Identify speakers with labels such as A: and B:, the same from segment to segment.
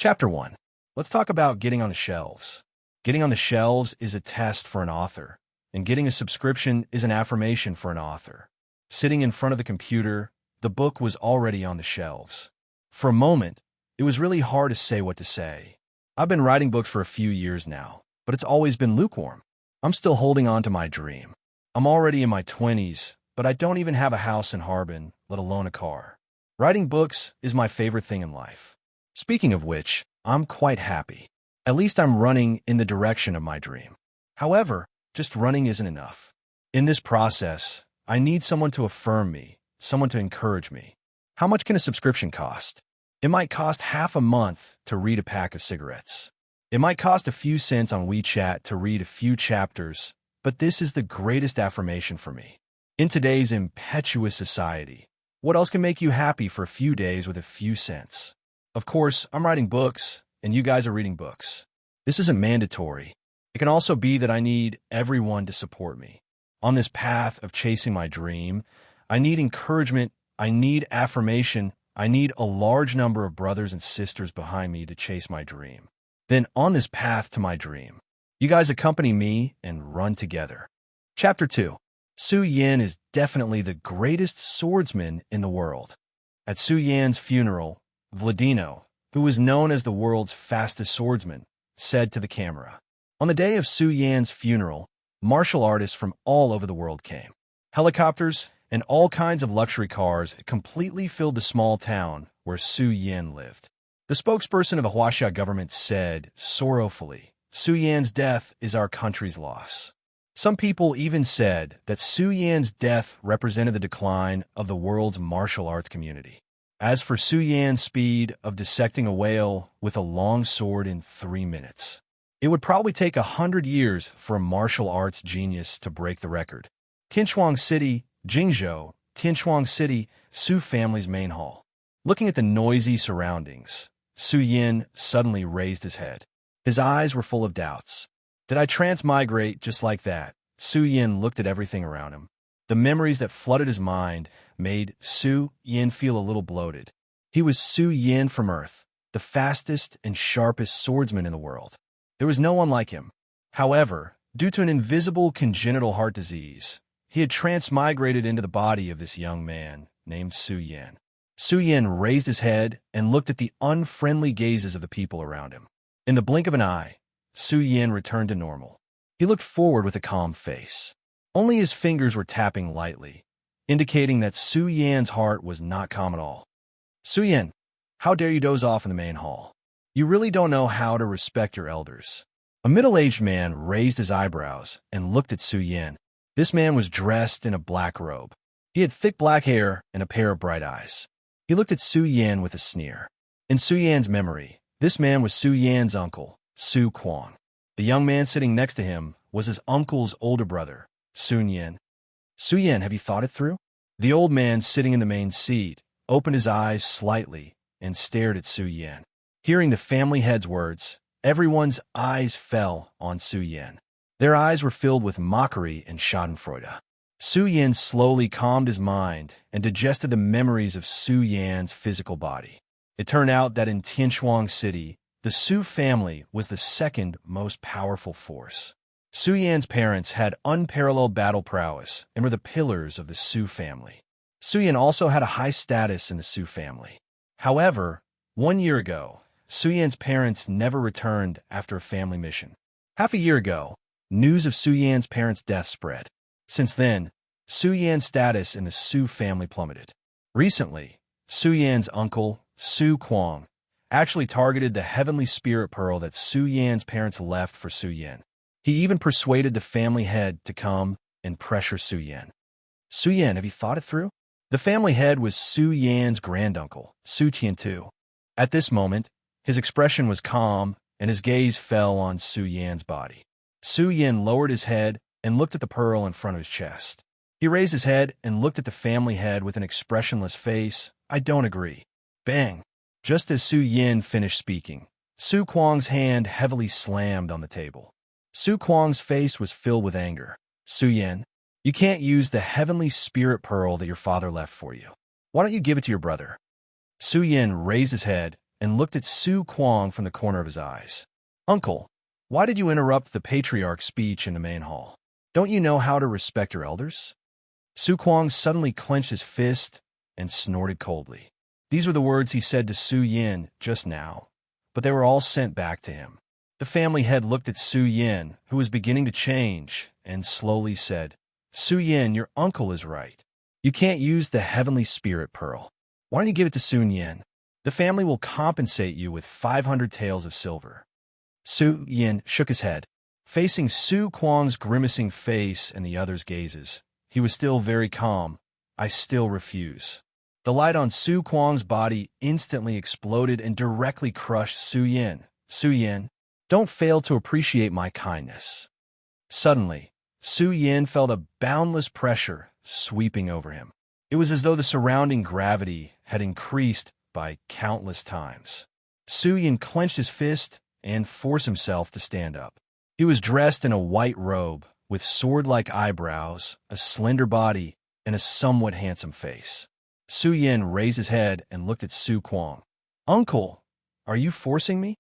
A: Chapter 1. Let's talk about getting on the shelves. Getting on the shelves is a test for an author, and getting a subscription is an affirmation for an author. Sitting in front of the computer, the book was already on the shelves. For a moment, it was really hard to say what to say. I've been writing books for a few years now, but it's always been lukewarm. I'm still holding on to my dream. I'm already in my 20s, but I don't even have a house in Harbin, let alone a car. Writing books is my favorite thing in life. Speaking of which, I'm quite happy. At least I'm running in the direction of my dream. However, just running isn't enough. In this process, I need someone to affirm me, someone to encourage me. How much can a subscription cost? It might cost half a month to read a pack of cigarettes. It might cost a few cents on WeChat to read a few chapters, but this is the greatest affirmation for me. In today's impetuous society, what else can make you happy for a few days with a few cents? Of course, I'm writing books, and you guys are reading books. This isn't mandatory. It can also be that I need everyone to support me. On this path of chasing my dream, I need encouragement, I need affirmation, I need a large number of brothers and sisters behind me to chase my dream. Then on this path to my dream, you guys accompany me and run together. Chapter 2. Su Yan is definitely the greatest swordsman in the world. At Su Yan's funeral, Vladino, who was known as the world's fastest swordsman, said to the camera, "On the day of Su Yan's funeral, martial artists from all over the world came. Helicopters and all kinds of luxury cars completely filled the small town where Su Yan lived." The spokesperson of the Huaxia government said, sorrowfully, "Su Yan's death is our country's loss." Some people even said that Su Yan's death represented the decline of the world's martial arts community. As for Su Yan's speed of dissecting a whale with a long sword in 3 minutes, it would probably take 100 years for a martial arts genius to break the record. Tianchuang City, Jingzhou, Tianchuang City, Su family's main hall. Looking at the noisy surroundings, Su Yan suddenly raised his head. His eyes were full of doubts. Did I transmigrate just like that? Su Yan looked at everything around him. The memories that flooded his mind made Su Yan feel a little bloated. He was Su Yan from Earth, the fastest and sharpest swordsman in the world. There was no one like him. However, due to an invisible congenital heart disease, he had transmigrated into the body of this young man named Su Yan. Su Yan raised his head and looked at the unfriendly gazes of the people around him. In the blink of an eye, Su Yan returned to normal. He looked forward with a calm face. Only his fingers were tapping lightly, indicating that Su Yan's heart was not calm at all. "Su Yan, how dare you doze off in the main hall? You really don't know how to respect your elders." A middle-aged man raised his eyebrows and looked at Su Yan. This man was dressed in a black robe. He had thick black hair and a pair of bright eyes. He looked at Su Yan with a sneer. In Su Yan's memory, this man was Su Yan's uncle, Su Quan. The young man sitting next to him was his uncle's older brother, Sun Yan. "Su Yan, have you thought it through?" The old man sitting in the main seat opened his eyes slightly and stared at Su Yan. Hearing the family head's words, everyone's eyes fell on Su Yan. Their eyes were filled with mockery and schadenfreude. Su Yan slowly calmed his mind and digested the memories of Su Yan's physical body. It turned out that in Tianchuang City, the Su family was the second most powerful force. Su Yan's parents had unparalleled battle prowess and were the pillars of the Su family. Su Yan also had a high status in the Su family. However, 1 year ago, Su Yan's parents never returned after a family mission. Half a year ago, news of Su Yan's parents' death spread. Since then, Su Yan's status in the Su family plummeted. Recently, Su Yan's uncle, Su Quang, actually targeted the heavenly spirit pearl that Su Yan's parents left for Su Yan. He even persuaded the family head to come and pressure Su Yan. "Su Yan, have you thought it through?" The family head was Su Yan's granduncle, Su Tiantu. At this moment, his expression was calm, and his gaze fell on Su Yan's body. Su Yan lowered his head and looked at the pearl in front of his chest. He raised his head and looked at the family head with an expressionless face. "I don't agree." Bang! Just as Su Yan finished speaking, Su Quang's hand heavily slammed on the table. Su Quang's face was filled with anger. "Su Yan, you can't use the heavenly spirit pearl that your father left for you. Why don't you give it to your brother?" Su Yan raised his head and looked at Su Kuang from the corner of his eyes. "Uncle, why did you interrupt the patriarch's speech in the main hall? Don't you know how to respect your elders?" Su Kuang suddenly clenched his fist and snorted coldly. These were the words he said to Su Yin just now, but they were all sent back to him. The family head looked at Su Yin, who was beginning to change, and slowly said, "Su Yin, your uncle is right. You can't use the heavenly spirit pearl. Why don't you give it to Sun Yin? The family will compensate you with 500 taels of silver." Su Yin shook his head. Facing Su Kuang's grimacing face and the others' gazes, he was still very calm. "I still refuse." The light on Su Kuang's body instantly exploded and directly crushed Su Yin. "Su Yin, don't fail to appreciate my kindness." Suddenly, Su Yin felt a boundless pressure sweeping over him. It was as though the surrounding gravity had increased by countless times. Su Yin clenched his fist and forced himself to stand up. He was dressed in a white robe, with sword-like eyebrows, a slender body, and a somewhat handsome face. Su Yin raised his head and looked at Su Kuang. "Uncle, are you forcing me?"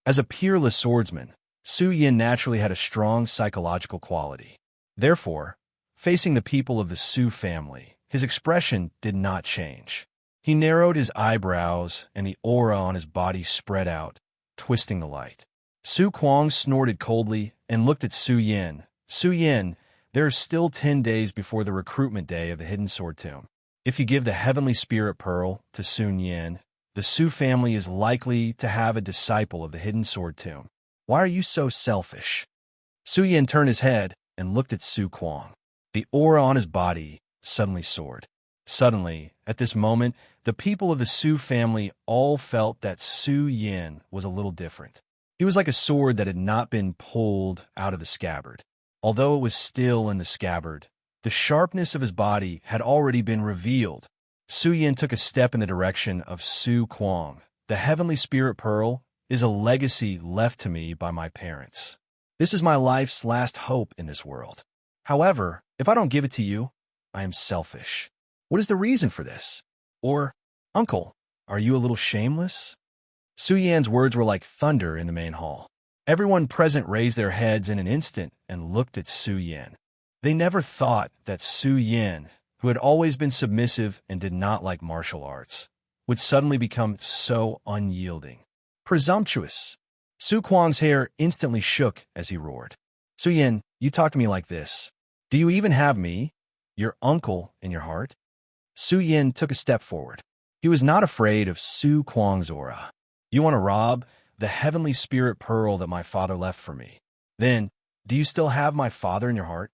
A: As a peerless swordsman, Su Yin naturally had a strong psychological quality. Therefore, facing the people of the Su family, his expression did not change. He narrowed his eyebrows, and the aura on his body spread out, twisting the light. Su Kuang snorted coldly and looked at Su Yin. "Su Yin, there are still 10 days before the recruitment day of the Hidden Sword Tomb. If you give the Heavenly Spirit Pearl to Sun Yin, the Su family is likely to have a disciple of the Hidden Sword Tomb. Why are you so selfish?" Su Yin turned his head and looked at Su Kuang. The aura on his body suddenly soared. Suddenly, at this moment, the people of the Su family all felt that Su Yin was a little different. He was like a sword that had not been pulled out of the scabbard. Although it was still in the scabbard, the sharpness of his body had already been revealed. Su Yin took a step in the direction of Su Kuang. "The Heavenly Spirit Pearl is a legacy left to me by my parents. This is my life's last hope in this world. However, if I don't give it to you, I am selfish. What is the reason for this? Or, uncle, are you a little shameless?" Su Yan's words were like thunder in the main hall. Everyone present raised their heads in an instant and looked at Su Yin. They never thought that Su Yin, who had always been submissive and did not like martial arts, would suddenly become so unyielding. Presumptuous. Su Kuang's hair instantly shook as he roared. "Su Yin, you talk to me like this. Do you even have me, your uncle, in your heart?" Su Yin took a step forward. He was not afraid of Su Kuang's aura. "You want to rob the Heavenly Spirit Pearl that my father left for me? Then, do you still have my father in your heart?"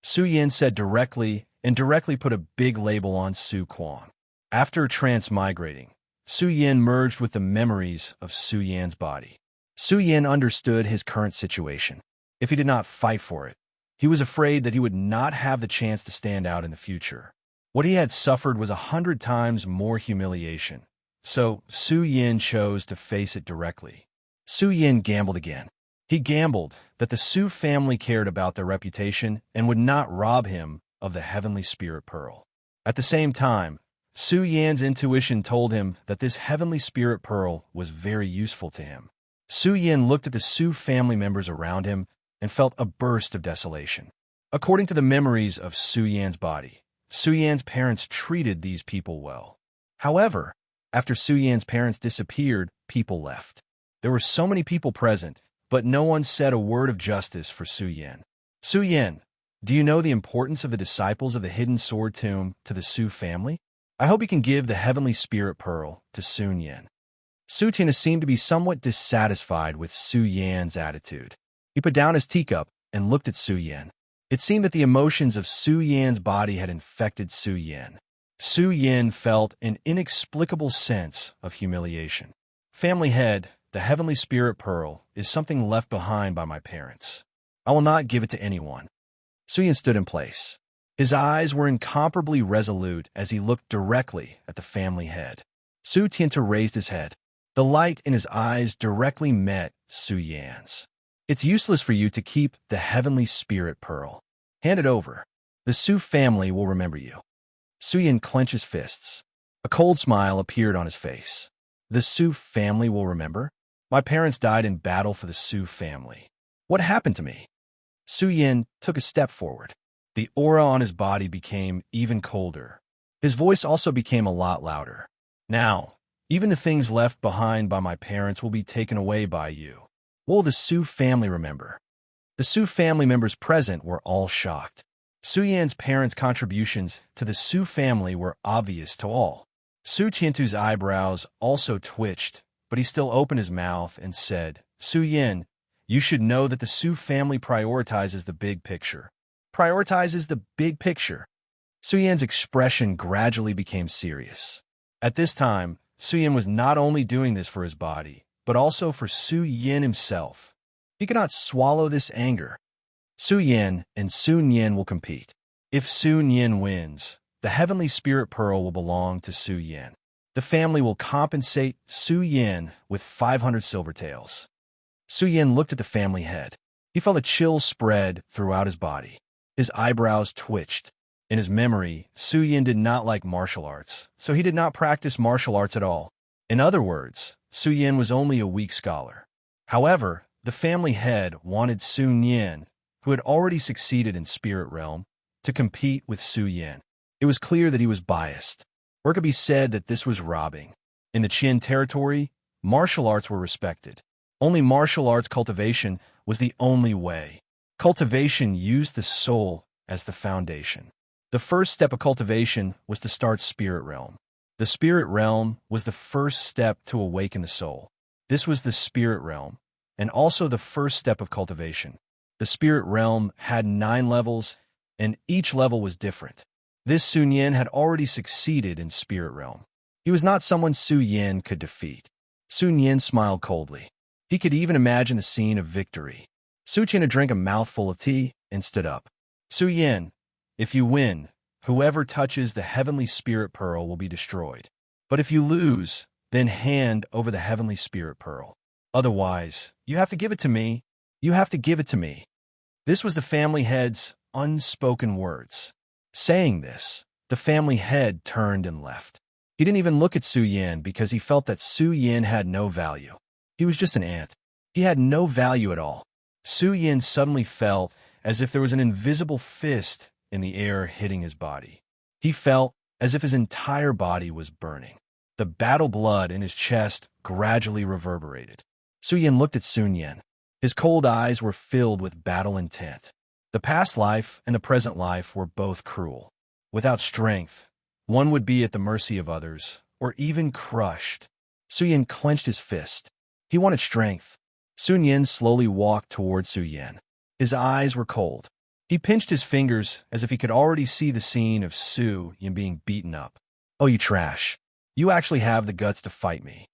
A: Su Yin said directly and directly put a big label on Su Kuang. After transmigrating, Su Yin merged with the memories of Su Yan's body. Su Yin understood his current situation. If he did not fight for it, he was afraid that he would not have the chance to stand out in the future. What he had suffered was 100 times more humiliation, so Su Yin chose to face it directly. Su Yin gambled again. He gambled that the Su family cared about their reputation and would not rob him of the Heavenly Spirit Pearl. At the same time, Su Yan's intuition told him that this Heavenly Spirit Pearl was very useful to him. Su Yin looked at the Su family members around him and felt a burst of desolation. According to the memories of Su Yan's body, Su Yan's parents treated these people well. However, after Su Yan's parents disappeared, people left. There were so many people present, but no one said a word of justice for Su Yin. "Su Yin, do you know the importance of the disciples of the Hidden Sword Tomb to the Su family? I hope you can give the Heavenly Spirit Pearl to Sun Yin." Su Tina seemed to be somewhat dissatisfied with Su Yan's attitude. He put down his teacup and looked at Su Yin. It seemed that the emotions of Su Yan's body had infected Su Yin. Su Yin felt an inexplicable sense of humiliation. "Family head, the Heavenly Spirit Pearl is something left behind by my parents. I will not give it to anyone." Su Yin stood in place. His eyes were incomparably resolute as he looked directly at the family head. Su Tianta raised his head. The light in his eyes directly met Su Yan's. "It's useless for you to keep the Heavenly Spirit Pearl. Hand it over. The Su family will remember you." Su Yin clenched his fists. A cold smile appeared on his face. The Su family will remember? My parents died in battle for the Su family. What happened to me? Su Yin took a step forward. The aura on his body became even colder. His voice also became a lot louder. Now, even the things left behind by my parents will be taken away by you. What will the Su family remember? The Su family members present were all shocked. Su Yan's parents' contributions to the Su family were obvious to all. Su Tiantu's eyebrows also twitched, but he still opened his mouth and said, Su Yin, you should know that the Su family prioritizes the big picture. Prioritizes the big picture. Su Yan's expression gradually became serious. At this time, Su Yin was not only doing this for his body, but also for Su Yin himself. He could not swallow this anger. Su Yin and Sun Yin will compete. If Sun Yin wins, the heavenly spirit pearl will belong to Su Yin. The family will compensate Su Yin with 500 silver taels. Su Yin looked at the family head. He felt a chill spread throughout his body. His eyebrows twitched. In his memory, Su Yin did not like martial arts, so he did not practice martial arts at all. In other words, Su Yin was only a weak scholar. However, the family head wanted Sun Yin, who had already succeeded in Spirit Realm, to compete with Su Yin. It was clear that he was biased, or it could be said that this was robbing. In the Qin territory, martial arts were respected. Only martial arts cultivation was the only way. Cultivation used the soul as the foundation. The first step of cultivation was to start Spirit Realm. The Spirit Realm was the first step to awaken the soul. This was the Spirit Realm, and also the first step of cultivation. The Spirit Realm had 9 levels, and each level was different. This Sun Yin had already succeeded in Spirit Realm. He was not someone Su Yin could defeat. Sun Yin smiled coldly. He could even imagine the scene of victory. Su Yin drank a mouthful of tea and stood up. Su Yin, if you win, whoever touches the heavenly spirit pearl will be destroyed. But if you lose, then hand over the heavenly spirit pearl. Otherwise, you have to give it to me. You have to give it to me. This was the family head's unspoken words. Saying this, the family head turned and left. He didn't even look at Su Yin because he felt that Su Yin had no value. He was just an ant. He had no value at all. Su Yin suddenly felt as if there was an invisible fist in the air hitting his body. He felt as if his entire body was burning. The battle blood in his chest gradually reverberated. Su Yin looked at Sun Yin. His cold eyes were filled with battle intent. The past life and the present life were both cruel. Without strength, one would be at the mercy of others, or even crushed. Su Yin clenched his fist. He wanted strength. Sun Yin slowly walked toward Su Yin. His eyes were cold. He pinched his fingers as if he could already see the scene of Su Yin being beaten up. Oh, you trash. You actually have the guts to fight me.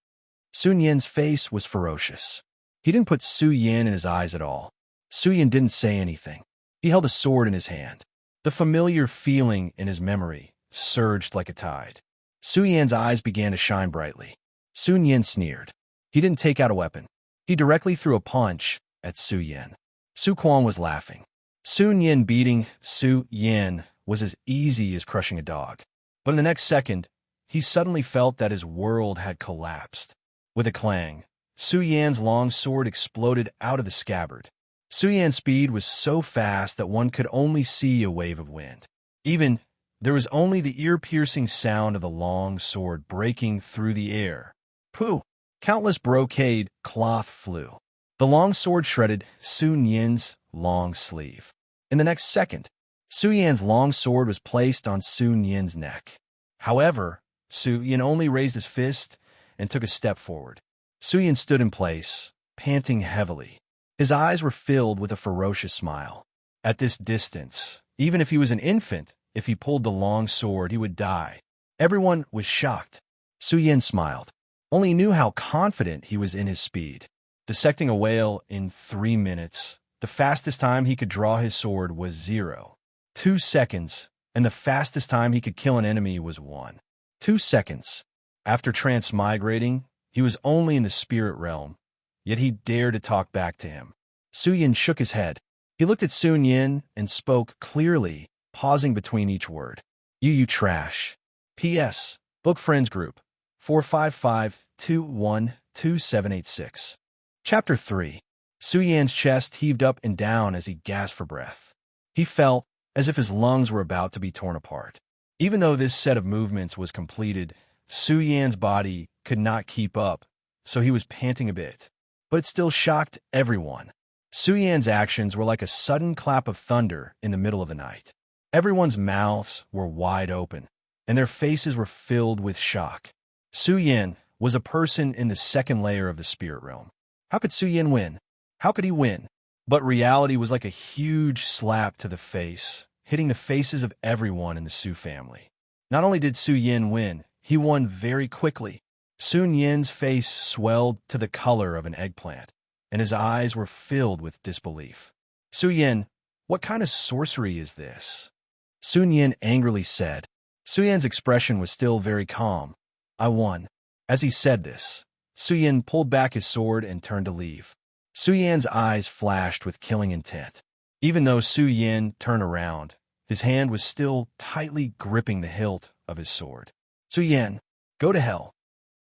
A: Sun Yin's face was ferocious. He didn't put Su Yin in his eyes at all. Su Yin didn't say anything. He held a sword in his hand. The familiar feeling in his memory surged like a tide. Su Yin's eyes began to shine brightly. Sun Yin sneered. He didn't take out a weapon. He directly threw a punch at Su Yin. Su Quan was laughing. Sun Yin beating Su Yin was as easy as crushing a dog. But in the next second, he suddenly felt that his world had collapsed. With a clang, Su Yan's long sword exploded out of the scabbard. Su Yan's speed was so fast that one could only see a wave of wind. Even, there was only the ear-piercing sound of the long sword breaking through the air. Pooh! Countless brocade cloth flew. The long sword shredded Sun Yin's long sleeve. In the next second, Su Yan's long sword was placed on Sun Yin's neck. However, Su Yin only raised his fist and took a step forward. Su Yin stood in place, panting heavily. His eyes were filled with a ferocious smile. At this distance, even if he was an infant, if he pulled the long sword, he would die. Everyone was shocked. Su Yin smiled. Only knew how confident he was in his speed. Dissecting a whale in 3 minutes, the fastest time he could draw his sword was 0. 2 seconds, and the fastest time he could kill an enemy was 1. 2 seconds. After transmigrating, he was only in the spirit realm, yet he dared to talk back to him. Su Yin shook his head. He looked at Sun Yin and spoke clearly, pausing between each word. You trash. P.S. Book Friends Group. 455-21-2786. Chapter 3. Su Yan's chest heaved up and down as he gasped for breath. He felt as if his lungs were about to be torn apart. Even though this set of movements was completed, Su Yan's body could not keep up, so he was panting a bit. But it still shocked everyone. Su Yan's actions were like a sudden clap of thunder in the middle of the night. Everyone's mouths were wide open, and their faces were filled with shock. Su Yan was a person in the second layer of the spirit realm. How could Su Yan win? How could he win? But reality was like a huge slap to the face, hitting the faces of everyone in the Su family. Not only did Su Yan win, he won very quickly. Su Yan's face swelled to the color of an eggplant, and his eyes were filled with disbelief. Su Yan, what kind of sorcery is this? Su Yan angrily said. Su Yan's expression was still very calm. I won. As he said this, Su Yan pulled back his sword and turned to leave. Su Yan's eyes flashed with killing intent. Even though Su Yan turned around, his hand was still tightly gripping the hilt of his sword. Su Yan, go to hell.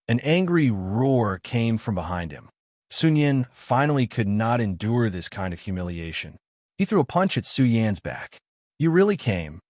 A: An angry roar came from behind him. Su Yan finally could not endure this kind of humiliation. He threw a punch at Su Yan's back. You really came.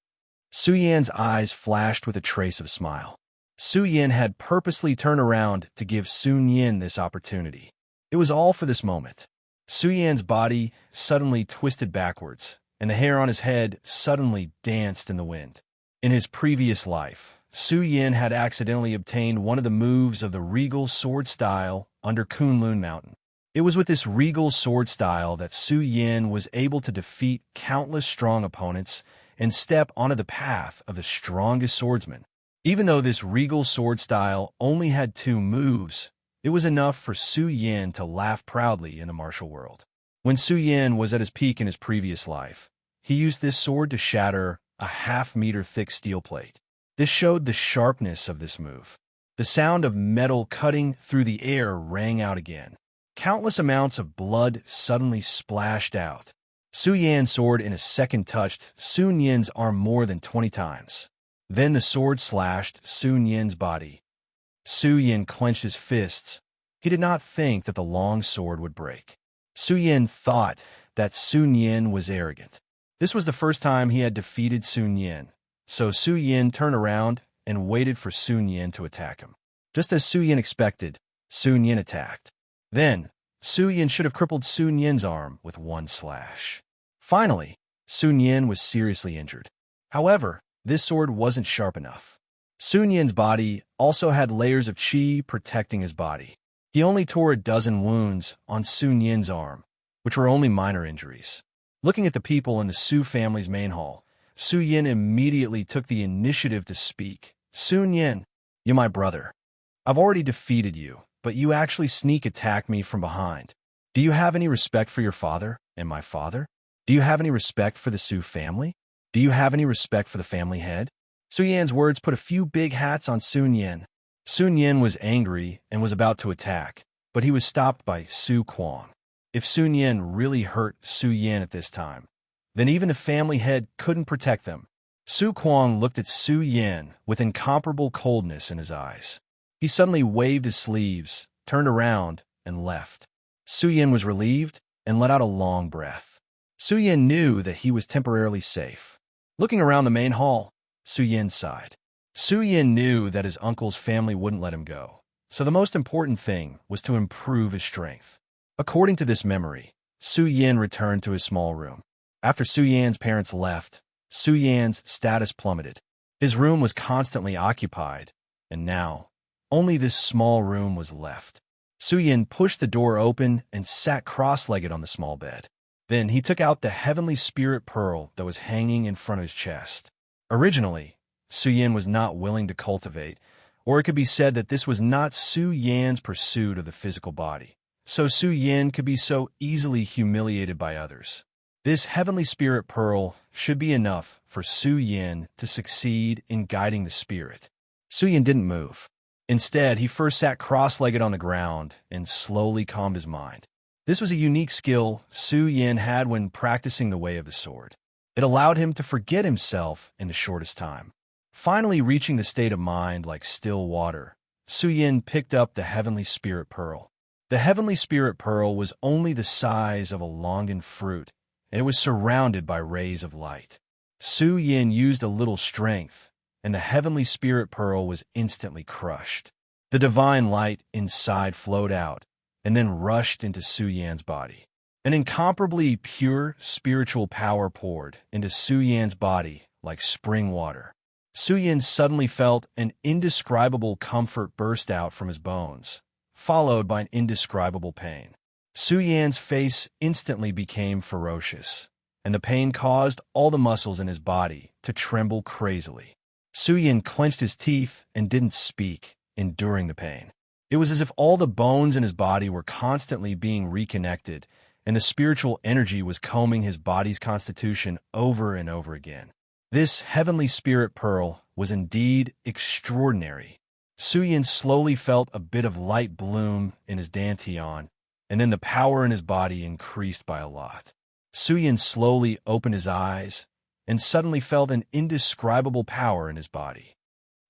A: Su Yan's eyes flashed with a trace of smile. Su Yan had purposely turned around to give Su Yan this opportunity. It was all for this moment. Su Yan's body suddenly twisted backwards, and the hair on his head suddenly danced in the wind. In his previous life, Su Yan had accidentally obtained one of the moves of the regal sword style under Kunlun Mountain. It was with this regal sword style that Su Yan was able to defeat countless strong opponents and step onto the path of the strongest swordsman. Even though this regal sword style only had 2 moves, it was enough for Su Yan to laugh proudly in the martial world. When Su Yan was at his peak in his previous life, he used this sword to shatter a half-meter thick steel plate. This showed the sharpness of this move. The sound of metal cutting through the air rang out again. Countless amounts of blood suddenly splashed out. Su Yan's sword in a second touched Su Yan's arm more than 20 times. Then the sword slashed Su Yan's body. Su Yan clenched his fists. He did not think that the long sword would break. Su Yan thought that Su Yan was arrogant. This was the first time he had defeated Su Yan, so Su Yan turned around and waited for Su Yan to attack him. Just as Su Yan expected, Su Yan attacked. Then, Su Yan should have crippled Su Yan's arm with one slash. Finally, Su Yan was seriously injured. However, this sword wasn't sharp enough. Su Yan's body also had layers of qi protecting his body. He only tore a dozen wounds on Su Yan's arm, which were only minor injuries. Looking at the people in the Su family's main hall, Su Yan immediately took the initiative to speak. Su Yan, you're my brother. I've already defeated you, but you actually sneak attack me from behind. Do you have any respect for your father and my father? Do you have any respect for the Su family? Do you have any respect for the family head? Su Yan's words put a few big hats on Sun Yan. Sun Yan was angry and was about to attack, but he was stopped by Su Kuang. If Sun Yan really hurt Su Yan at this time, then even the family head couldn't protect them. Su Kuang looked at Su Yan with incomparable coldness in his eyes. He suddenly waved his sleeves, turned around, and left. Su Yan was relieved and let out a long breath. Su Yan knew that he was temporarily safe. Looking around the main hall, Su Yan sighed. Su Yan knew that his uncle's family wouldn't let him go, so the most important thing was to improve his strength. According to this memory, Su Yan returned to his small room. After Su Yan's parents left, Su Yan's status plummeted. His room was constantly occupied, and now, only this small room was left. Su Yan pushed the door open and sat cross-legged on the small bed. Then he took out the heavenly spirit pearl that was hanging in front of his chest. Originally, Su Yan was not willing to cultivate, or it could be said that this was not Su Yan's pursuit of the physical body, so Su Yan could be so easily humiliated by others. This heavenly spirit pearl should be enough for Su Yan to succeed in guiding the spirit. Su Yan didn't move. Instead, he first sat cross-legged on the ground and slowly calmed his mind. This was a unique skill Su Yan had when practicing the way of the sword. It allowed him to forget himself in the shortest time. Finally reaching the state of mind like still water, Su Yin picked up the Heavenly Spirit Pearl. The Heavenly Spirit Pearl was only the size of a longan fruit, and it was surrounded by rays of light. Su Yin used a little strength, and the Heavenly Spirit Pearl was instantly crushed. The divine light inside flowed out, and then rushed into Su Yan's body. An incomparably pure spiritual power poured into Su Yan's body like spring water. Su Yan suddenly felt an indescribable comfort burst out from his bones, followed by an indescribable pain. Su Yan's face instantly became ferocious, and the pain caused all the muscles in his body to tremble crazily. Su Yan clenched his teeth and didn't speak, enduring the pain. It was as if all the bones in his body were constantly being reconnected, and the spiritual energy was combing his body's constitution over and over again. This Heavenly Spirit Pearl was indeed extraordinary. Su Yan slowly felt a bit of light bloom in his dantian, and then the power in his body increased by a lot. Su Yan slowly opened his eyes and suddenly felt an indescribable power in his body.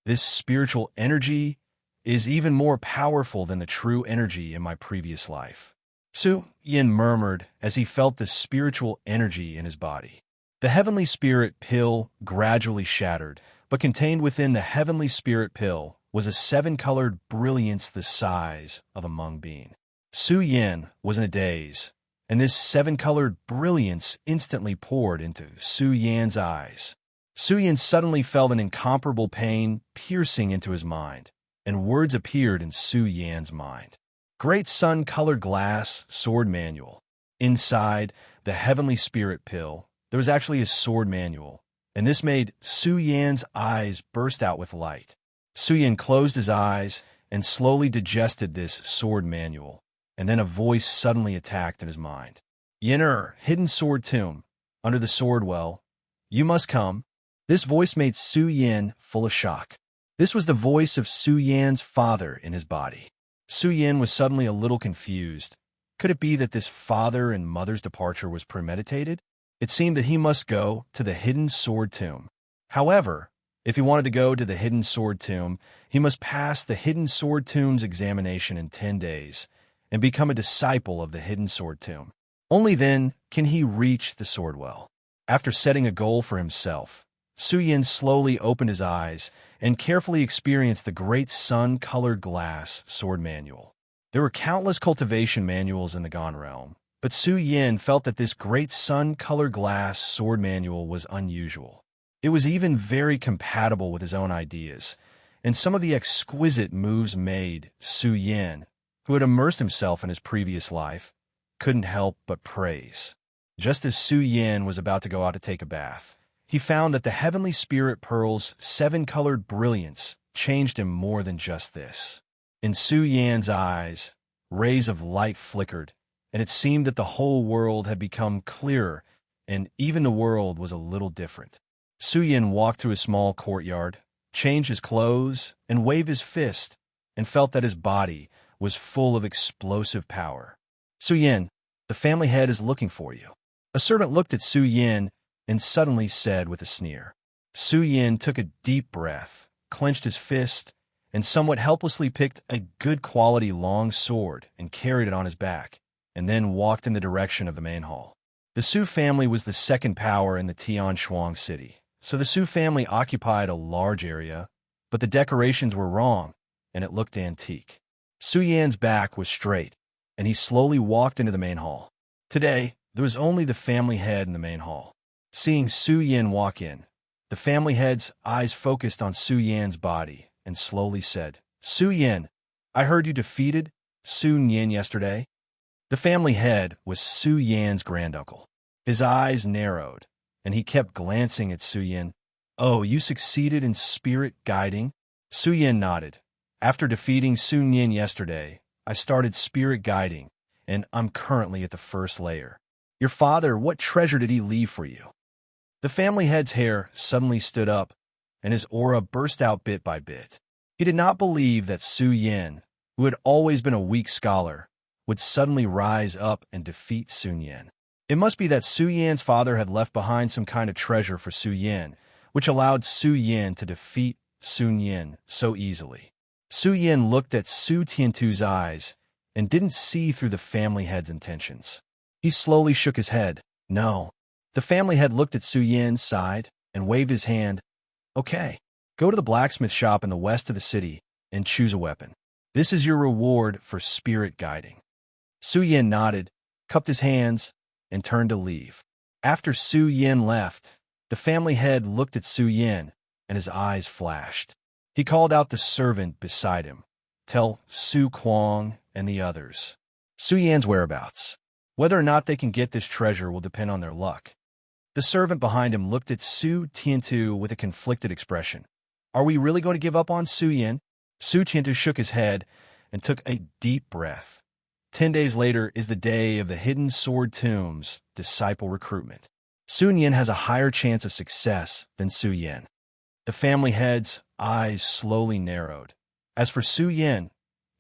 A: This spiritual energy is even more powerful than the true energy in my previous life. Su Yan murmured as he felt the spiritual energy in his body. The Heavenly Spirit Pill gradually shattered, but contained within the Heavenly Spirit Pill was a seven-colored brilliance the size of a mung bean. Su Yan was in a daze, and this seven-colored brilliance instantly poured into Su Yan's eyes. Su Yan suddenly felt an incomparable pain piercing into his mind, and words appeared in Su Yan's mind. Great Sun-Colored Glass Sword Manual. Inside the Heavenly Spirit Pill, there was actually a sword manual, and this made Su Yan's eyes burst out with light. Su Yan closed his eyes and slowly digested this sword manual, and then a voice suddenly attacked in his mind. Yen'er, hidden sword tomb, under the sword well, you must come. This voice made Su Yan full of shock. This was the voice of Su Yan's father in his body. Su Yan was suddenly a little confused. Could it be that this father and mother's departure was premeditated? It seemed that he must go to the hidden sword tomb. However, if he wanted to go to the hidden sword tomb, he must pass the hidden sword tomb's examination in 10 days and become a disciple of the hidden sword tomb. Only then can he reach the sword well. After setting a goal for himself, Su Yan slowly opened his eyes and carefully experienced the great sun-colored glass sword manual. There were countless cultivation manuals in the Gone realm, but Su Yan felt that this great sun-colored glass sword manual was unusual. It was even very compatible with his own ideas, and some of the exquisite moves made Su Yan, who had immersed himself in his previous life, couldn't help but praise. Just as Su Yan was about to go out to take a bath, he found that the Heavenly Spirit Pearl's seven-colored brilliance changed him more than just this. In Su Yan's eyes, rays of light flickered, and it seemed that the whole world had become clearer, and even the world was a little different. Su Yan walked through a small courtyard, changed his clothes, and waved his fist, and felt that his body was full of explosive power. Su Yan, the family head is looking for you. A servant looked at Su Yan and suddenly said with a sneer. Su Yan took a deep breath, clenched his fist, and somewhat helplessly picked a good quality long sword and carried it on his back, and then walked in the direction of the main hall. The Su family was the second power in the Tianshuang city, so the Su family occupied a large area, but the decorations were wrong, and it looked antique. Su Yan's back was straight, and he slowly walked into the main hall. Today, there was only the family head in the main hall. Seeing Su Yan walk in, the family head's eyes focused on Su Yan's body and slowly said, Su Yan, I heard you defeated Su Yan yesterday. The family head was Su Yan's granduncle. His eyes narrowed, and he kept glancing at Su Yan. Oh, you succeeded in spirit guiding? Su Yan nodded. After defeating Su Yan yesterday, I started spirit guiding, and I'm currently at the first layer. Your father, what treasure did he leave for you? The family head's hair suddenly stood up, and his aura burst out bit by bit. He did not believe that Su Yan, who had always been a weak scholar, would suddenly rise up and defeat Sun Yan. It must be that Su Yan's father had left behind some kind of treasure for Su Yan, which allowed Su Yan to defeat Sun Yan so easily. Su Yin looked at Su Tiantu's eyes and didn't see through the family head's intentions. He slowly shook his head. No. The family head looked at Su Yin, sighed, and waved his hand. Okay. Go to the blacksmith shop in the west of the city and choose a weapon. This is your reward for spirit guiding. Su Yin nodded, cupped his hands, and turned to leave. After Su Yin left, the family head looked at Su Yin, and his eyes flashed. He called out the servant beside him. Tell Su Kuang and the others Su Yan's whereabouts. Whether or not they can get this treasure will depend on their luck. The servant behind him looked at Su Tiantu with a conflicted expression. Are we really going to give up on Su Yin? Su Tiantu shook his head and took a deep breath. 10 days later is the day of the Hidden Sword Tomb's disciple recruitment. Su Yin has a higher chance of success than Su Yin. The family head's eyes slowly narrowed. As for Su Yin,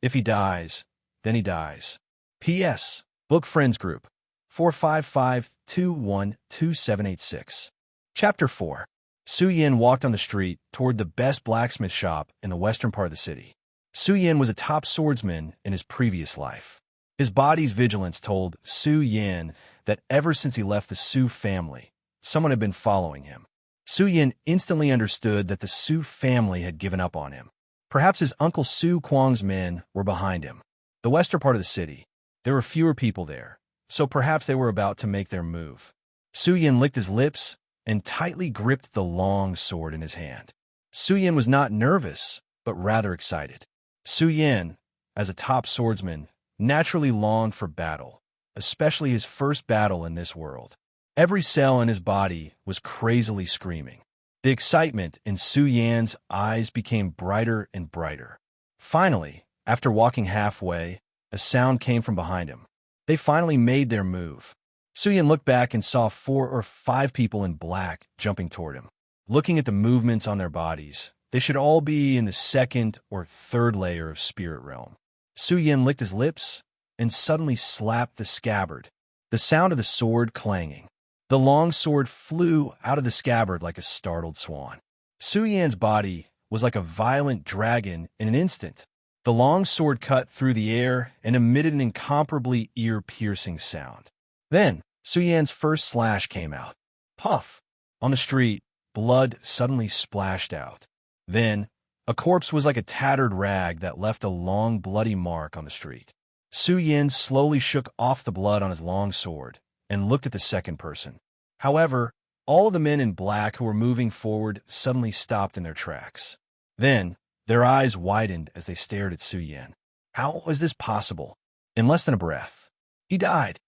A: if he dies, then he dies. P.S. Book Friends Group 455-212786. Chapter 4. Su Yin walked on the street toward the best blacksmith shop in the western part of the city. Su Yin was a top swordsman in his previous life. His body's vigilance told Su Yin that ever since he left the Su family, someone had been following him. Su Yin instantly understood that the Su family had given up on him. Perhaps his uncle Su Kuang's men were behind him. The western part of the city, there were fewer people there, so perhaps they were about to make their move. Su Yin licked his lips and tightly gripped the long sword in his hand. Su Yin was not nervous, but rather excited. Su Yin, as a top swordsman, naturally longed for battle, especially his first battle in this world. Every cell in his body was crazily screaming. The excitement in Su Yan's eyes became brighter and brighter. Finally, after walking halfway, a sound came from behind him. They finally made their move. Su Yin looked back and saw 4 or 5 people in black jumping toward him. Looking at the movements on their bodies, they should all be in the 2nd or 3rd layer of spirit realm. Su Yin licked his lips and suddenly slapped the scabbard, the sound of the sword clanging. The long sword flew out of the scabbard like a startled swan. Su Yan's body was like a violent dragon in an instant. The long sword cut through the air and emitted an incomparably ear-piercing sound. Then, Su Yan's first slash came out. Puff! On the street, blood suddenly splashed out. Then, a corpse was like a tattered rag that left a long bloody mark on the street. Su Yin slowly shook off the blood on his long sword and looked at the second person. However, all of the men in black who were moving forward suddenly stopped in their tracks. Then, their eyes widened as they stared at Su Yin. How was this possible? In less than a breath, he died.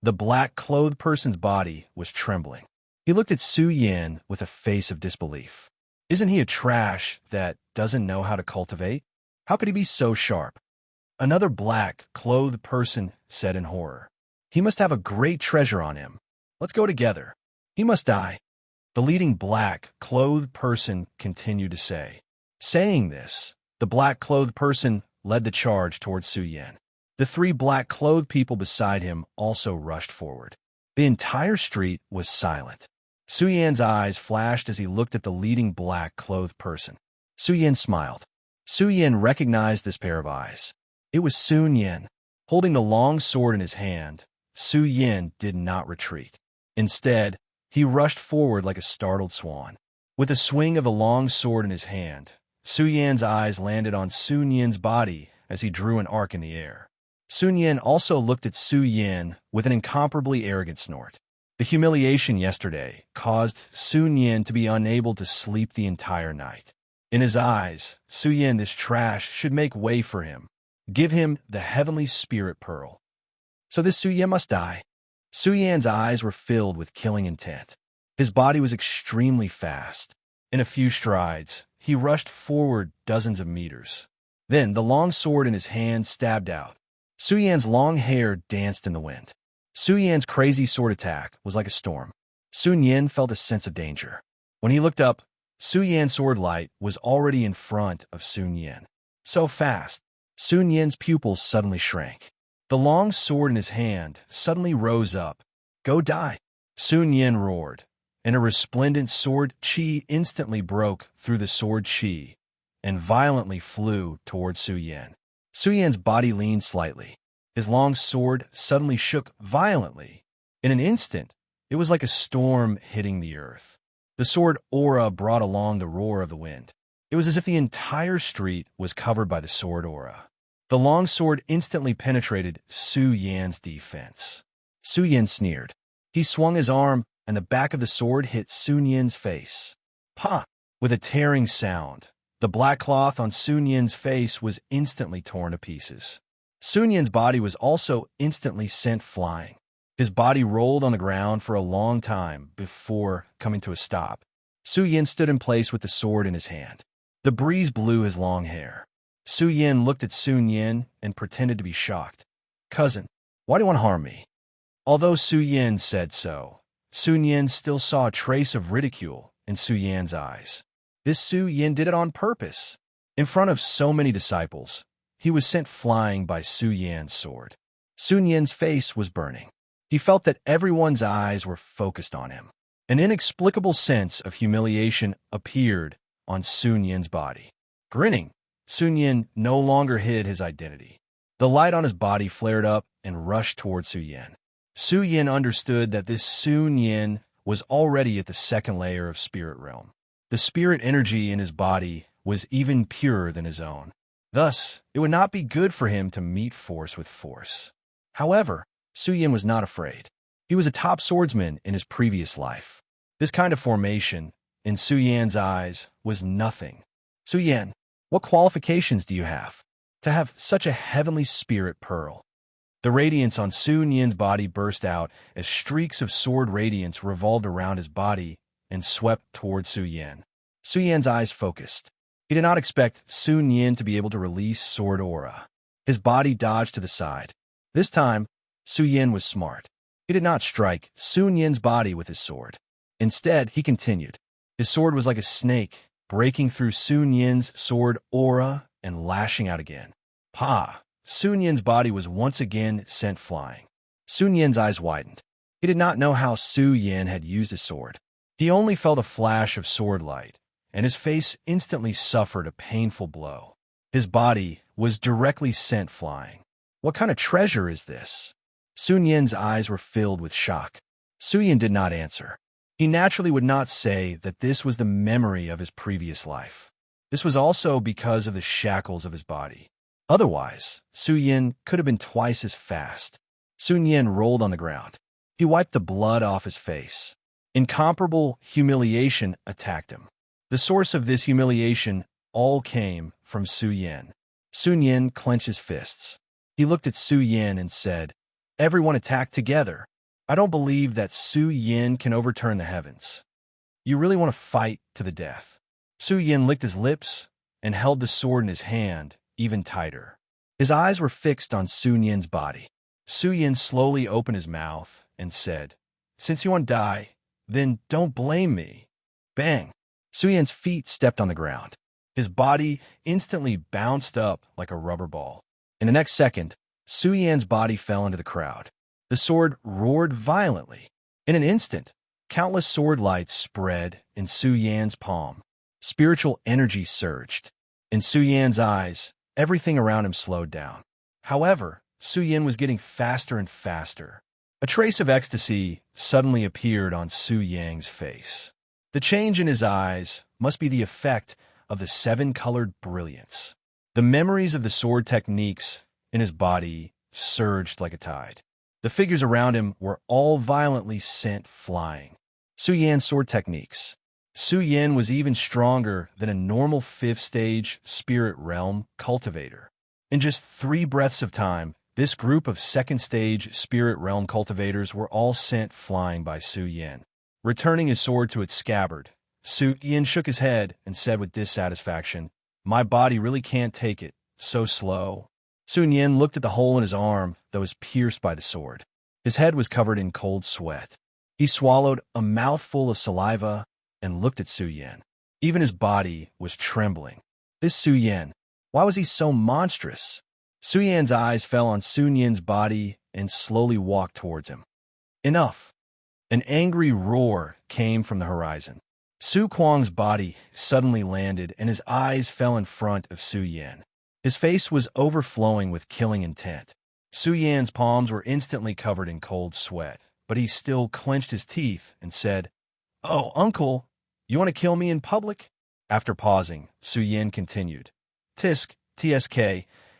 A: The black-clothed person's body was trembling. He looked at Su Yin with a face of disbelief. Isn't he a trash that doesn't know how to cultivate? How could he be so sharp? Another black-clothed person said in horror. He must have a great treasure on him. Let's go together. He must die. The leading black-clothed person continued to say. Saying this, the black-clothed person led the charge towards Su Yin. The 3 black-clothed people beside him also rushed forward. The entire street was silent. Su Yan's eyes flashed as he looked at the leading black-clothed person. Su Yin smiled. Su Yin recognized this pair of eyes. It was Sun Yin. Holding the long sword in his hand, Su Yin did not retreat. Instead, he rushed forward like a startled swan. With a swing of the long sword in his hand, Su Yan's eyes landed on Sun Yin's body as he drew an arc in the air. Sun Yin also looked at Su Yin with an incomparably arrogant snort. The humiliation yesterday caused Sun Yin to be unable to sleep the entire night. In his eyes, Su Yin, this trash, should make way for him. Give him the heavenly spirit pearl. So this Su Yin must die. Su Yan's eyes were filled with killing intent. His body was extremely fast. In a few strides, he rushed forward dozens of meters. Then the long sword in his hand stabbed out. Su Yan's long hair danced in the wind. Su Yan's crazy sword attack was like a storm. Sun Yin felt a sense of danger. When he looked up, Su Yan's sword light was already in front of Sun Yin. So fast, Sun Yin's pupils suddenly shrank. The long sword in his hand suddenly rose up. Go die! Sun Yin roared, and a resplendent sword chi instantly broke through the sword chi and violently flew toward Su Yan. Su Yan's body leaned slightly. His long sword suddenly shook violently. In an instant, it was like a storm hitting the earth. The sword aura brought along the roar of the wind. It was as if the entire street was covered by the sword aura. The long sword instantly penetrated Su Yan's defense. Su Yan sneered. He swung his arm, and the back of the sword hit Sun Yan's face. Pa! With a tearing sound, the black cloth on Sun Yan's face was instantly torn to pieces. Sun Yan's body was also instantly sent flying. His body rolled on the ground for a long time before coming to a stop. Su Yan stood in place with the sword in his hand. The breeze blew his long hair. Su Yan looked at Sun Yan and pretended to be shocked. "Cousin, why do you want to harm me?" Although Su Yan said so, Sun Yan still saw a trace of ridicule in Su Yan's eyes. This Su Yan did it on purpose. In front of so many disciples, he was sent flying by Su Yan's sword. Sun Yan's face was burning. He felt that everyone's eyes were focused on him. An inexplicable sense of humiliation appeared on Sun Yan's body. Grinning, Sun Yan no longer hid his identity. The light on his body flared up and rushed toward Su Yan. Su Yan understood that this Sun Yan was already at the second layer of spirit realm. The spirit energy in his body was even purer than his own. Thus, it would not be good for him to meet force with force. However, Su Yan was not afraid. He was a top swordsman in his previous life. This kind of formation, in Su Yan's eyes, was nothing. "Su Yan, what qualifications do you have to have such a heavenly spirit pearl?" The radiance on Sun Yan's body burst out as streaks of sword radiance revolved around his body and swept toward Su Yan. Su Yan's eyes focused. He did not expect Sun Yan to be able to release sword aura. His body dodged to the side. This time, Su Yan was smart. He did not strike Sun Yan's body with his sword. Instead, he continued. His sword was like a snake, breaking through Sun Yan's sword aura and lashing out again. Pa! Sun Yan's body was once again sent flying. Sun Yan's eyes widened. He did not know how Su Yan had used his sword. He only felt a flash of sword light, and his face instantly suffered a painful blow. His body was directly sent flying. What kind of treasure is this? Sun Yan's eyes were filled with shock. Su Yan did not answer. He naturally would not say that this was the memory of his previous life. This was also because of the shackles of his body. Otherwise, Su Yan could have been twice as fast. Sun Yan rolled on the ground. He wiped the blood off his face. Incomparable humiliation attacked him. The source of this humiliation all came from Su Yan. Sun Yan clenched his fists. He looked at Su Yan and said, "Everyone attack together. I don't believe that Su Yan can overturn the heavens. You really want to fight to the death." Su Yan licked his lips and held the sword in his hand even tighter. His eyes were fixed on Sun Yan's body. Su Yan slowly opened his mouth and said, "Since you want to die, then don't blame me." Bang! Su Yan's feet stepped on the ground. His body instantly bounced up like a rubber ball. In the next second, Su Yan's body fell into the crowd. The sword roared violently. In an instant, countless sword lights spread in Su Yan's palm. Spiritual energy surged. In Su Yan's eyes, everything around him slowed down. However, Su Yan was getting faster and faster. A trace of ecstasy suddenly appeared on Su Yan's face. The change in his eyes must be the effect of the seven-colored brilliance. The memories of the sword techniques in his body surged like a tide. The figures around him were all violently sent flying. Su Yan's sword techniques. Su Yan was even stronger than a normal fifth-stage spirit realm cultivator. In just 3 breaths of time, this group of second-stage spirit realm cultivators were all sent flying by Su Yan. Returning his sword to its scabbard, Su Yan shook his head and said with dissatisfaction, "My body really can't take it. So slow." Sun Yan looked at the hole in his arm that was pierced by the sword. His head was covered in cold sweat. He swallowed a mouthful of saliva and looked at Su Yan. Even his body was trembling. This Su Yan, why was he so monstrous? Su Yan's eyes fell on Sun Yan's body and slowly walked towards him. Enough! An angry roar came from the horizon. Su Kuang's body suddenly landed and his eyes fell in front of Su Yan. His face was overflowing with killing intent. Su Yan's palms were instantly covered in cold sweat, but he still clenched his teeth and said, "Oh, uncle, you want to kill me in public?" After pausing, Su Yan continued, "Tsk,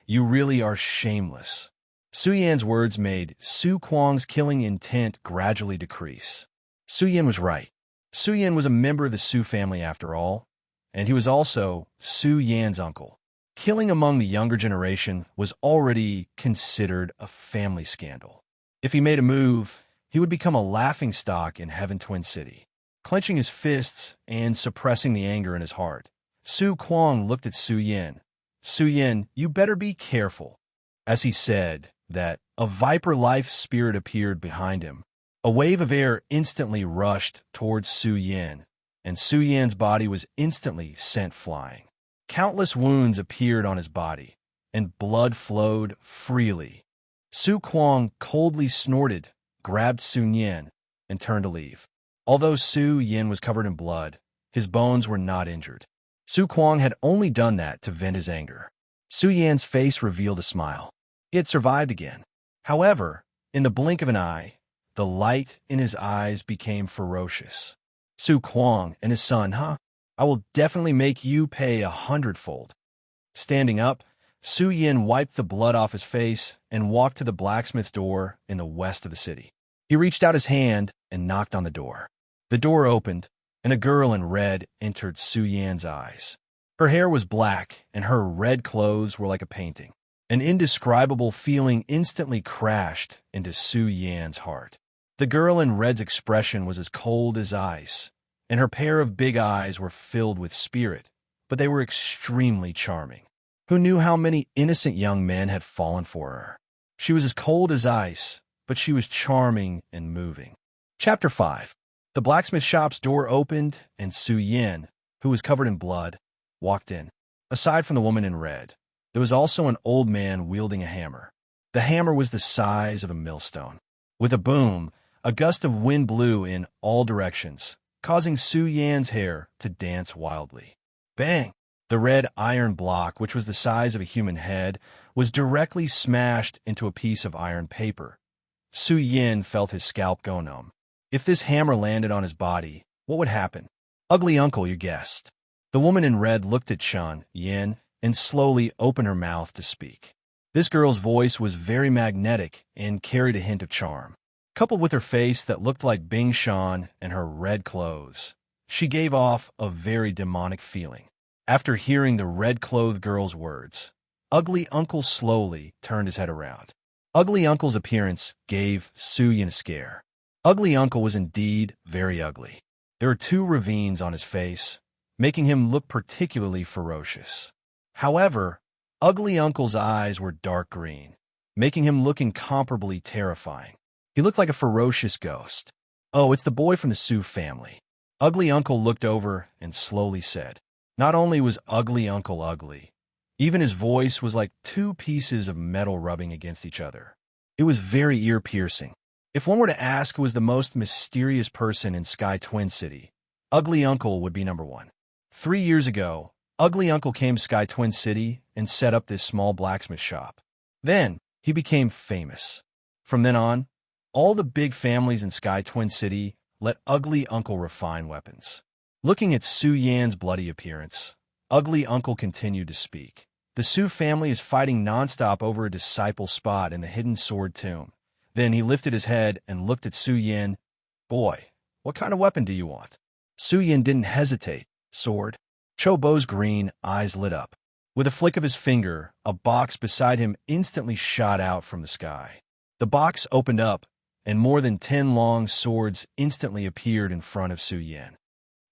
A: you really are shameless." Su Yan's words made Su Kuang's killing intent gradually decrease. Su Yan was right. Su Yan was a member of the Su family after all, and he was also Su Yan's uncle. Killing among the younger generation was already considered a family scandal. If he made a move, he would become a laughingstock in Heaven Twin City. Clenching his fists and suppressing the anger in his heart, Su Kuang looked at Su Yan. "Su Yan, you better be careful." As he said that, a viper-life spirit appeared behind him. A wave of air instantly rushed towards Su Yan, and Su Yan's body was instantly sent flying. Countless wounds appeared on his body, and blood flowed freely. Su Kuang coldly snorted, grabbed Su Yan, and turned to leave. Although Su Yan was covered in blood, his bones were not injured. Su Kuang had only done that to vent his anger. Su Yan's face revealed a smile. He had survived again. However, in the blink of an eye, the light in his eyes became ferocious. "Su Kuang and his son, huh? I will definitely make you pay 100-fold. Standing up, Su Yan wiped the blood off his face and walked to the blacksmith's door in the west of the city. He reached out his hand and knocked on the door. The door opened, and a girl in red entered Su Yan's eyes. Her hair was black, and her red clothes were like a painting. An indescribable feeling instantly crashed into Su Yan's heart. The girl in red's expression was as cold as ice, and her pair of big eyes were filled with spirit, but they were extremely charming. Who knew how many innocent young men had fallen for her? She was as cold as ice, but she was charming and moving. Chapter 5. The blacksmith shop's door opened, and Su Yan, who was covered in blood, walked in. Aside from the woman in red, there was also an old man wielding a hammer. The hammer was the size of a millstone. With a boom, a gust of wind blew in all directions, causing Su Yan's hair to dance wildly. Bang! The red iron block, which was the size of a human head, was directly smashed into a piece of iron paper. Su Yan felt his scalp go numb. If this hammer landed on his body, what would happen? "Ugly uncle, you guessed." The woman in red looked at Shan Yan and slowly opened her mouth to speak. This girl's voice was very magnetic and carried a hint of charm. Coupled with her face that looked like Bing Shan and her red clothes, she gave off a very demonic feeling. After hearing the red-clothed girl's words, Ugly Uncle slowly turned his head around. Ugly Uncle's appearance gave Su Yan a scare. Ugly Uncle was indeed very ugly. There were 2 ravines on his face, making him look particularly ferocious. However, Ugly Uncle's eyes were dark green, making him look incomparably terrifying. He looked like a ferocious ghost. "Oh, it's the boy from the Su family." Ugly Uncle looked over and slowly said. Not only was Ugly Uncle ugly, even his voice was like 2 pieces of metal rubbing against each other. It was very ear-piercing. If one were to ask who was the most mysterious person in Sky Twin City, Ugly Uncle would be number 1. 3 years ago, Ugly Uncle came to Sky Twin City and set up this small blacksmith shop. Then, he became famous. From then on, all the big families in Sky Twin City let Ugly Uncle refine weapons. Looking at Su Yan's bloody appearance, Ugly Uncle continued to speak. The Su family is fighting nonstop over a disciple spot in the hidden sword tomb. Then he lifted his head and looked at Su Yan. "Boy, what kind of weapon do you want?" Su Yan didn't hesitate. "Sword." Cho Bo's green eyes lit up. With a flick of his finger, a box beside him instantly shot out from the sky. The box opened up, and more than 10 long swords instantly appeared in front of Su Yan.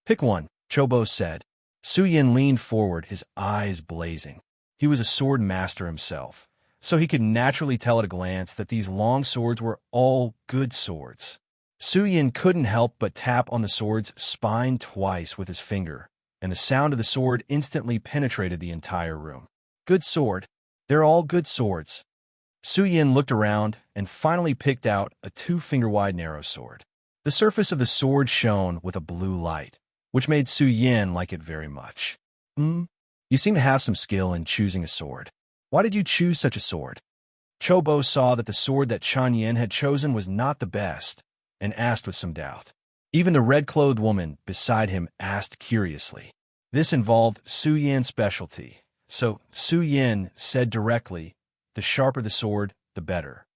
A: "Pick one," Cho Bo said. Su Yan leaned forward, his eyes blazing. He was a sword master himself, so he could naturally tell at a glance that these long swords were all good swords. Su Yan couldn't help but tap on the sword's spine twice with his finger, and the sound of the sword instantly penetrated the entire room. "Good sword. They're all good swords." Su Yan looked around and finally picked out a 2-finger-wide narrow sword. The surface of the sword shone with a blue light, which made Su Yin like it very much. You seem to have some skill in choosing a sword. Why did you choose such a sword? Chobo saw that the sword that Chan Yin had chosen was not the best, and asked with some doubt. Even the red-clothed woman beside him asked curiously. This involved Su Yin's specialty, so Su Yin said directly, "The sharper the sword, the better.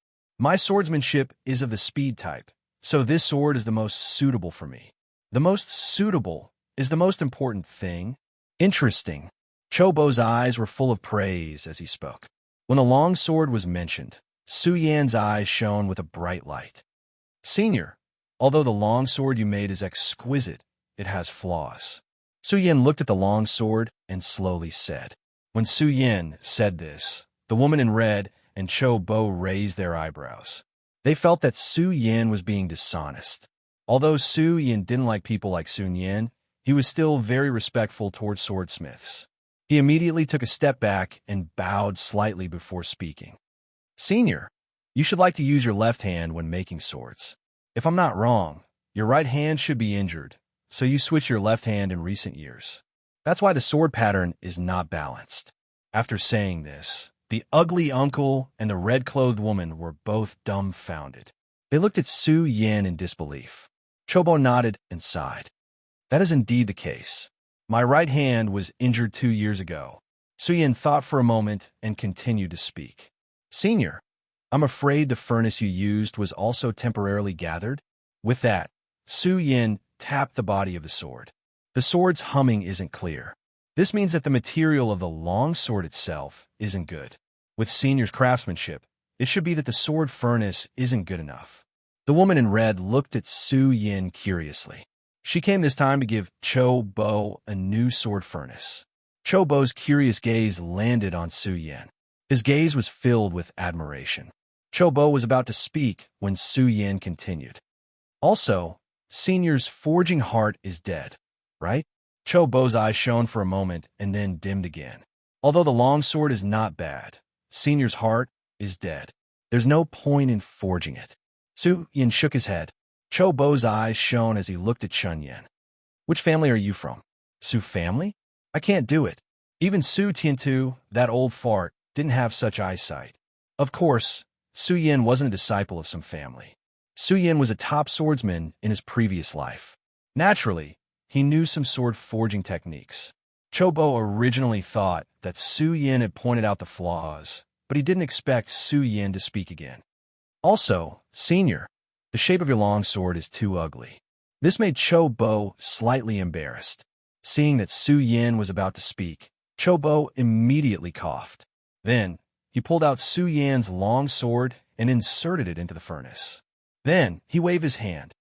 A: My swordsmanship is of the speed type, so this sword is the most suitable for me." The most suitable is the most important thing. Interesting. Chobo's eyes were full of praise as he spoke. When the long sword was mentioned, Su Yan's eyes shone with a bright light. "Senior, although the long sword you made is exquisite, it has flaws." Su Yan looked at the long sword and slowly said. When Su Yan said this, the woman in red and Chobo raised their eyebrows. They felt that Su Yan was being dishonest. Although Su Yan didn't like people like Sun Yan, he was still very respectful towards swordsmiths. He immediately took a step back and bowed slightly before speaking. "Senior, you should like to use your left hand when making swords. If I'm not wrong, your right hand should be injured, so you switch your left hand in recent years. That's why the sword pattern is not balanced." After saying this, the ugly uncle and the red-clothed woman were both dumbfounded. They looked at Su Yan in disbelief. Chobo nodded and sighed. "That is indeed the case. My right hand was injured 2 years ago." Su Yan thought for a moment and continued to speak. "Senior, I'm afraid the furnace you used was also temporarily gathered." With that, Su Yan tapped the body of the sword. The sword's humming isn't clear. This means that the material of the long sword itself isn't good. With Senior's craftsmanship, it should be that the sword furnace isn't good enough. The woman in red looked at Su Yan curiously. She came this time to give Chobo a new sword furnace. Chobo's curious gaze landed on Su Yan. His gaze was filled with admiration. Chobo was about to speak when Su Yan continued. "Also, Senior's forging heart is dead, right?" Chobo's eyes shone for a moment and then dimmed again. Although the long sword is not bad, Senior's heart is dead. There's no point in forging it. Su Yan shook his head. Chobo's eyes shone as he looked at Chun Yan. "Which family are you from?" "Su family? I can't do it." Even Su Tiantu, that old fart, didn't have such eyesight. Of course, Su Yan wasn't a disciple of some family. Su Yan was a top swordsman in his previous life. Naturally, he knew some sword forging techniques. Chobo originally thought that Su Yan had pointed out the flaws, but he didn't expect Su Yan to speak again. "Also, Senior, the shape of your long sword is too ugly." This made Chobo slightly embarrassed. Seeing that Su Yan was about to speak, Chobo immediately coughed. Then, he pulled out Su Yan's long sword and inserted it into the furnace. Then, he waved his hand.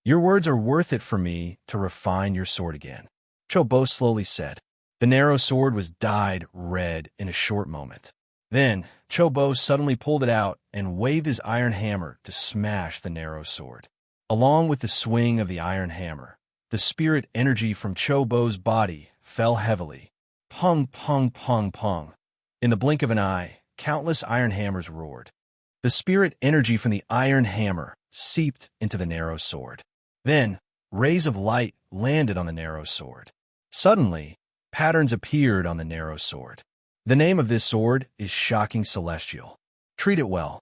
A: "Your words are worth it for me to refine your sword again," Chobo slowly said. The narrow sword was dyed red in a short moment. Then, Chobo suddenly pulled it out and waved his iron hammer to smash the narrow sword. Along with the swing of the iron hammer, the spirit energy from Chobo's body fell heavily. Pung, pung, pung, pung. In the blink of an eye, countless iron hammers roared. The spirit energy from the iron hammer seeped into the narrow sword. Then, rays of light landed on the narrow sword. Suddenly, patterns appeared on the narrow sword. The name of this sword is Shocking Celestial. Treat it well.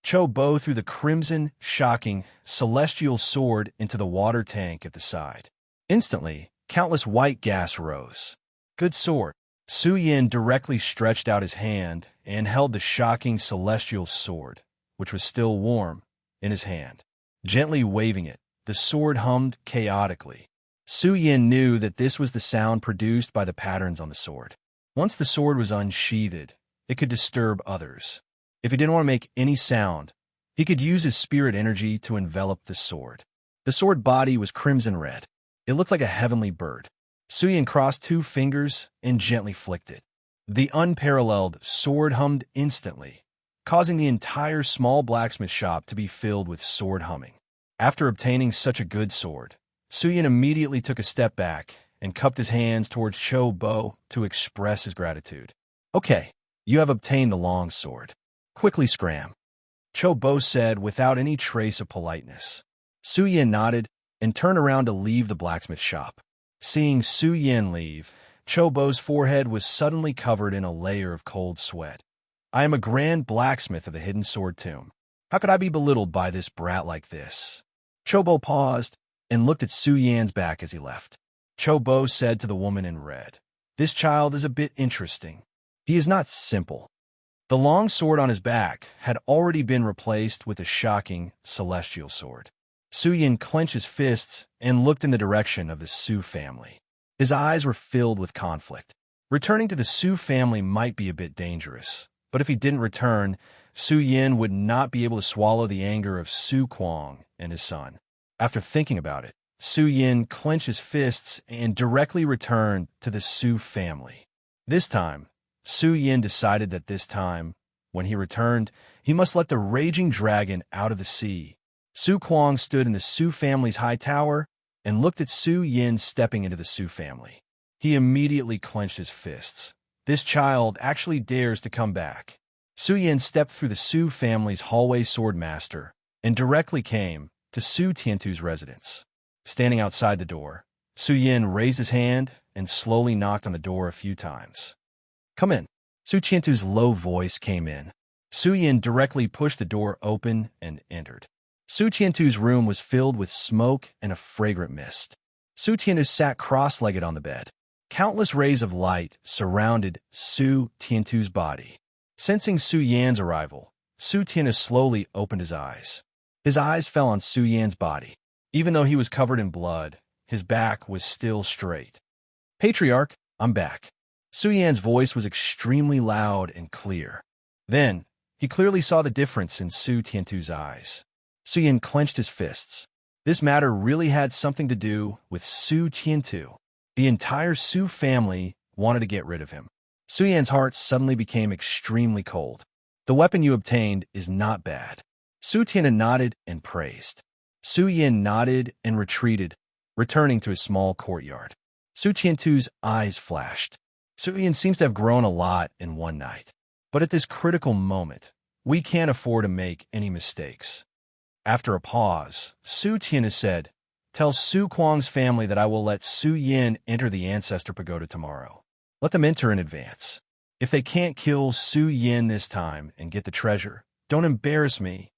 A: Chobo threw the crimson, shocking, celestial sword into the water tank at the side. Instantly, countless white gas rose. "Good sword." Su Yan directly stretched out his hand and held the shocking celestial sword, which was still warm, in his hand. Gently waving it, the sword hummed chaotically. Su Yan knew that this was the sound produced by the patterns on the sword. Once the sword was unsheathed, it could disturb others. If he didn't want to make any sound, he could use his spirit energy to envelop the sword. The sword body was crimson red. It looked like a heavenly bird. Su Yan crossed 2 fingers and gently flicked it. The unparalleled sword hummed instantly, causing the entire small blacksmith shop to be filled with sword humming. After obtaining such a good sword, Su Yan immediately took a step back and cupped his hands towards Chobo to express his gratitude. "Okay, you have obtained the long sword. Quickly scram," Chobo said without any trace of politeness. Su Yan nodded and turned around to leave the blacksmith shop. Seeing Su Yin leave, Chobo's forehead was suddenly covered in a layer of cold sweat. I am a grand blacksmith of the hidden sword tomb. How could I be belittled by this brat like this? Chobo paused and looked at Su Yan's back as he left. Chobo said to the woman in red, "This child is a bit interesting. He is not simple." The long sword on his back had already been replaced with a shocking celestial sword. Su Yin clenched his fists and looked in the direction of the Su family. His eyes were filled with conflict. Returning to the Su family might be a bit dangerous, but if he didn't return, Su Yin would not be able to swallow the anger of Su Kuang and his son. After thinking about it, Su Yin clenched his fists and directly returned to the Su family. This time, Su Yin decided that this time, when he returned, he must let the raging dragon out of the sea. Su Kuang stood in the Su family's high tower and looked at Su Yin stepping into the Su family. He immediately clenched his fists. This child actually dares to come back. Su Yin stepped through the Su family's hallway sword master and directly came to Su Tiantu's residence. Standing outside the door, Su Yin raised his hand and slowly knocked on the door a few times. "Come in." Su Tiantu's low voice came in. Su Yin directly pushed the door open and entered. Su Tiantu's room was filled with smoke and a fragrant mist. Su Tiantu sat cross-legged on the bed. Countless rays of light surrounded Su Tiantu's body. Sensing Su Yan's arrival, Su Tiantu slowly opened his eyes. His eyes fell on Su Yan's body. Even though he was covered in blood, his back was still straight. "Patriarch, I'm back." Su Yan's voice was extremely loud and clear. Then, he clearly saw the difference in Su Tiantu's eyes. Su Yan clenched his fists. This matter really had something to do with Su Tiantu. The entire Su family wanted to get rid of him. Su Yan's heart suddenly became extremely cold. "The weapon you obtained is not bad." Su Tiantu nodded and praised. Su Yin nodded and retreated, returning to his small courtyard. Su Tiantu's eyes flashed. Su Yin seems to have grown a lot in one night. But at this critical moment, we can't afford to make any mistakes. After a pause, Su Tiantu said, "Tell Su Kuang's family that I will let Su Yin enter the Ancestor Pagoda tomorrow. Let them enter in advance. If they can't kill Su Yin this time and get the treasure, don't embarrass me."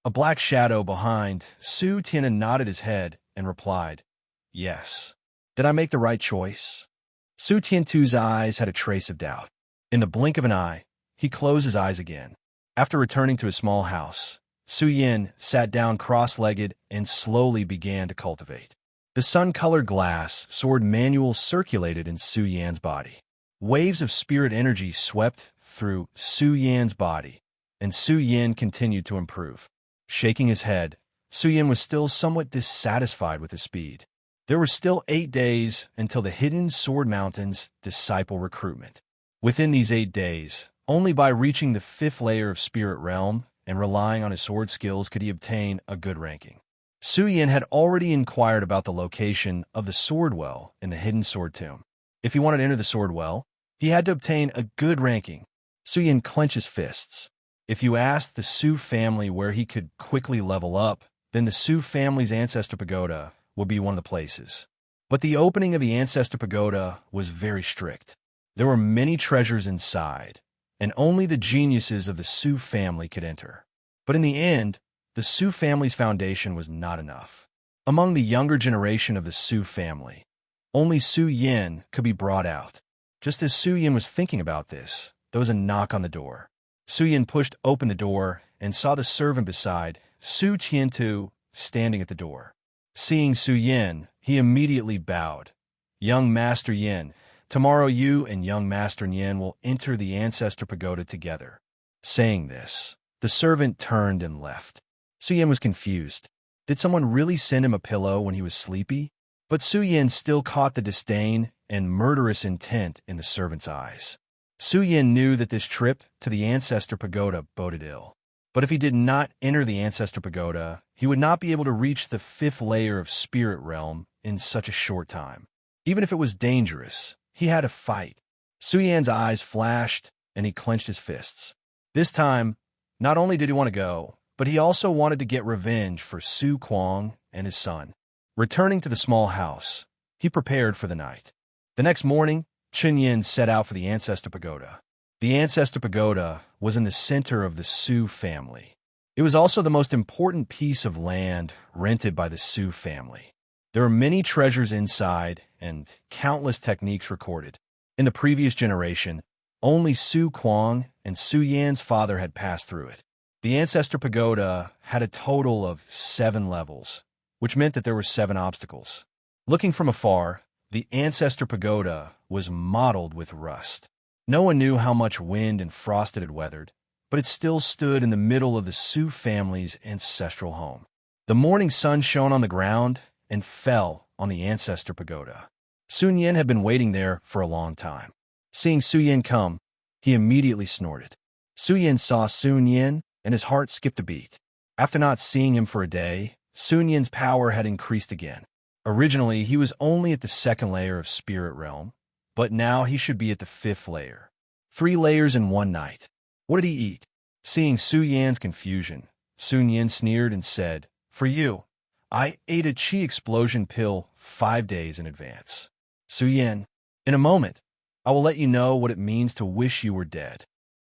A: A black shadow behind Su Tiantu nodded his head and replied, "Yes. Did I make the right choice?" Su Tiantu's eyes had a trace of doubt. In the blink of an eye, he closed his eyes again. After returning to his small house, Su Yin sat down cross-legged and slowly began to cultivate. The sun-colored glass sword manual circulated in Su Yan's body. Waves of spirit energy swept through Su Yan's body, and Su Yin continued to improve. Shaking his head, Su Yin was still somewhat dissatisfied with his speed. There were still 8 days until the Hidden Sword Mountain's disciple recruitment. Within these 8 days, only by reaching the 5th layer of Spirit Realm and relying on his sword skills could he obtain a good ranking. Su Yin had already inquired about the location of the Sword Well in the Hidden Sword Tomb. If he wanted to enter the Sword Well, he had to obtain a good ranking. Su Yin clenched his fists. If you asked the Su family where he could quickly level up, then the Su family's Ancestor Pagoda would be one of the places. But the opening of the Ancestor Pagoda was very strict. There were many treasures inside, and only the geniuses of the Su family could enter. But in the end, the Su family's foundation was not enough. Among the younger generation of the Su family, only Su Yin could be brought out. Just as Su Yin was thinking about this, there was a knock on the door. Su Yin pushed open the door and saw the servant beside Su Tiantu standing at the door. Seeing Su Yin, he immediately bowed. "Young Master Yin, tomorrow you and young Master Yin will enter the Ancestor Pagoda together." Saying this, the servant turned and left. Su Yin was confused. Did someone really send him a pillow when he was sleepy? But Su Yin still caught the disdain and murderous intent in the servant's eyes. Su Yin knew that this trip to the Ancestor Pagoda boded ill. But if he did not enter the Ancestor Pagoda, he would not be able to reach the 5th layer of Spirit Realm in such a short time. Even if it was dangerous, he had to fight. Su Yan's eyes flashed, and he clenched his fists. This time, not only did he want to go, but he also wanted to get revenge for Su Kuang and his son. Returning to the small house, He prepared for the night. The next morning, Chunyin set out for the Ancestor Pagoda. The Ancestor Pagoda was in the center of the Su family. It was also the most important piece of land rented by the Su family. There were many treasures inside and countless techniques recorded. In the previous generation, only Su Kuang and Su Yan's father had passed through it. The Ancestor Pagoda had a total of 7 levels, which meant that there were 7 obstacles. Looking from afar, the Ancestor Pagoda was mottled with rust. No one knew how much wind and frost it had weathered, but it still stood in the middle of the Su family's ancestral home. The morning sun shone on the ground and fell on the Ancestor Pagoda. Sun Yin had been waiting there for a long time. Seeing Su Yin come, he immediately snorted. Su Yin saw Sun Yin, and his heart skipped a beat. After not seeing him for a day, Sun Yin's power had increased again. Originally, he was only at the 2nd layer of Spirit Realm, but now he should be at the 5th layer. 3 layers in one night. What did he eat? Seeing Su Yan's confusion, Sun Yin sneered and said, "For you, I ate a chi explosion pill 5 days in advance." Su Yin, in a moment, I will let you know what it means to wish you were dead.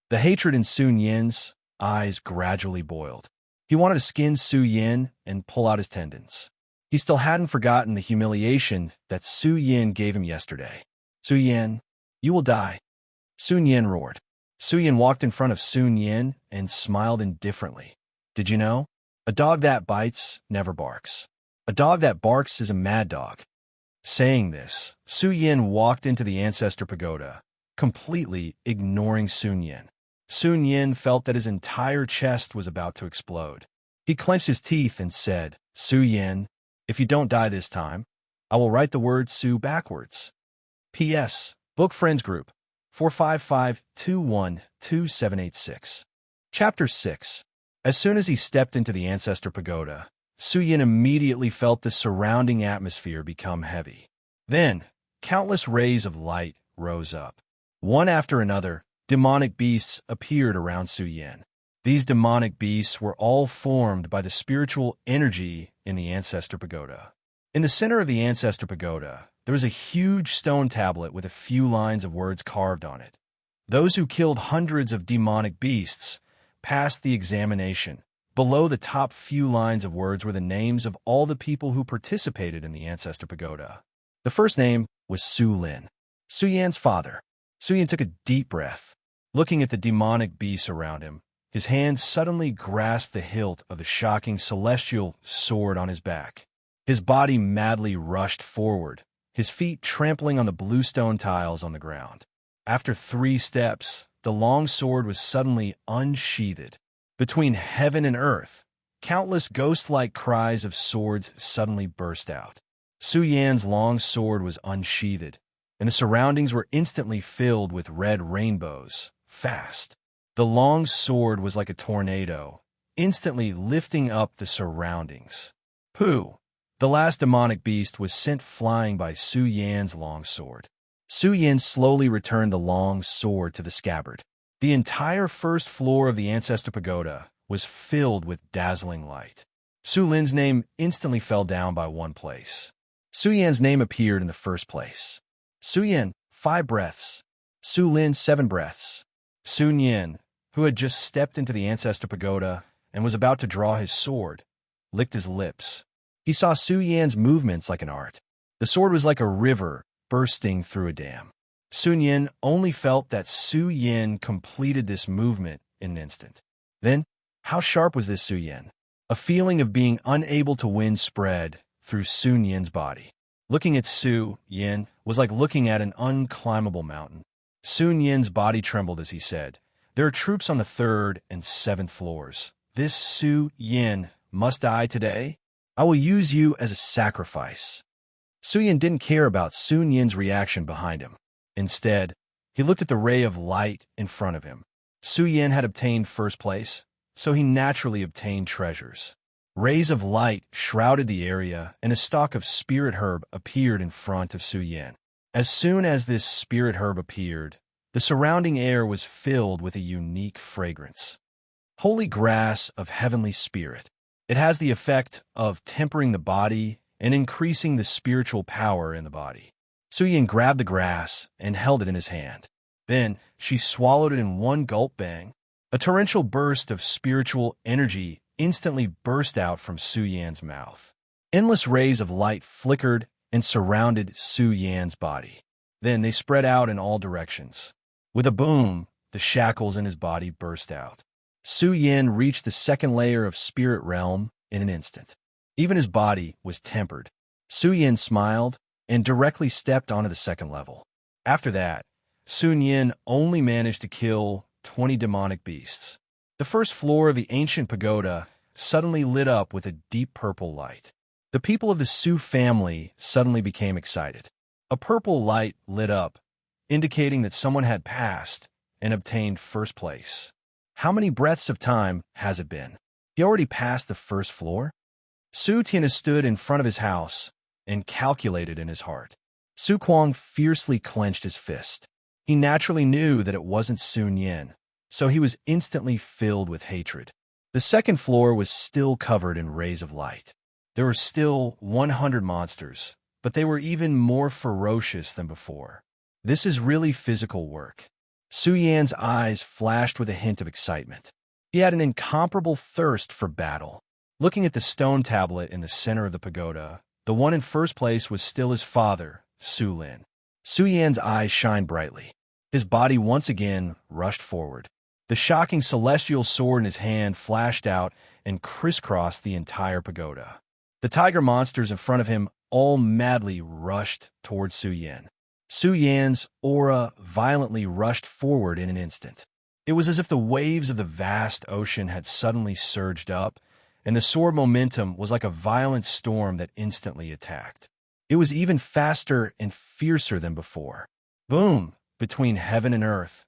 A: The hatred in Sun Yin's eyes gradually boiled. He wanted to skin Su Yin and pull out his tendons. He still hadn't forgotten the humiliation that Su Yin gave him yesterday. "Su Yin, you will die." Sun Yin roared. Su Yin walked in front of Sun Yin and smiled indifferently. "Did you know? A dog that bites never barks. A dog that barks is a mad dog." Saying this, Su Yin walked into the Ancestor Pagoda, completely ignoring Sun Yin. Sun Yin felt that his entire chest was about to explode. He clenched his teeth and said, "Su Yin, if you don't die this time, I will write the word Su backwards." P.S. Book Friends Group 455-212-786. Chapter 6. As soon as he stepped into the Ancestor Pagoda, Su Yin immediately felt the surrounding atmosphere become heavy. Then, countless rays of light rose up. One after another, demonic beasts appeared around Su Yin. These demonic beasts were all formed by the spiritual energy in the Ancestor Pagoda. In the center of the Ancestor Pagoda, there was a huge stone tablet with a few lines of words carved on it. Those who killed hundreds of demonic beasts passed the examination. Below the top few lines of words were the names of all the people who participated in the Ancestor Pagoda. The first name was Su Lin, Su Yan's father. Su Yin took a deep breath. Looking at the demonic beasts around him, his hand suddenly grasped the hilt of the shocking celestial sword on his back. His body madly rushed forward, his feet trampling on the blue stone tiles on the ground. After 3 steps, the long sword was suddenly unsheathed. Between heaven and earth, countless ghost-like cries of swords suddenly burst out. Su Yan's long sword was unsheathed, and the surroundings were instantly filled with red rainbows, fast. The long sword was like a tornado, instantly lifting up the surroundings. Pooh! The last demonic beast was sent flying by Su Yan's long sword. Su Yin slowly returned the long sword to the scabbard. The entire first floor of the Ancestor Pagoda was filled with dazzling light. Su Lin's name instantly fell down by 1 place. Su Yan's name appeared in the first place. Su Yin, 5 breaths. Su Lin, 7 breaths. Sun Yin, who had just stepped into the Ancestor Pagoda and was about to draw his sword, licked his lips. He saw Su Yan's movements like an art. The sword was like a river bursting through a dam. Sun Yin only felt that Su Yin completed this movement in an instant. Then, how sharp was this Su Yin? A feeling of being unable to win spread through Sun Yin's body. Looking at Su Yin was like looking at an unclimbable mountain. Sun Yin's body trembled as he said, "There are troops on the 3rd and 7th floors. This Su Yin must die today. I will use you as a sacrifice." Su Yin didn't care about Sun Yin's reaction behind him. Instead, he looked at the ray of light in front of him. Su Yin had obtained first place, so he naturally obtained treasures. Rays of light shrouded the area, and a stalk of spirit herb appeared in front of Su Yin. As soon as this spirit herb appeared, the surrounding air was filled with a unique fragrance. Holy grass of heavenly spirit. It has the effect of tempering the body and increasing the spiritual power in the body. Su Yin grabbed the grass and held it in his hand. Then she swallowed it in one gulp. Bang! A torrential burst of spiritual energy instantly burst out from Su Yan's mouth. Endless rays of light flickered and surrounded Su Yan's body. Then they spread out in all directions. With a boom, the shackles in his body burst out. Su Yan reached the second layer of spirit realm in an instant. Even his body was tempered. Su Yan smiled and directly stepped onto the second level. After that, Su Yan only managed to kill 20 demonic beasts. The first floor of the ancient pagoda suddenly lit up with a deep purple light. The people of the Su family suddenly became excited. A purple light lit up, indicating that someone had passed and obtained first place. How many breaths of time has it been? He already passed the first floor? Su Tianhe stood in front of his house and calculated in his heart. Su Kuang fiercely clenched his fist. He naturally knew that it wasn't Sun Yin, so he was instantly filled with hatred. The second floor was still covered in rays of light. There were still 100 monsters, but they were even more ferocious than before. This is really physical work. Su Yan's eyes flashed with a hint of excitement. He had an incomparable thirst for battle. Looking at the stone tablet in the center of the pagoda, the one in first place was still his father, Su Lin. Su Yan's eyes shined brightly. His body once again rushed forward. The shocking celestial sword in his hand flashed out and crisscrossed the entire pagoda. The tiger monsters in front of him all madly rushed towards Su Yan. Su Yan's aura violently rushed forward in an instant. It was as if the waves of the vast ocean had suddenly surged up, and the sword momentum was like a violent storm that instantly attacked. It was even faster and fiercer than before. Boom! Between heaven and earth,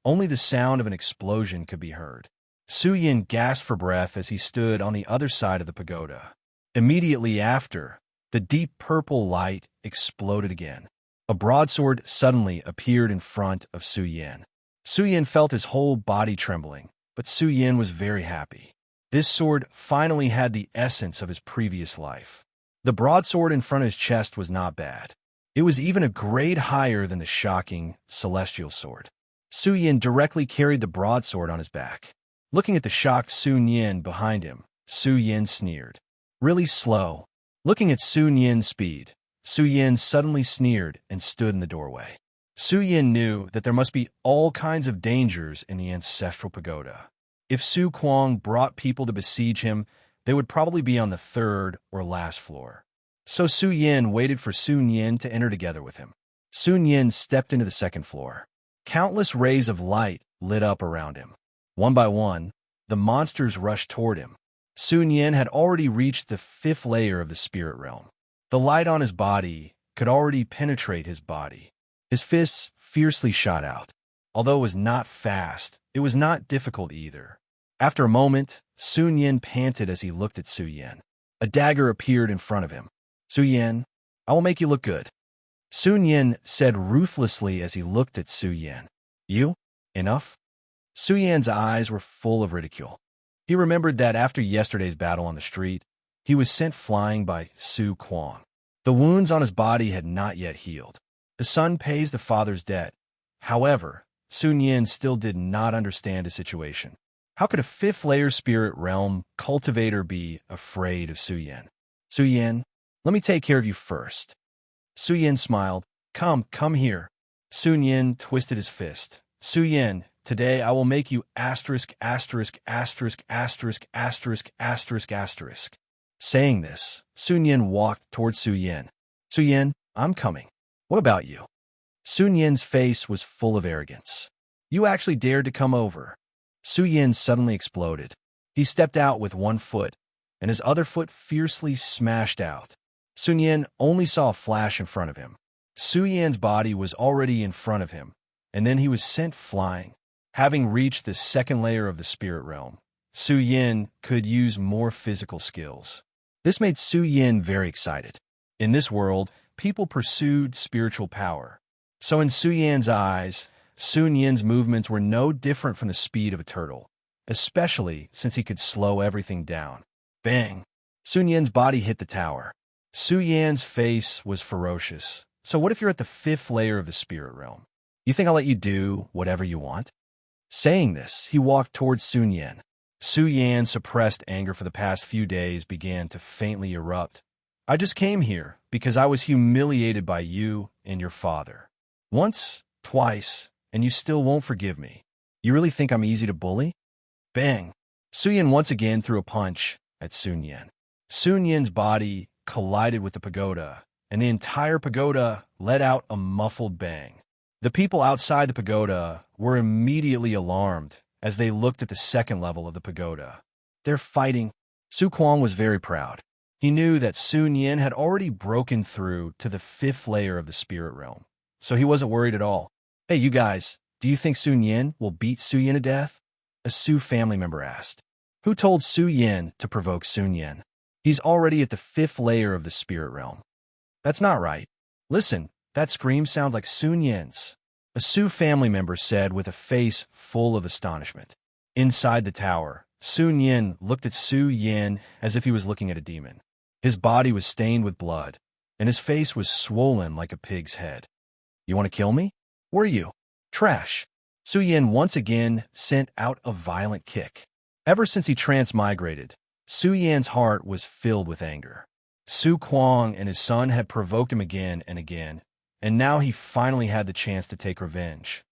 A: only the sound of an explosion could be heard. Su Yin gasped for breath as he stood on the other side of the pagoda. Immediately after, the deep purple light exploded again. A broadsword suddenly appeared in front of Su Yin. Su Yin felt his whole body trembling, but Su Yin was very happy. This sword finally had the essence of his previous life. The broadsword in front of his chest was not bad. It was even a grade higher than the shocking celestial sword. Su Yin directly carried the broadsword on his back. Looking at the shocked Sun Yin behind him, Su Yin sneered. Really slow. Looking at Sun Yin's speed, Su Yin suddenly sneered and stood in the doorway. Su Yin knew that there must be all kinds of dangers in the ancestral pagoda. If Su Kuang brought people to besiege him, they would probably be on the third or last floor. So Su Yin waited for Sun Yin to enter together with him. Sun Yin stepped into the second floor. Countless rays of light lit up around him. One by one, the monsters rushed toward him. Sun Yin had already reached the fifth layer of the spirit realm. The light on his body could already penetrate his body. His fists fiercely shot out. Although it was not fast, it was not difficult either. After a moment, Sun Yin panted as he looked at Su Yin. A dagger appeared in front of him. Su Yin, I will make you look good. Sun Yin said ruthlessly as he looked at Su Yin. You? Enough? Su Yan's eyes were full of ridicule. He remembered that after yesterday's battle on the street, he was sent flying by Su Kuang. The wounds on his body had not yet healed. The son pays the father's debt. However, Sun Yin still did not understand his situation. How could a fifth-layer spirit realm cultivator be afraid of Su Yin? Su Yin, let me take care of you first. Su Yin smiled. Come here. Sun Yin twisted his fist. Su Yin, today I will make you asterisk, asterisk, asterisk, asterisk, asterisk, asterisk, asterisk. Saying this, Sun Yin walked towards Su Yin. Su Yin, I'm coming. What about you? Sun Yin's face was full of arrogance. You actually dared to come over. Su Yin suddenly exploded. He stepped out with one foot, and his other foot fiercely smashed out. Sun Yin only saw a flash in front of him. Su Yin's body was already in front of him, and then he was sent flying. Having reached the second layer of the spirit realm, Su Yin could use more physical skills. This made Su Yin very excited. In this world, people pursued spiritual power. So in Su Yin's eyes, Sun Yin's movements were no different from the speed of a turtle, especially since he could slow everything down. Bang! Sun Yin's body hit the tower. Su Yan's face was ferocious. So what if you're at the 5th layer of the spirit realm? You think I'll let you do whatever you want? Saying this, he walked towards Sun Yan. Su Yan's suppressed anger for the past few days began to faintly erupt. I just came here because I was humiliated by you and your father. Once, twice, and you still won't forgive me. You really think I'm easy to bully? Bang! Su Yan once again threw a punch at Sun Yan. Sun Yan's body collided with the pagoda, and the entire pagoda let out a muffled bang. The people outside the pagoda were immediately alarmed as they looked at the 2nd level of the pagoda. They're fighting. Su Kuang was very proud. He knew that Sun Yan had already broken through to the 5th layer of the spirit realm, so he wasn't worried at all. Hey, you guys, do you think Sun Yan will beat Su Yan to death? A Su family member asked. Who told Su Yan to provoke Sun Yan? He's already at the 5th layer of the spirit realm. That's not right. Listen, that scream sounds like Sun Yan's. A Su family member said with a face full of astonishment. Inside the tower, Sun Yan looked at Su Yan as if he was looking at a demon. His body was stained with blood, and his face was swollen like a pig's head. You want to kill me? Were you? Trash. Su Yan once again sent out a violent kick. Ever since he transmigrated, Su Yan's heart was filled with anger. Su Kuang and his son had provoked him again and again, and now he finally had the chance to take revenge.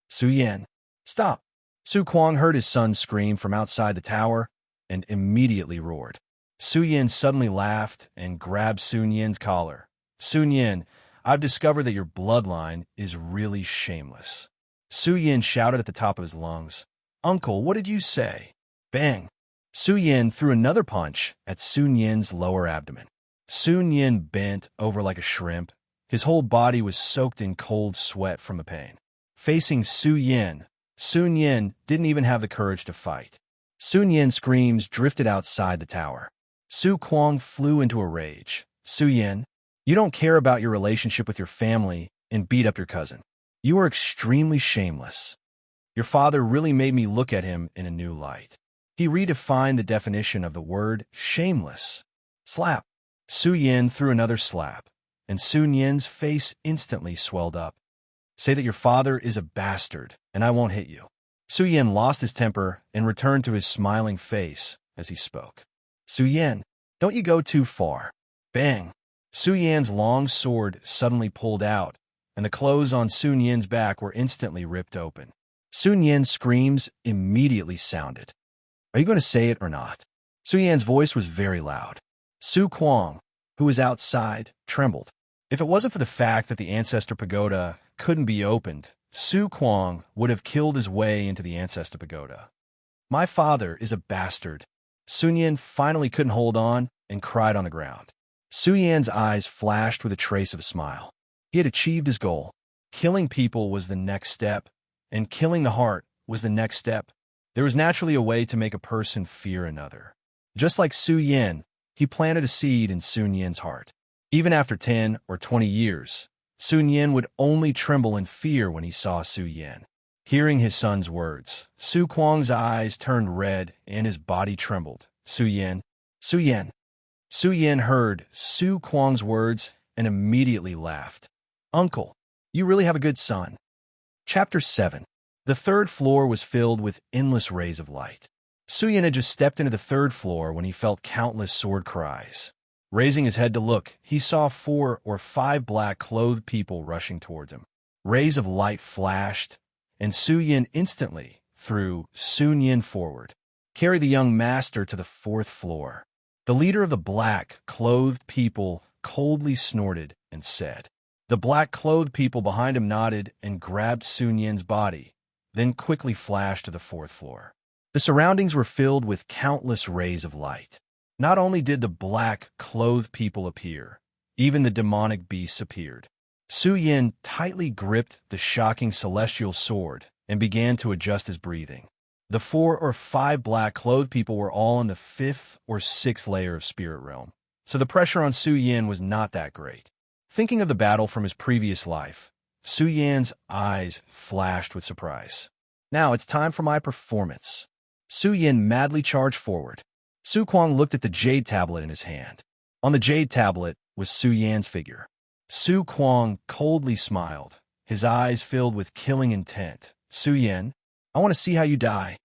A: Su Yan, stop! Su Kuang heard his son scream from outside the tower and immediately roared. Su Yan suddenly laughed and grabbed Sun Yan's collar. Sun Yan, I've discovered that your bloodline is really shameless. Su Yan shouted at the top of his lungs. Uncle, what did you say? Bang! Su Yan threw another punch at Sun Yan's lower abdomen. Sun Yan bent over like a shrimp. His whole body was soaked in cold sweat from the pain. Facing Su Yan, Sun Yan didn't even have the courage to fight. Sun Yan's screams drifted outside the tower. Su Kuang flew into a rage. Su Yan, you don't care about your relationship with your family and beat up your cousin. You are extremely shameless. Your father really made me look at him in a new light. He redefined the definition of the word shameless. Slap. Su Yan threw another slap, and Sun Yan's face instantly swelled up. Say that your father is a bastard, and I won't hit you. Su Yan lost his temper and returned to his smiling face as he spoke. Su Yan, don't you go too far. Bang! Su Yan's long sword suddenly pulled out, and the clothes on Sun Yan's back were instantly ripped open. Sun Yan's screams immediately sounded. Are you going to say it or not? Su Yan's voice was very loud. Su Kuang, who was outside, trembled. If it wasn't for the fact that the Ancestor Pagoda couldn't be opened, Su Kuang would have killed his way into the Ancestor Pagoda. My father is a bastard. Sun Yan finally couldn't hold on and cried on the ground. Su Yan's eyes flashed with a trace of a smile. He had achieved his goal. Killing people was the next step, and killing the heart was the next step. There was naturally a way to make a person fear another. Just like Su Yan, he planted a seed in Sun Yan's heart. Even after 10 or 20 years, Sun Yan would only tremble in fear when he saw Su Yan. Hearing his son's words, Su Kuang's eyes turned red and his body trembled. Su Yan, Su Yan. Su Yan heard Su Kuang's words and immediately laughed. Uncle, you really have a good son. Chapter 7. The 3rd floor was filled with endless rays of light. Su Yan had just stepped into the 3rd floor when he felt countless sword cries. Raising his head to look, he saw 4 or 5 black-clothed people rushing towards him. Rays of light flashed, and Su Yan instantly threw Sun Yan forward. Carry the young master to the 4th floor. The leader of the black-clothed people coldly snorted and said. The black-clothed people behind him nodded and grabbed Sun Yan's body, then quickly flashed to the 4th floor. The surroundings were filled with countless rays of light. Not only did the black-clothed people appear, even the demonic beasts appeared. Su Yan tightly gripped the shocking celestial sword and began to adjust his breathing. The 4 or 5 black-clothed people were all in the 5th or 6th layer of spirit realm, so the pressure on Su Yan was not that great. Thinking of the battle from his previous life, Su Yan's eyes flashed with surprise. Now it's time for my performance. Su Yan madly charged forward. Su Kuang looked at the jade tablet in his hand. On the jade tablet, was Su Yan's figure. Su Kuang coldly smiled, his eyes filled with killing intent. Su Yan, I want to see how you die.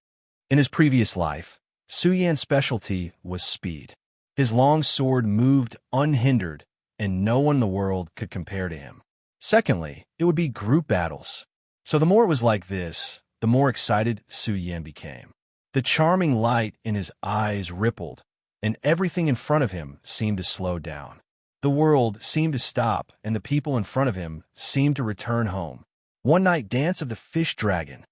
A: In his previous life, Su Yan's specialty was speed. His long sword moved unhindered, and no one in the world could compare to him. Secondly, it would be group battles. So the more it was like this, the more excited Su Yan became. The charming light in his eyes rippled, and everything in front of him seemed to slow down. The world seemed to stop, and the people in front of him seemed to return home. One night dance of the fish dragon.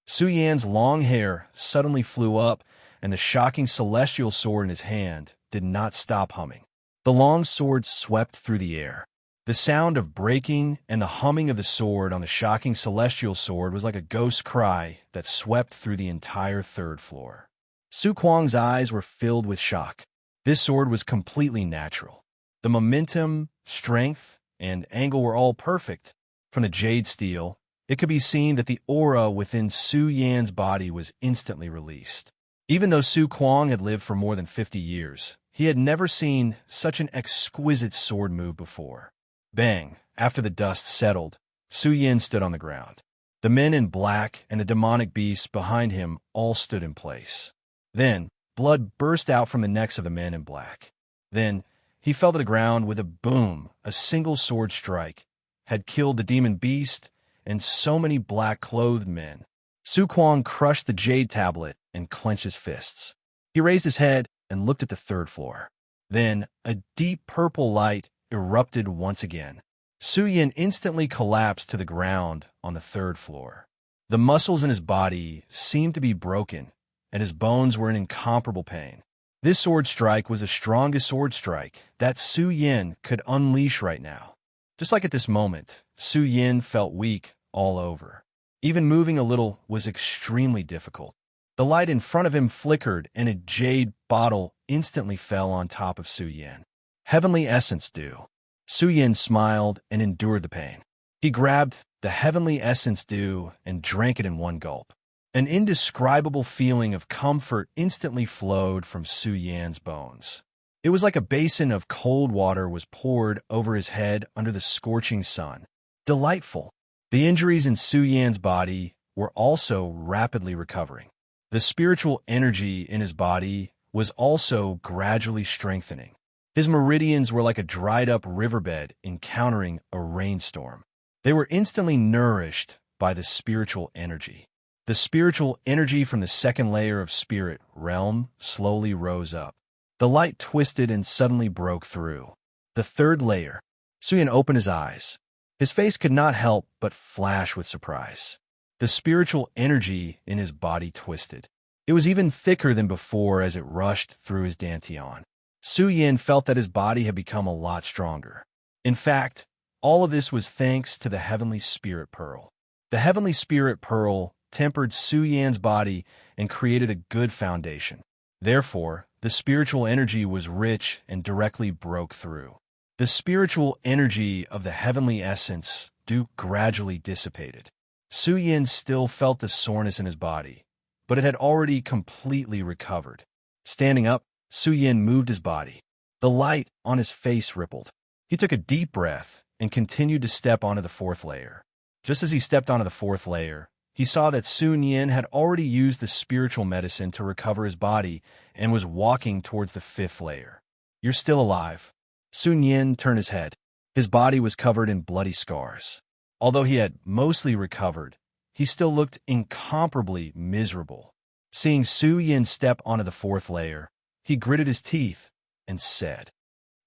A: Su Yan's long hair suddenly flew up, and the shocking celestial sword in his hand did not stop humming. The long sword swept through the air. The sound of breaking and the humming of the sword on the shocking celestial sword was like a ghost cry that swept through the entire third floor. Su Kuang's eyes were filled with shock. This sword was completely natural. The momentum, strength, and angle were all perfect. From the jade steel, it could be seen that the aura within Su Yan's body was instantly released. Even though Su Kuang had lived for more than 50 years, he had never seen such an exquisite sword move before. Bang! After the dust settled, Su Yan stood on the ground. The men in black and the demonic beasts behind him all stood in place. Then, blood burst out from the necks of the men in black. Then, he fell to the ground with a boom. A single sword strike had killed the demon beast and so many black-clothed men. Su Kuang crushed the jade tablet and clenched his fists. He raised his head and looked at the third floor. Then, a deep purple light erupted once again. Su Yan instantly collapsed to the ground on the third floor. The muscles in his body seemed to be broken, and his bones were in incomparable pain. This sword strike was the strongest sword strike that Su Yan could unleash right now. Just like at this moment, Su Yan felt weak all over. Even moving a little was extremely difficult. The light in front of him flickered, and a jade bottle instantly fell on top of Su Yan. Heavenly Essence Dew. Su Yan smiled and endured the pain. He grabbed the Heavenly Essence Dew and drank it in one gulp. An indescribable feeling of comfort instantly flowed from Su Yan's bones. It was like a basin of cold water was poured over his head under the scorching sun. Delightful. The injuries in Su Yan's body were also rapidly recovering. The spiritual energy in his body was also gradually strengthening. His meridians were like a dried-up riverbed encountering a rainstorm. They were instantly nourished by the spiritual energy. The spiritual energy from the second layer of spirit realm slowly rose up. The light twisted and suddenly broke through. The third layer. Su Yan opened his eyes. His face could not help but flash with surprise. The spiritual energy in his body twisted. It was even thicker than before as it rushed through his dantian. Su Yan felt that his body had become a lot stronger. In fact, all of this was thanks to the Heavenly Spirit Pearl. The Heavenly Spirit Pearl tempered Su Yan's body and created a good foundation. Therefore, the spiritual energy was rich and directly broke through. The spiritual energy of the heavenly essence Dew gradually dissipated. Su Yan still felt the soreness in his body, but it had already completely recovered. Standing up, Su Yan moved his body. The light on his face rippled. He took a deep breath and continued to step onto the fourth layer. Just as he stepped onto the fourth layer, he saw that Sun Yin had already used the spiritual medicine to recover his body and was walking towards the fifth layer. "You're still alive." Sun Yin turned his head. His body was covered in bloody scars. Although he had mostly recovered, he still looked incomparably miserable. Seeing Su Yin step onto the fourth layer, he gritted his teeth and said,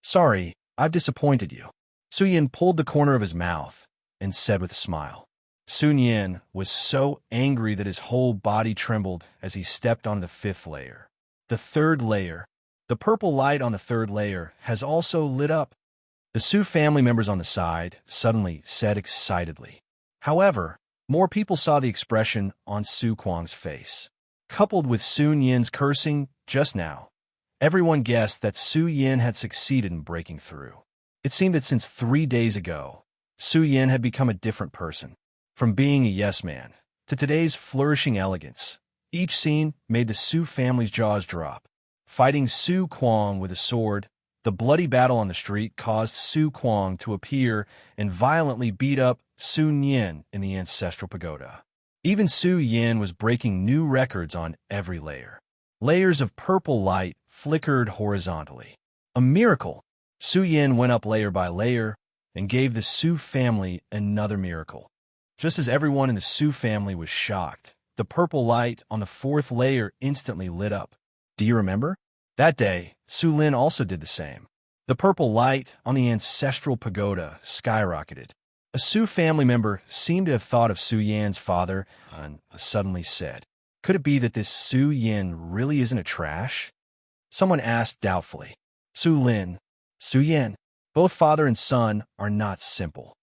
A: "Sorry, I've disappointed you." Su Yin pulled the corner of his mouth and said with a smile. Sun Yin was so angry that his whole body trembled as he stepped on the fifth layer. The third layer. The purple light on the third layer has also lit up. The Su family members on the side suddenly said excitedly. However, more people saw the expression on Su Kuang's face. Coupled with Sun Yin's cursing just now, everyone guessed that Su Yin had succeeded in breaking through. It seemed that since 3 days ago, Su Yin had become a different person. From being a yes-man to today's flourishing elegance, each scene made the Su family's jaws drop. Fighting Su Kuang with a sword, The bloody battle on the street caused Su Kuang to appear and violently beat up Su Nian in the ancestral pagoda. Even Su Yin was breaking new records on every layer. Layers of purple light flickered horizontally. A miracle! Su Yin went up layer by layer and gave the Su family another miracle. Just as everyone in the Su family was shocked, the purple light on the fourth layer instantly lit up. Do you remember? That day, Su Lin also did the same. The purple light on the ancestral pagoda skyrocketed. A Su family member seemed to have thought of Su Yan's father and suddenly said, "Could it be that this Su Yin really isn't a trash?" Someone asked doubtfully. Su Lin, Su Yan, both father and son are not simple.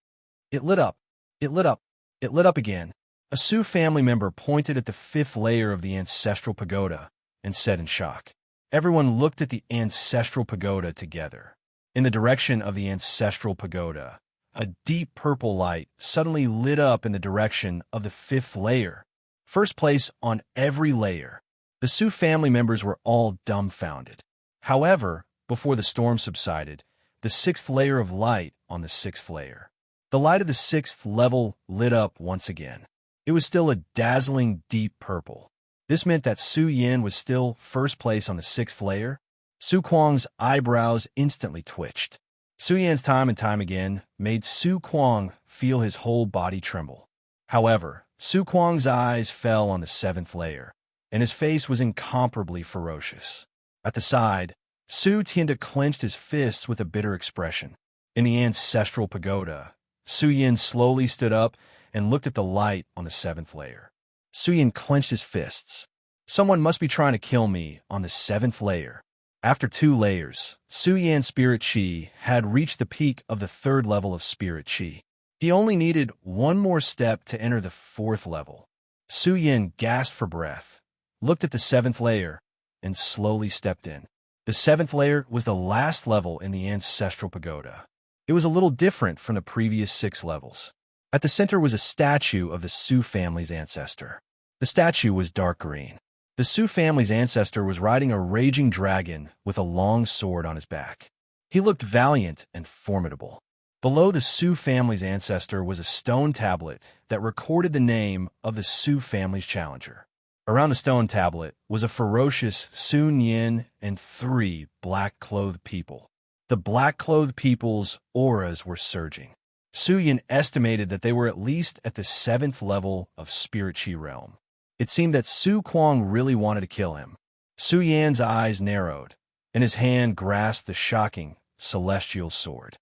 A: It lit up. It lit up. It lit up again. A Su family member pointed at the fifth layer of the ancestral pagoda and said in shock. Everyone looked at the ancestral pagoda together. In the direction of the ancestral pagoda, a deep purple light suddenly lit up in the direction of the fifth layer. First place on every layer. The Su family members were all dumbfounded. However, before the storm subsided, the sixth layer of light on the sixth layer. The light of the sixth level lit up once again. It was still a dazzling deep purple. This meant that Su Yin was still first place on the sixth layer. Su Kuang's eyebrows instantly twitched. Su Yan's time and time again made Su Kuang feel his whole body tremble. However, Su Kuang's eyes fell on the seventh layer, and his face was incomparably ferocious. At the side, Su Tianda clenched his fists with a bitter expression. In the ancestral pagoda, Su Yin slowly stood up and looked at the light on the seventh layer. Su Yin clenched his fists. Someone must be trying to kill me on the seventh layer. After 2 layers, Su Yan's spirit chi had reached the peak of the third level of spirit chi. He only needed one more step to enter the fourth level. Su Yin gasped for breath, looked at the seventh layer, and slowly stepped in. The seventh layer was the last level in the ancestral pagoda. It was a little different from the previous 6 levels. At the center was a statue of the Su family's ancestor. The statue was dark green. The Su family's ancestor was riding a raging dragon with a long sword on his back. He looked valiant and formidable. Below the Su family's ancestor was a stone tablet that recorded the name of the Su family's challenger. Around the stone tablet was a ferocious Su Yin and 3 black-clothed people. The black-clothed people's auras were surging. Su Yin estimated that they were at least at the 7th level of Spirit Chi realm. It seemed that Su Kuang really wanted to kill him. Su Yan's eyes narrowed, and his hand grasped the shocking celestial sword.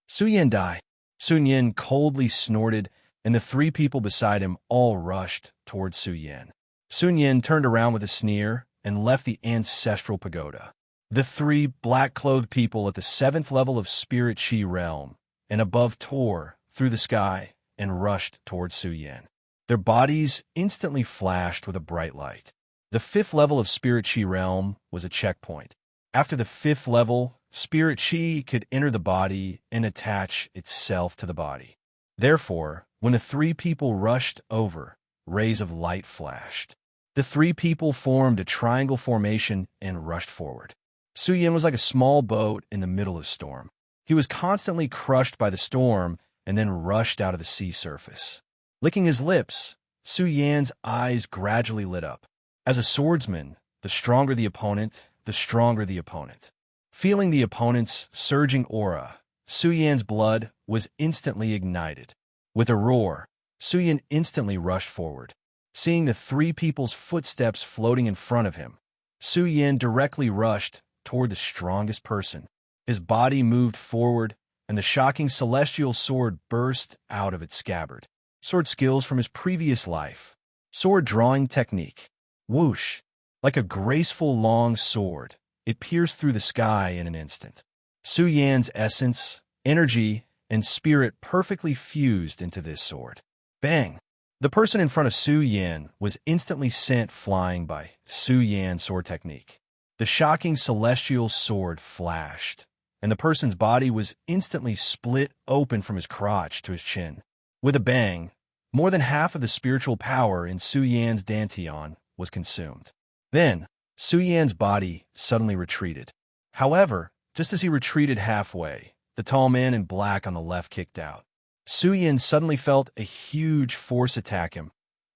A: Su Yan died. Su Yin coldly snorted, and the 3 people beside him all rushed toward Su Yan. Su Yin turned around with a sneer and left the ancestral pagoda. The 3 black-clothed people at the 7th level of Spirit Chi realm and above tore through the sky and rushed toward Su Yan. Their bodies instantly flashed with a bright light. The 5th level of Spirit Chi realm was a checkpoint. After the 5th level, Spirit Chi could enter the body and attach itself to the body. Therefore, when the 3 people rushed over, rays of light flashed. The 3 people formed a triangle formation and rushed forward. Su Yin was like a small boat in the middle of a storm. He was constantly crushed by the storm and then rushed out of the sea surface. Licking his lips, Su Yan's eyes gradually lit up. As a swordsman, the stronger the opponent, the stronger the opponent. Feeling the opponent's surging aura, Su Yan's blood was instantly ignited. With a roar, Su Yan instantly rushed forward. Seeing the 3 people's footsteps floating in front of him, Su Yan directly rushed toward the strongest person. His body moved forward, and the shocking celestial sword burst out of its scabbard. Sword skills from his previous life. Sword drawing technique. Whoosh! Like a graceful long sword, it pierced through the sky in an instant. Su Yan's essence, energy, and spirit perfectly fused into this sword. Bang! The person in front of Su Yan was instantly sent flying by Su Yan's sword technique. The shocking celestial sword flashed, and the person's body was instantly split open from his crotch to his chin. With a bang, more than half of the spiritual power in Su Yan's dantian was consumed. Then, Su Yan's body suddenly retreated. However, Just as he retreated halfway, the tall man in black on the left kicked out. Su Yin suddenly felt a huge force attack him,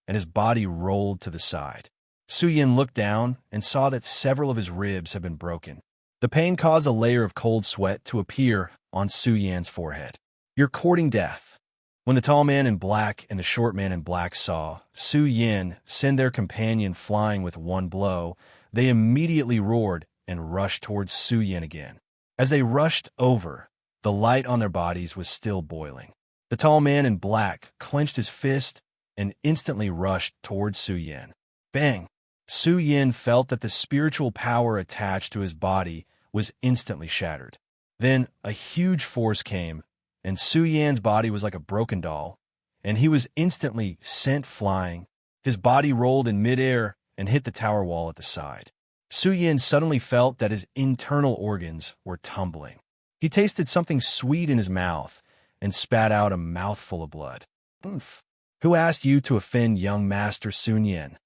A: and his body rolled to the side. Su Yin looked down and saw that several of his ribs had been broken. The pain caused a layer of cold sweat to appear on Su Yan's forehead. "You're courting death." When the tall man in black and the short man in black saw Su Yin send their companion flying with one blow, they immediately roared and rushed towards Su Yin again. As they rushed over, the light on their bodies was still boiling. The tall man in black clenched his fist and instantly rushed towards Su Yin. Bang! Su Yin felt that the spiritual power attached to his body was instantly shattered. Then a huge force came, and Su Yan's body was like a broken doll, and he was instantly sent flying. His body rolled in midair and hit the tower wall at the side. Su Yin suddenly felt that his internal organs were tumbling. He tasted something sweet in his mouth and spat out a mouthful of blood. "Oomph. Who asked you to offend young Master Sun Yin?"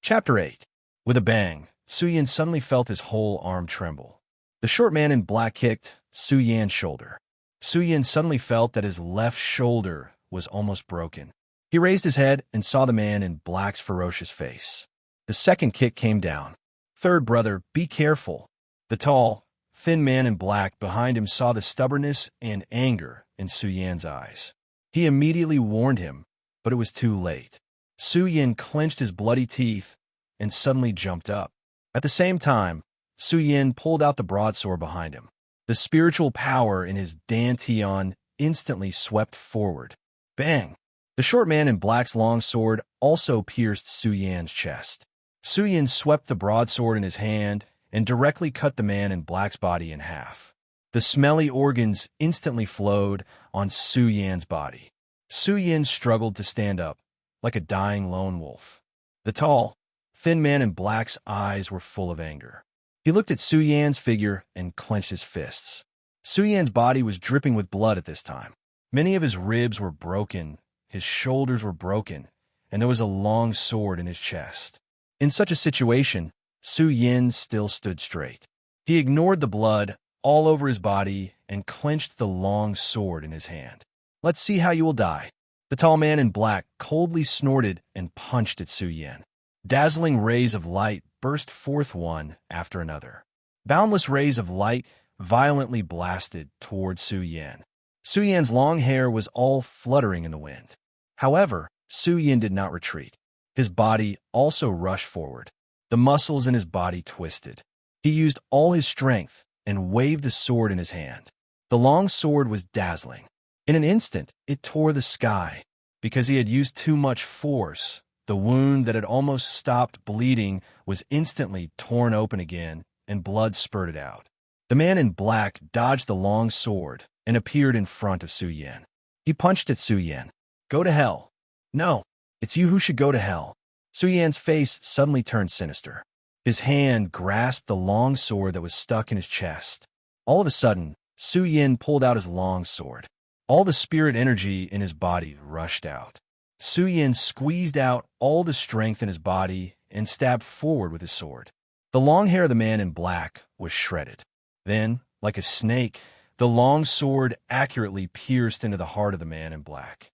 A: Chapter 8. With a bang, Su Yin suddenly felt his whole arm tremble. The short man in black kicked Su Yan's shoulder. Su Yin suddenly felt that his left shoulder was almost broken. He raised his head and saw the man in black's ferocious face. The second kick came down. "Third brother, be careful." The tall, thin man in black behind him saw the stubbornness and anger in Su Yan's eyes. He immediately warned him, but it was too late. Su Yin clenched his bloody teeth and suddenly jumped up. At the same time, Su Yin pulled out the broadsword behind him. The spiritual power in his dantian instantly swept forward. Bang! The short man in black's long sword also pierced Su Yan's chest. Su Yin swept the broadsword in his hand and directly cut the man in black's body in half. The smelly organs instantly flowed on Su Yan's body. Su Yin struggled to stand up, like a dying lone wolf. The tall, thin man in black's eyes were full of anger. He looked at Su Yan's figure and clenched his fists. Su Yan's body was dripping with blood at this time. Many of his ribs were broken, his shoulders were broken, and there was a long sword in his chest. In such a situation, Su Yin still stood straight. He ignored the blood all over his body and clenched the long sword in his hand. "Let's see how you will die." The tall man in black coldly snorted and punched at Su Yin. Dazzling rays of light burst forth one after another. Boundless rays of light violently blasted toward Su Yin. Su Yin's long hair was all fluttering in the wind. However, Su Yin did not retreat. His body also rushed forward. The muscles in his body twisted. He used all his strength and waved the sword in his hand. The long sword was dazzling. In an instant, it tore the sky. Because he had used too much force, the wound that had almost stopped bleeding was instantly torn open again, and blood spurted out. The man in black dodged the long sword and appeared in front of Su Yin. He punched at Su Yin. "Go to hell." "No, it's you who should go to hell." Su Yan's face suddenly turned sinister. His hand grasped the long sword that was stuck in his chest. All of a sudden, Su Yin pulled out his long sword. All the spirit energy in his body rushed out. Su Yin squeezed out all the strength in his body and stabbed forward with his sword. The long hair of the man in black was shredded. Then, like a snake, the long sword accurately pierced into the heart of the man in black.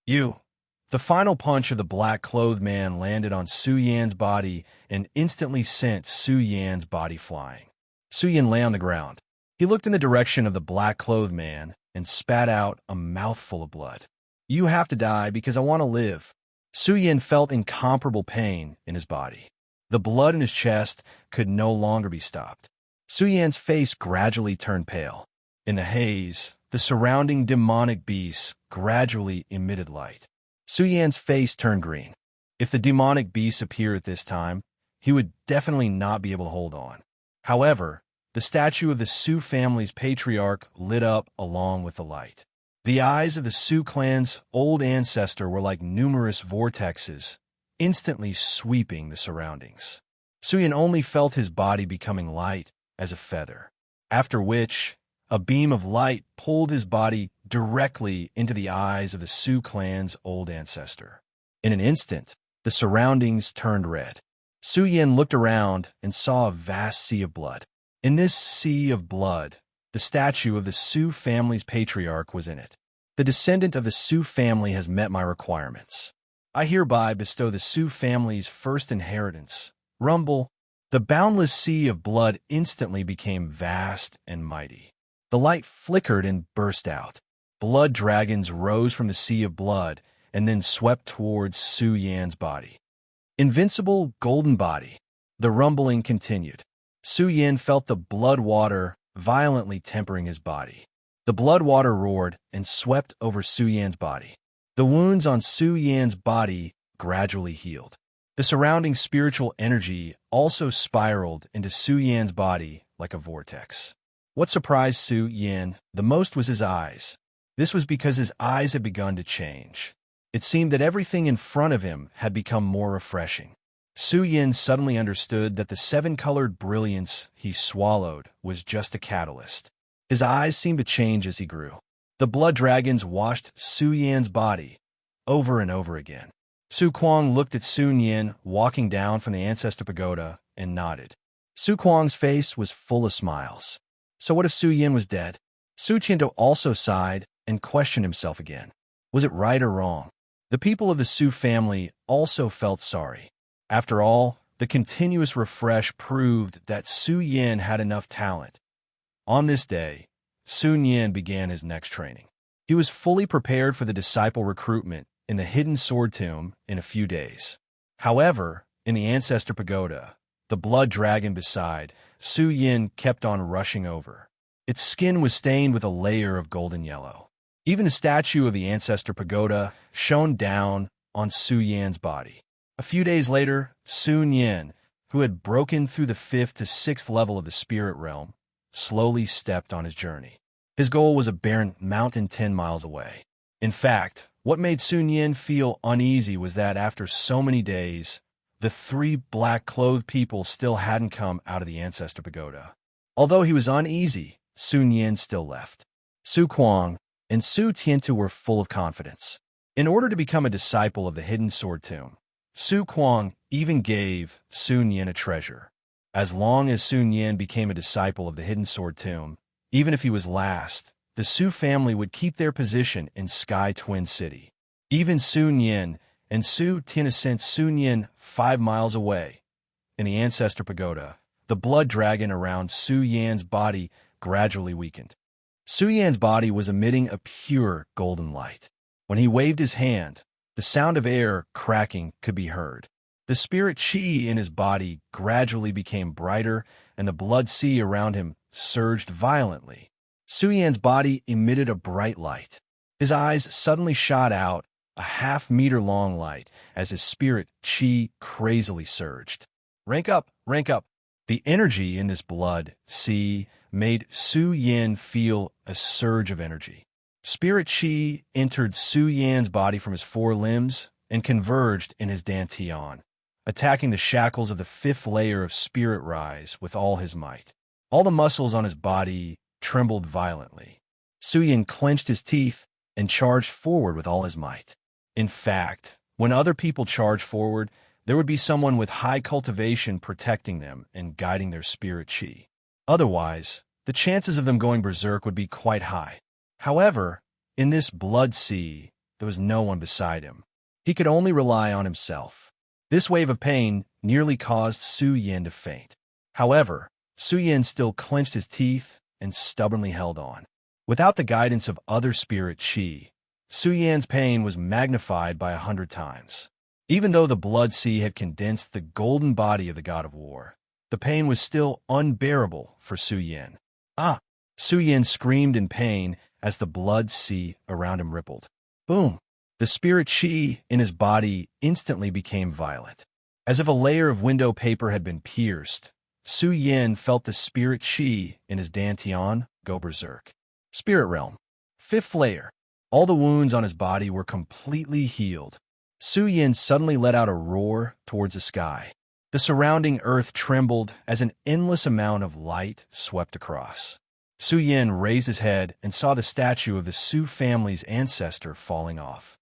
A: "You!" The final punch of the black-clothed man landed on Su Yan's body and instantly sent Su Yan's body flying. Su Yan lay on the ground. He looked in the direction of the black-clothed man and spat out a mouthful of blood. "You have to die because I want to live." Su Yan felt incomparable pain in his body. The blood in his chest could no longer be stopped. Su Yan's face gradually turned pale. In the haze, the surrounding demonic beasts gradually emitted light. Su Yan's face turned green. If the demonic beasts appeared at this time, he would definitely not be able to hold on. However, the statue of the Su family's patriarch lit up along with the light. The eyes of the Su clan's old ancestor were like numerous vortexes, instantly sweeping the surroundings. Su Yan only felt his body becoming light as a feather, after which a beam of light pulled his body directly into the eyes of the Su clan's old ancestor. In an instant, the surroundings turned red. Su Yan looked around and saw a vast sea of blood. In this sea of blood, The statue of the Su family's patriarch was in it. The descendant of the Su family has met my requirements. I hereby bestow the Su family's first inheritance. Rumble. The boundless sea of blood instantly became vast and mighty. The light flickered and burst out. Blood dragons rose from the sea of blood and then swept towards Su Yan's body. Invincible golden body. The rumbling continued. Su Yan felt the blood water violently tempering his body. The blood water roared and swept over Su Yan's body. The wounds on Su Yan's body gradually healed. The surrounding spiritual energy also spiraled into Su Yan's body like a vortex. What surprised Su Yan the most was his eyes. This was because his eyes had begun to change. It seemed that everything in front of him had become more refreshing. Su Yan suddenly understood that the seven-colored brilliance he swallowed was just a catalyst. His eyes seemed to change as he grew. The blood dragons washed Su Yan's body over and over again. Su Kuang looked at Sun Yin walking down from the Ancestor Pagoda and nodded. Su Kuang's face was full of smiles. So what if Su Yin was dead? Su Qiantou also sighed and questioned himself again. Was it right or wrong? The people of the Su family also felt sorry. After all, the continuous refresh proved that Su Yin had enough talent. On this day, Sun Yin began his next training. He was fully prepared for the disciple recruitment in the hidden sword tomb in a few days. However, in the Ancestor Pagoda, the blood dragon beside Su Yin kept on rushing over. Its skin was stained with a layer of golden yellow. Even the statue of the Ancestor Pagoda shone down on Su Yan's body. A few days later, Sun Yin, who had broken through the 5th to 6th level of the spirit realm, slowly stepped on his journey. His goal was a barren mountain 10 miles away. In fact, what made Sun Yin feel uneasy was that after so many days, the 3 black-clothed people still hadn't come out of the Ancestor Pagoda. Although he was uneasy, Sun Yin still left. Su Kuang and Su Qiantou were full of confidence. In order to become a disciple of the Hidden Sword Tomb, Su Kuang even gave Sun Yin a treasure. As long as Sun Yin became a disciple of the Hidden Sword Tomb, even if he was last, the Su family would keep their position in Sky Twin City. Even Sun Yin and Su Qiantou sent Sun Yin 5 miles away. In the Ancestor Pagoda, the blood dragon around Su Yan's body gradually weakened. Su Yan's body was emitting a pure golden light. When he waved his hand, the sound of air cracking could be heard. The spirit qi in his body gradually became brighter, and the blood sea around him surged violently. Su Yan's body emitted a bright light. His eyes suddenly shot out a half-meter-long light as his spirit qi crazily surged. Rank up, rank up. The energy in this blood sea made Su Yin feel a surge of energy. Spirit qi entered Su Yan's body from his 4 limbs and converged in his dantian, attacking the shackles of the 5th layer of spirit rise with all his might. All the muscles on his body trembled violently. Su Yin clenched his teeth and charged forward with all his might. In fact, when other people charged forward, there would be someone with high cultivation protecting them and guiding their spirit qi. Otherwise, the chances of them going berserk would be quite high. However, in this blood sea, there was no one beside him. He could only rely on himself. This wave of pain nearly caused Su Yin to faint. However, Su Yin still clenched his teeth and stubbornly held on. Without the guidance of other spirit qi, Su Yan's pain was magnified by 100 times. Even though the blood sea had condensed the golden body of the god of war, the pain was still unbearable for Su Yin. Ah! Su Yin screamed in pain as the blood sea around him rippled. Boom! The spirit qi in his body instantly became violent. As if a layer of window paper had been pierced, Su Yin felt the spirit qi in his dantian go berserk. Spirit realm. 5th layer. All the wounds on his body were completely healed. Su Yin suddenly let out a roar towards the sky. The surrounding earth trembled as an endless amount of light swept across. Su Yin raised his head and saw the statue of the Su family's ancestor falling off.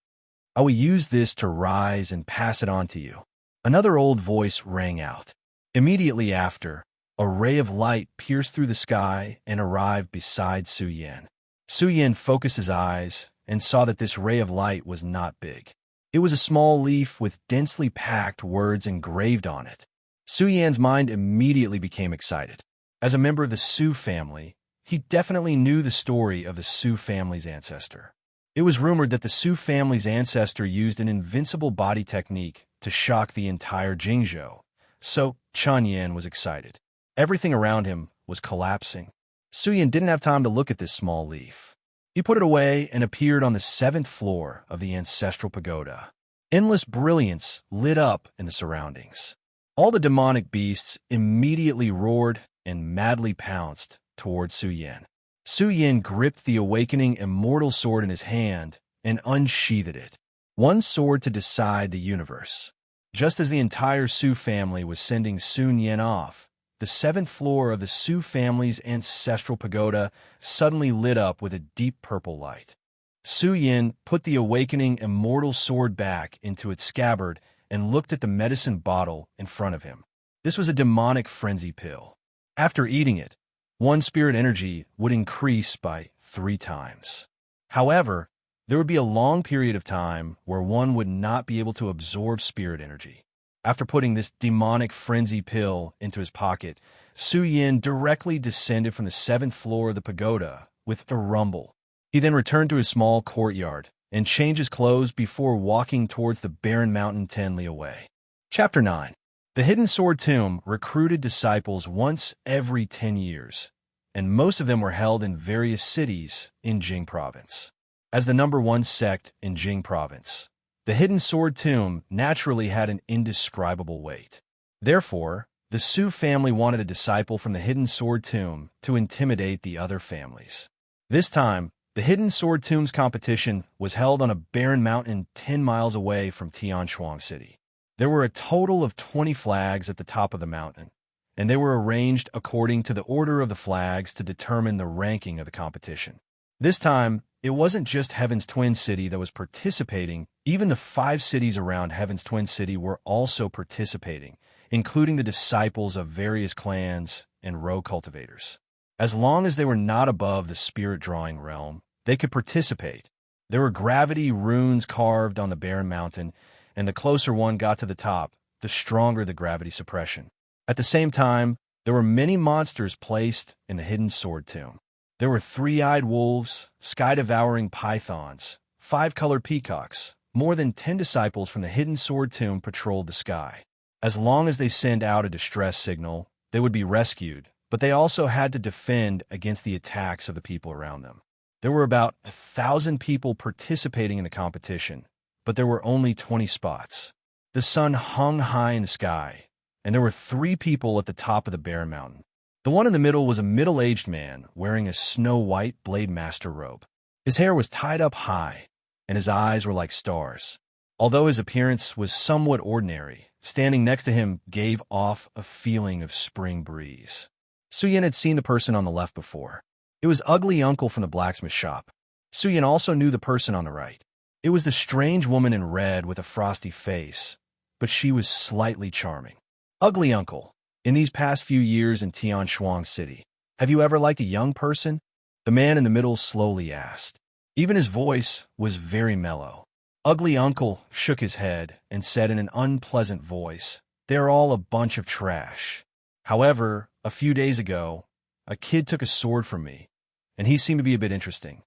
A: I will use this to rise and pass it on to you. Another old voice rang out. Immediately after, A ray of light pierced through the sky and arrived beside Su Yin. Su Yin focused his eyes and saw that this ray of light was not big. It was a small leaf with densely packed words engraved on it. Su Yan's mind immediately became excited. As a member of the Su family, he definitely knew the story of the Su family's ancestor. It was rumored that the Su family's ancestor used an invincible body technique to shock the entire Jingzhou, so Chen Yin was excited. Everything around him was collapsing. Su Yin didn't have time to look at this small leaf. He put it away and appeared on the 7th floor of the ancestral pagoda. Endless brilliance lit up in the surroundings. All the demonic beasts immediately roared and madly pounced toward Su Yin. Su Yin gripped the awakening immortal sword in his hand and unsheathed it. One sword to decide the universe. Just as the entire Su family was sending Sun Yin off, the 7th floor of the Su family's ancestral pagoda suddenly lit up with a deep purple light. Su Yin put the awakening immortal sword back into its scabbard and looked at the medicine bottle in front of him. This was a demonic frenzy pill. After eating it, one spirit energy would increase by 3 times. However, there would be a long period of time where one would not be able to absorb spirit energy. After putting this demonic frenzy pill into his pocket, Su Yin directly descended from the 7th floor of the pagoda with a rumble. He then returned to his small courtyard and changed his clothes before walking towards the barren mountain 10 li away. Chapter 9. The Hidden Sword Tomb recruited disciples once every 10 years, and most of them were held in various cities in Jing Province. As the #1 sect in Jing Province, the Hidden Sword Tomb naturally had an indescribable weight. Therefore, the Su family wanted a disciple from the Hidden Sword Tomb to intimidate the other families. This time, the Hidden Sword Tomb's competition was held on a barren mountain 10 miles away from Tianshuang City. There were a total of 20 flags at the top of the mountain, and they were arranged according to the order of the flags to determine the ranking of the competition. This time, it wasn't just Heaven's Twin City that was participating. Even the 5 cities around Heaven's Twin City were also participating, including the disciples of various clans and row cultivators. As long as they were not above the spirit-drawing realm, they could participate. There were gravity runes carved on the barren mountain, and the closer one got to the top, the stronger the gravity suppression. At the same time, there were many monsters placed in the Hidden Sword Tomb. There were 3-eyed wolves, sky-devouring pythons, 5-colored peacocks. More than 10 disciples from the Hidden Sword Tomb patrolled the sky. As long as they sent out a distress signal, they would be rescued, but they also had to defend against the attacks of the people around them. There were about 1,000 people participating in the competition, but there were only 20 spots. The sun hung high in the sky, and there were 3 people at the top of the barren mountain. The one in the middle was a middle-aged man wearing a snow-white Blade Master robe. His hair was tied up high, and his eyes were like stars. Although his appearance was somewhat ordinary, standing next to him gave off a feeling of spring breeze. Su Yin had seen the person on the left before. It was Ugly Uncle from the blacksmith shop. Su Yin also knew the person on the right. It was the strange woman in red with a frosty face, but she was slightly charming. Ugly Uncle, in these past few years in Tianshuang City, have you ever liked a young person? The man in the middle slowly asked. Even his voice was very mellow. Ugly Uncle shook his head and said in an unpleasant voice, "They're all a bunch of trash. However, a few days ago, a kid took a sword from me, and he seemed to be a bit interesting."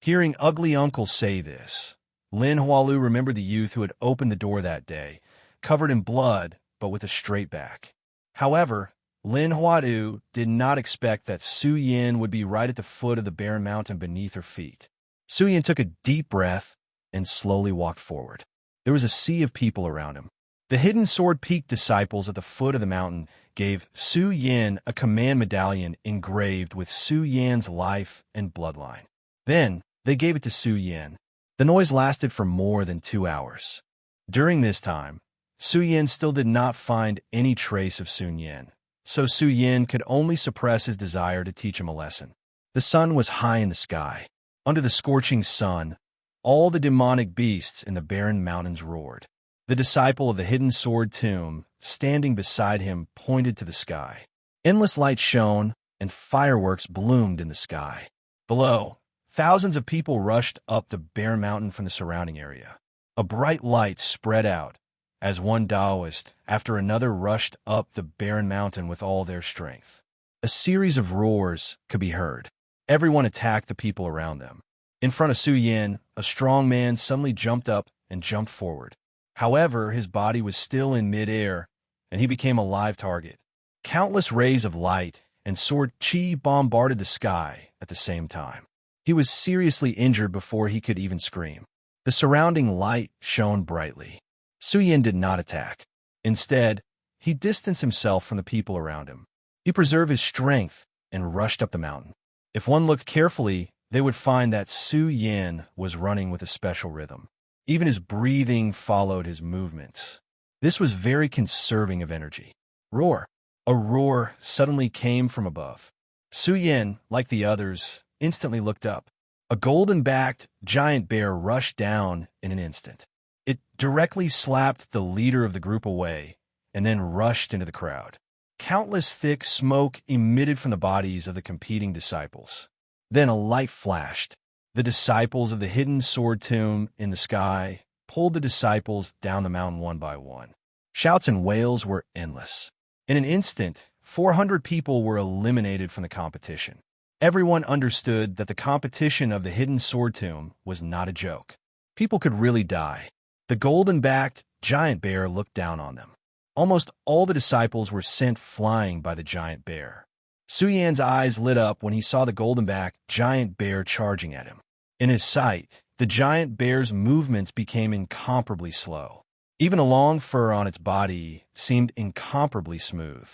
A: Hearing Ugly Uncle say this, Lin Hualu remembered the youth who had opened the door that day, covered in blood but with a straight back. However, Lin Hualu did not expect that Su Yin would be right at the foot of the barren mountain beneath her feet. Su Yin took a deep breath and slowly walked forward. There was a sea of people around him. The Hidden Sword Peak disciples at the foot of the mountain gave Su Yin a command medallion engraved with Su Yin's life and bloodline. Then, they gave it to Su Yin. The noise lasted for more than 2 hours. During this time, Su Yin still did not find any trace of Sun Yin, so Su Yin could only suppress his desire to teach him a lesson. The sun was high in the sky. Under the scorching sun, all the demonic beasts in the barren mountains roared. The disciple of the Hidden Sword Tomb, standing beside him, pointed to the sky. Endless light shone, and fireworks bloomed in the sky. Below, thousands of people rushed up the bare mountain from the surrounding area. A bright light spread out, as one Taoist after another rushed up the barren mountain with all their strength. A series of roars could be heard. Everyone attacked the people around them. In front of Su Yin, a strong man suddenly jumped up and jumped forward. However, his body was still in midair, and he became a live target. Countless rays of light and sword chi bombarded the sky at the same time. He was seriously injured before he could even scream. The surrounding light shone brightly. Su Yin did not attack. Instead, he distanced himself from the people around him. He preserved his strength and rushed up the mountain. If one looked carefully, they would find that Su Yin was running with a special rhythm. Even his breathing followed his movements. This was very conserving of energy. Roar! A roar suddenly came from above. Su Yin, like the others, instantly looked up. A golden-backed giant bear rushed down in an instant. It directly slapped the leader of the group away and then rushed into the crowd. Countless thick smoke emitted from the bodies of the competing disciples. Then a light flashed. The disciples of the hidden sword tomb in the sky pulled the disciples down the mountain one by one. Shouts and wails were endless. In an instant, 400 people were eliminated from the competition. Everyone understood that the competition of the hidden sword tomb was not a joke. People could really die. The golden-backed giant bear looked down on them. Almost all the disciples were sent flying by the giant bear. Su Yan's eyes lit up when he saw the golden-backed giant bear charging at him. In his sight, the giant bear's movements became incomparably slow. Even the long fur on its body seemed incomparably smooth.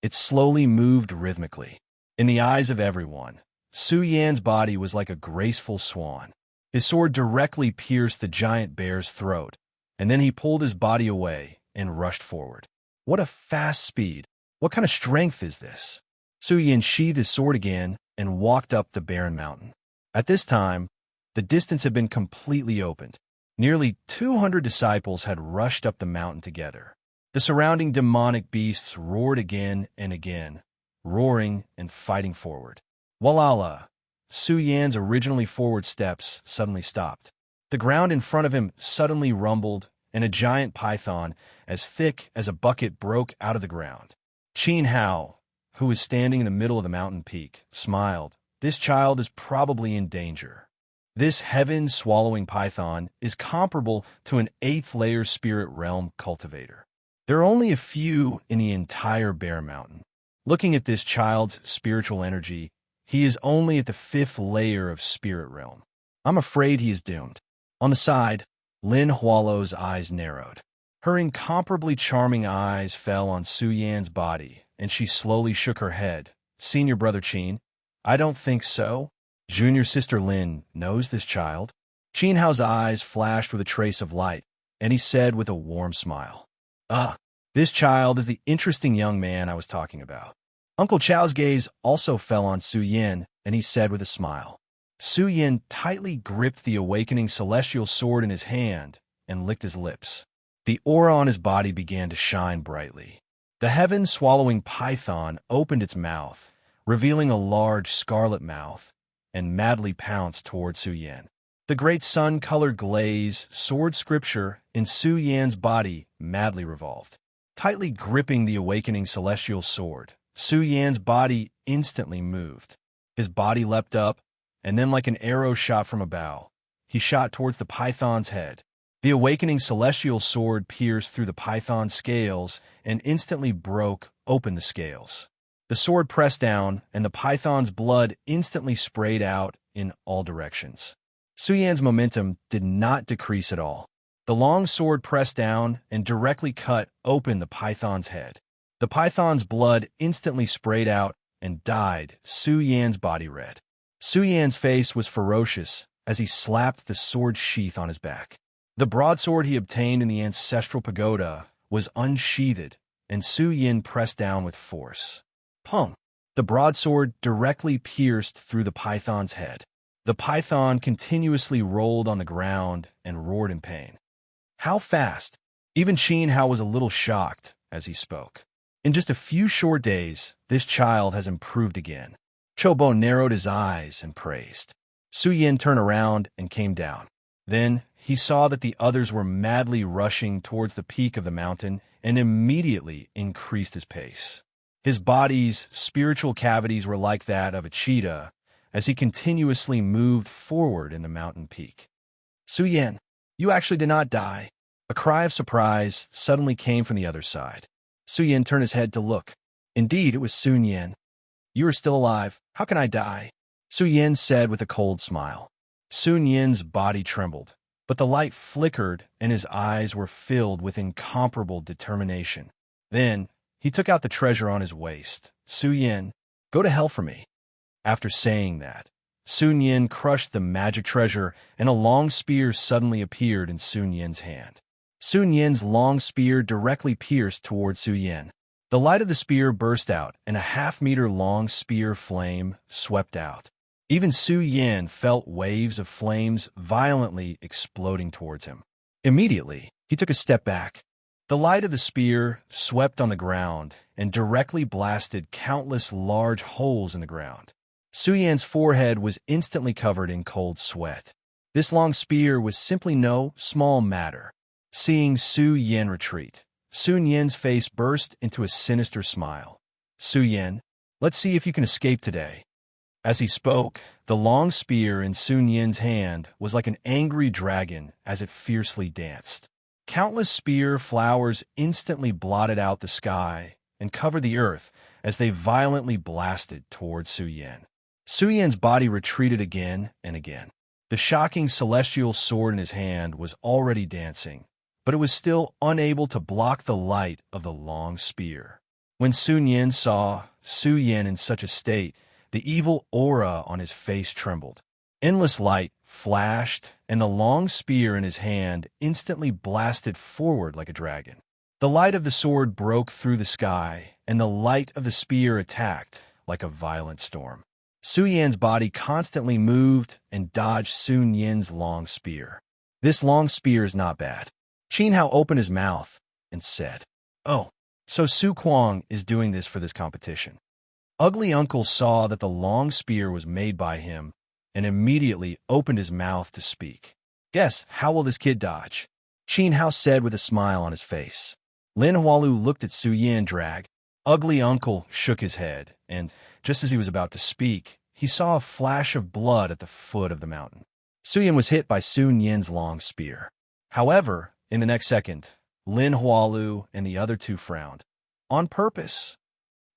A: It slowly moved rhythmically. In the eyes of everyone, Su Yan's body was like a graceful swan. His sword directly pierced the giant bear's throat, and then he pulled his body away and rushed forward. What a fast speed! What kind of strength is this? Su Yan sheathed his sword again and walked up the barren mountain. At this time, the distance had been completely opened. Nearly 200 disciples had rushed up the mountain together. The surrounding demonic beasts roared again and again, roaring and fighting forward. Walala! Su Yan's originally forward steps suddenly stopped. The ground in front of him suddenly rumbled, and a giant python, as thick as a bucket, broke out of the ground. Qin Hao, who was standing in the middle of the mountain peak, smiled. This child is probably in danger. This heaven-swallowing python is comparable to an 8th-layer spirit realm cultivator. There are only a few in the entire Bear Mountain. Looking at this child's spiritual energy, he is only at the 5th layer of spirit realm. I'm afraid he is doomed. On the side, Lin Hualo's eyes narrowed. Her incomparably charming eyes fell on Su Yan's body, and she slowly shook her head. Senior brother Qin, I don't think so. Junior sister Lin knows this child. Qin Hao's eyes flashed with a trace of light, and he said with a warm smile, this child is the interesting young man I was talking about. Uncle Chao's gaze also fell on Su Yin, and he said with a smile. Su Yin tightly gripped the awakening celestial sword in his hand and licked his lips. The aura on his body began to shine brightly. The heaven-swallowing python opened its mouth, revealing a large scarlet mouth, and madly pounced toward Su Yin. The great sun-colored glaze, sword scripture in Su Yan's body madly revolved. Tightly gripping the awakening celestial sword, Su Yan's body instantly moved. His body leapt up, and then like an arrow shot from a bow, he shot towards the python's head. The awakening celestial sword pierced through the python's scales and instantly broke open the scales. The sword pressed down, and the python's blood instantly sprayed out in all directions. Su Yan's momentum did not decrease at all. The long sword pressed down and directly cut open the python's head. The python's blood instantly sprayed out and dyed Su Yan's body red. Su Yan's face was ferocious as he slapped the sword sheath on his back. The broadsword he obtained in the ancestral pagoda was unsheathed, and Su Yan pressed down with force. Pum! The broadsword directly pierced through the python's head. The python continuously rolled on the ground and roared in pain. How fast? Even Qin Hao was a little shocked as he spoke. In just a few short days, this child has improved again. Chobo narrowed his eyes and praised. Su Yin turned around and came down. Then he saw that the others were madly rushing towards the peak of the mountain and immediately increased his pace. His body's spiritual cavities were like that of a cheetah as he continuously moved forward in the mountain peak. Su Yin, you actually did not die. A cry of surprise suddenly came from the other side. Su Yin turned his head to look. Indeed, it was Sun Yin. You are still alive. How can I die? Su Yin said with a cold smile. Sun Yin's body trembled, but the light flickered and his eyes were filled with incomparable determination. Then he took out the treasure on his waist. Su Yin, go to hell for me. After saying that, Sun Yin crushed the magic treasure and a long spear suddenly appeared in Sun Yin's hand. Sun Yin's long spear directly pierced toward Su Yin. The light of the spear burst out and a half-meter-long spear flame swept out. Even Su Yin felt waves of flames violently exploding towards him. Immediately, he took a step back. The light of the spear swept on the ground and directly blasted countless large holes in the ground. Su Yin's forehead was instantly covered in cold sweat. This long spear was simply no small matter. Seeing Su Yin retreat, Sun Yin's face burst into a sinister smile. Su Yin, let's see if you can escape today. As he spoke, the long spear in Sun Yin's hand was like an angry dragon as it fiercely danced. Countless spear flowers instantly blotted out the sky and covered the earth as they violently blasted toward Su Yin. Su Yin's body retreated again and again. The shocking celestial sword in his hand was already dancing, but it was still unable to block the light of the long spear. When Sun Yin saw Su Yin in such a state, the evil aura on his face trembled. Endless light flashed, and the long spear in his hand instantly blasted forward like a dragon. The light of the sword broke through the sky, and the light of the spear attacked like a violent storm. Su Yin's body constantly moved and dodged Sun Yin's long spear. This long spear is not bad. Qin Hao opened his mouth and said, "Oh, so Su Kuang is doing this for this competition." Ugly Uncle saw that the long spear was made by him and immediately opened his mouth to speak. "Guess, how will this kid dodge?" Qin Hao said with a smile on his face. Lin Hualu looked at Su Yin drag. Ugly Uncle shook his head, and just as he was about to speak, he saw a flash of blood at the foot of the mountain. Su Yin was hit by Sun Yin's long spear. However, in the next second, Lin Hualu and the other two frowned. On purpose.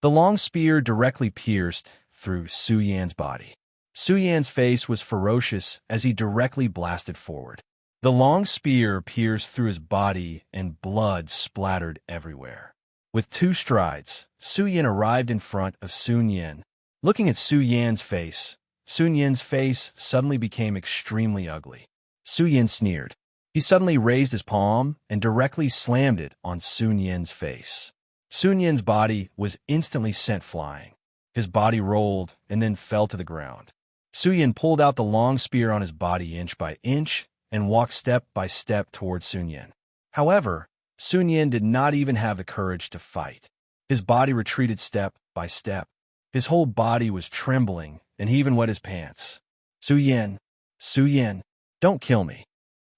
A: The long spear directly pierced through Su Yan's body. Su Yan's face was ferocious as he directly blasted forward. The long spear pierced through his body and blood splattered everywhere. With 2 strides, Su Yin arrived in front of Sun Yin. Looking at Sun Yin's face suddenly became extremely ugly. Su Yin sneered. He suddenly raised his palm and directly slammed it on Sun Yin's face. Sun Yin's body was instantly sent flying. His body rolled and then fell to the ground. Su Yin pulled out the long spear on his body inch by inch and walked step by step towards Sun Yin. However, Sun Yin did not even have the courage to fight. His body retreated step by step. His whole body was trembling, and he even wet his pants. Su Yin, don't kill me,"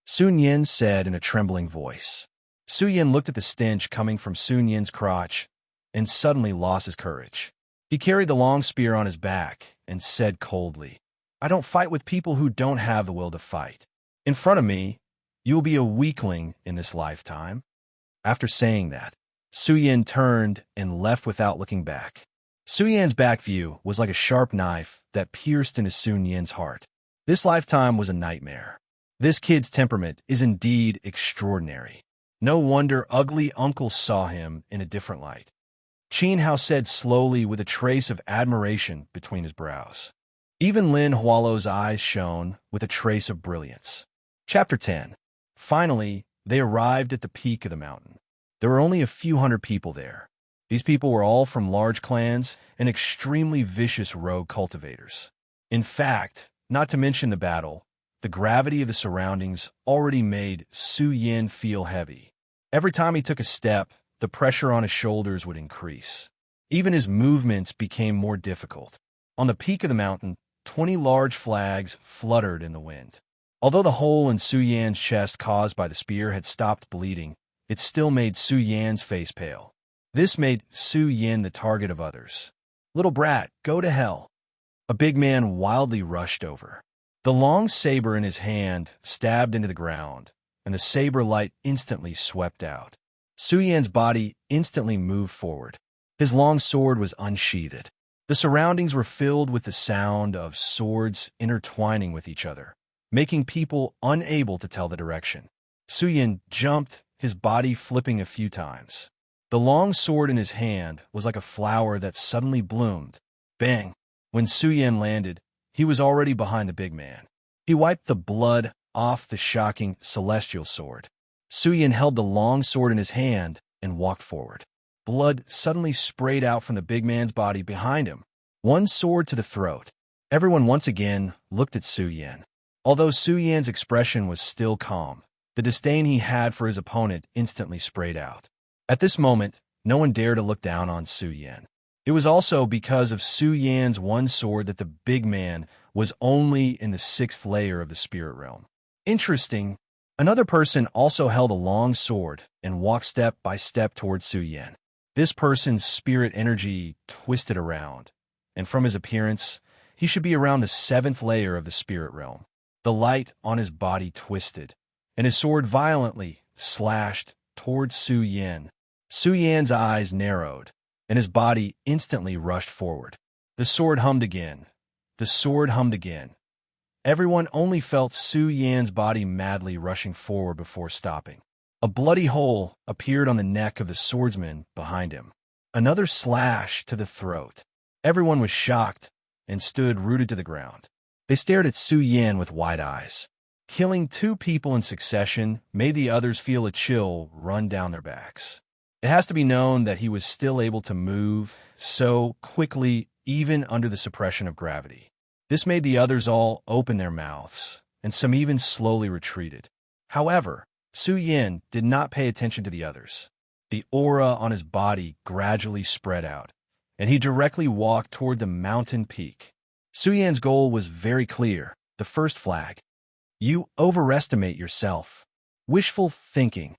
A: Sun Yin said in a trembling voice. Su Yin looked at the stench coming from Sun Yin's crotch and suddenly lost his courage. He carried the long spear on his back and said coldly, "I don't fight with people who don't have the will to fight. In front of me, you will be a weakling in this lifetime." After saying that, Su Yin turned and left without looking back. Su Yin's back view was like a sharp knife that pierced into Sun Yin's heart. This lifetime was a nightmare. This kid's temperament is indeed extraordinary. No wonder Ugly Uncle saw him in a different light. Qin Hao said slowly with a trace of admiration between his brows. Even Lin Hualo's eyes shone with a trace of brilliance. Chapter 10. Finally, they arrived at the peak of the mountain. There were only a few hundred people there. These people were all from large clans and extremely vicious rogue cultivators. In fact, not to mention the battle, the gravity of the surroundings already made Su Yin feel heavy. Every time he took a step, the pressure on his shoulders would increase. Even his movements became more difficult. On the peak of the mountain, 20 large flags fluttered in the wind. Although the hole in Su Yan's chest caused by the spear had stopped bleeding, it still made Su Yan's face pale. This made Su Yan the target of others. "Little brat, go to hell." A big man wildly rushed over. The long saber in his hand stabbed into the ground, and the saber light instantly swept out. Su Yan's body instantly moved forward. His long sword was unsheathed. The surroundings were filled with the sound of swords intertwining with each other, making people unable to tell the direction. Su Yan jumped, his body flipping a few times. The long sword in his hand was like a flower that suddenly bloomed. Bang! When Su Yan landed, he was already behind the big man. He wiped the blood off the shocking celestial sword. Su Yan held the long sword in his hand and walked forward. Blood suddenly sprayed out from the big man's body behind him. One sword to the throat. Everyone once again looked at Su Yan. Although Su Yan's expression was still calm, the disdain he had for his opponent instantly sprayed out. At this moment, no one dared to look down on Su Yan. It was also because of Su Yan's one sword that the big man was only in the 6th layer of the spirit realm. Interesting, another person also held a long sword and walked step by step towards Su Yan. This person's spirit energy twisted around, and from his appearance, he should be around the 7th layer of the spirit realm. The light on his body twisted, and his sword violently slashed towards Su Yan. Su Yan's eyes narrowed, and his body instantly rushed forward. The sword hummed again. The sword hummed again. Everyone only felt Su Yan's body madly rushing forward before stopping. A bloody hole appeared on the neck of the swordsman behind him. Another slash to the throat. Everyone was shocked and stood rooted to the ground. They stared at Su Yan with wide eyes. Killing 2 people in succession made the others feel a chill run down their backs. It has to be known that he was still able to move so quickly even under the suppression of gravity. This made the others all open their mouths, and some even slowly retreated. However, Su Yan did not pay attention to the others. The aura on his body gradually spread out, and he directly walked toward the mountain peak. Su Yan's goal was very clear, the first flag. You overestimate yourself. Wishful thinking.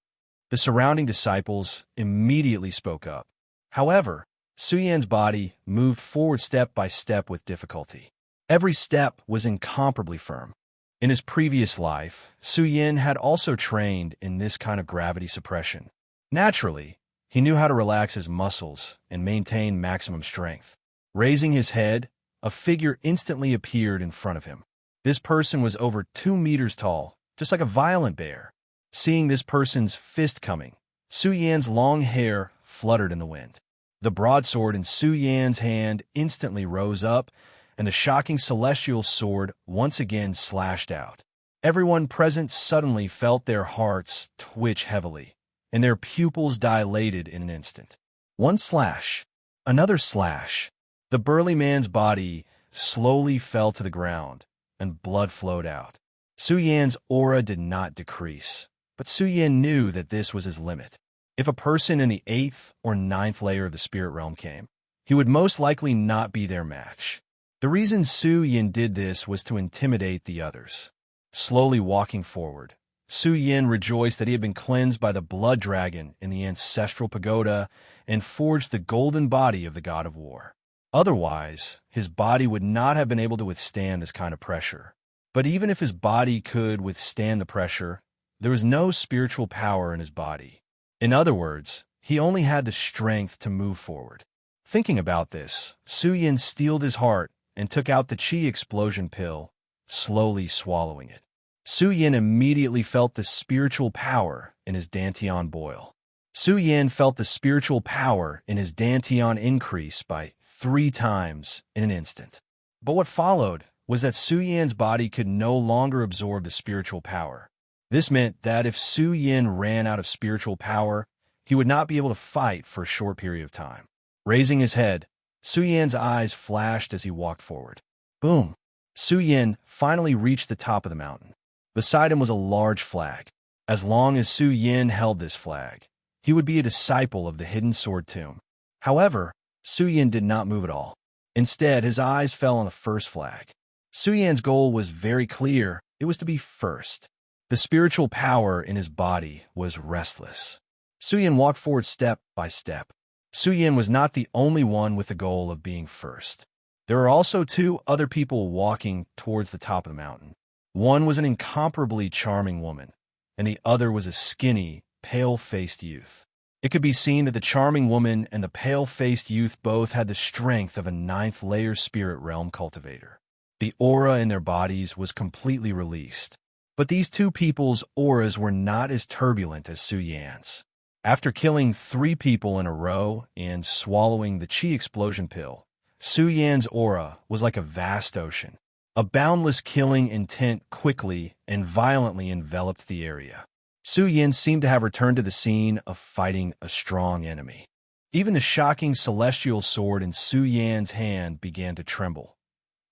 A: The surrounding disciples immediately spoke up. However, Su Yan's body moved forward step by step with difficulty. Every step was incomparably firm. In his previous life, Su Yan had also trained in this kind of gravity suppression. Naturally, he knew how to relax his muscles and maintain maximum strength. Raising his head, a figure instantly appeared in front of him. This person was over 2 meters tall, just like a violent bear. Seeing this person's fist coming, Su Yan's long hair fluttered in the wind. The broadsword in Su Yan's hand instantly rose up, and the shocking celestial sword once again slashed out. Everyone present suddenly felt their hearts twitch heavily, and their pupils dilated in an instant. One slash, another slash. The burly man's body slowly fell to the ground, and blood flowed out. Su Yan's aura did not decrease, but Su Yan knew that this was his limit. If a person in the 8th or 9th layer of the spirit realm came, he would most likely not be their match. The reason Su Yan did this was to intimidate the others. Slowly walking forward, Su Yan rejoiced that he had been cleansed by the blood dragon in the ancestral pagoda and forged the golden body of the god of war. Otherwise, his body would not have been able to withstand this kind of pressure. But even if his body could withstand the pressure, there was no spiritual power in his body. In other words, he only had the strength to move forward. Thinking about this, Su Yan steeled his heart and took out the chi explosion pill, slowly swallowing it. Su Yan immediately felt the spiritual power in his Dantian boil. Su Yan felt the spiritual power in his Dantian increase by 3 times in an instant. But what followed was that Su Yan's body could no longer absorb the spiritual power. This meant that if Su Yan ran out of spiritual power, he would not be able to fight for a short period of time. Raising his head, Su Yan's eyes flashed as he walked forward. Boom! Su Yan finally reached the top of the mountain. Beside him was a large flag. As long as Su Yan held this flag, He would be a disciple of the hidden sword tomb. However, Su Yan did not move at all. Instead, his eyes fell on the first flag. Su Yan's goal was very clear. It was to be first. The spiritual power in his body was restless. Su Yan walked forward step by step. Su Yan was not the only one with the goal of being first. There were also two other people walking towards the top of the mountain. One was an incomparably charming woman, and the other was a skinny, pale-faced youth. It could be seen that the charming woman and the pale-faced youth both had the strength of a ninth-layer spirit realm cultivator. The aura in their bodies was completely released. But these two people's auras were not as turbulent as Su Yan's. After killing 3 people in a row and swallowing the chi explosion pill, Su Yan's aura was like a vast ocean. A boundless killing intent quickly and violently enveloped the area. Su Yan seemed to have returned to the scene of fighting a strong enemy. Even the shocking celestial sword in Su Yan's hand began to tremble.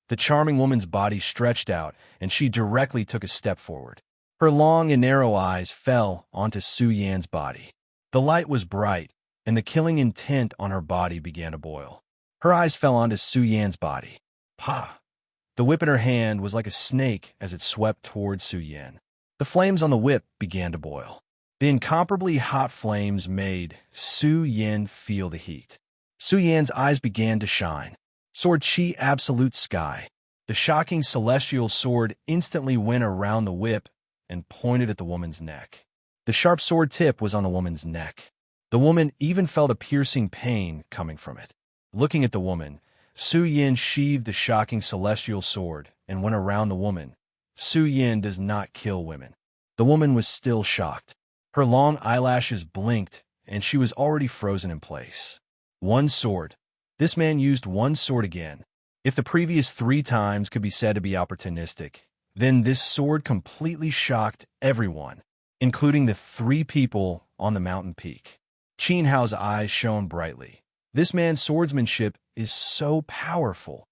A: The charming woman's body stretched out, and she directly took a step forward. Her long and narrow eyes fell onto Su Yan's body. The light was bright, and the killing intent on her body began to boil. Her eyes fell onto Su Yan's body. Pa! The whip in her hand was like a snake as it swept towards Su Yan. The flames on the whip began to boil. The incomparably hot flames made Su Yan feel the heat. Su Yan's eyes began to shine. Sword Chi Absolute Sky. The shocking celestial sword instantly went around the whip and pointed at the woman's neck. The sharp sword tip was on the woman's neck. The woman even felt a piercing pain coming from it. Looking at the woman, Su Yan sheathed the shocking celestial sword and went around the woman. Su Yan does not kill women. The woman was still shocked. Her long eyelashes blinked, and she was already frozen in place. One sword. This man used one sword again. If the previous 3 times could be said to be opportunistic, then this sword completely shocked everyone, including the 3 people on the mountain peak. Qin Hao's eyes shone brightly. This man's swordsmanship is so powerful.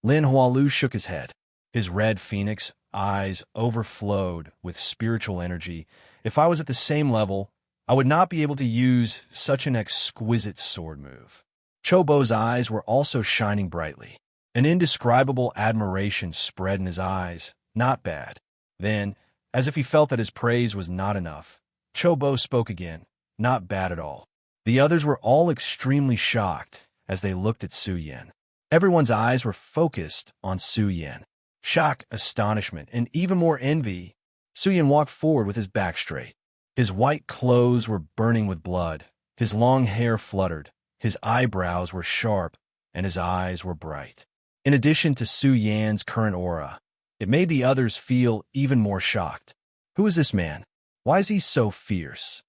A: Lin Hualu shook his head. His red phoenix eyes overflowed with spiritual energy. If I was at the same level, I would not be able to use such an exquisite sword move. Chobo's eyes were also shining brightly. An indescribable admiration spread in his eyes. Not bad. Then, as if he felt that his praise was not enough, Chobo spoke again. Not bad at all. The others were all extremely shocked as they looked at Su Yan. Everyone's eyes were focused on Su Yan. Shock, astonishment, and even more envy. Su Yan walked forward with his back straight. His white clothes were burning with blood. His long hair fluttered. His eyebrows were sharp, and his eyes were bright. In addition to Su Yan's current aura, it made the others feel even more shocked. Who is this man? Why is he so fierce?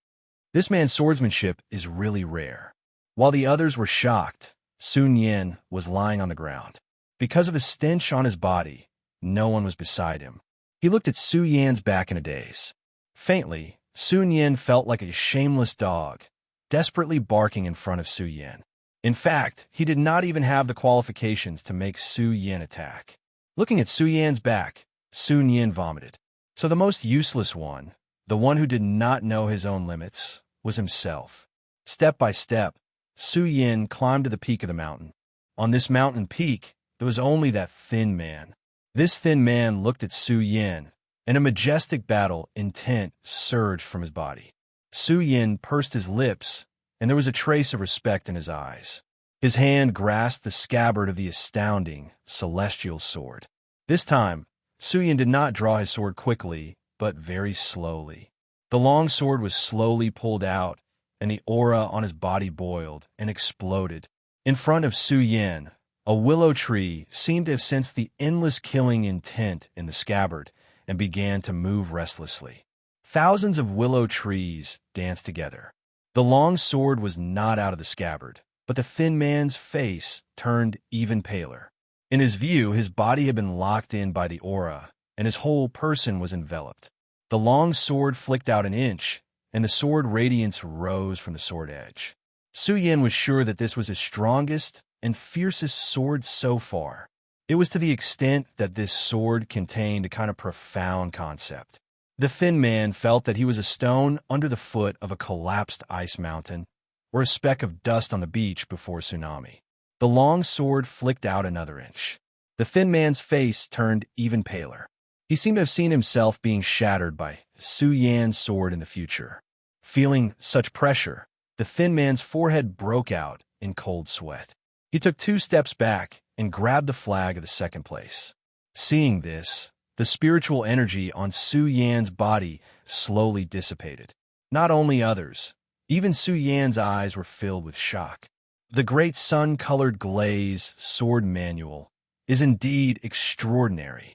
A: This man's swordsmanship is really rare. While the others were shocked, Sun Yin was lying on the ground. Because of the stench on his body, no one was beside him. He looked at Su Yan's back in a daze. Faintly, Sun Yin felt like a shameless dog, desperately barking in front of Su Yan. In fact, he did not even have the qualifications to make Su Yan attack. Looking at Su Yan's back, Sun Yin vomited. So the most useless one, the one who did not know his own limits, was himself. Step by step, Su Yin climbed to the peak of the mountain. On this mountain peak, there was only that thin man. This thin man looked at Su Yin, and a majestic battle intent surged from his body. Su Yin pursed his lips, and there was a trace of respect in his eyes. His hand grasped the scabbard of the astounding, celestial sword. This time, Su Yin did not draw his sword quickly, but very slowly. The long sword was slowly pulled out, and the aura on his body boiled and exploded. In front of Su Yin, a willow tree seemed to have sensed the endless killing intent in the scabbard and began to move restlessly. Thousands of willow trees danced together. The long sword was not out of the scabbard, but the thin man's face turned even paler. In his view, his body had been locked in by the aura, and his whole person was enveloped. The long sword flicked out an inch, and the sword radiance rose from the sword edge. Su Yin was sure that this was his strongest and fiercest sword so far. It was to the extent that this sword contained a kind of profound concept. The thin man felt that he was a stone under the foot of a collapsed ice mountain, or a speck of dust on the beach before tsunami. The long sword flicked out another inch. The thin man's face turned even paler. He seemed to have seen himself being shattered by Su Yan's sword in the future. Feeling such pressure, the thin man's forehead broke out in cold sweat. He took 2 steps back and grabbed the flag of the second place. Seeing this, the spiritual energy on Su Yan's body slowly dissipated. Not only others, even Su Yan's eyes were filled with shock. The great sun-colored glaze sword manual is indeed extraordinary.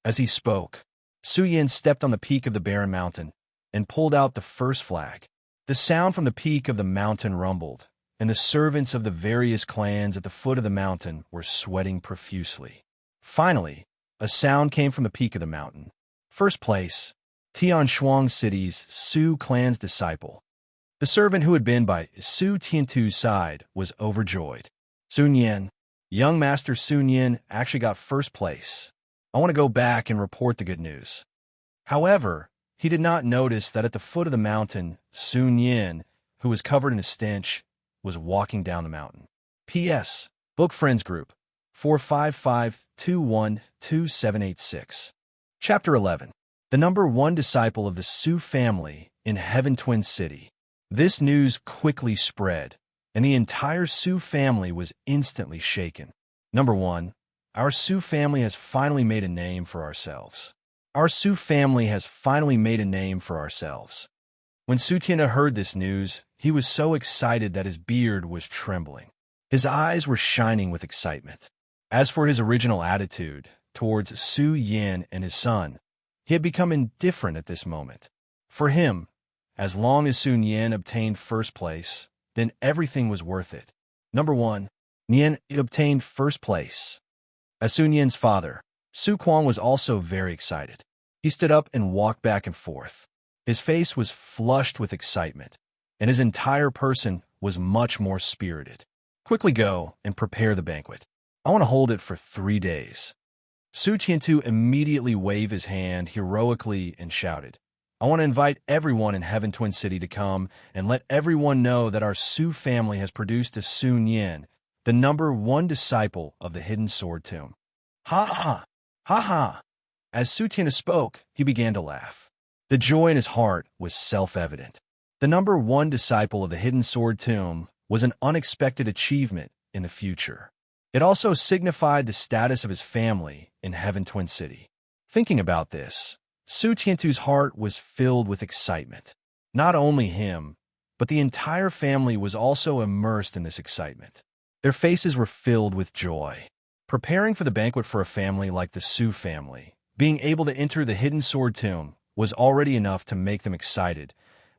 A: As he spoke, Su Yan stepped on the peak of the barren mountain and pulled out the first flag. The sound from the peak of the mountain rumbled, and the servants of the various clans at the foot of the mountain were sweating profusely. Finally, a sound came from the peak of the mountain. First place, Tianshuang City's Su clan's disciple. The servant who had been by Su Tiantu's side was overjoyed. Sun Yan, young Master Sun Yan, actually got first place. I want to go back and report the good news. However, he did not notice that at the foot of the mountain, Sun Yan, who was covered in a stench, was walking down the mountain. P.S. Book Friends Group 455-21-2786. Chapter 11. The number 1 disciple of the Su family in Heaven Twin City. This news quickly spread, and the entire Su family was instantly shaken. Number 1. Our Su family has finally made a name for ourselves. Our Su family has finally made a name for ourselves. When Su Tiantu heard this news, he was so excited that his beard was trembling. His eyes were shining with excitement. As for his original attitude towards Su Yan and his son, he had become indifferent at this moment. For him, as long as Sun Yan obtained first place, then everything was worth it. Number 1. Yan obtained first place. As Sun Yan's father, Su Kuang was also very excited. He stood up and walked back and forth. His face was flushed with excitement, and his entire person was much more spirited. Quickly go and prepare the banquet. I want to hold it for 3 days. Su Tiantu immediately waved his hand heroically and shouted, I want to invite everyone in Heaven Twin City to come and let everyone know that our Su family has produced a Sun Yan, the number 1 disciple of the Hidden Sword Tomb. Ha ha! Ha ha! As Su Tiantu spoke, he began to laugh. The joy in his heart was self-evident. The number 1 disciple of the Hidden Sword Tomb was an unexpected achievement in the future. It also signified the status of his family in Heaven Twin City. Thinking about this, Su Tiantu's heart was filled with excitement. Not only him, but the entire family was also immersed in this excitement. Their faces were filled with joy. Preparing for the banquet for a family like the Su family, being able to enter the Hidden Sword Tomb was already enough to make them excited,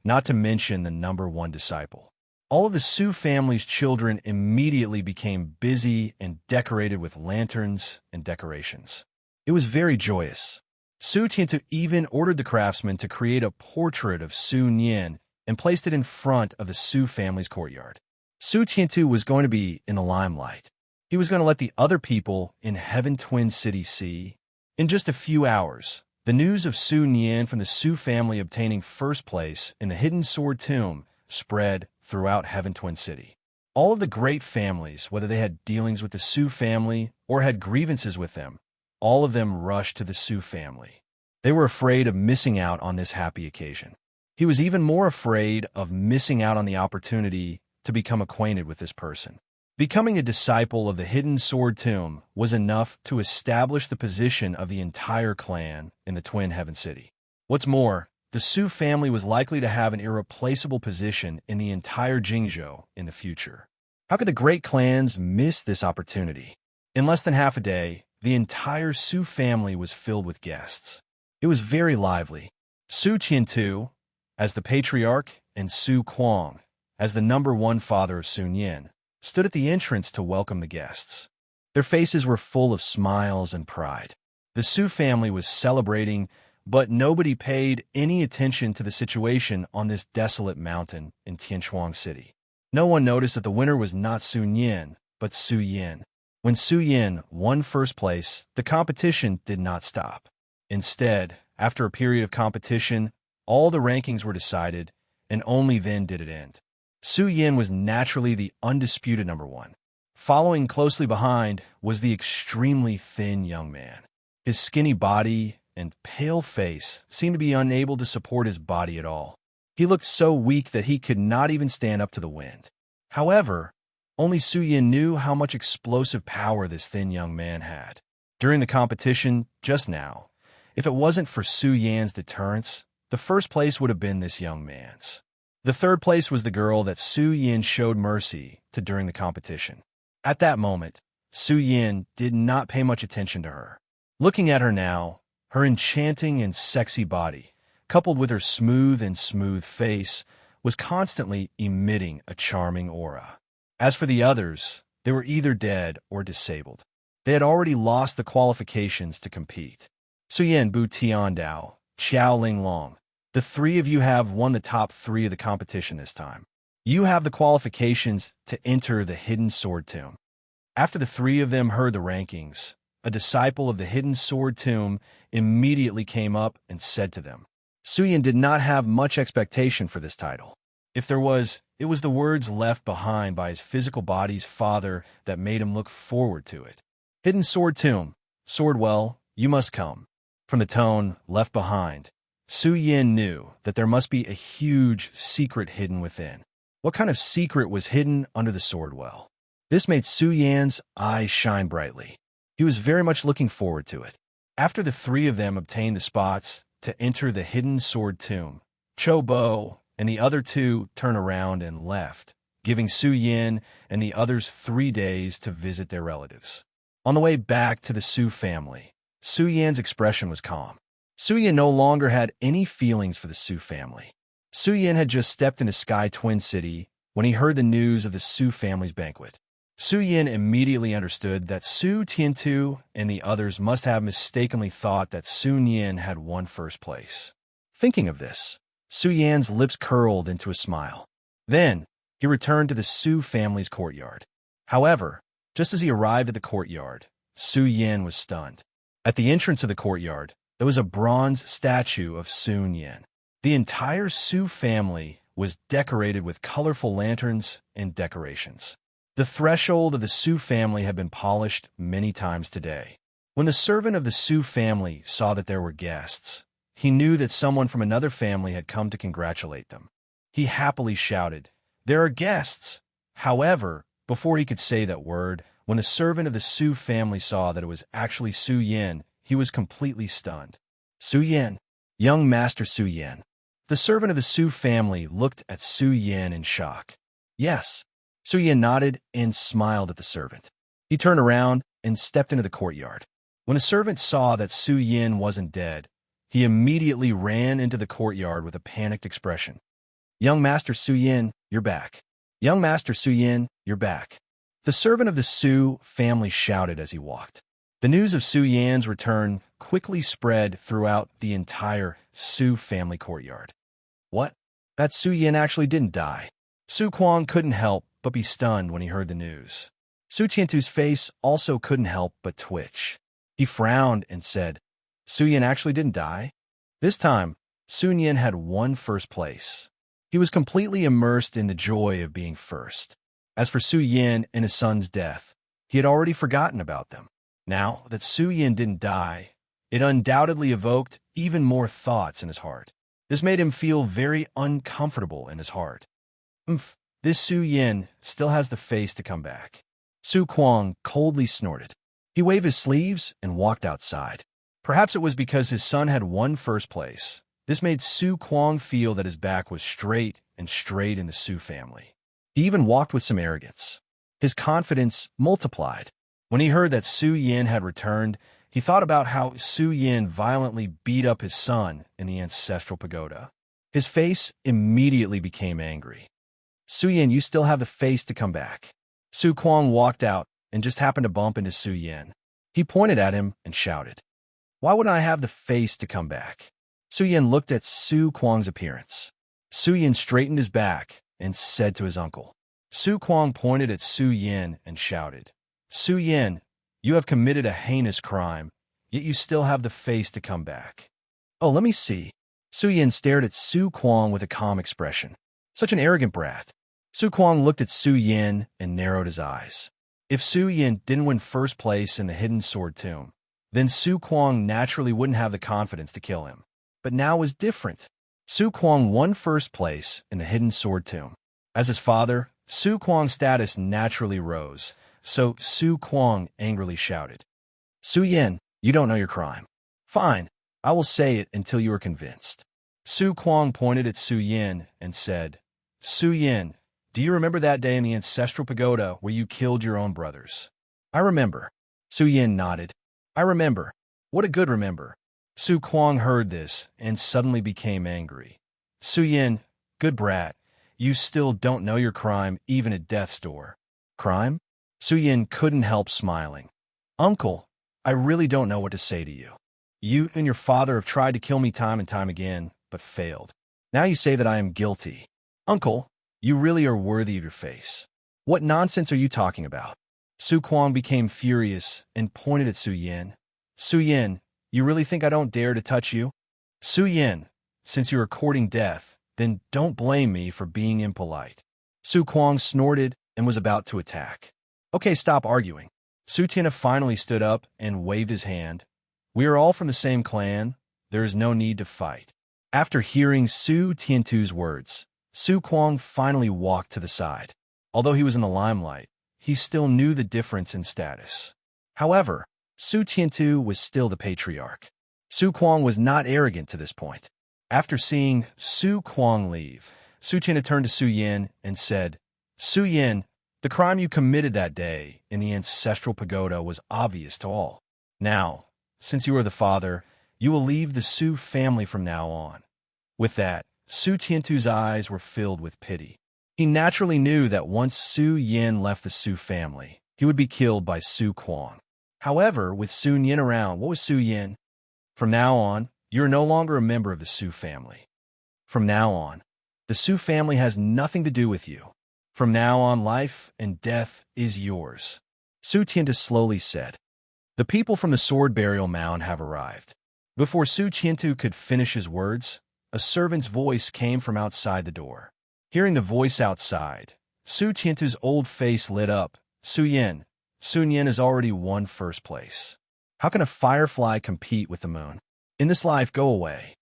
A: not to mention the number 1 disciple. All of the Su family's children immediately became busy and decorated with lanterns and decorations. It was very joyous. Su Tiantu even ordered the craftsman to create a portrait of Sun Yan and placed it in front of the Su family's courtyard. Su Tiantu was going to be in the limelight. He was going to let the other people in Heaven Twin City see. In just a few hours, the news of Sun Yan from the Su family obtaining first place in the Hidden Sword Tomb spread throughout Heaven Twin City. All of the great families, whether they had dealings with the Su family or had grievances with them, all of them rushed to the Su family. They were afraid of missing out on this happy occasion. He was even more afraid of missing out on the opportunity to become acquainted with this person. Becoming a disciple of the Hidden Sword Tomb was enough to establish the position of the entire clan in the Twin Heaven City. What's more, the Su family was likely to have an irreplaceable position in the entire Jingzhou in the future. How could the great clans miss this opportunity? In less than half a day, the entire Su family was filled with guests. It was very lively. Su Tiantu, as the patriarch, and Su Kuang, as the number 1 father of Sun Yan, stood at the entrance to welcome the guests. Their faces were full of smiles and pride. The Su family was celebrating, but nobody paid any attention to the situation on this desolate mountain in Tianshuang City. No one noticed that the winner was not Sun Yan, but Su Yan. When Su Yan won first place, the competition did not stop. Instead, After a period of competition, all the rankings were decided, and only then did it end. Su Yin was naturally the undisputed number one. Following closely behind was the extremely thin young man. His skinny body and pale face seemed to be unable to support his body at all. He looked so weak that he could not even stand up to the wind. However, only Su Yin knew how much explosive power this thin young man had. During the competition, just now, if it wasn't for Su Yan's deterrence, the first place would have been this young man's. The third place was the girl that Su Yin showed mercy to during the competition. At that moment, Su Yin did not pay much attention to her. Looking at her now, her enchanting and sexy body, coupled with her smooth face, was constantly emitting a charming aura. As for the others, they were either dead or disabled. They had already lost the qualifications to compete. Su Yin, Bu Tiandao, Xiao Ling Long, the three of you have won the top 3 of the competition this time. You have the qualifications to enter the Hidden Sword Tomb. After the 3 of them heard the rankings, a disciple of the Hidden Sword Tomb immediately came up and said to them. Su Yin did not have much expectation for this title. If there was, it was the words left behind by his physical body's father that made him look forward to it. Hidden Sword Tomb, Swordwell, you must come. From the tone left behind, Su Yin knew that there must be a huge secret hidden within. What kind of secret was hidden under the Swordwell? This made Su Yan's eyes shine brightly. He was very much looking forward to it. After the 3 of them obtained the spots to enter the Hidden Sword Tomb, Cho Bo and the other 2 turned around and left, giving Su Yin and the others 3 days to visit their relatives. On the way back to the Su family, Su Yan's expression was calm. Su Yin no longer had any feelings for the Su family. Su Yin had just stepped into Sky Twin City when he heard the news of the Su family's banquet. Su Yin immediately understood that Su Tiantu and the others must have mistakenly thought that Sun Yin had won first place. Thinking of this, Su Yan's lips curled into a smile. Then, he returned to the Su family's courtyard. However, just as he arrived at the courtyard, Su Yin was stunned. At the entrance of the courtyard, there was a bronze statue of Sun Yin. The entire Su family was decorated with colorful lanterns and decorations. The threshold of the Su family had been polished many times today. When the servant of the Su family saw that there were guests, he knew that someone from another family had come to congratulate them. He happily shouted, "There are guests!" However, before he could say that word, when the servant of the Su family saw that it was actually Su Yin, he was completely stunned. Su Yin, young Master Su Yin. The servant of the Su family looked at Su Yin in shock. Yes. Su Yin nodded and smiled at the servant. He turned around and stepped into the courtyard. When the servant saw that Su Yin wasn't dead, he immediately ran into the courtyard with a panicked expression. "Young Master Su Yin, you're back. Young Master Su Yin, you're back." The servant of the Su family shouted as he walked. The news of Su Yan's return quickly spread throughout the entire Su family courtyard. What? That Su Yin actually didn't die. Su Kuang couldn't help but be stunned when he heard the news. Su Tiantu's face also couldn't help but twitch. He frowned and said, "Su Yin actually didn't die?" This time, Sun Yin had won first place. He was completely immersed in the joy of being first. As for Su Yin and his son's death, he had already forgotten about them. Now that Su Yin didn't die, it undoubtedly evoked even more thoughts in his heart. This made him feel very uncomfortable in his heart. This Su Yin still has the face to come back. Su Kuang coldly snorted. He waved his sleeves and walked outside. Perhaps it was because his son had won first place. This made Su Kuang feel that his back was straight in the Su family. He even walked with some arrogance. His confidence multiplied. When he heard that Su Yin had returned, he thought about how Su Yin violently beat up his son in the ancestral pagoda. His face immediately became angry. "Su Yin, you still have the face to come back." Su Kuang walked out and just happened to bump into Su Yin. He pointed at him and shouted, "Why wouldn't I have the face to come back?" Su Yin looked at Su Kuang's appearance. Su Yin straightened his back and said to his uncle. Su Kuang pointed at Su Yin and shouted, "Su Yin, you have committed a heinous crime, yet you still have the face to come back." Oh, let me see. Su Yin stared at Su Kuang with a calm expression. Such an arrogant brat. Su Kuang looked at Su Yin and narrowed his eyes. If Su Yin didn't win first place in the Hidden Sword Tomb, then Su Kuang naturally wouldn't have the confidence to kill him. But now was different. Su Kuang won first place in the Hidden Sword Tomb. As his father, Su Kuang's status naturally rose, so Su Kuang angrily shouted, Su Yin, you don't know your crime. Fine, I will say it until you are convinced. Su Kuang pointed at Su Yin and said, Su Yin, do you remember that day in the ancestral pagoda where you killed your own brothers? I remember. Su Yin nodded. I remember. What a good remember. Su Kuang heard this and suddenly became angry. Su Yin, good brat, you still don't know your crime even at death's door. Crime? Su Yin couldn't help smiling. Uncle, I really don't know what to say to you. You and your father have tried to kill me time and time again, but failed. Now you say that I am guilty. Uncle, you really are worthy of your face. What nonsense are you talking about? Su Kuang became furious and pointed at Su Yin. Su Yin, you really think I don't dare to touch you? Su Yin, since you are courting death, then don't blame me for being impolite. Su Kuang snorted and was about to attack. Okay, stop arguing. Su Tianhe finally stood up and waved his hand. We are all from the same clan. There is no need to fight. After hearing Su Tiantu's words, Su Kuang finally walked to the side. Although he was in the limelight, he still knew the difference in status. However, Su Tiantu was still the patriarch. Su Kuang was not arrogant to this point. After seeing Su Kuang leave, Su Tianhe turned to Su Yin and said, Su Yin, the crime you committed that day in the ancestral pagoda was obvious to all. Now, since you are the father, you will leave the Su family from now on. With that, Su Tiantu's eyes were filled with pity. He naturally knew that once Su Yin left the Su family, he would be killed by Su Kuang. However, with Su Yin around, what was Su Yin? From now on, you are no longer a member of the Su family. From now on, the Su family has nothing to do with you. From now on, life and death is yours. Su Tiantu slowly said. The people from the sword burial mound have arrived. Before Su Tiantu could finish his words, a servant's voice came from outside the door. Hearing the voice outside, Su Tiantu's old face lit up. Su Yin, Sun Yin has already won first place. How can a firefly compete with the moon? In this life, go away.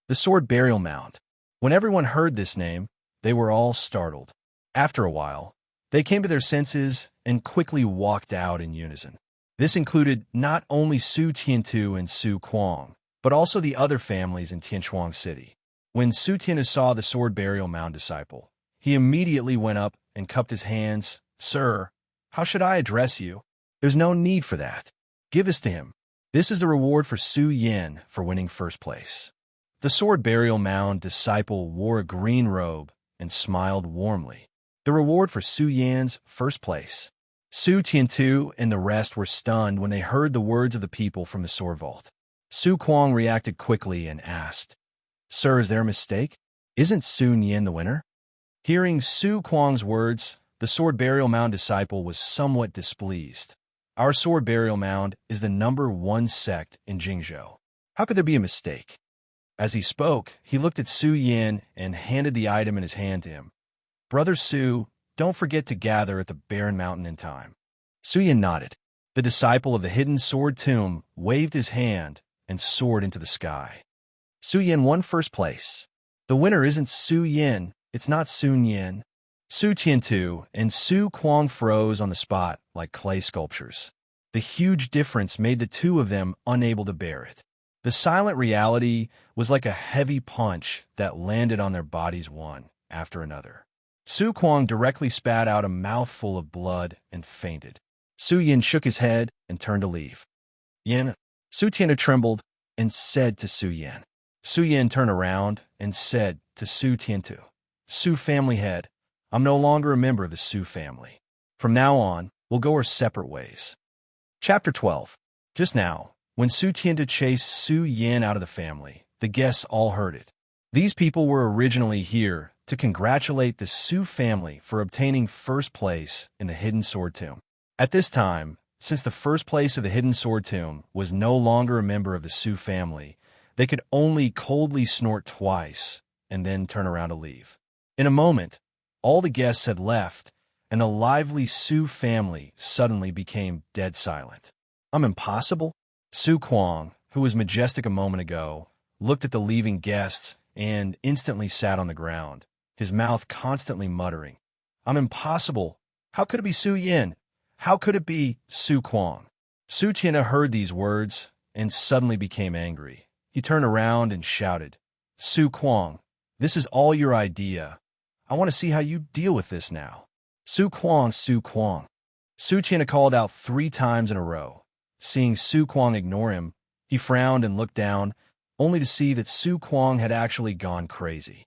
A: The sword burial mound. When everyone heard this name, they were all startled. After a while, they came to their senses and quickly walked out in unison. This included not only Su Tiantu and Su Kuang, but also the other families in Tianchuang City. When Su Tianhe saw the sword burial mound disciple, he immediately went up and cupped his hands. Sir, how should I address you? There's no need for that. Give this to him. This is the reward for Su Yin for winning first place. The sword burial mound disciple wore a green robe and smiled warmly. The reward for Su Yin's first place. Su Tiantu and the rest were stunned when they heard the words of the people from the sword vault. Su Kuang reacted quickly and asked, Sir, is there a mistake? Isn't Sun Yin the winner? Hearing Su Kuang's words, the sword burial mound disciple was somewhat displeased. Our sword burial mound is the #1 sect in Jingzhou. How could there be a mistake? As he spoke, he looked at Su Yin and handed the item in his hand to him. Brother Su, don't forget to gather at the barren mountain in time. Su Yin nodded. The disciple of the hidden sword tomb waved his hand and soared into the sky. Su Yin won first place. The winner isn't Su Yin, it's not Sun Yin. Su Tiantu and Su Kuang froze on the spot like clay sculptures. The huge difference made the two of them unable to bear it. The silent reality was like a heavy punch that landed on their bodies one after another. Su Kuang directly spat out a mouthful of blood and fainted. Su Yin shook his head and turned to leave. Yin, Su Tianhe trembled and said to Su Yin. Su Yin turned around and said to Su Tiantu, Su family head, I'm no longer a member of the Su family. From now on, we'll go our separate ways. Chapter 12. Just now, when Su Tiantu chased Su Yin out of the family, the guests all heard it. These people were originally here to congratulate the Su family for obtaining first place in the Hidden Sword Tomb. At this time, since the first place of the Hidden Sword Tomb was no longer a member of the Su family, They could only coldly snort twice and then turn around to leave. In a moment, all the guests had left, and the lively Su family suddenly became dead silent. I'm impossible? Su Kwang, who was majestic a moment ago, looked at the leaving guests and instantly sat on the ground, his mouth constantly muttering, I'm impossible. How could it be Su Yin? How could it be Su Kwang? Su Qian heard these words and suddenly became angry. He turned around and shouted, Su Kwang, this is all your idea. I want to see how you deal with this now. Su Kwang, Su Kwang. Su Qian called out 3 times in a row. Seeing Su Kwang ignore him, he frowned and looked down, only to see that Su Kwang had actually gone crazy.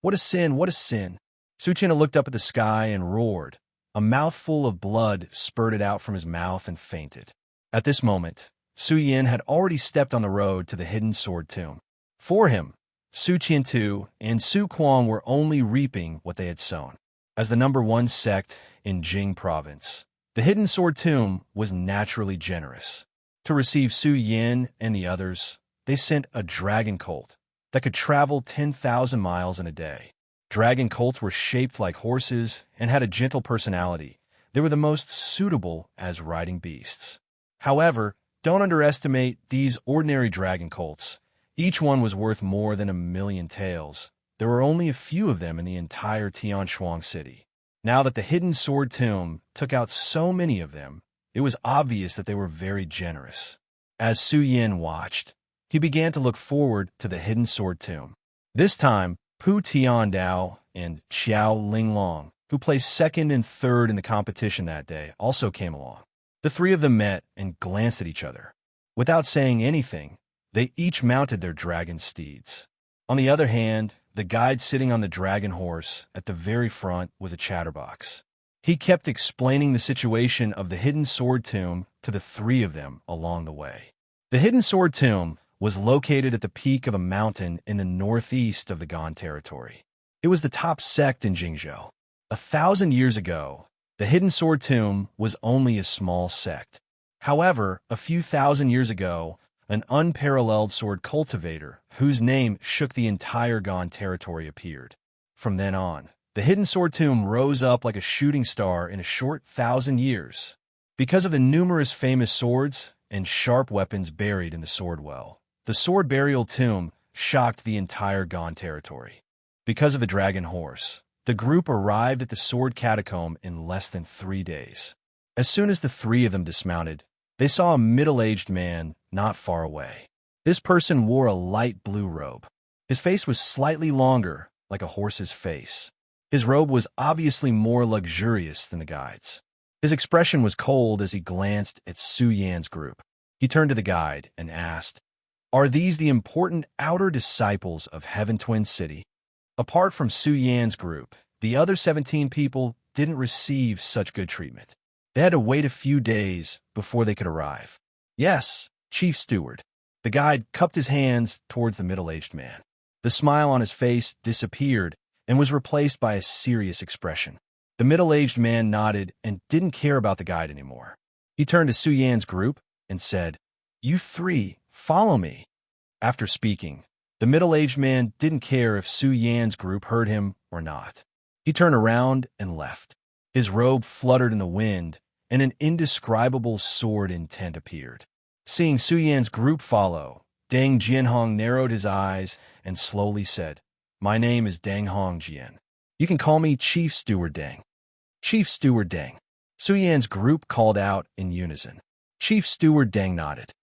A: What a sin, what a sin. Su Qian looked up at the sky and roared. A mouthful of blood spurted out from his mouth and fainted. At this moment, Su Yin had already stepped on the road to the hidden sword tomb. For him, Su Qian and Su Kwang were only reaping what they had sown. As the #1 sect in Jing province, the hidden sword tomb was naturally generous. To receive Su Yin and the others, they sent a dragon colt that could travel 10,000 miles in a day. Dragon colts were shaped like horses and had a gentle personality. They were the most suitable as riding beasts. However, don't underestimate these ordinary dragon colts. Each one was worth more than 1,000,000 taels. There were only a few of them in the entire Tianshuang city. Now that the hidden sword tomb took out so many of them, it was obvious that they were very generous. As Su Yin watched, he began to look forward to the hidden sword tomb. This time, Pu Tiandao and Xiao Linglong, who placed 2nd and 3rd in the competition that day, also came along. The 3 of them met and glanced at each other. Without saying anything, they each mounted their dragon steeds. On the other hand, the guide sitting on the dragon horse at the very front was a chatterbox. He kept explaining the situation of the hidden sword tomb to the 3 of them along the way. The hidden sword tomb was located at the peak of a mountain in the northeast of the Gan territory. It was the top sect in Jingzhou. 1,000 years ago, the hidden sword tomb was only a small sect. However, a few thousand years ago, an unparalleled sword cultivator, whose name shook the entire Gan territory, appeared. From then on, the hidden sword tomb rose up like a shooting star in a short 1,000 years. Because of the numerous famous swords and sharp weapons buried in the sword well, the sword burial tomb shocked the entire Gan territory. Because of the dragon horse, the group arrived at the sword catacomb in less than 3 days. As soon as the 3 of them dismounted, they saw a middle-aged man not far away. This person wore a light blue robe. His face was slightly longer, like a horse's face. His robe was obviously more luxurious than the guide's. His expression was cold as he glanced at Su Yan's group. He turned to the guide and asked, Are these the important outer disciples of Heaven Twin City? Apart from Su Yan's group, the other 17 people didn't receive such good treatment. They had to wait a few days before they could arrive. Yes, Chief Steward. The guide cupped his hands towards the middle-aged man. The smile on his face disappeared and was replaced by a serious expression. The middle-aged man nodded and didn't care about the guide anymore. He turned to Su Yan's group and said, You 3, follow me. After speaking, the middle-aged man didn't care if Su Yan's group heard him or not. He turned around and left. His robe fluttered in the wind, and an indescribable sword intent appeared. Seeing Su Yan's group follow, Deng Jianhong narrowed his eyes and slowly said, My name is Deng Hong Jian. You can call me Chief Steward Deng. Chief Steward Deng. Su Yan's group called out in unison. Chief Steward Deng nodded.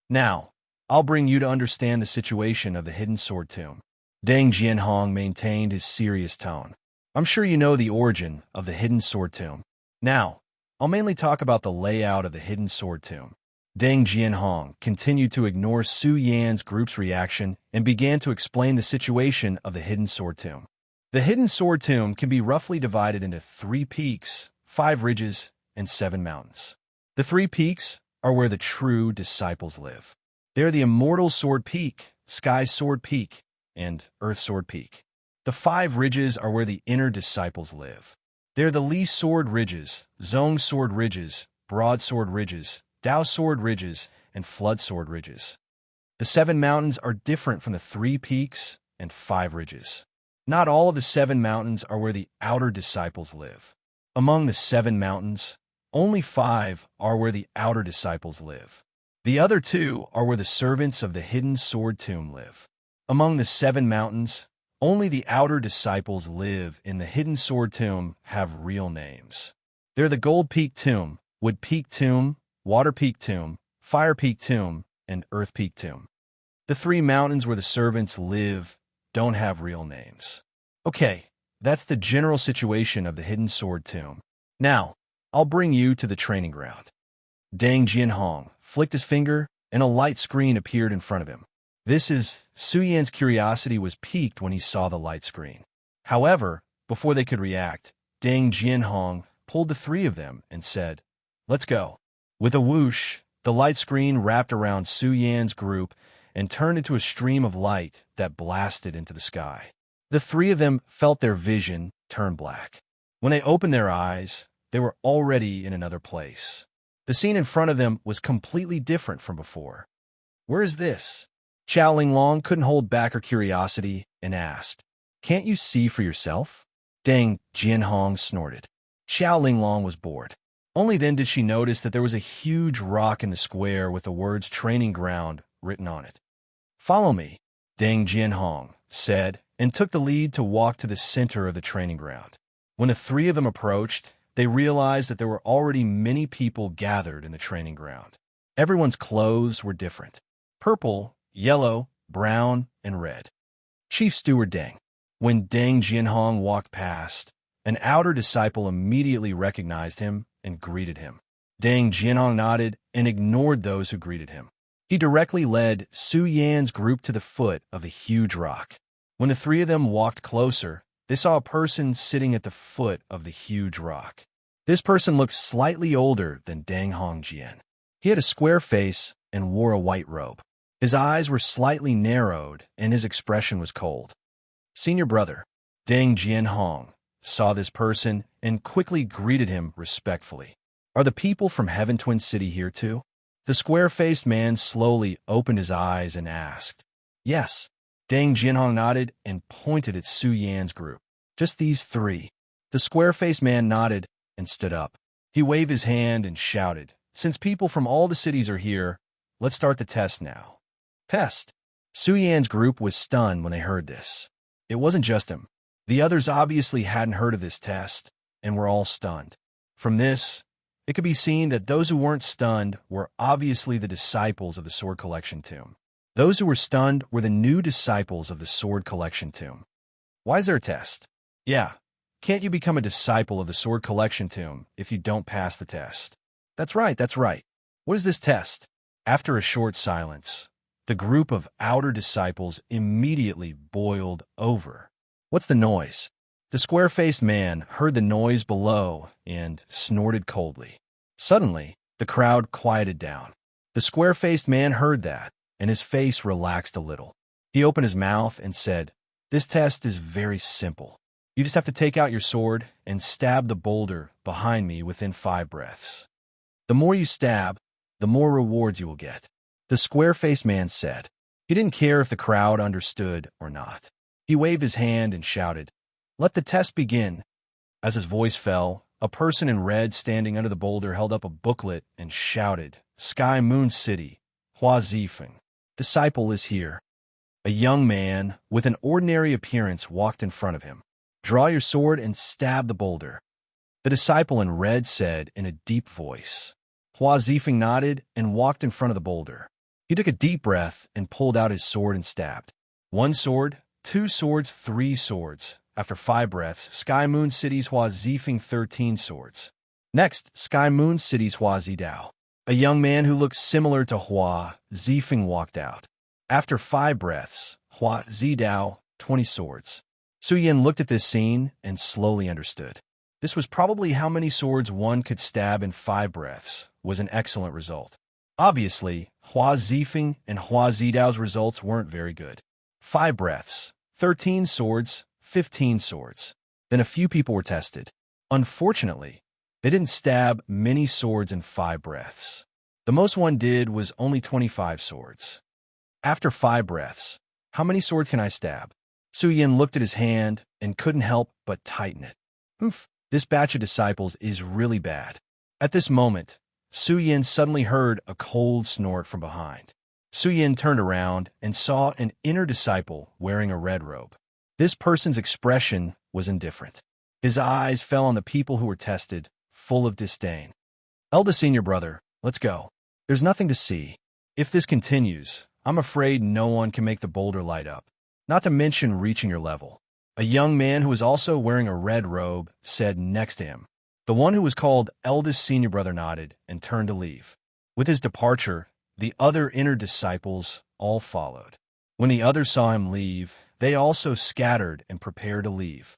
A: Now, I'll bring you to understand the situation of the hidden sword tomb. Deng Jianhong maintained his serious tone. I'm sure you know the origin of the hidden sword tomb. Now, I'll mainly talk about the layout of the hidden sword tomb. Deng Jianhong continued to ignore Su Yan's group's reaction and began to explain the situation of the hidden sword tomb. The hidden sword tomb can be roughly divided into 3 peaks, 5 ridges, and 7 mountains. The 3 peaks are where the true disciples live. They are the Immortal Sword Peak, Sky Sword Peak, and Earth Sword Peak. The 5 ridges are where the inner disciples live. They are the Li Sword Ridges, Zong Sword Ridges, Broadsword Ridges, Dao Sword Ridges, and Flood Sword Ridges. The 7 mountains are different from the 3 peaks and 5 ridges. Not all of the 7 mountains are where the outer disciples live. Among the 7 mountains, only 5 are where the outer disciples live. The other 2 are where the servants of the hidden sword tomb live. Among the 7 mountains, only the outer disciples live in the hidden sword tomb have real names. They're the Gold Peak Tomb, Wood Peak Tomb, Water Peak Tomb, Fire Peak Tomb, and Earth Peak Tomb. The 3 mountains where the servants live don't have real names. Okay, that's the general situation of the hidden sword tomb. Now, I'll bring you to the training ground. Dang Jianhong flicked his finger, and a light screen appeared in front of him. Su Yan's curiosity was piqued when he saw the light screen. However, before they could react, Dang Jianhong pulled the 3 of them and said, "Let's go." With a whoosh, the light screen wrapped around Su Yan's group and turned into a stream of light that blasted into the sky. The 3 of them felt their vision turn black. When they opened their eyes, they were already in another place. The scene in front of them was completely different from before. "Where is this?" Xiao Linglong couldn't hold back her curiosity and asked, "Can't you see for yourself?" Dang Jianhong snorted. Xiao Linglong was bored. Only then did she notice that there was a huge rock in the square with the words training ground written on it. "Follow me," Dang Jianhong said, and took the lead to walk to the center of the training ground. When the 3 of them approached, they realized that there were already many people gathered in the training ground. Everyone's clothes were different: purple, yellow, brown, and red. Chief Steward Deng. When Deng Jianhong walked past, an outer disciple immediately recognized him and greeted him. Deng Jianhong nodded and ignored those who greeted him. He directly led Su Yan's group to the foot of a huge rock. When the 3 of them walked closer, they saw a person sitting at the foot of the huge rock. This person looked slightly older than Deng Hongjian. He had a square face and wore a white robe. His eyes were slightly narrowed, and his expression was cold. Senior brother, Deng Jianhong, saw this person and quickly greeted him respectfully. "Are the people from Heaven Twin City here too?" The square-faced man slowly opened his eyes and asked. "Yes." Deng Jianhong nodded and pointed at Su Yan's group. "Just these 3. The square-faced man nodded and stood up. He waved his hand and shouted, "Since people from all the cities are here, let's start the test now." Test. Su Yan's group was stunned when they heard this. It wasn't just him. The others obviously hadn't heard of this test and were all stunned. From this, it could be seen that those who weren't stunned were obviously the disciples of the Sword Collection Tomb. Those who were stunned were the new disciples of the Sword Collection Tomb. Why is there a test? Yeah, can't you become a disciple of the Sword Collection Tomb if you don't pass the test? That's right. What is this test? After a short silence, the group of outer disciples immediately boiled over. What's the noise? The square-faced man heard the noise below and snorted coldly. Suddenly, the crowd quieted down. The square-faced man heard that, and his face relaxed a little. He opened his mouth and said, "This test is very simple. You just have to take out your sword and stab the boulder behind me within 5 breaths. The more you stab, the more rewards you will get." The square-faced man said. He didn't care if the crowd understood or not. He waved his hand and shouted, "Let the test begin." As his voice fell, a person in red standing under the boulder held up a booklet and shouted, "Sky Moon City, Hua Zifeng. Disciple is here." A young man with an ordinary appearance walked in front of him. "Draw your sword and stab the boulder." The disciple in red said in a deep voice. Hua Zifeng nodded and walked in front of the boulder. He took a deep breath and pulled out his sword and stabbed. 1 sword, 2 swords, 3 swords. After 5 breaths, Sky Moon City's Hua Zifeng 13 swords. Next, Sky Moon City's Hua Zidao. A young man who looked similar to Hua Zifeng walked out. After 5 breaths, Hua Zidao, 20 swords. Su Yan looked at this scene and slowly understood. This was probably how many swords one could stab in 5 breaths, was an excellent result. Obviously, Hua Zifeng and Hua Zidao's results weren't very good. 5 breaths, 13 swords, 15 swords. Then a few people were tested. Unfortunately, they didn't stab many swords in 5 breaths. The most one did was only 25 swords. After 5 breaths, how many swords can I stab? Su Yin looked at his hand and couldn't help but tighten it. Humph, this batch of disciples is really bad. At this moment, Su Yin suddenly heard a cold snort from behind. Su Yin turned around and saw an inner disciple wearing a red robe. This person's expression was indifferent. His eyes fell on the people who were tested, full of disdain. Eldest senior brother, let's go. There's nothing to see. If this continues, I'm afraid no one can make the boulder light up. Not to mention reaching your level. A young man who was also wearing a red robe said next to him. The one who was called eldest senior brother nodded and turned to leave. With his departure, the other inner disciples all followed. When the others saw him leave, they also scattered and prepared to leave.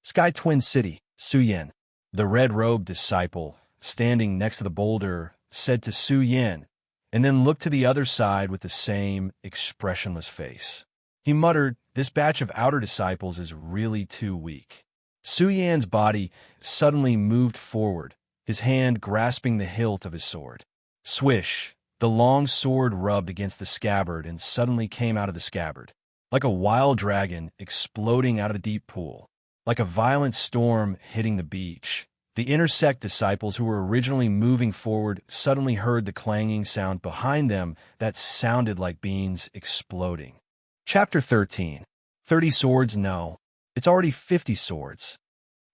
A: Sky Twin City, Su Yin. The red-robed disciple, standing next to the boulder, said to Su Yin, and then looked to the other side with the same expressionless face. He muttered, "This batch of outer disciples is really too weak." Su Yan's body suddenly moved forward, his hand grasping the hilt of his sword. Swish! The long sword rubbed against the scabbard and suddenly came out of the scabbard, like a wild dragon exploding out of a deep pool, like a violent storm hitting the beach. The inner sect disciples who were originally moving forward suddenly heard the clanging sound behind them that sounded like beans exploding. Chapter 13. 30 swords? No. It's already 50 swords.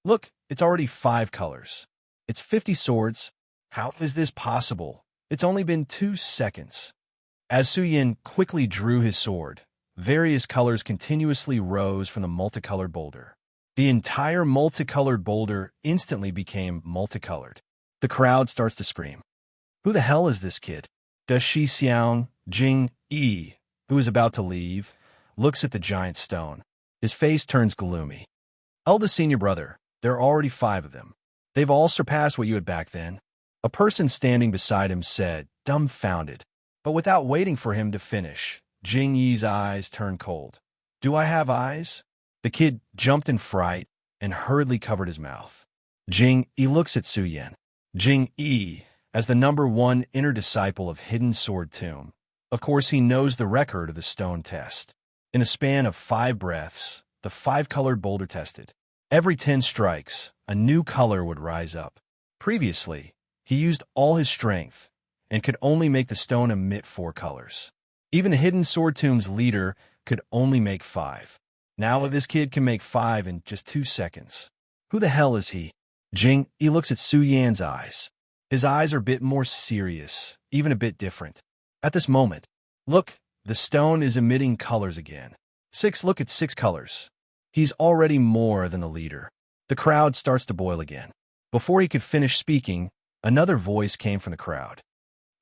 A: Look, it's already 5 colors. It's 50 swords. How is this possible? It's only been 2 seconds. As Su Yin quickly drew his sword, various colors continuously rose from the multicolored boulder. The entire multicolored boulder instantly became multicolored. The crowd starts to scream. Who the hell is this kid? Does Shi Xiang Jing Yi, who is about to leave, looks at the giant stone. His face turns gloomy. Eldest senior brother, there are already 5 of them. They've all surpassed what you had back then. A person standing beside him said, dumbfounded. But without waiting for him to finish, Jing Yi's eyes turned cold. Do I have eyes? The kid jumped in fright and hurriedly covered his mouth. Jing Yi looks at Su Yin. Jing Yi, as the #1 inner disciple of Hidden Sword Tomb. Of course, he knows the record of the stone test. In a span of 5 breaths, the 5-colored boulder tested. Every 10 strikes, a new color would rise up. Previously, he used all his strength and could only make the stone emit 4 colors. Even the Hidden Sword Tomb's leader could only make 5. Now this kid can make 5 in just 2 seconds. Who the hell is he? Jing Yi looks at Su Yan's eyes. His eyes are a bit more serious, even a bit different. At this moment, look, the stone is emitting colors again. 6, look at 6 colors. He's already more than the leader. The crowd starts to boil again. Before he could finish speaking, another voice came from the crowd.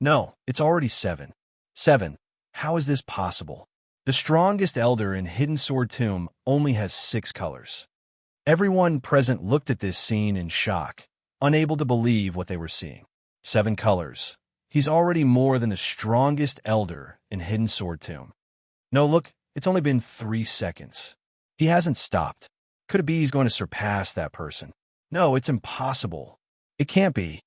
A: No, it's already 7. 7. How is this possible? The strongest elder in Hidden Sword Tomb only has 6 colors. Everyone present looked at this scene in shock, unable to believe what they were seeing. 7 colors. He's already more than the strongest elder in Hidden Sword Tomb. No, look, it's only been 3 seconds. He hasn't stopped. Could it be he's going to surpass that person? No, it's impossible. It can't be.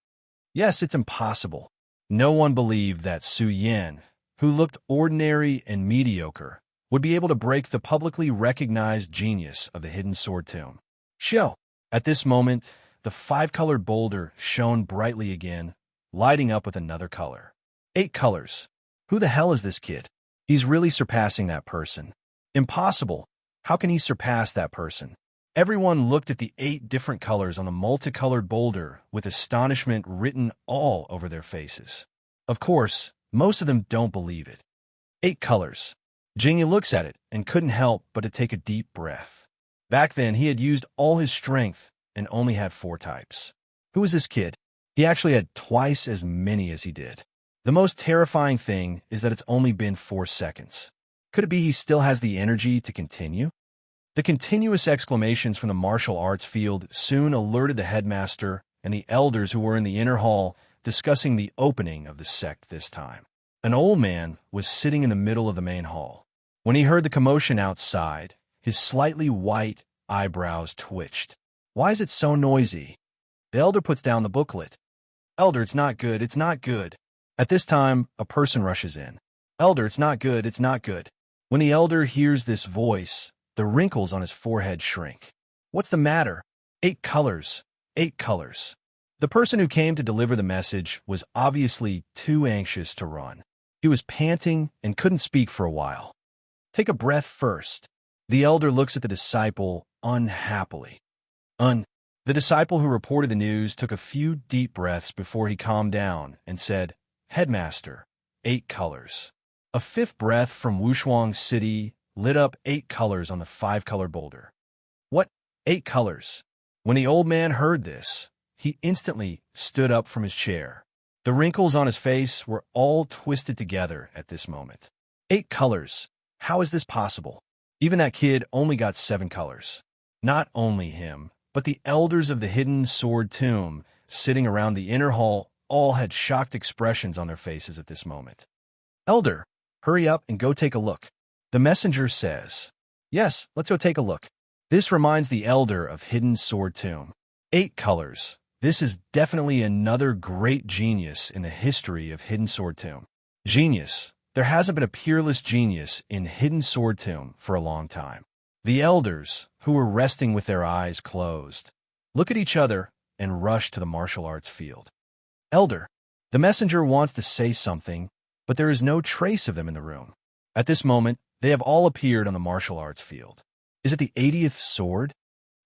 A: Yes, it's impossible. No one believed that Su Yin, who looked ordinary and mediocre, would be able to break the publicly recognized genius of the Hidden Sword Tomb. Show! At this moment, the 5-colored boulder shone brightly again, lighting up with another color. 8 colors. Who the hell is this kid? He's really surpassing that person. Impossible. How can he surpass that person? Everyone looked at the 8 different colors on the multicolored boulder with astonishment written all over their faces. Of course, most of them don't believe it. 8 colors. Jing Yi looks at it and couldn't help but to take a deep breath. Back then, he had used all his strength and only had 4 types. Who is this kid? He actually had twice as many as he did. The most terrifying thing is that it's only been 4 seconds. Could it be he still has the energy to continue? The continuous exclamations from the martial arts field soon alerted the headmaster and the elders who were in the inner hall discussing the opening of the sect this time. An old man was sitting in the middle of the main hall. When he heard the commotion outside, his slightly white eyebrows twitched. Why is it so noisy? The elder puts down the booklet. Elder, it's not good, it's not good. At this time, a person rushes in. Elder, it's not good, it's not good. When the elder hears this voice, the wrinkles on his forehead shrink. What's the matter? 8 colors. 8 colors. The person who came to deliver the message was obviously too anxious to run. He was panting and couldn't speak for a while. Take a breath first. The elder looks at the disciple unhappily. The disciple who reported the news took a few deep breaths before he calmed down and said, Headmaster, 8 colors. A fifth breath from Wushuang City lit up 8 colors on the 5-colored boulder. What? 8 colors? When the old man heard this, he instantly stood up from his chair. The wrinkles on his face were all twisted together at this moment. 8 colors. How is this possible? Even that kid only got 7 colors. Not only him, but the elders of the hidden sword tomb sitting around the inner hall all had shocked expressions on their faces at this moment. Elder, hurry up and go take a look. The messenger says. Yes, let's go take a look. This reminds the elder of hidden sword tomb. 8 colors. This is definitely another great genius in the history of Hidden Sword Tomb. Genius. There hasn't been a peerless genius in Hidden Sword Tomb for a long time. The elders, who were resting with their eyes closed, look at each other and rush to the martial arts field. Elder, the messenger wants to say something, but there is no trace of them in the room. At this moment, they have all appeared on the martial arts field. Is it the 80th sword?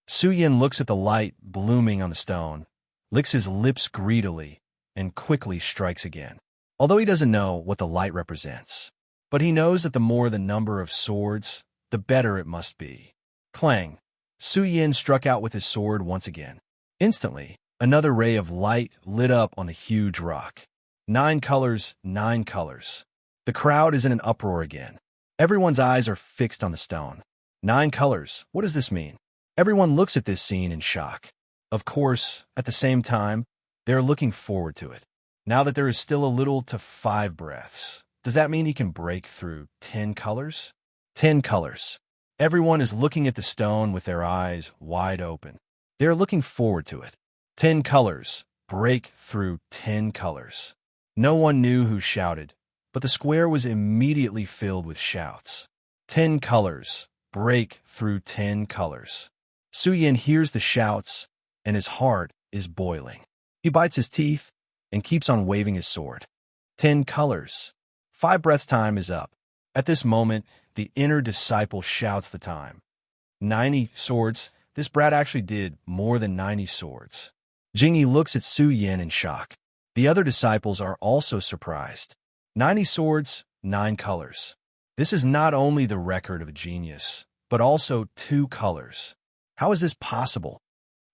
A: Su Yin looks at the light blooming on the stone, licks his lips greedily, and quickly strikes again. Although he doesn't know what the light represents, but he knows that the more the number of swords, the better it must be. Clang! Su Yin struck out with his sword once again. Instantly, another ray of light lit up on the huge rock. 9 colors, 9 colors. The crowd is in an uproar again. Everyone's eyes are fixed on the stone. 9 colors, what does this mean? Everyone looks at this scene in shock. Of course, at the same time, they're looking forward to it. Now that there is still a little to 5 breaths, does that mean he can break through 10 colors? 10 colors. Everyone is looking at the stone with their eyes wide open. They are looking forward to it. 10 colors. Break through 10 colors. No one knew who shouted, but the square was immediately filled with shouts. 10 colors. Break through 10 colors. Su Yin hears the shouts, and his heart is boiling. He bites his teeth and keeps on waving his sword. 10 colors. 5 breaths time is up. At this moment, the inner disciple shouts the time. 90 swords. This brat actually did more than 90 swords. Jingyi looks at Su Yin in shock. The other disciples are also surprised. 90 swords, 9 colors. This is not only the record of a genius, but also 2 colors. How is this possible?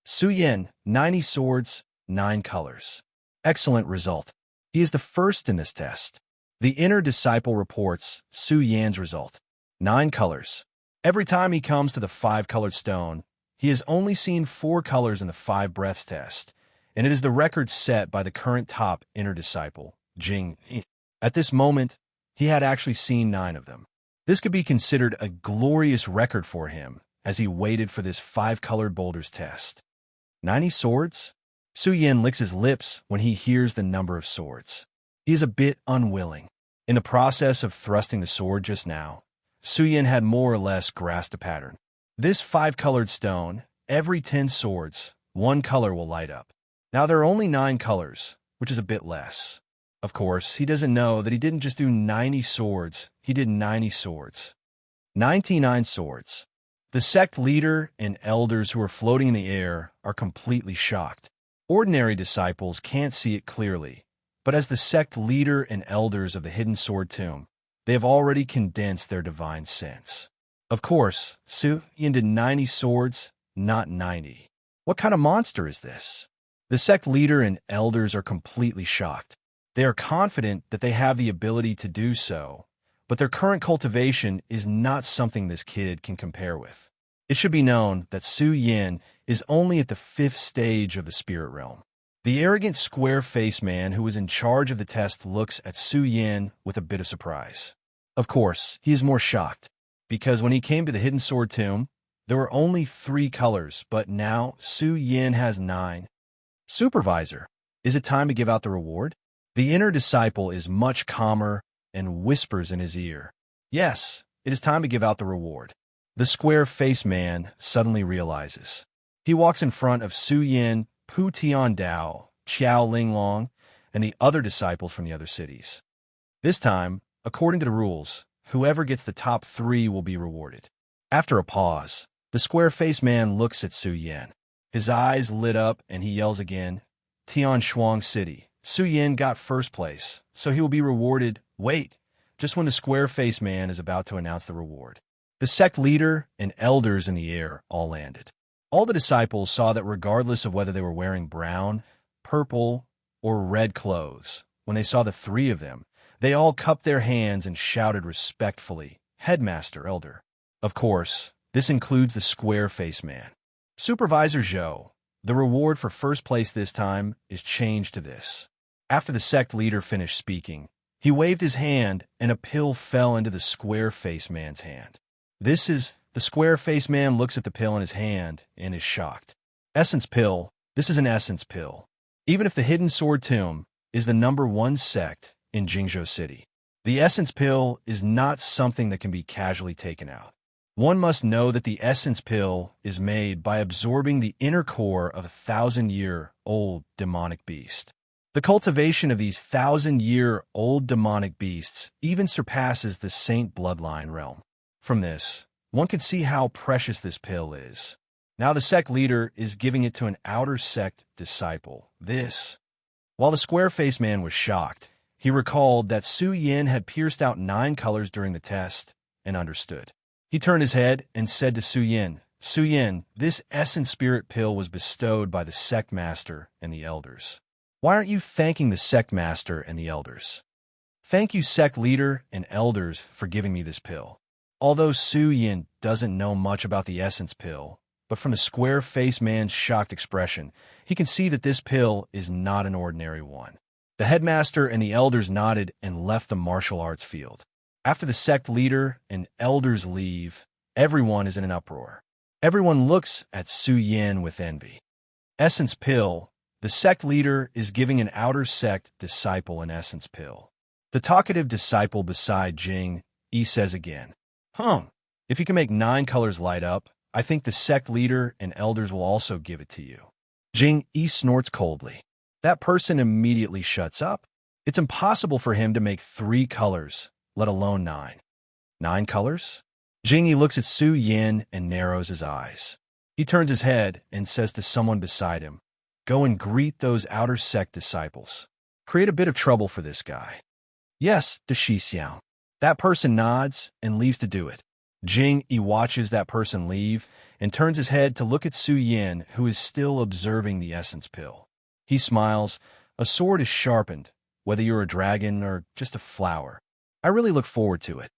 A: Su Yin, 90 swords, 9 colors. Excellent result. He is the first in this test. The inner disciple reports Su Yin's result. 9 colors. Every time he comes to the 5-colored stone, he has only seen 4 colors in the 5 breaths test, and it is the record set by the current top inner disciple, Jing. At this moment, he had actually seen 9 of them. This could be considered a glorious record for him as he waited for this 5-colored boulders test. 90 swords? Su Yin licks his lips when he hears the number of swords. He is a bit unwilling. In the process of thrusting the sword just now, Su Yin had more or less grasped a pattern. This 5-colored stone, every 10 swords, 1 color will light up. Now there are only 9 colors, which is a bit less. Of course, he doesn't know that he didn't just do 90 swords, he did 90 swords. 99 swords. The sect leader and elders who are floating in the air are completely shocked. Ordinary disciples can't see it clearly, but as the sect leader and elders of the Hidden Sword Tomb, they have already condensed their divine sense. Of course, Su Yin did 90 swords, not 90. What kind of monster is this? The sect leader and elders are completely shocked. They are confident that they have the ability to do so, but their current cultivation is not something this kid can compare with. It should be known that Su Yin is only at the 5th stage of the spirit realm. The arrogant square-faced man who was in charge of the test looks at Su Yin with a bit of surprise. Of course, he is more shocked, because when he came to the Hidden Sword Tomb, there were only 3 colors, but now Su Yin has 9. Supervisor, is it time to give out the reward? The inner disciple is much calmer and whispers in his ear. Yes, it is time to give out the reward. The square-faced man suddenly realizes. He walks in front of Su Yin, Pu Tian Dao, Qiao Linglong, and the other disciples from the other cities. This time, according to the rules, whoever gets the top 3 will be rewarded. After a pause, the square-faced man looks at Su Yin. His eyes lit up and he yells again, Tian Shuang City. Su Yin got first place, so he will be rewarded. Wait, just when the square-faced man is about to announce the reward. The sect leader and elders in the air all landed. All the disciples saw that regardless of whether they were wearing brown, purple, or red clothes, when they saw the 3 of them, they all cupped their hands and shouted respectfully, Headmaster, Elder. Of course, this includes the square-faced man. Supervisor Zhou, the reward for first place this time is changed to this. After the sect leader finished speaking, he waved his hand and a pill fell into the square-faced man's hand. The square-faced man looks at the pill in his hand and is shocked. Essence pill, this is an essence pill. Even if the Hidden Sword Tomb is the #1 sect in Jingzhou City, the essence pill is not something that can be casually taken out. One must know that the essence pill is made by absorbing the inner core of a 1,000-year-old demonic beast. The cultivation of these 1,000-year-old demonic beasts even surpasses the saint bloodline realm. From this, one can see how precious this pill is. Now the sect leader is giving it to an outer sect disciple. While the square-faced man was shocked, he recalled that Su Yin had pierced out 9 colors during the test and understood. He turned his head and said to Su Yin, Su Yin, this essence spirit pill was bestowed by the sect master and the elders. Why aren't you thanking the sect master and the elders? Thank you, sect leader and elders, for giving me this pill. Although Su Yin doesn't know much about the essence pill, but from the square-faced man's shocked expression, he can see that this pill is not an ordinary one. The headmaster and the elders nodded and left the martial arts field. After the sect leader and elders leave, everyone is in an uproar. Everyone looks at Su Yin with envy. Essence pill, the sect leader is giving an outer sect disciple an essence pill. The talkative disciple beside Jing Yi says again, if you can make 9 colors light up, I think the sect leader and elders will also give it to you. Jing Yi snorts coldly. That person immediately shuts up. It's impossible for him to make 3 colors, let alone 9. 9 colors? Jing Yi looks at Su Yin and narrows his eyes. He turns his head and says to someone beside him, go and greet those outer sect disciples. Create a bit of trouble for this guy. Yes, to Shi Xiao. That person nods and leaves to do it. Jing Yi watches that person leave and turns his head to look at Su Yin, who is still observing the essence pill. He smiles. A sword is sharpened, whether you're a dragon or just a flower. I really look forward to it.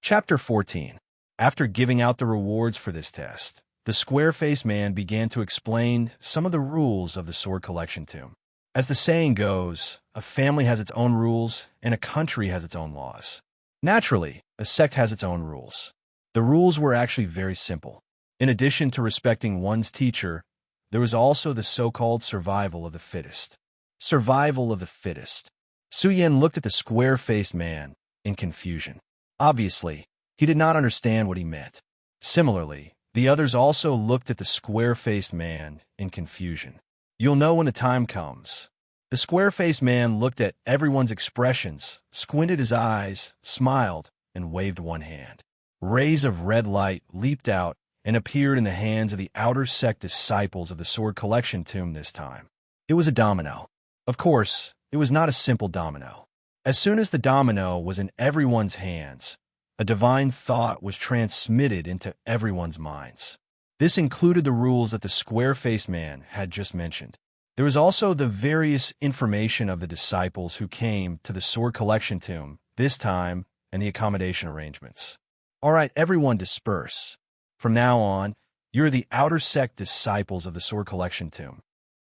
A: Chapter 14. After giving out the rewards for this test, the square-faced man began to explain some of the rules of the sword collection tomb. As the saying goes, a family has its own rules and a country has its own laws. Naturally, a sect has its own rules. The rules were actually very simple. In addition to respecting one's teacher, there was also the so-called survival of the fittest. Survival of the fittest. Su Yin looked at the square-faced man in confusion. Obviously, he did not understand what he meant. Similarly, the others also looked at the square-faced man in confusion. You'll know when the time comes. The square-faced man looked at everyone's expressions, squinted his eyes, smiled, and waved one hand. Rays of red light leaped out and appeared in the hands of the outer sect disciples of the sword collection tomb this time. It was a domino. Of course, it was not a simple domino. As soon as the domino was in everyone's hands, a divine thought was transmitted into everyone's minds. This included the rules that the square-faced man had just mentioned. There was also the various information of the disciples who came to the sword collection tomb this time and the accommodation arrangements. All right, everyone disperse. From now on, you're the outer sect disciples of the sword collection tomb.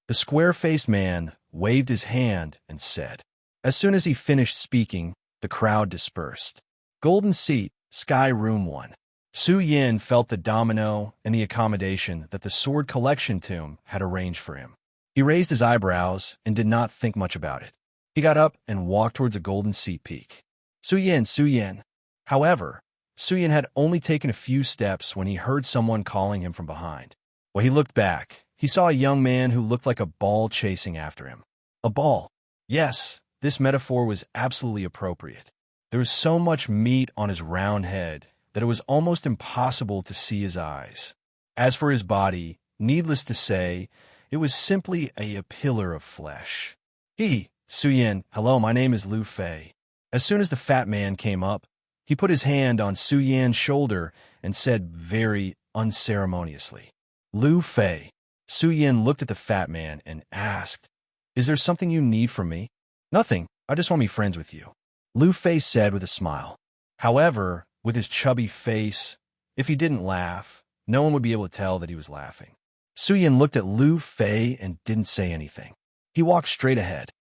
A: The square-faced man waved his hand and said. As soon as he finished speaking, the crowd dispersed. Golden seat, Sky Room 1. Su Yin felt the domino and the accommodation that the sword collection tomb had arranged for him. He raised his eyebrows and did not think much about it. He got up and walked towards a golden seat peak. Su Yin. However, Su Yin had only taken a few steps when he heard someone calling him from behind. When he looked back, he saw a young man who looked like a ball chasing after him. A ball. Yes, this metaphor was absolutely appropriate. There was so much meat on his round head that it was almost impossible to see his eyes. As for his body, needless to say, it was simply a pillar of flesh. Su Yin, hello, my name is Lu Fei. As soon as the fat man came up, he put his hand on Su Yan's shoulder and said very unceremoniously, Lu Fei. Su Yin looked at the fat man and asked, Is there something you need from me? Nothing, I just want to be friends with you, Lu Fei said with a smile. However, with his chubby face, if he didn't laugh, no one would be able to tell that he was laughing. Su Yin looked at Lu Fei and didn't say anything. He walked straight ahead.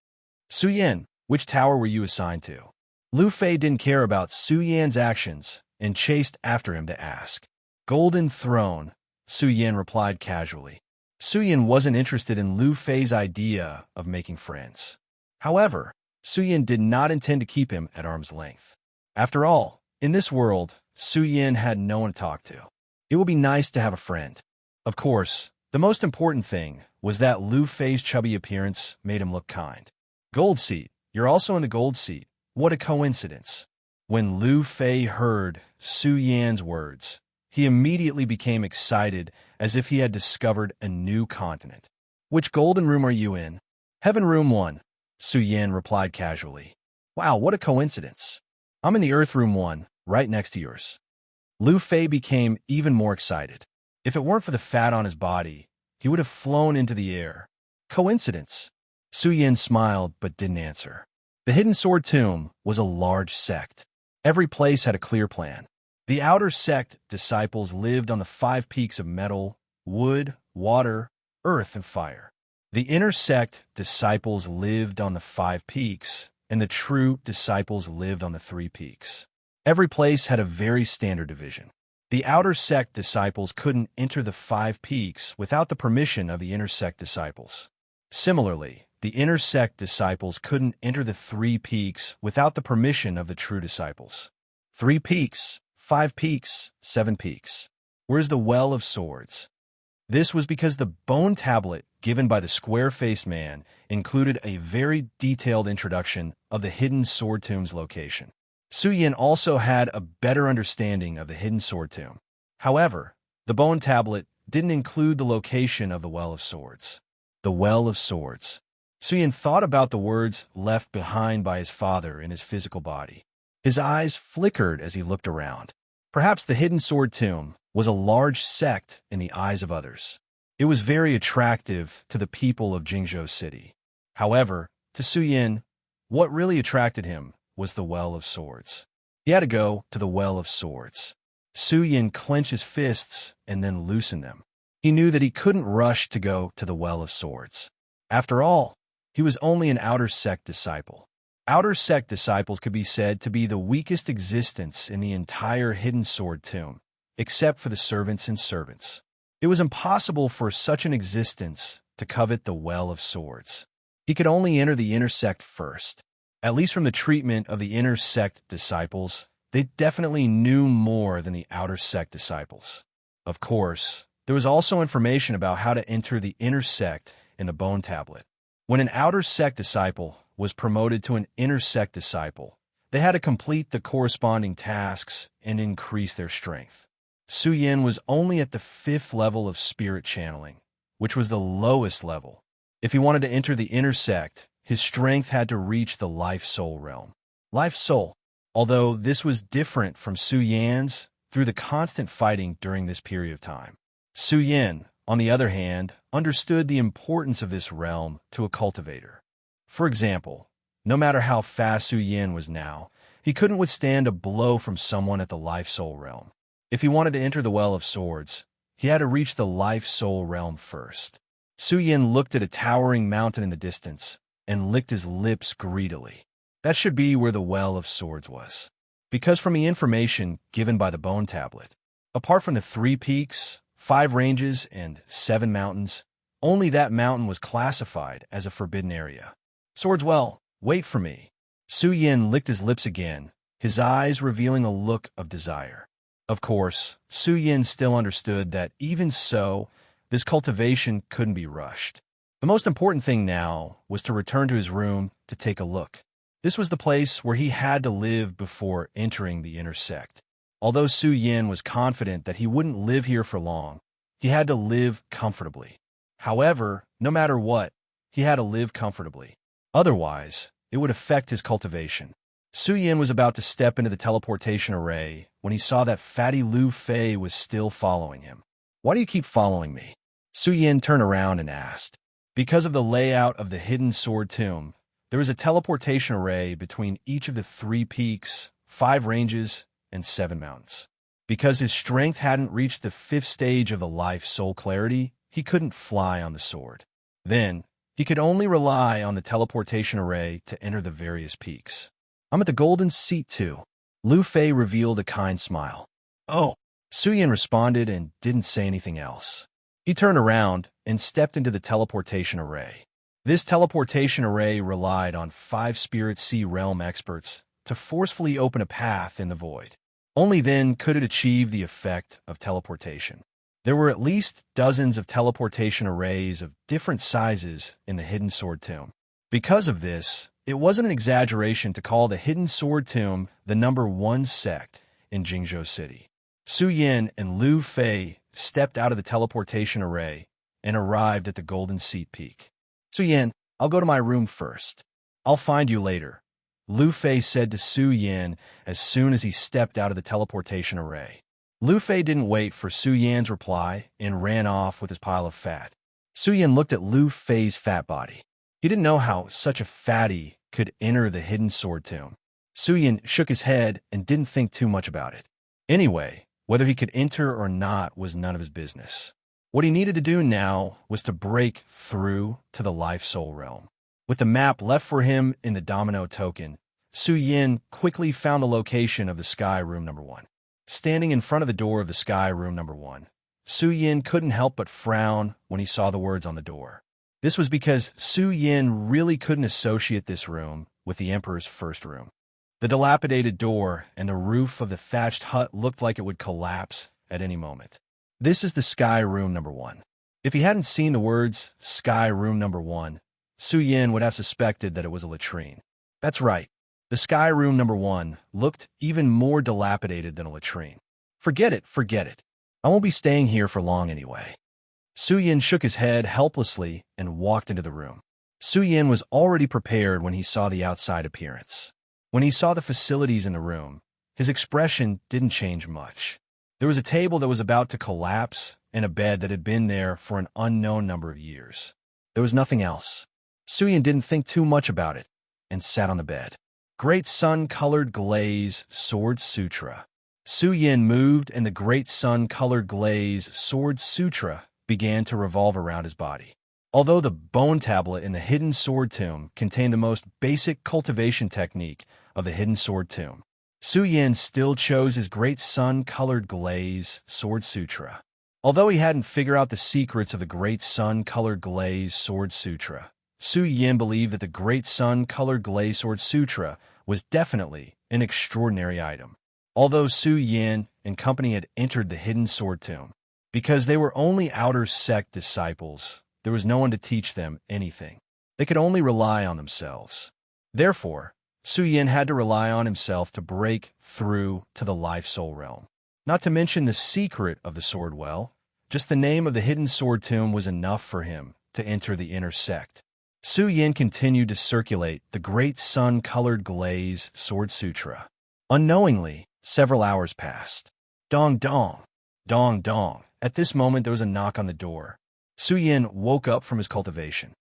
A: Su Yin, which tower were you assigned to? Lu Fei didn't care about Su Yan's actions and chased after him to ask. Golden Throne, Su Yin replied casually. Su Yin wasn't interested in Lu Fei's idea of making friends. However, Su Yin did not intend to keep him at arm's length. After all, in this world, Su Yin had no one to talk to. It would be nice to have a friend. Of course, the most important thing was that Lu Fei's chubby appearance made him look kind. Gold seat, you're also in the gold seat. What a coincidence. When Lu Fei heard Su Yan's words, he immediately became excited as if he had discovered a new continent. Which golden room are you in? Heaven Room 1, Su Yan replied casually. Wow, what a coincidence. I'm in the Earth Room 1, right next to yours. Lu Fei became even more excited. If it weren't for the fat on his body, he would have flown into the air. Coincidence. Su Yan smiled but didn't answer. The Hidden Sword Tomb was a large sect. Every place had a clear plan. The outer sect disciples lived on the 5 peaks of metal, wood, water, earth, and fire. The inner sect disciples lived on the 5 peaks, and the true disciples lived on the 3 peaks. Every place had a very standard division. The outer sect disciples couldn't enter the 5 peaks without the permission of the inner sect disciples. Similarly, the inner sect disciples couldn't enter the 3 peaks without the permission of the true disciples. 3 peaks, 5 peaks, 7 peaks. Where's the Well of Swords? This was because the bone tablet given by the square-faced man included a very detailed introduction of the Hidden Sword Tomb's location. Su Yin also had a better understanding of the Hidden Sword Tomb. However, the bone tablet didn't include the location of the Well of Swords. The Well of Swords. Su Yin thought about the words left behind by his father in his physical body. His eyes flickered as he looked around. Perhaps the Hidden Sword Tomb was a large sect in the eyes of others. It was very attractive to the people of Jingzhou City. However, to Su Yin, what really attracted him was the Well of Swords. He had to go to the Well of Swords. Su Yin clenched his fists and then loosened them. He knew that he couldn't rush to go to the Well of Swords. After all, he was only an outer sect disciple. Outer sect disciples could be said to be the weakest existence in the entire Hidden Sword Tomb, except for the servants and servants. It was impossible for such an existence to covet the Well of Swords. He could only enter the inner sect first. At least from the treatment of the inner sect disciples, they definitely knew more than the outer sect disciples. Of course, there was also information about how to enter the inner sect in the bone tablet. When an outer sect disciple was promoted to an inner sect disciple, they had to complete the corresponding tasks and increase their strength. Su Yin was only at the 5th level of spirit channeling, which was the lowest level. If he wanted to enter the inner sect, his strength had to reach the life-soul realm. Life-soul, although this was different from Su Yan's through the constant fighting during this period of time. Su Yin, on the other hand, understood the importance of this realm to a cultivator. For example, no matter how fast Su Yin was now, he couldn't withstand a blow from someone at the life-soul realm. If he wanted to enter the Well of Swords, he had to reach the life-soul realm first. Su Yin looked at a towering mountain in the distance and licked his lips greedily. That should be where the Well of Swords was. Because from the information given by the bone tablet, apart from the 3 peaks, 5 ranges, and 7 mountains, only that mountain was classified as a forbidden area. Swords Well, wait for me. Su Yin licked his lips again, his eyes revealing a look of desire. Of course, Su Yin still understood that even so, this cultivation couldn't be rushed. The most important thing now was to return to his room to take a look. This was the place where he had to live before entering the inner sect. Although Su Yin was confident that he wouldn't live here for long, he had to live comfortably. However, no matter what, he had to live comfortably. Otherwise, it would affect his cultivation. Su Yin was about to step into the teleportation array when he saw that fatty Lu Fei was still following him. "Why do you keep following me?" Su Yin turned around and asked. Because of the layout of the hidden sword tomb, there was a teleportation array between each of the 3 peaks, 5 ranges, and 7 mountains. Because his strength hadn't reached the 5th stage of the life soul clarity, he couldn't fly on the sword. Then, he could only rely on the teleportation array to enter the various peaks. "I'm at the golden seat too." Lu Fei revealed a kind smile. "Oh." Su Yin responded and didn't say anything else. He turned around and stepped into the teleportation array. This teleportation array relied on 5 Spirit Sea Realm experts to forcefully open a path in the void. Only then could it achieve the effect of teleportation. There were at least dozens of teleportation arrays of different sizes in the Hidden Sword Tomb. Because of this, it wasn't an exaggeration to call the Hidden Sword Tomb the #1 sect in Jingzhou City. Su Yin and Lu Fei stepped out of the teleportation array and arrived at the Golden Seat Peak. "Su Yin, I'll go to my room first. I'll find you later," Lu Fei said to Su Yin as soon as he stepped out of the teleportation array. Lu Fei didn't wait for Su Yin's reply and ran off with his pile of fat. Su Yin looked at Lu Fei's fat body. He didn't know how such a fatty could enter the Hidden Sword Tomb. Su Yin shook his head and didn't think too much about it. Anyway, whether he could enter or not was none of his business. What he needed to do now was to break through to the life-soul realm. With the map left for him in the domino token, Su Yin quickly found the location of the Sky Room #1. Standing in front of the door of the Sky Room #1, Su Yin couldn't help but frown when he saw the words on the door. This was because Su Yin really couldn't associate this room with the Emperor's first room. The dilapidated door and the roof of the thatched hut looked like it would collapse at any moment. "This is the Sky Room #1. If he hadn't seen the words Sky Room #1, Su Yin would have suspected that it was a latrine. That's right. The Sky Room #1 looked even more dilapidated than a latrine. Forget it. I won't be staying here for long anyway." Su Yin shook his head helplessly and walked into the room. Su Yin was already prepared when he saw the outside appearance. When he saw the facilities in the room, his expression didn't change much. There was a table that was about to collapse and a bed that had been there for an unknown number of years. There was nothing else. Su Yin didn't think too much about it and sat on the bed. Great Sun-Colored Glaze Sword Sutra. Su Yin moved and the Great Sun-Colored Glaze Sword Sutra began to revolve around his body. Although the bone tablet in the Hidden Sword Tomb contained the most basic cultivation technique of the Hidden Sword Tomb, Su Yin still chose his Great Sun-Colored Glaze Sword Sutra. Although he hadn't figured out the secrets of the Great Sun-Colored Glaze Sword Sutra, Su Yin believed that the Great Sun-Colored Glaze Sword Sutra was definitely an extraordinary item. Although Su Yin and company had entered the Hidden Sword Tomb, because they were only outer sect disciples, there was no one to teach them anything. They could only rely on themselves. Therefore, Su Yin had to rely on himself to break through to the life-soul realm. Not to mention the secret of the sword well, just the name of the Hidden Sword Tomb was enough for him to enter the inner sect. Su Yin continued to circulate the Great Sun-Colored Glaze Sword Sutra. Unknowingly, several hours passed. Dong dong. Dong dong. At this moment there was a knock on the door. Su Yin woke up from his cultivation.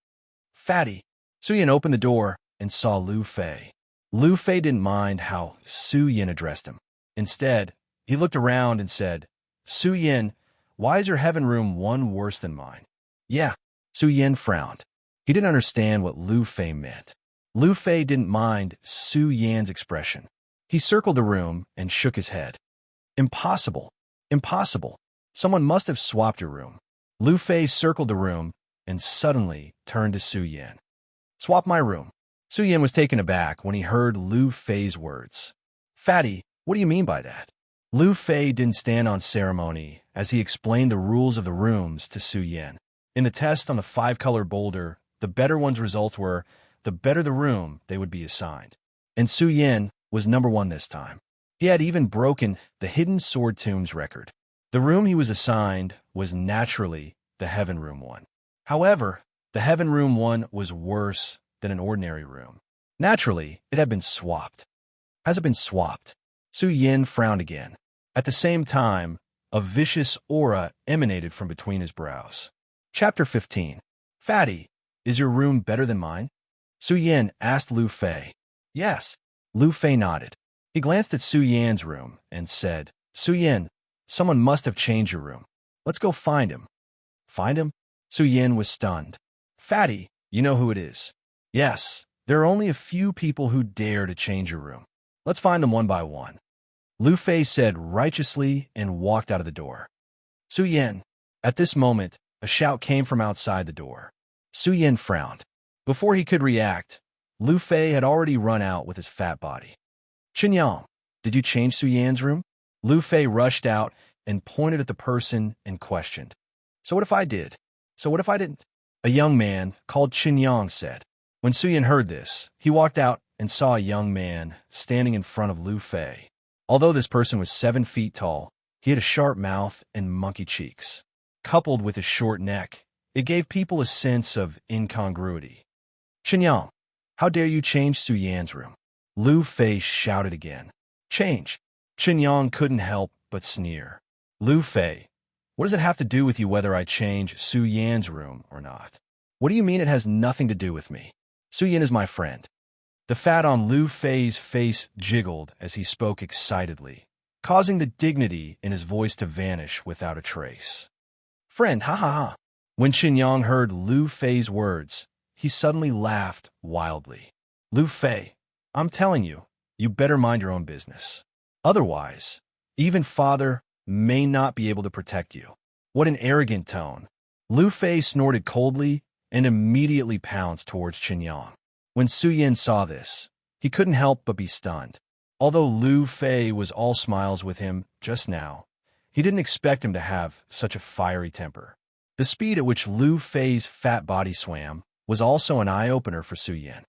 A: "Fatty." Su Yin opened the door and saw Lu Fei. Lu Fei didn't mind how Su Yin addressed him. Instead, he looked around and said, "Su Yin, why is your heaven room one worse than mine?" "Yeah." Su Yin frowned. He didn't understand what Lu Fei meant. Lu Fei didn't mind Su Yin's expression. He circled the room and shook his head. "Impossible. Impossible. Someone must have swapped your room." Lu Fei circled the room and suddenly turned to Su Yin. "Swap my room." Su Yin was taken aback when he heard Lu Fei's words. Fatty, what do you mean by that? Lu Fei didn't stand on ceremony as he explained the rules of the rooms to Su Yin. In the test on the 5-color boulder, the better one's results were, the better the room they would be assigned. And Su Yin was number 1 this time. He had even broken the Hidden Sword Tomb's record. The room he was assigned was naturally the Heaven Room 1. However, the Heaven Room 1 was worse than an ordinary room. Naturally, it had been swapped. Has it been swapped? Su Yin frowned again. At the same time, a vicious aura emanated from between his brows. Chapter 15. Fatty, is your room better than mine? Su Yin asked Lu Fei. Yes. Lu Fei nodded. He glanced at Su Yin's room and said, Su Yin, someone must have changed your room. Let's go find him. Find him? Su Yin was stunned. Fatty, you know who it is. Yes, there are only a few people who dare to change your room. Let's find them one by one. Lu Fei said righteously and walked out of the door. Su Yin. At this moment, a shout came from outside the door. Su Yin frowned. Before he could react, Lu Fei had already run out with his fat body. Qinyang, did you change Su Yin's room? Lu Fei rushed out and pointed at the person and questioned. So what if I did? So what if I didn't? A young man called Qinyang said. When Su Yin heard this, he walked out and saw a young man standing in front of Lu Fei. Although this person was 7 feet tall, he had a sharp mouth and monkey cheeks. Coupled with his short neck, it gave people a sense of incongruity. Qinyang, how dare you change Su Yan's room? Lu Fei shouted again. Change. Qinyang couldn't help but sneer. Lu Fei, what does it have to do with you whether I change Su Yan's room or not? What do you mean it has nothing to do with me? Su Yin is my friend. The fat on Lu Fei's face jiggled as he spoke excitedly, causing the dignity in his voice to vanish without a trace. Friend, ha ha ha. When Qinyang heard Lu Fei's words, he suddenly laughed wildly. Lu Fei, I'm telling you, you better mind your own business. Otherwise, even father may not be able to protect you. What an arrogant tone. Lu Fei snorted coldly and immediately pounced towards Qinyang. When Su Yin saw this, he couldn't help but be stunned. Although Lu Fei was all smiles with him just now, he didn't expect him to have such a fiery temper. The speed at which Lu Fei's fat body swam was also an eye-opener for Su Yin.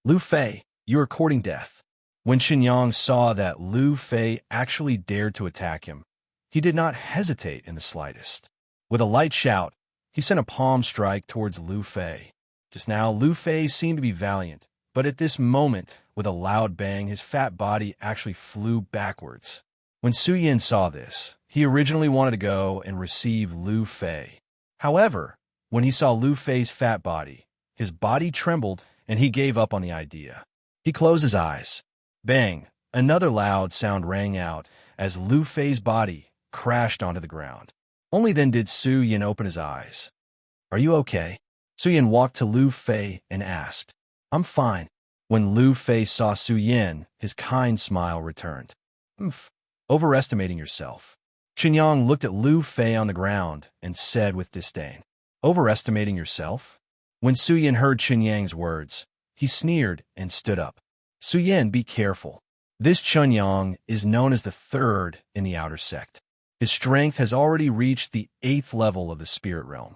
A: Lu Fei, you are courting death. When Qinyang saw that Lu Fei actually dared to attack him, he did not hesitate in the slightest. With a light shout, he sent a palm strike towards Lu Fei. Just now, Lu Fei seemed to be valiant, but at this moment, with a loud bang, his fat body actually flew backwards. When Su Yin saw this, he originally wanted to go and receive Lu Fei. However, when he saw Lu Fei's fat body, his body trembled and he gave up on the idea. He closed his eyes. Bang! Another loud sound rang out as Lu Fei's body crashed onto the ground. Only then did Su Yin open his eyes. Are you okay? Su Yin walked to Lu Fei and asked. I'm fine. When Lu Fei saw Su Yin, his kind smile returned. Overestimating yourself. Qinyang looked at Lu Fei on the ground and said with disdain, Overestimating yourself? When Su Yin heard Qinyang's words, he sneered and stood up. Su Yin, be careful. This Qinyang is known as the 3rd in the outer sect. His strength has already reached the 8th level of the spirit realm.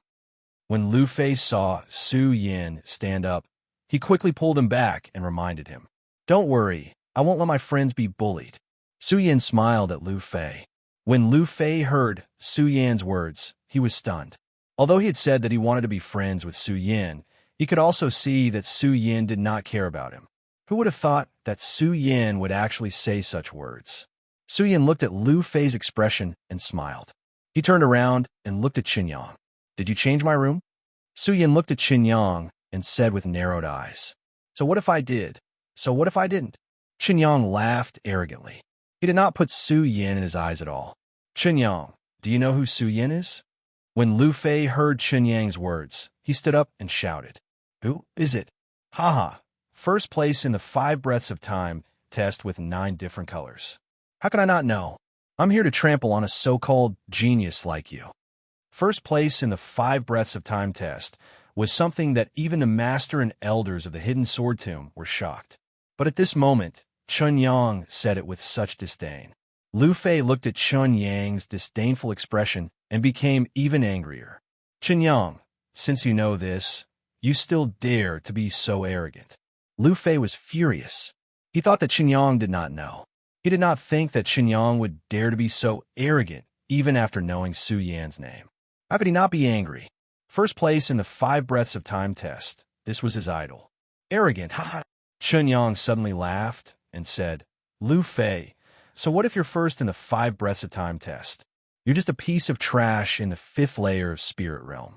A: When Lu Fei saw Su Yin stand up, he quickly pulled him back and reminded him, Don't worry, I won't let my friends be bullied. Su Yin smiled at Lu Fei. When Lu Fei heard Su Yin's words, he was stunned. Although he had said that he wanted to be friends with Su Yin, he could also see that Su Yin did not care about him. Who would have thought that Su Yin would actually say such words? Su Yin looked at Lu Fei's expression and smiled. He turned around and looked at Qinyang. Did you change my room? Su Yin looked at Qinyang and said with narrowed eyes. So what if I did? So what if I didn't? Qinyang laughed arrogantly. He did not put Su Yin in his eyes at all. Qinyang, do you know who Su Yin is? When Lu Fei heard Qinyang's words, he stood up and shouted. Who is it? Haha, first place in the 5 breaths of time test with 9 different colors. How could I not know? I'm here to trample on a so-called genius like you. First place in the 5 breaths of time test was something that even the master and elders of the Hidden Sword Tomb were shocked. But at this moment, Chun Yang said it with such disdain. Lu Fei looked at Chun Yang's disdainful expression and became even angrier. Chun Yang, since you know this, you still dare to be so arrogant. Lu Fei was furious. He thought that Chun Yang did not know. He did not think that Chun Yang would dare to be so arrogant even after knowing Su Yan's name. How could he not be angry? First place in the 5 breaths of time test. This was his idol. Arrogant, haha. Chun Yang suddenly laughed and said, Lu Fei, so what if you're first in the 5 breaths of time test? You're just a piece of trash in the 5th layer of spirit realm.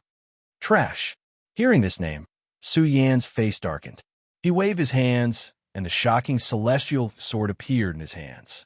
A: Trash. Hearing this name, Su Yan's face darkened. He waved his hands, and the shocking celestial sword appeared in his hands.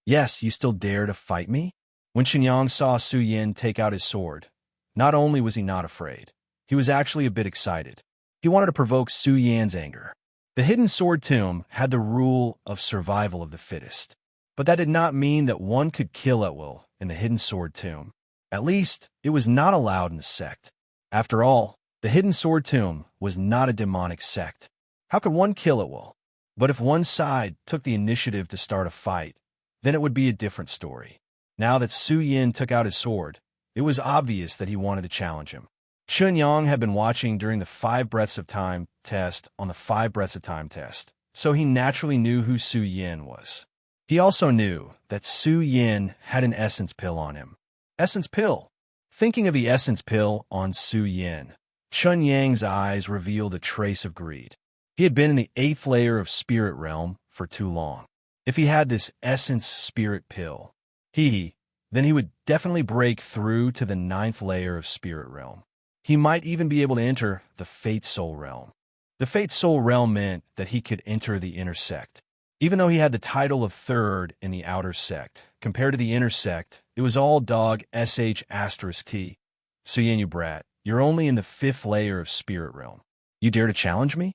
A: Yes, you still dare to fight me? When Chun Yang saw Su Yan take out his sword, not only was he not afraid, he was actually a bit excited. He wanted to provoke Su Yan's anger. The hidden sword tomb had the rule of survival of the fittest. But that did not mean that one could kill at will in the hidden sword tomb. At least, it was not allowed in the sect. After all, the hidden sword tomb was not a demonic sect. How could one kill at will? But if one side took the initiative to start a fight, then it would be a different story. Now that Su Yan took out his sword, it was obvious that he wanted to challenge him. Chun Yang had been watching during the 5 breaths of time test on the 5 breaths of time test, so he naturally knew who Su Yan was. He also knew that Su Yan had an essence pill on him. Essence pill. Thinking of the essence pill on Su Yan, Chun Yang's eyes revealed a trace of greed. He had been in the 8th layer of spirit realm for too long. If he had this essence spirit pill, then he would definitely break through to the 9th layer of spirit realm. He might even be able to enter the Fate Soul realm. The Fate Soul realm meant that he could enter the inner sect. Even though he had the title of 3rd in the outer sect, compared to the inner sect, it was all dog sh*t. Su Yan, you brat, you're only in the 5th layer of spirit realm. You dare to challenge me?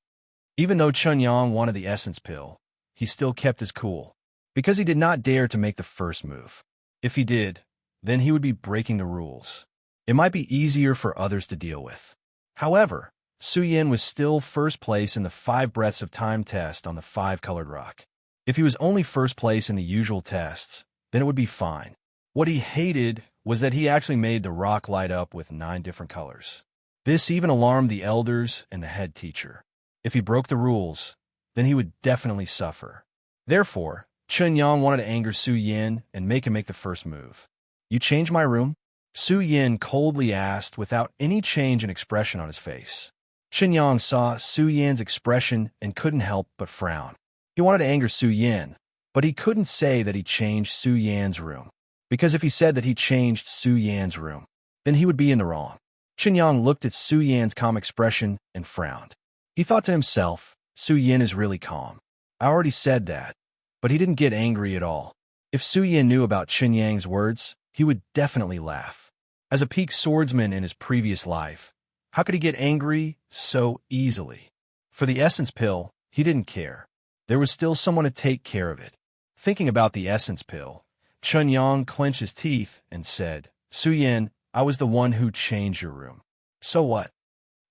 A: Even though Chun Yang wanted the essence pill, he still kept his cool, because he did not dare to make the first move. If he did, then he would be breaking the rules. It might be easier for others to deal with. However, Su Yan was still first place in the 5 breaths of time test on the 5-colored rock. If he was only first place in the usual tests, then it would be fine. What he hated was that he actually made the rock light up with 9 different colors. This even alarmed the elders and the head teacher. If he broke the rules, then he would definitely suffer. Therefore, Chun Yang wanted to anger Su Yan and make him make the first move. You change my room? Su Yan coldly asked without any change in expression on his face. Chun Yang saw Su Yan's expression and couldn't help but frown. He wanted to anger Su Yan, but he couldn't say that he changed Su Yan's room, because if he said that he changed Su Yan's room, then he would be in the wrong. Chun Yang looked at Su Yan's calm expression and frowned. He thought to himself, Su Yan is really calm. I already said that, but he didn't get angry at all. If Su Yan knew about Chun Yang's words, he would definitely laugh. As a peak swordsman in his previous life, how could he get angry so easily? For the essence pill, he didn't care. There was still someone to take care of it. Thinking about the essence pill, Chun Yang clenched his teeth and said, Su Yan, I was the one who changed your room. So what?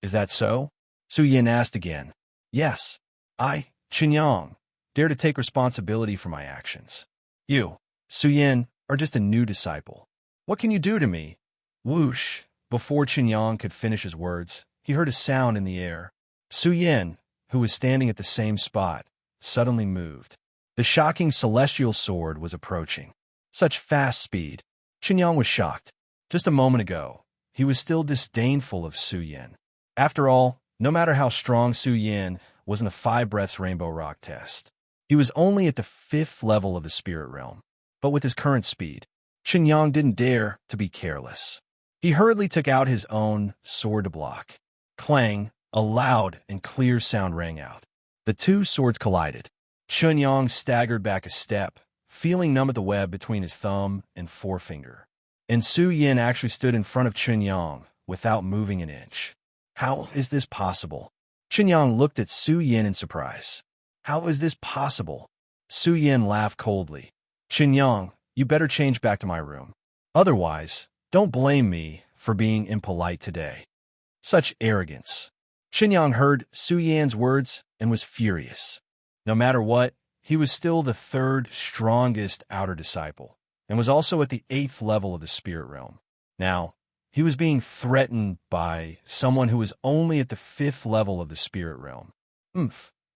A: Is that so? Su Yan asked again. Yes. I, Chun Yang, dare to take responsibility for my actions. You, Su Yan, are just a new disciple. What can you do to me? Whoosh! Before Chun Yang could finish his words, he heard a sound in the air. Su Yan, who was standing at the same spot, suddenly moved. The shocking celestial sword was approaching. Such fast speed. Chun Yang was shocked. Just a moment ago, he was still disdainful of Su Yan. After all, no matter how strong Su Yan was in the 5 breaths rainbow rock test, he was only at the 5th level of the spirit realm. But with his current speed, Chun Yang didn't dare to be careless. He hurriedly took out his own sword to block. Clang, a loud and clear sound rang out. The 2 swords collided. Chun Yang staggered back a step, feeling numb at the web between his thumb and forefinger. And Su Yan actually stood in front of Chun Yang without moving an inch. How is this possible? Chun Yang looked at Su Yan in surprise. How is this possible? Su Yan laughed coldly. Chun Yang, you better change back to my room. Otherwise, don't blame me for being impolite today. Such arrogance. Chun Yang heard Su Yan's words and was furious. No matter what, he was still the third strongest outer disciple, and was also at the 8th level of the spirit realm. Now, he was being threatened by someone who was only at the 5th level of the spirit realm.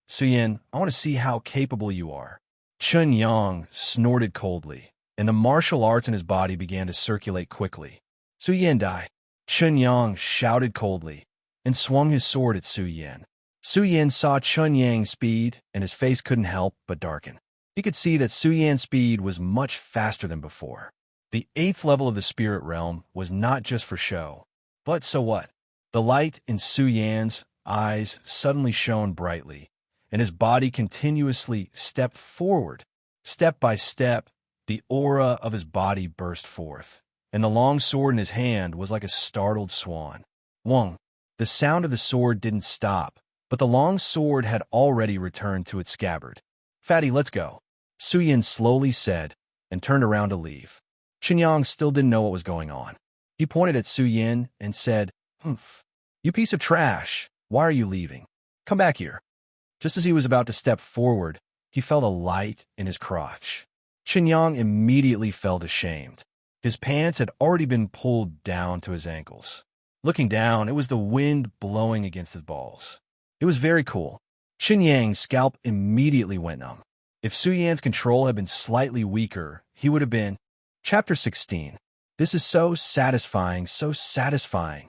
A: Suyin, I want to see how capable you are. Chun Yang snorted coldly, and the martial arts in his body began to circulate quickly. Suyin die. Chun Yang shouted coldly, and swung his sword at Suyin. Suyin saw Chun Yang's speed, and his face couldn't help but darken. He could see that Suyin's speed was much faster than before. The 8th level of the spirit realm was not just for show. But so what? The light in Suyin's eyes suddenly shone brightly, and his body continuously stepped forward. Step by step, the aura of his body burst forth, and the long sword in his hand was like a startled swan. Wong. The sound of the sword didn't stop, but the long sword had already returned to its scabbard. Fatty, let's go, Suyin slowly said, and turned around to leave. Qinyang still didn't know what was going on. He pointed at Suyin and said, "Humph. You piece of trash. Why are you leaving? Come back here." Just as he was about to step forward, he felt a light in his crotch. Qinyang immediately felt ashamed. His pants had already been pulled down to his ankles. Looking down, it was the wind blowing against his balls. It was very cool. Qinyang's scalp immediately went numb. If Suyin's control had been slightly weaker, he would have been. Chapter 16. This is so satisfying, so satisfying.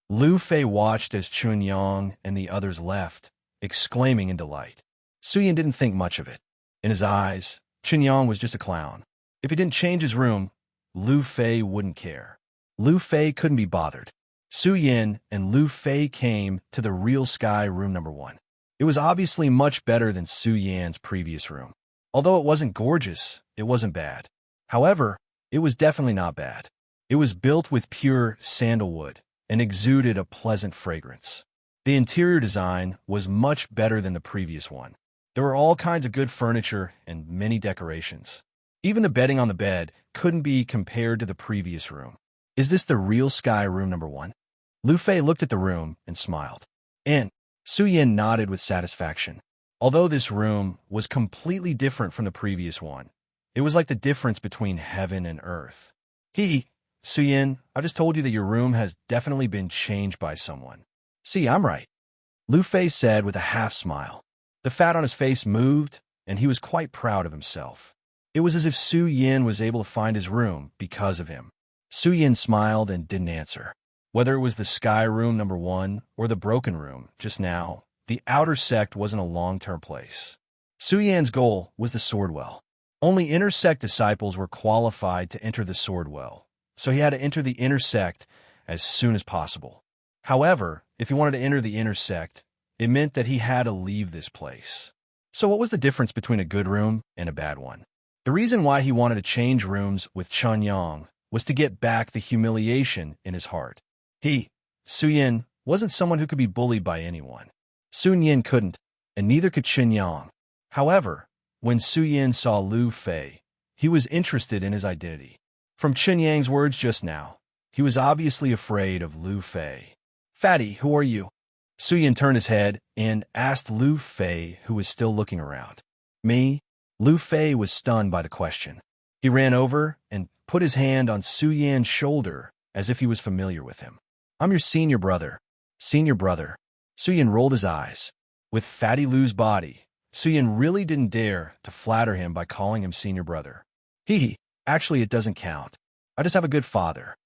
A: Lu Fei watched as Chunyang and the others left, exclaiming in delight. Suyin didn't think much of it. In his eyes, Chunyang was just a clown. If he didn't change his room, Lu Fei wouldn't care. Lu Fei couldn't be bothered. Suyin and Lu Fei came to the real sky room number 1. It was obviously much better than Suyin's previous room. Although it wasn't gorgeous, it wasn't bad. However, it was definitely not bad. It was built with pure sandalwood and exuded a pleasant fragrance. The interior design was much better than the previous one. There were all kinds of good furniture and many decorations. Even the bedding on the bed couldn't be compared to the previous room. Is this the real sky room number 1? Lu Fei looked at the room and smiled. And Suyin nodded with satisfaction. Although this room was completely different from the previous one, it was like the difference between heaven and earth. Suyin, I just told you that your room has definitely been changed by someone. See, I'm right, Lu Fei said with a half smile. The fat on his face moved, and he was quite proud of himself. It was as if Suyin was able to find his room because of him. Suyin smiled and didn't answer. Whether it was the sky room number 1 or the broken room, just now, the outer sect wasn't a long-term place. Suyin's goal was the Swordwell. Only inner sect disciples were qualified to enter the Swordwell, so he had to enter the inner sect as soon as possible. However, if he wanted to enter the inner sect, it meant that he had to leave this place. So what was the difference between a good room and a bad one? The reason why he wanted to change rooms with Chunyang was to get back the humiliation in his heart. Suyin, wasn't someone who could be bullied by anyone. Suyin couldn't, and neither could Chunyang. However, when Suyin saw Lu Fei, he was interested in his identity. From Chunyang's words just now, he was obviously afraid of Lu Fei. Fatty, who are you? Suyin turned his head and asked Lu Fei, who was still looking around. Me? Lu Fei was stunned by the question. He ran over and put his hand on Suyin's shoulder as if he was familiar with him. I'm your senior brother. Senior brother. Suyin rolled his eyes. With Fatty Lu's body, Suyin really didn't dare to flatter him by calling him senior brother. Actually it doesn't count. I just have a good father.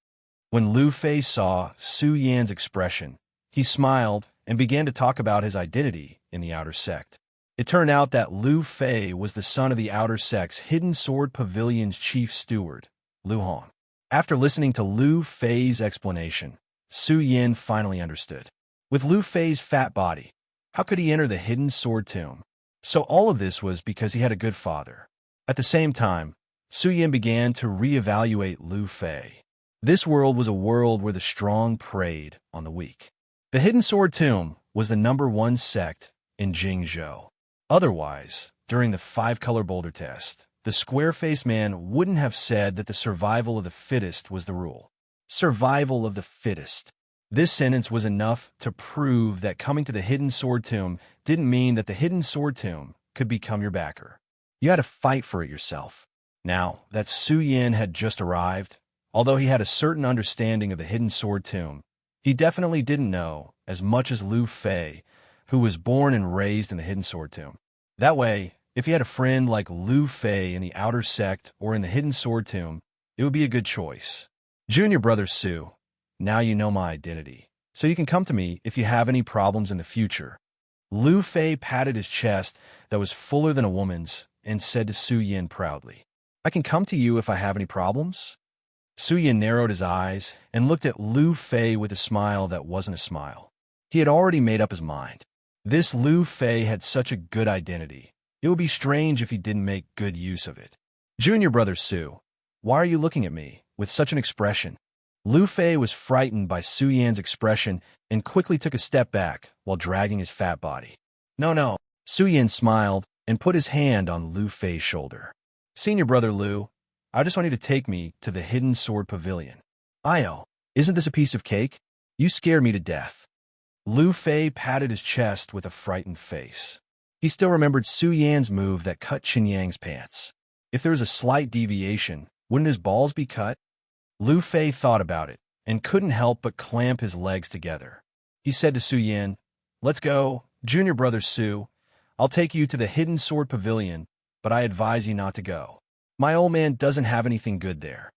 A: When Lu Fei saw Suyin's expression, he smiled and began to talk about his identity in the outer sect. It turned out that Lu Fei was the son of the outer sect's Hidden Sword Pavilion's chief steward, Lu Hong. After listening to Lu Fei's explanation, Suyin finally understood. With Lu Fei's fat body, how could he enter the Hidden Sword Tomb? So all of this was because he had a good father. At the same time, Suyin began to reevaluate Lu Fei. This world was a world where the strong preyed on the weak. The Hidden Sword Tomb was the number 1 sect in Jingzhou. Otherwise, during the 5-color boulder test, the square-faced man wouldn't have said that the survival of the fittest was the rule. Survival of the fittest. This sentence was enough to prove that coming to the Hidden Sword Tomb didn't mean that the Hidden Sword Tomb could become your backer. You had to fight for it yourself. Now, that Su Yin had just arrived, although he had a certain understanding of the hidden sword tomb, he definitely didn't know as much as Lu Fei, who was born and raised in the hidden sword tomb. That way, if he had a friend like Lu Fei in the outer sect or in the hidden sword tomb, it would be a good choice. Junior brother Su, now you know my identity, so you can come to me if you have any problems in the future. Lu Fei patted his chest that was fuller than a woman's and said to Su Yin proudly, I can come to you if I have any problems? Su Yin narrowed his eyes and looked at Lu Fei with a smile that wasn't a smile. He had already made up his mind. This Lu Fei had such a good identity. It would be strange if he didn't make good use of it. Junior brother Su, why are you looking at me with such an expression? Lu Fei was frightened by Su Yan's expression and quickly took a step back while dragging his fat body. No. Su Yan smiled and put his hand on Lu Fei's shoulder. Senior brother Lu, I just want you to take me to the hidden sword pavilion. Io, isn't this a piece of cake? You scare me to death. Lu Fei patted his chest with a frightened face. He still remembered Su Yan's move that cut Qin Yang's pants. If there was a slight deviation, wouldn't his balls be cut? Lu Fei thought about it and couldn't help but clamp his legs together. He said to Su Yan, Let's go, junior brother Su. I'll take you to the hidden sword pavilion, but I advise you not to go. My old man doesn't have anything good there.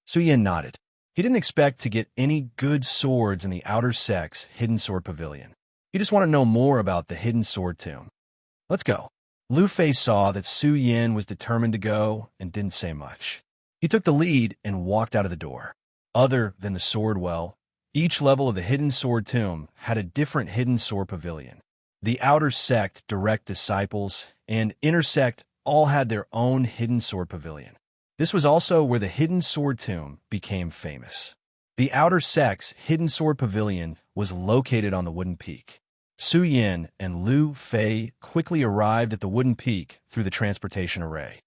A: Su Yan nodded. He didn't expect to get any good swords in the outer sect's hidden sword pavilion. He just wanted to know more about the hidden sword tomb. Let's go. Lu Fei saw that Su Yan was determined to go and didn't say much. He took the lead and walked out of the door. Other than the sword well, each level of the hidden sword tomb had a different hidden sword pavilion. The outer sect direct disciples and inner sect all had their own hidden sword pavilion. This was also where the hidden sword tomb became famous. The outer sect's hidden sword pavilion was located on the wooden peak. Su Yin and Lu Fei quickly arrived at the wooden peak through the transportation array.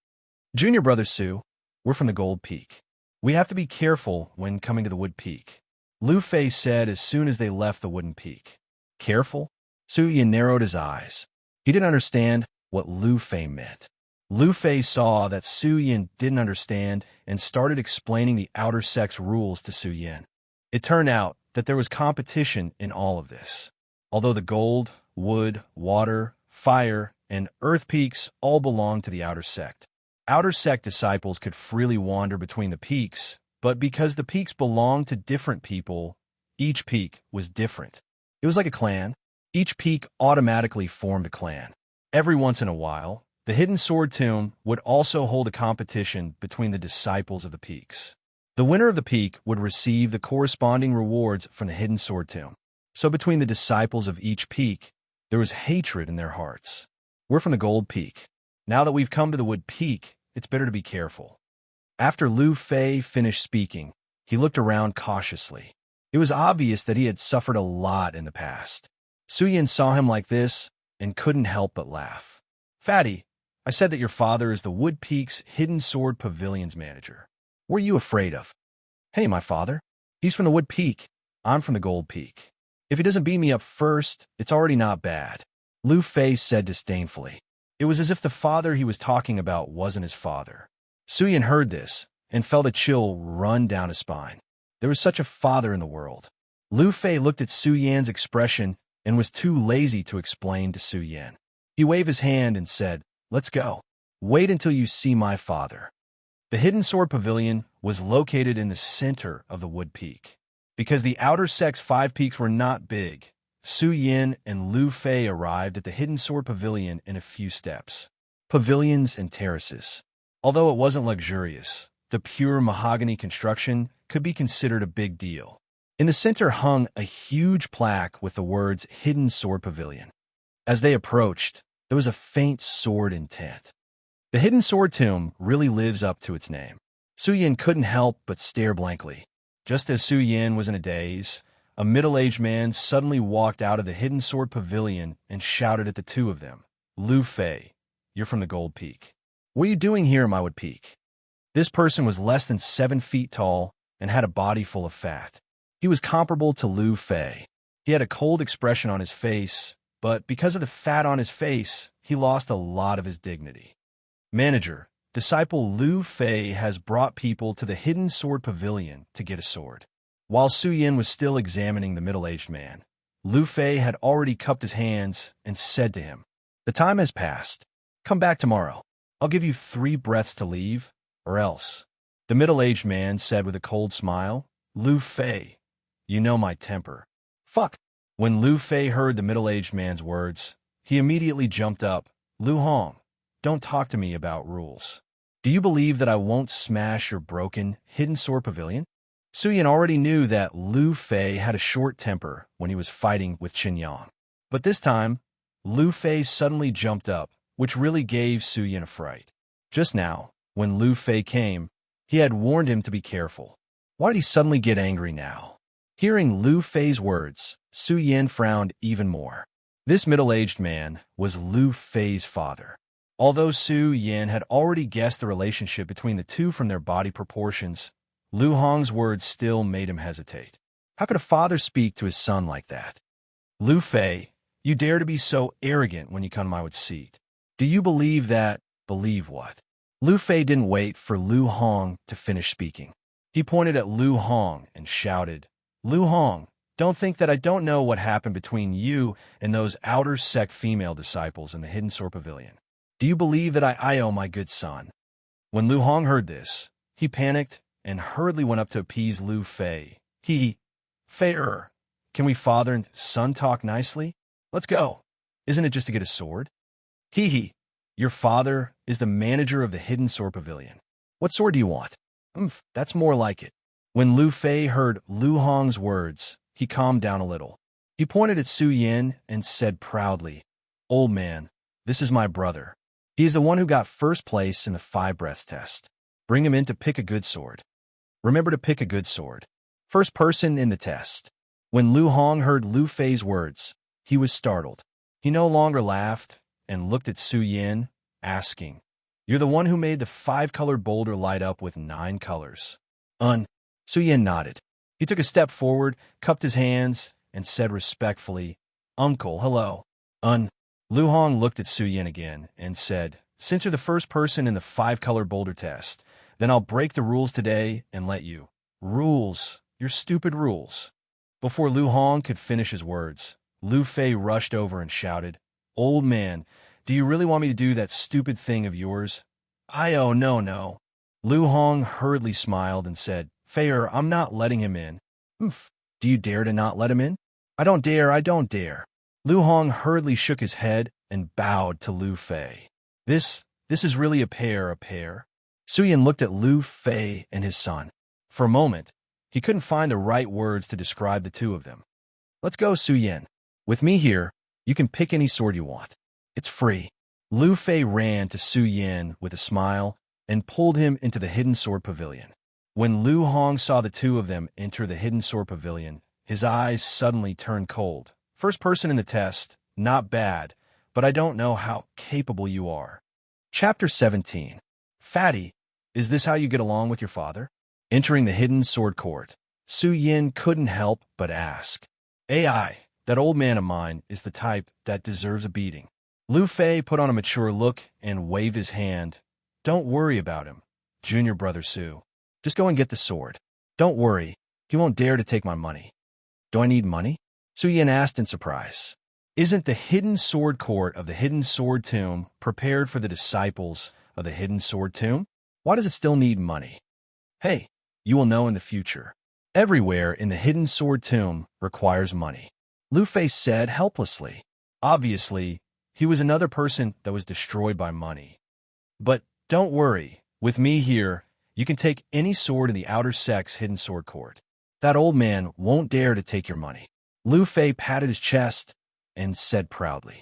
A: Junior brother Su, we're from the gold peak. We have to be careful when coming to the wood peak, Lu Fei said as soon as they left the wooden peak. Careful? Su Yin narrowed his eyes. He didn't understand what Lu Fei meant. Lu Fei saw that Su Yin didn't understand and started explaining the outer sect's rules to Su Yin. It turned out that there was competition in all of this. Although the gold, wood, water, fire, and earth peaks all belonged to the outer sect. Outer sect disciples could freely wander between the peaks, but because the peaks belonged to different people, each peak was different. It was like a clan. Each peak automatically formed a clan. Every once in a while, the hidden sword tomb would also hold a competition between the disciples of the peaks. The winner of the peak would receive the corresponding rewards from the hidden sword tomb. So between the disciples of each peak, there was hatred in their hearts. We're from the gold peak. Now that we've come to the wood peak, it's better to be careful. After Lu Fei finished speaking, he looked around cautiously. It was obvious that he had suffered a lot in the past. Su Yin saw him like this and couldn't help but laugh. Fatty, I said that your father is the Wood Peak's Hidden Sword Pavilion's manager. What are you afraid of? Hey, my father. He's from the Wood Peak. I'm from the Gold Peak. If he doesn't beat me up first, it's already not bad, Lu Fei said disdainfully. It was as if the father he was talking about wasn't his father. Su Yin heard this and felt a chill run down his spine. There was such a father in the world. Lu Fei looked at Su Yan's expression and was too lazy to explain to Su Yan. He waved his hand and said, Let's go. Wait until you see my father. The Hidden Sword Pavilion was located in the center of the Wood Peak. Because the outer sect's 5 peaks were not big, Su Yin and Lu Fei arrived at the Hidden Sword Pavilion in a few steps. Pavilions and terraces. Although it wasn't luxurious, the pure mahogany construction could be considered a big deal. In the center hung a huge plaque with the words Hidden Sword Pavilion. As they approached, there was a faint sword intent. The Hidden Sword Tomb really lives up to its name. Su Yin couldn't help but stare blankly. Just as Su Yin was in a daze, a middle-aged man suddenly walked out of the Hidden Sword Pavilion and shouted at the two of them, Lu Fei, you're from the Gold Peak. What are you doing here, my Wood Peak? This person was less than 7 feet tall and had a body full of fat. He was comparable to Lu Fei. He had a cold expression on his face, but because of the fat on his face, he lost a lot of his dignity. Manager, disciple Lu Fei has brought people to the Hidden Sword Pavilion to get a sword. While Su Yin was still examining the middle-aged man, Lu Fei had already cupped his hands and said to him, "The time has passed. Come back tomorrow. I'll give you 3 breaths to leave, or else." The middle-aged man said with a cold smile, "Lu Fei, you know my temper." Fuck. When Lu Fei heard the middle-aged man's words, he immediately jumped up. "Lu Hong, don't talk to me about rules. Do you believe that I won't smash your broken Hidden Sword Pavilion?" Su Yin already knew that Lu Fei had a short temper when he was fighting with Qin Yang. But this time, Lu Fei suddenly jumped up, which really gave Su Yin a fright. Just now, when Lu Fei came, he had warned him to be careful. Why did he suddenly get angry now? Hearing Lu Fei's words, Su Yin frowned even more. This middle-aged man was Lu Fei's father. Although Su Yin had already guessed the relationship between the two from their body proportions, Lu Hong's words still made him hesitate. How could a father speak to his son like that? "Lu Fei, you dare to be so arrogant when you come to my seat. Do you believe that?" "Believe what?" Lu Fei didn't wait for Lu Hong to finish speaking. He pointed at Lu Hong and shouted, "Lu Hong, don't think that I don't know what happened between you and those outer sect female disciples in the Hidden Sword Pavilion. Do you believe that I owe my good son?" When Lu Hong heard this, he panicked and hurriedly went up to appease Lu Fei. Fei, can we father and son talk nicely? Let's go. Isn't it just to get a sword?" Your father is the manager of the Hidden Sword Pavilion. What sword do you want?" That's more like it." When Lu Fei heard Lu Hong's words, he calmed down a little. He pointed at Su Yin and said proudly, "Old man, this is my brother. He is the one who got first place in the 5 breaths test. Bring him in to pick a good sword. Remember to pick a good sword. First person in the test." When Lu Hong heard Lu Fei's words, he was startled. He no longer laughed and looked at Su Yin, asking, "You're the one who made the 5-colored boulder light up with 9 colors. Su Yin nodded. He took a step forward, cupped his hands, and said respectfully, "Uncle, hello." Lu Hong looked at Su Yin again and said, "Since you're the first person in the 5-colored boulder test, then I'll break the rules today and let you." "Rules? Your stupid rules." Before Lu Hong could finish his words, Lu Fei rushed over and shouted, "Old man, do you really want me to do that stupid thing of yours?" No. Lu Hong hurriedly smiled and said, "Fei, I'm not letting him in." Do you dare to not let him in?" I don't dare. Lu Hong hurriedly shook his head and bowed to Lu Fei. This is really a pair. Su Yin looked at Lu Fei and his son. For a moment, he couldn't find the right words to describe the two of them. "Let's go, Su Yin. With me here, you can pick any sword you want. It's free." Lu Fei ran to Su Yin with a smile and pulled him into the Hidden Sword Pavilion. When Lu Hong saw the two of them enter the Hidden Sword Pavilion, his eyes suddenly turned cold. "First person in the test, not bad, but I don't know how capable you are." Chapter 17. Fatty, is this how you get along with your father? Entering the Hidden Sword Court, Su Yin couldn't help but ask. "AI, that old man of mine is the type that deserves a beating." Lu Fei put on a mature look and waved his hand. "Don't worry about him, junior brother Su. Just go and get the sword. Don't worry, he won't dare to take my money." "Do I need money?" Su Yin asked in surprise. "Isn't the Hidden Sword Court of the Hidden Sword Tomb prepared for the disciples of the Hidden Sword Tomb? Why does it still need money?" "Hey, you will know in the future. Everywhere in the Hidden Sword Tomb requires money," Lu Fei said helplessly. Obviously, he was another person that was destroyed by money. "But don't worry, with me here, you can take any sword in the Outer Sect's Hidden Sword Court. That old man won't dare to take your money." Lu Fei patted his chest and said proudly.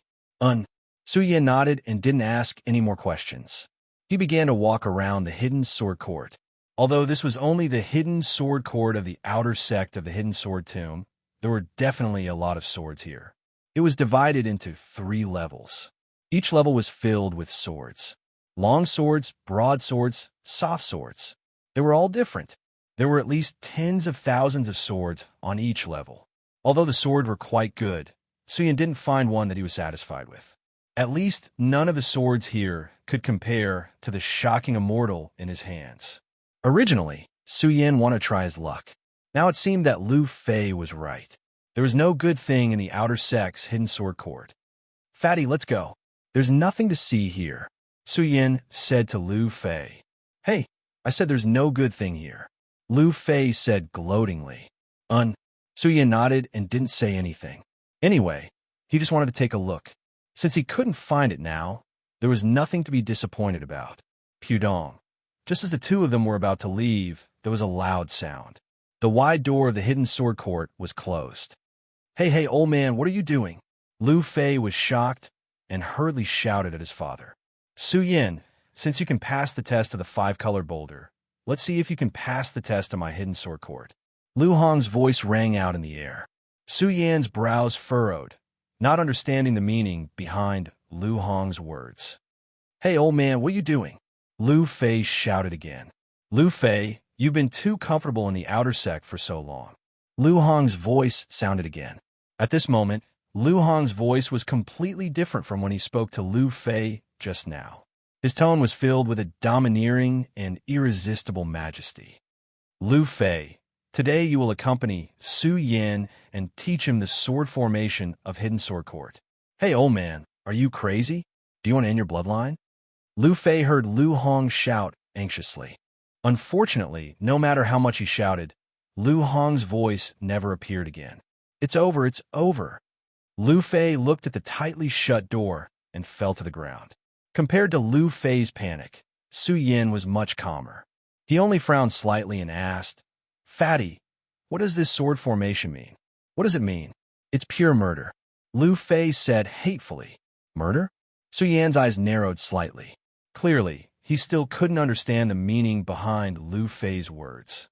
A: Su Yin nodded and didn't ask any more questions. He began to walk around the Hidden Sword Court. Although this was only the Hidden Sword Court of the Outer Sect of the Hidden Sword Tomb, there were definitely a lot of swords here. It was divided into 3 levels. Each level was filled with swords. Long swords, broadswords, soft swords. They were all different. There were at least tens of thousands of swords on each level. Although the swords were quite good, Su Yin didn't find one that he was satisfied with. At least none of the swords here could compare to the shocking immortal in his hands. Originally, Su Yin wanted to try his luck. Now it seemed that Lu Fei was right. There was no good thing in the outer sect's hidden sword court. Fatty, let's go. There's nothing to see here, Su Yin said to Lu Fei. Hey, I said there's no good thing here, Lu Fei said gloatingly. Su Yin nodded and didn't say anything. Anyway, he just wanted to take a look. Since he couldn't find it now, there was nothing to be disappointed about. Pudong. Just as the two of them were about to leave, there was a loud sound. The wide door of the hidden sword court was closed. Hey, old man, what are you doing? Lu Fei was shocked and hurriedly shouted at his father. Su Yin, since you can pass the test of the five-colored boulder, let's see if you can pass the test of my hidden sword court. Lu Hong's voice rang out in the air. Su Yan's brows furrowed, not understanding the meaning behind Lu Hong's words. Hey, old man, what are you doing? Lu Fei shouted again. Lu Fei, you've been too comfortable in the outer sect for so long. Lu Hong's voice sounded again. At this moment, Lu Hong's voice was completely different from when he spoke to Lu Fei just now. His tone was filled with a domineering and irresistible majesty. Lu Fei, today you will accompany Su Yin and teach him the sword formation of Hidden Sword Court. Hey, old man, are you crazy? Do you want to end your bloodline? Lu Fei heard Lu Hong shout anxiously. Unfortunately, no matter how much he shouted, Lu Hong's voice never appeared again. It's over, it's over. Lu Fei looked at the tightly shut door and fell to the ground. Compared to Lu Fei's panic, Su Yin was much calmer. He only frowned slightly and asked, Fatty, what does this sword formation mean? What does it mean? It's pure murder. Lu Fei said hatefully. Murder? Su Yan's eyes narrowed slightly. Clearly, he still couldn't understand the meaning behind Lu Fei's words.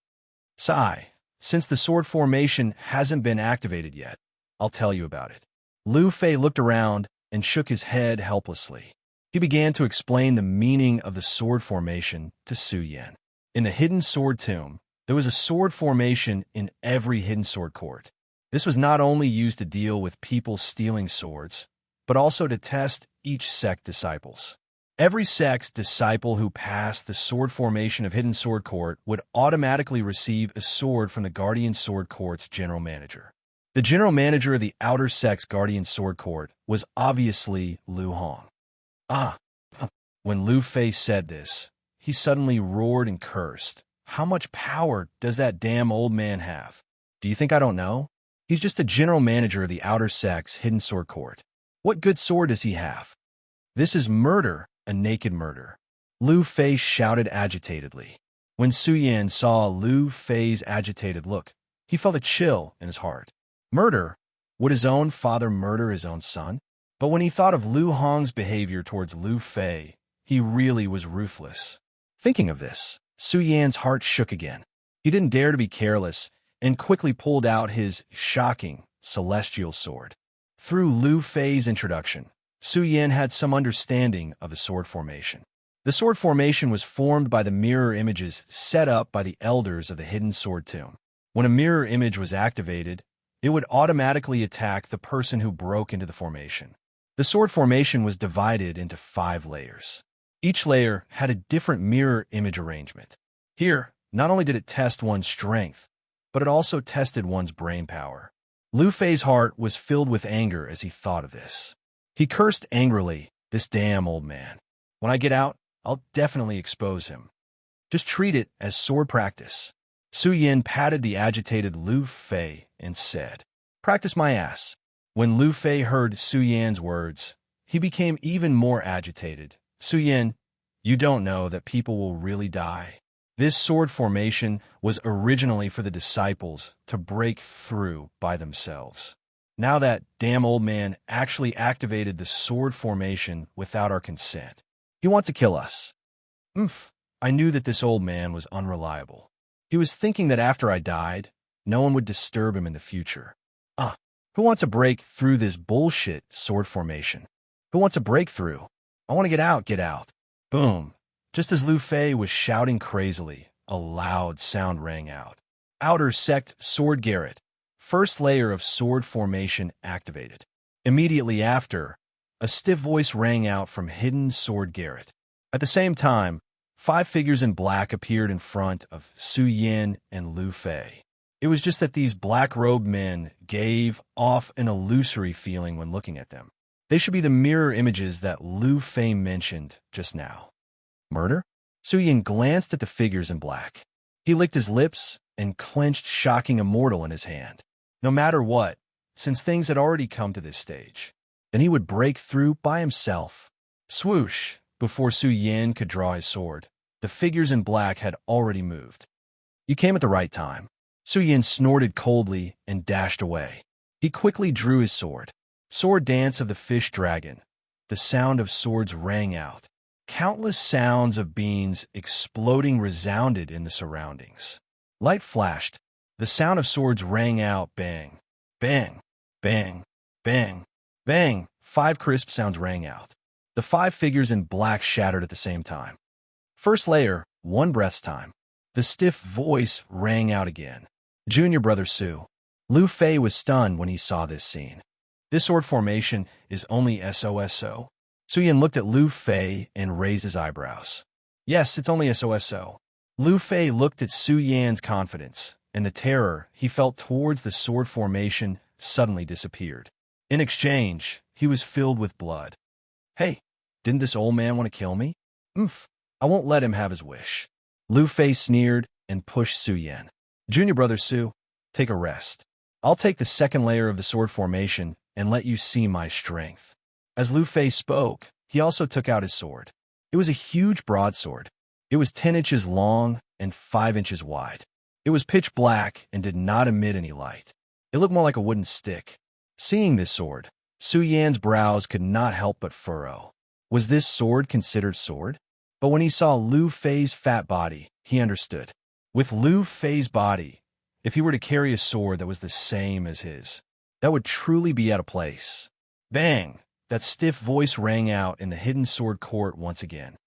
A: Sigh, since the sword formation hasn't been activated yet, I'll tell you about it. Lu Fei looked around and shook his head helplessly. He began to explain the meaning of the sword formation to Su Yin. In the hidden sword tomb, there was a sword formation in every hidden sword court. This was not only used to deal with people stealing swords, but also to test each sect disciples. Every sect's disciple who passed the sword formation of Hidden Sword Court would automatically receive a sword from the Guardian Sword Court's general manager. The general manager of the Outer Sect's Guardian Sword Court was obviously Lu Hong. When Lu Fei said this, he suddenly roared and cursed. How much power does that damn old man have? Do you think I don't know? He's just a general manager of the Outer Sect's Hidden Sword Court. What good sword does he have? This is murder, a naked murder. Lu Fei shouted agitatedly. When Su Yin saw Lu Fei's agitated look, he felt a chill in his heart. Murder? Would his own father murder his own son? But when he thought of Lu Hong's behavior towards Lu Fei, he really was ruthless. Thinking of this, Su Yan's heart shook again. He didn't dare to be careless and quickly pulled out his shocking celestial sword. Through Lu Fei's introduction, Su Yin had some understanding of the sword formation. The sword formation was formed by the mirror images set up by the elders of the Hidden Sword Tomb. When a mirror image was activated, it would automatically attack the person who broke into the formation. The sword formation was divided into 5 layers. Each layer had a different mirror image arrangement. Here, not only did it test one's strength, but it also tested one's brain power. Lu Fei's heart was filled with anger as he thought of this. He cursed angrily, this damn old man. When I get out, I'll definitely expose him. Just treat it as sword practice. Su Yin patted the agitated Lu Fei and said, Practice my ass. When Lu Fei heard Su Yan's words, he became even more agitated. Su Yin, you don't know that people will really die. This sword formation was originally for the disciples to break through by themselves. Now that damn old man actually activated the sword formation without our consent. He wants to kill us. I knew that this old man was unreliable. He was thinking that after I died, no one would disturb him in the future. Who wants to break through this bullshit sword formation? Who wants a breakthrough? I want to get out, get out. Boom. Just as Lu Fei was shouting crazily, a loud sound rang out. Outer Sect Sword Garret. First layer of sword formation activated. Immediately after, A stiff voice rang out from hidden sword garret. At the same time, 5 figures in black appeared in front of Su Yin and Lu Fei. It was just that these black-robed men gave off an illusory feeling when looking at them. They should be the mirror images that Lu Fei mentioned just now. Murder? Su Yin glanced at the figures in black. He licked his lips and clenched Shocking Immortal in his hand. No matter what, since things had already come to this stage, then he would break through by himself. Swoosh! Before Su Yin could draw his sword, the figures in black had already moved. You came at the right time. Su Yin snorted coldly and dashed away. He quickly drew his sword. Sword dance of the fish dragon. The sound of swords rang out. Countless sounds of beams exploding resounded in the surroundings. Light flashed. The sound of swords rang out. Bang, bang, bang, bang, bang. 5 crisp sounds rang out. The 5 figures in black shattered at the same time. First layer, 1 breath's time. The stiff voice rang out again. Junior brother Su. Lu Fei was stunned when he saw this scene. This sword formation is only SOSO. Su Yin looked at Lu Fei and raised his eyebrows. Yes, it's only SOSO. Lu Fei looked at Su Yan's confidence, and the terror he felt towards the sword formation suddenly disappeared. In exchange, he was filled with blood. Hey, didn't this old man want to kill me? I won't let him have his wish. Lu Fei sneered and pushed Su Yin. Junior brother Su, take a rest. I'll take the second layer of the sword formation and let you see my strength. As Lu Fei spoke, he also took out his sword. It was a huge broadsword. It was 10 inches long and 5 inches wide. It was pitch black and did not emit any light. It looked more like a wooden stick. Seeing this sword, Su Yan's brows could not help but furrow. Was this sword considered sword? But when he saw Lu Fei's fat body, he understood. With Lu Fei's body, if he were to carry a sword that was the same as his, that would truly be out of place. Bang! That stiff voice rang out in the hidden sword court once again.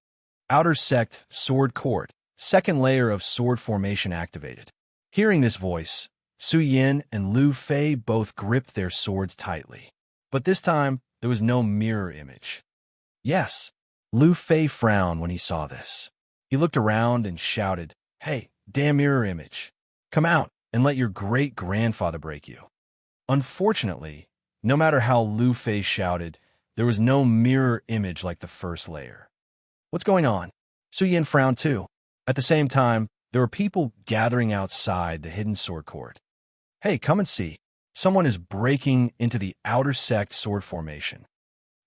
A: Outer sect, sword court, second layer of sword formation activated. Hearing this voice, Su Yin and Lu Fei both gripped their swords tightly. But this time, there was no mirror image. Yes, Lu Fei frowned when he saw this. He looked around and shouted, "Hey, damn mirror image, come out and let your great-grandfather break you." Unfortunately, no matter how Lu Fei shouted, there was no mirror image like the first layer. What's going on? Su Yin frowned too. At the same time, there were people gathering outside the hidden sword court. Hey, come and see. Someone is breaking into the outer sect sword formation.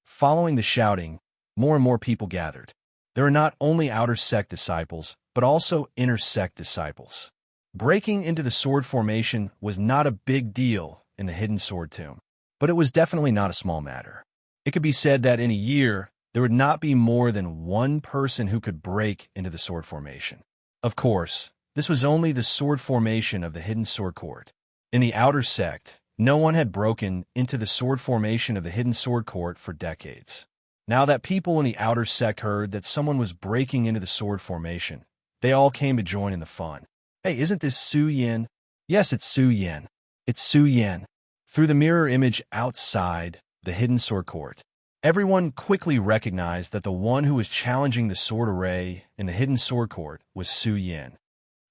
A: Following the shouting, more and more people gathered. There are not only outer sect disciples, but also inner sect disciples. Breaking into the sword formation was not a big deal in the hidden sword tomb, but it was definitely not a small matter. It could be said that in a year, there would not be more than 1 person who could break into the sword formation. Of course, this was only the sword formation of the hidden sword court. In the outer sect, no one had broken into the sword formation of the hidden sword court for decades. Now that people in the outer sect heard that someone was breaking into the sword formation, they all came to join in the fun. Hey, isn't this Su Yin? Yes, it's Su Yin. It's Su Yin. Through the mirror image outside the hidden sword court, everyone quickly recognized that the one who was challenging the sword array in the hidden sword court was Su Yin.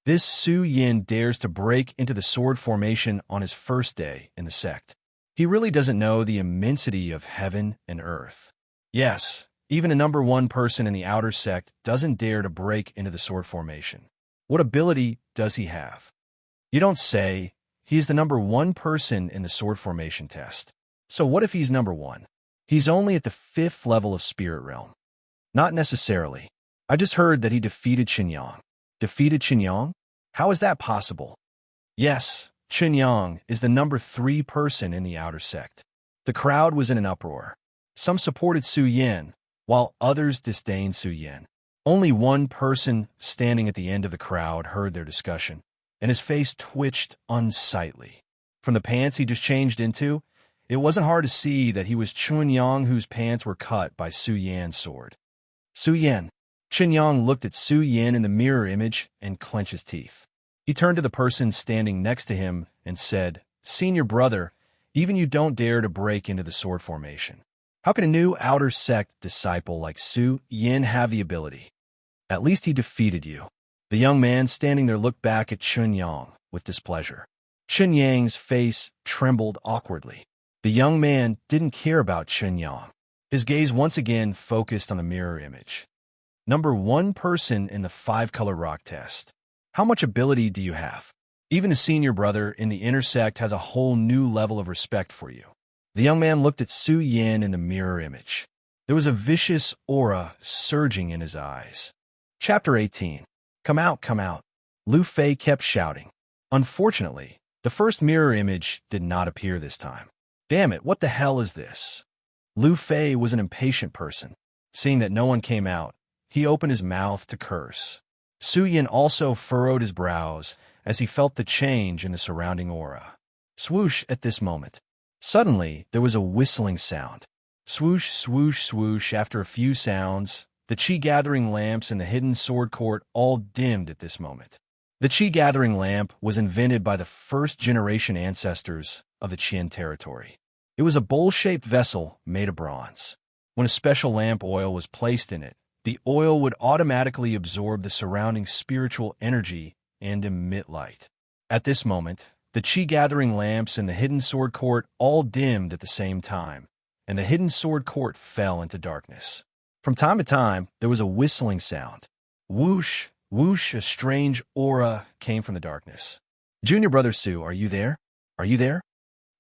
A: This Su Yin dares to break into the sword formation on his first day in the sect. He really doesn't know the immensity of heaven and earth. Yes, even a number 1 person in the outer sect doesn't dare to break into the sword formation. What ability does he have? You don't say. He is the number 1 person in the sword formation test. So what if he's number 1? He's only at the 5th level of spirit realm. Not necessarily. I just heard that he defeated Qinyang. Defeated Qinyang? How is that possible? Yes, Qinyang is the number 3 person in the outer sect. The crowd was in an uproar. Some supported Su Yin, while others disdained Su Yin. Only 1 person standing at the end of the crowd heard their discussion, and his face twitched unsightly. From the pants he just changed into, it wasn't hard to see that he was Qinyang, whose pants were cut by Su Yan's sword. Su Yin. Qinyang looked at Su Yin in the mirror image and clenched his teeth. He turned to the person standing next to him and said, "Senior brother, even you don't dare to break into the sword formation. How can a new outer sect disciple like Su Yin have the ability? At least he defeated you. The young man standing there looked back at Chun Yang with displeasure. Chun Yang's face trembled awkwardly. The young man didn't care about Chun Yang. His gaze once again focused on the mirror image. Number 1 person in the 5-color rock test. How much ability do you have? Even a senior brother in the inner sect has a whole new level of respect for you. The young man looked at Su Yin in the mirror image. There was a vicious aura surging in his eyes. Chapter 18. Come out, come out. Lu Fei kept shouting. Unfortunately, the first mirror image did not appear this time. Damn it, what the hell is this? Lu Fei was an impatient person. Seeing that no one came out, he opened his mouth to curse. Su Yin also furrowed his brows as he felt the change in the surrounding aura. Swoosh at this moment. Suddenly, there was a whistling sound. Swoosh, swoosh, swoosh. After a few sounds, the chi-gathering lamps in the hidden sword court all dimmed at this moment. The chi-gathering lamp was invented by the first-generation ancestors of the Qian territory. It was a bowl-shaped vessel made of bronze. When a special lamp oil was placed in it, the oil would automatically absorb the surrounding spiritual energy and emit light. At this moment, the chi-gathering lamps in the hidden sword court all dimmed at the same time, and the hidden sword court fell into darkness. From time to time, there was a whistling sound. Whoosh, whoosh, a strange aura came from the darkness. Junior brother Su, are you there? Are you there?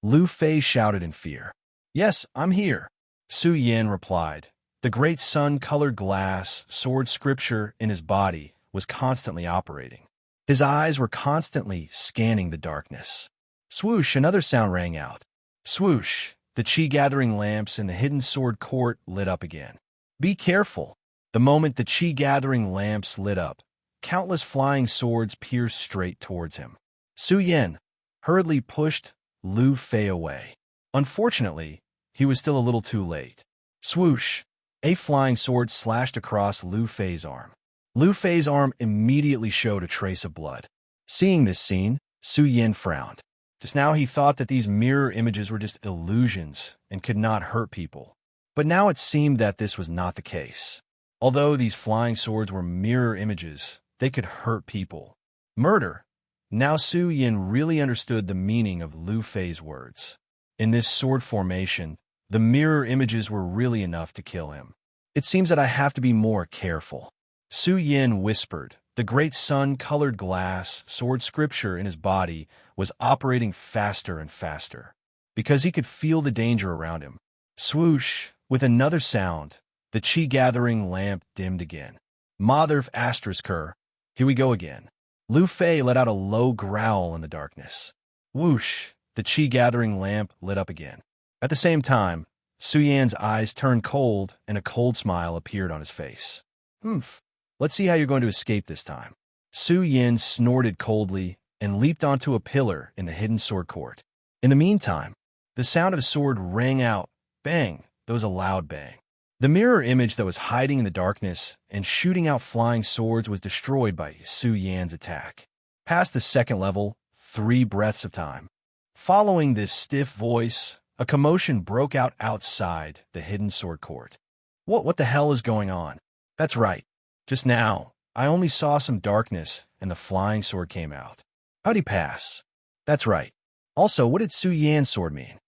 A: Lu Fei shouted in fear. Yes, I'm here. Su Yin replied. The great sun-colored glass sword scripture in his body was constantly operating. His eyes were constantly scanning the darkness. Swoosh, another sound rang out. Swoosh, the chi-gathering lamps in the hidden sword court lit up again. Be careful. The moment the chi-gathering lamps lit up, countless flying swords pierced straight towards him. Su Yin hurriedly pushed Lu Fei away. Unfortunately, he was still a little too late. Swoosh, a flying sword slashed across Lu Fei's arm. Lu Fei's arm immediately showed a trace of blood. Seeing this scene, Su Yin frowned. Just now he thought that these mirror images were just illusions and could not hurt people. But now it seemed that this was not the case. Although these flying swords were mirror images, they could hurt people. Murder. Now Su Yin really understood the meaning of Lu Fei's words. In this sword formation, the mirror images were really enough to kill him. It seems that I have to be more careful. Su Yin whispered. The great sun-colored glass sword scripture in his body was operating faster and faster, because he could feel the danger around him. Swoosh, with another sound, the chi-gathering lamp dimmed again. Mother of Astrasker, here we go again. Lu Fei let out a low growl in the darkness. Whoosh, the chi-gathering lamp lit up again. At the same time, Su Yan's eyes turned cold and a cold smile appeared on his face. Humph. Let's see how you're going to escape this time. Su Yin snorted coldly and leaped onto a pillar in the hidden sword court. In the meantime, the sound of a sword rang out. Bang! There was a loud bang. The mirror image that was hiding in the darkness and shooting out flying swords was destroyed by Su Yan's attack. Past the second level, 3 breaths of time. Following this stiff voice, a commotion broke out outside the hidden sword court. What the hell is going on? That's right. Just now, I only saw some darkness and the flying sword came out. How'd he pass? That's right. Also, what did Su Yan's sword mean?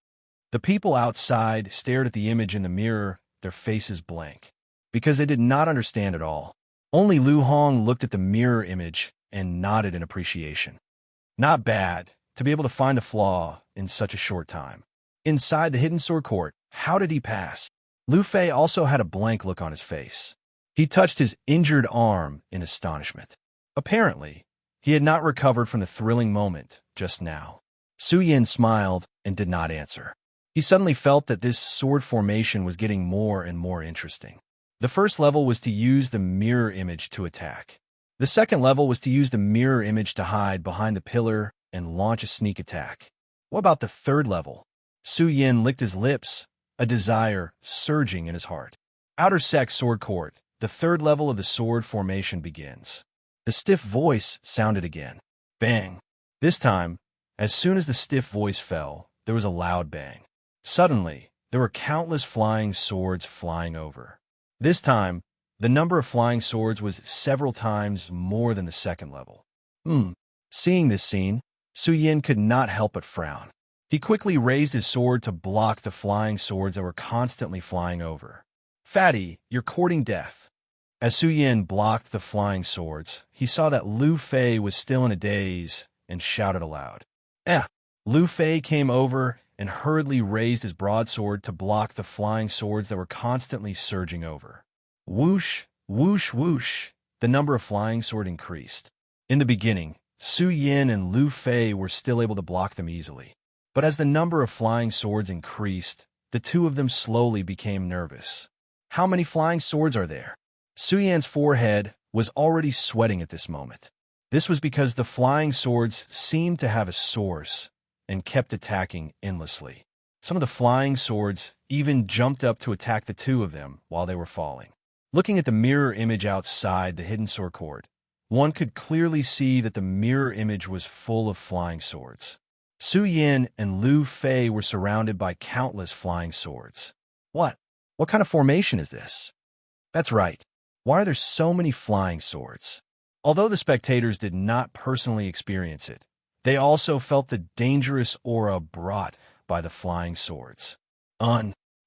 A: The people outside stared at the image in the mirror, their faces blank, because they did not understand at all. Only Lu Hong looked at the mirror image and nodded in appreciation. Not bad, to be able to find a flaw in such a short time. Inside the hidden sword court, how did he pass? Lu Fei also had a blank look on his face. He touched his injured arm in astonishment. Apparently, he had not recovered from the thrilling moment just now. Su Yin smiled and did not answer. He suddenly felt that this sword formation was getting more and more interesting. The first level was to use the mirror image to attack. The second level was to use the mirror image to hide behind the pillar and launch a sneak attack. What about the third level? Su Yin licked his lips, a desire surging in his heart. Outer Sect Sword Court. The third level of the sword formation begins. The stiff voice sounded again. Bang. This time, as soon as the stiff voice fell, there was a loud bang. Suddenly, there were countless flying swords flying over. This time, the number of flying swords was several times more than the second level. Seeing this scene, Su Yin could not help but frown. He quickly raised his sword to block the flying swords that were constantly flying over. "Fatty, you're courting death." As Su Yin blocked the flying swords, he saw that Lu Fei was still in a daze and shouted aloud. Lu Fei came over and hurriedly raised his broadsword to block the flying swords that were constantly surging over. Whoosh, whoosh, whoosh, the number of flying swords increased. In the beginning, Su Yin and Lu Fei were still able to block them easily. But as the number of flying swords increased, the two of them slowly became nervous. How many flying swords are there? Su Yan's forehead was already sweating at this moment. This was because the flying swords seemed to have a source and kept attacking endlessly. Some of the flying swords even jumped up to attack the two of them while they were falling. Looking at the mirror image outside the hidden sword court, one could clearly see that the mirror image was full of flying swords. Su Yin and Lu Fei were surrounded by countless flying swords. What kind of formation is this? That's right. Why are there so many flying swords? Although the spectators did not personally experience it, they also felt the dangerous aura brought by the flying swords.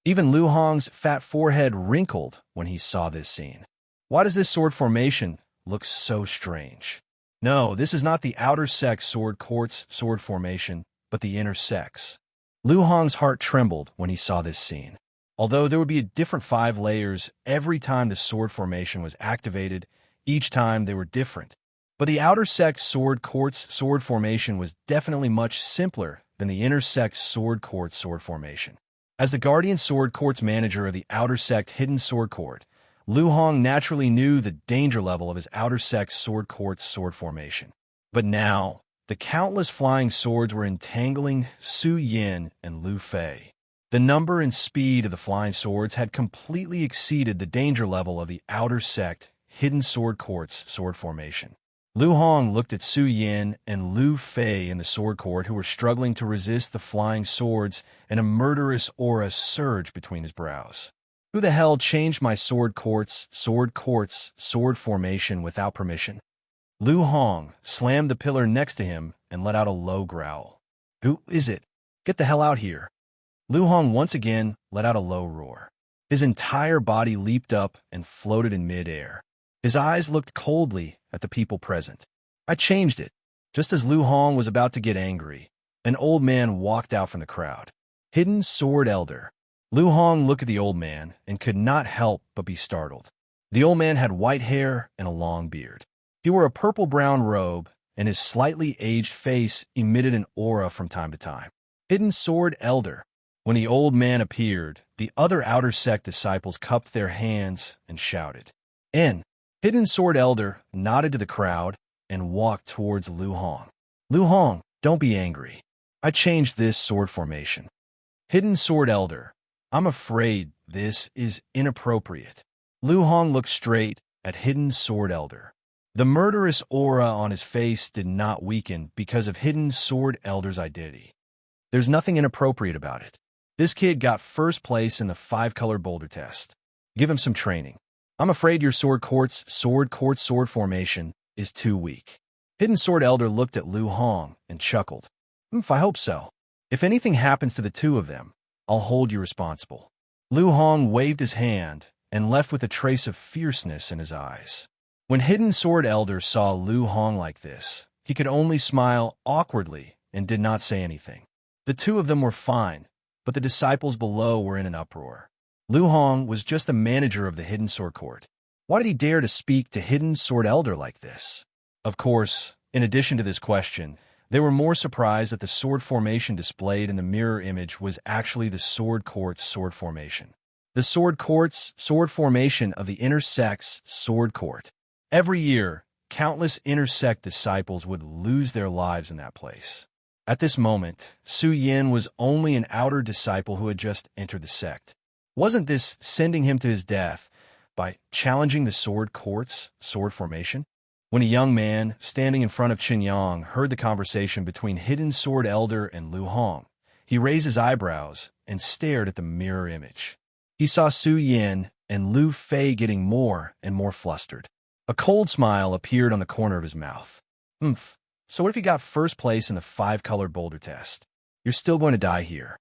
A: Even Lu Hong's fat forehead wrinkled when he saw this scene. Why does this sword formation look so strange? No, this is not the outer sex sword court's sword formation, but the inner sex. Lu Hong's heart trembled when he saw this scene. Although there would be a different 5 layers every time the sword formation was activated, each time they were different. But the outer sex sword court's sword formation was definitely much simpler than the inner sex sword court's sword formation. As the guardian sword court's manager of the outer sect hidden sword court, Lu Hong naturally knew the danger level of his outer sex sword court's sword formation. But now, the countless flying swords were entangling Su Yin and Lu Fei. The number and speed of the flying swords had completely exceeded the danger level of the outer sect hidden sword court's sword formation. Lu Hong looked at Su Yin and Lu Fei in the sword court who were struggling to resist the flying swords, and a murderous aura surged between his brows. Who the hell changed my sword court's sword formation without permission? Lu Hong slammed the pillar next to him and let out a low growl. Who is it? Get the hell out here. Lu Hong once again let out a low roar. His entire body leaped up and floated in mid-air. His eyes looked coldly at the people present. I changed it. Just as Lu Hong was about to get angry, an old man walked out from the crowd. Hidden Sword Elder. Lu Hong looked at the old man and could not help but be startled. The old man had white hair and a long beard. He wore a purple-brown robe, and his slightly aged face emitted an aura from time to time. Hidden Sword Elder. When the old man appeared, the other outer sect disciples cupped their hands and shouted. Hidden Sword Elder nodded to the crowd and walked towards Lu Hong. Lu Hong, don't be angry. I changed this sword formation. Hidden Sword Elder. I'm afraid this is inappropriate. Lu Hong looked straight at Hidden Sword Elder. The murderous aura on his face did not weaken because of Hidden Sword Elder's identity. There's nothing inappropriate about it. This kid got first place in the 5-color boulder test. Give him some training. I'm afraid your sword court's sword formation is too weak. Hidden Sword Elder looked at Lu Hong and chuckled. I hope so. If anything happens to the two of them, I'll hold you responsible. Lu Hong waved his hand and left with a trace of fierceness in his eyes. When Hidden Sword Elder saw Lu Hong like this, he could only smile awkwardly and did not say anything. The two of them were fine, but the disciples below were in an uproar. Lu Hong was just the manager of the Hidden Sword Court. Why did he dare to speak to Hidden Sword Elder like this? Of course, in addition to this question, they were more surprised that the sword formation displayed in the mirror image was actually the sword court's sword formation. The sword court's sword formation of the inner sect's sword court. Every year, countless inner sect disciples would lose their lives in that place. At this moment, Su Yin was only an outer disciple who had just entered the sect. Wasn't this sending him to his death by challenging the sword court's sword formation? When a young man standing in front of Qinyang heard the conversation between Hidden Sword Elder and Lu Hong, He raised his eyebrows and stared at the mirror image. He saw Su Yin and Lu Fei getting more and more flustered. A cold smile appeared on the corner of his mouth. "Oomph. So what if you got first place in the 5-colored boulder test? You're still going to die here."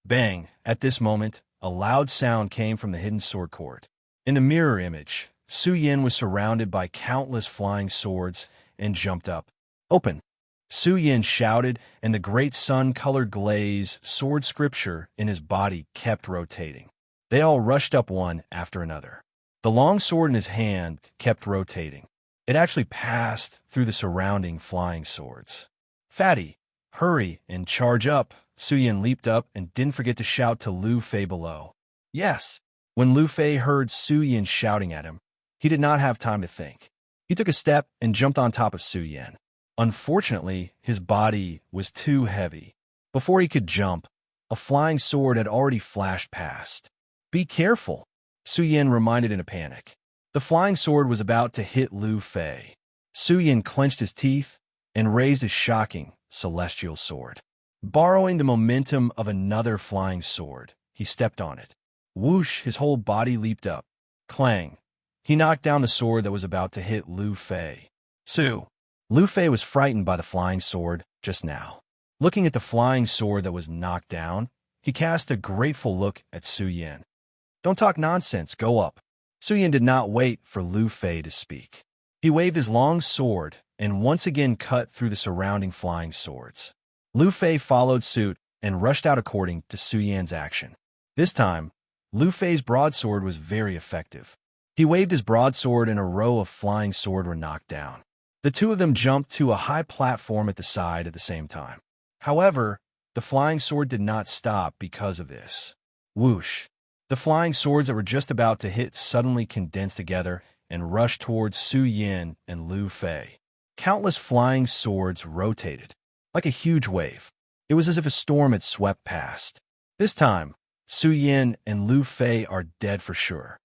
A: Bang! At this moment, a loud sound came from the hidden sword court. In the mirror image, Su Yin was surrounded by countless flying swords and jumped up. "Open!" Su Yin shouted, and the great sun-colored glaze sword scripture in his body kept rotating. They all rushed up one after another. The long sword in his hand kept rotating. It actually passed through the surrounding flying swords. "Fatty, hurry and charge up!" Su Yin leaped up and didn't forget to shout to Lu Fei below. "Yes!" When Lu Fei heard Su Yin shouting at him, he did not have time to think. He took a step and jumped on top of Su Yin. Unfortunately, his body was too heavy. Before he could jump, a flying sword had already flashed past. "Be careful," Su Yin reminded in a panic. The flying sword was about to hit Lu Fei. Su Yin clenched his teeth and raised his shocking celestial sword. Borrowing the momentum of another flying sword, he stepped on it. Whoosh! His whole body leaped up. Clang! He knocked down the sword that was about to hit Lu Fei. "Su!" Lu Fei was frightened by the flying sword just now. Looking at the flying sword that was knocked down, he cast a grateful look at Su Yin. "Don't talk nonsense, go up." Su Yin did not wait for Lu Fei to speak. He waved his long sword and once again cut through the surrounding flying swords. Lu Fei followed suit and rushed out according to Su Yin's action. This time, Lu Fei's broadsword was very effective. He waved his broadsword and a row of flying swords were knocked down. The two of them jumped to a high platform at the side at the same time. However, the flying sword did not stop because of this. Whoosh! The flying swords that were just about to hit suddenly condensed together and rushed towards Su Yin and Lu Fei. Countless flying swords rotated, like a huge wave. It was as if a storm had swept past. This time, Su Yin and Lu Fei are dead for sure.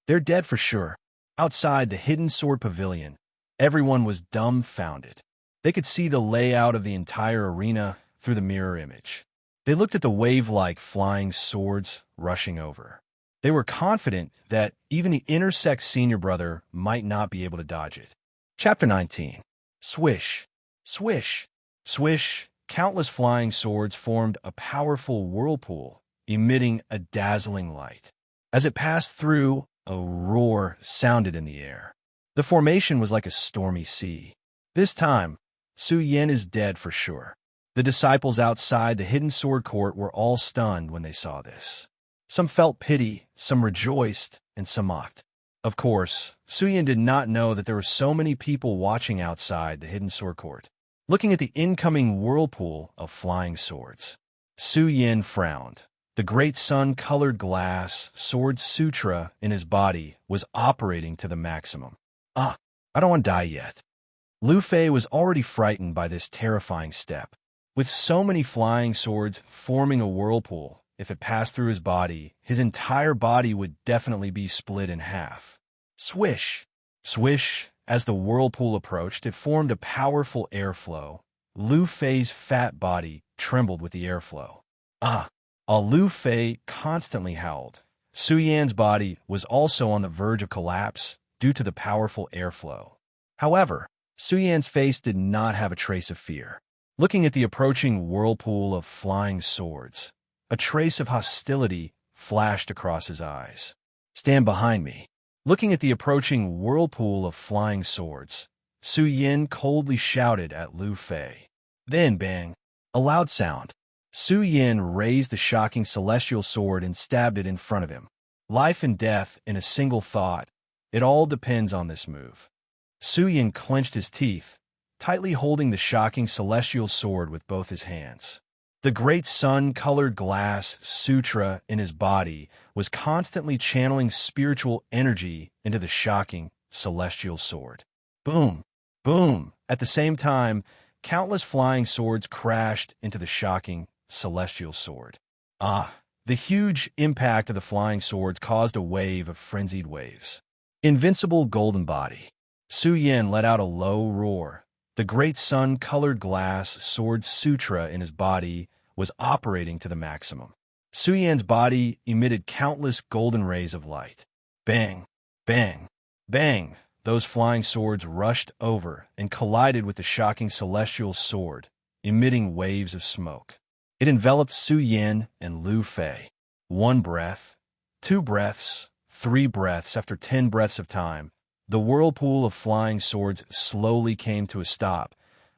A: They're dead for sure. Outside the hidden sword pavilion, everyone was dumbfounded. They could see the layout of the entire arena through the mirror image. They looked at the wave-like flying swords rushing over. They were confident that even the Intersex senior brother might not be able to dodge it. Chapter 19. Swish, swish, swish. Countless flying swords formed a powerful whirlpool, emitting a dazzling light. As it passed through, a roar sounded in the air. The formation was like a stormy sea. This time, Su Yin is dead for sure. The disciples outside the hidden sword court were all stunned when they saw this. Some felt pity, some rejoiced, and some mocked. Of course, Su Yin did not know that there were so many people watching outside the hidden sword court, looking at the incoming whirlpool of flying swords. Su Yin frowned. The great sun-colored glass sword sutra in his body was operating to the maximum. I don't want to die yet. Lu Fei was already frightened by this terrifying step. With so many flying swords forming a whirlpool, if it passed through his body, his entire body would definitely be split in half. Swish! Swish! As the whirlpool approached, it formed a powerful airflow. Lu Fei's fat body trembled with the airflow. While Lu Fei constantly howled, Su Yan's body was also on the verge of collapse due to the powerful airflow. However, Su Yan's face did not have a trace of fear. Looking at the approaching whirlpool of flying swords, a trace of hostility flashed across his eyes. "Stand behind me." Looking at the approaching whirlpool of flying swords, Su Yin coldly shouted at Lu Fei. Then, bang! A loud sound. Su Yin raised the shocking celestial sword and stabbed it in front of him. Life and death in a single thought. It all depends on this move. Su Yin clenched his teeth, tightly holding the shocking celestial sword with both his hands. The great sun-colored glass sutra in his body was constantly channeling spiritual energy into the shocking celestial sword. Boom! Boom! At the same time, countless flying swords crashed into the shocking celestial sword. The huge impact of the flying swords caused a wave of frenzied waves. Invincible golden body. Su Yin let out a low roar. The great sun-colored glass sword sutra in his body was operating to the maximum. Su Yan's body emitted countless golden rays of light. Bang, bang, bang! Those flying swords rushed over and collided with the shocking celestial sword, emitting waves of smoke. It enveloped Su Yan and Lu Fei. 1 breath, 2 breaths, 3 breaths. After 10 breaths of time, the whirlpool of flying swords slowly came to a stop,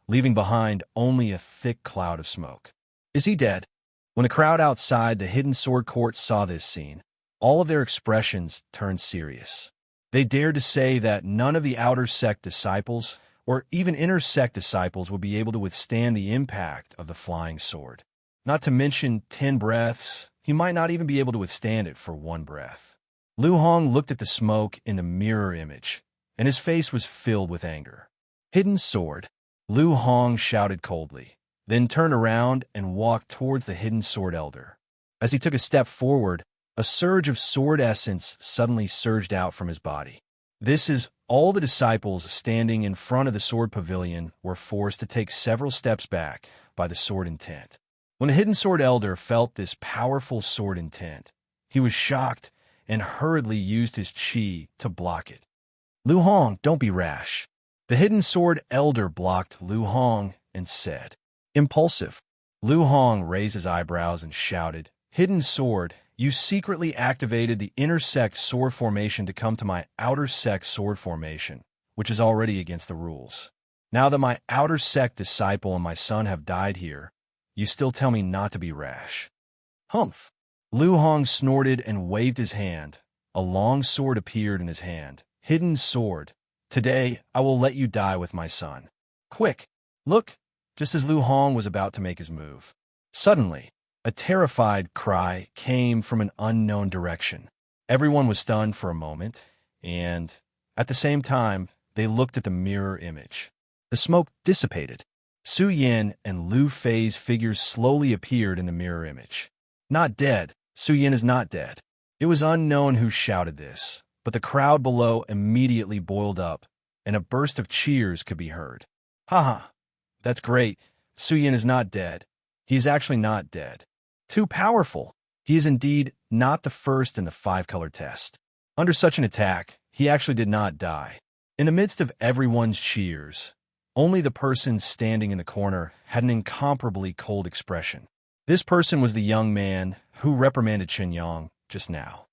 A: leaving behind only a thick cloud of smoke. Is he dead? When the crowd outside the hidden sword court saw this scene, all of their expressions turned serious. They dared to say that none of the outer sect disciples, or even inner sect disciples, would be able to withstand the impact of the flying sword. Not to mention 10 breaths, he might not even be able to withstand it for 1 breath. Lu Hong looked at the smoke in the mirror image, and his face was filled with anger. Hidden sword, Lu Hong shouted coldly, then turned around and walked towards the hidden sword elder. As he took a step forward, a surge of sword essence suddenly surged out from his body. This is all the disciples standing in front of the sword pavilion were forced to take several steps back by the sword intent. When the hidden sword elder felt this powerful sword intent, he was shocked and hurriedly used his chi to block it. Lu Hong, don't be rash. The hidden sword elder blocked Lu Hong and said, impulsive. Lu Hong raised his eyebrows and shouted, hidden sword, you secretly activated the inner sect sword formation to come to my outer sect sword formation, which is already against the rules. Now that my outer sect disciple and my son have died here, you still tell me not to be rash. Humph! Lu Hong snorted and waved his hand. A long sword appeared in his hand. Hidden sword. Today, I will let you die with my son. Quick! Look! Just as Lu Hong was about to make his move. Suddenly, a terrified cry came from an unknown direction. Everyone was stunned for a moment, and, at the same time, they looked at the mirror image. The smoke dissipated. Su Yan and Lu Fei's figures slowly appeared in the mirror image. Not dead. Su Yan is not dead. It was unknown who shouted this, but the crowd below immediately boiled up, and a burst of cheers could be heard. Haha, that's great. Su Yan is not dead. He is actually not dead. Too powerful. He is indeed not the first in the 5-color test. Under such an attack, he actually did not die. In the midst of everyone's cheers, only the person standing in the corner had an incomparably cold expression. This person was the young man who reprimanded Chen Yang just now.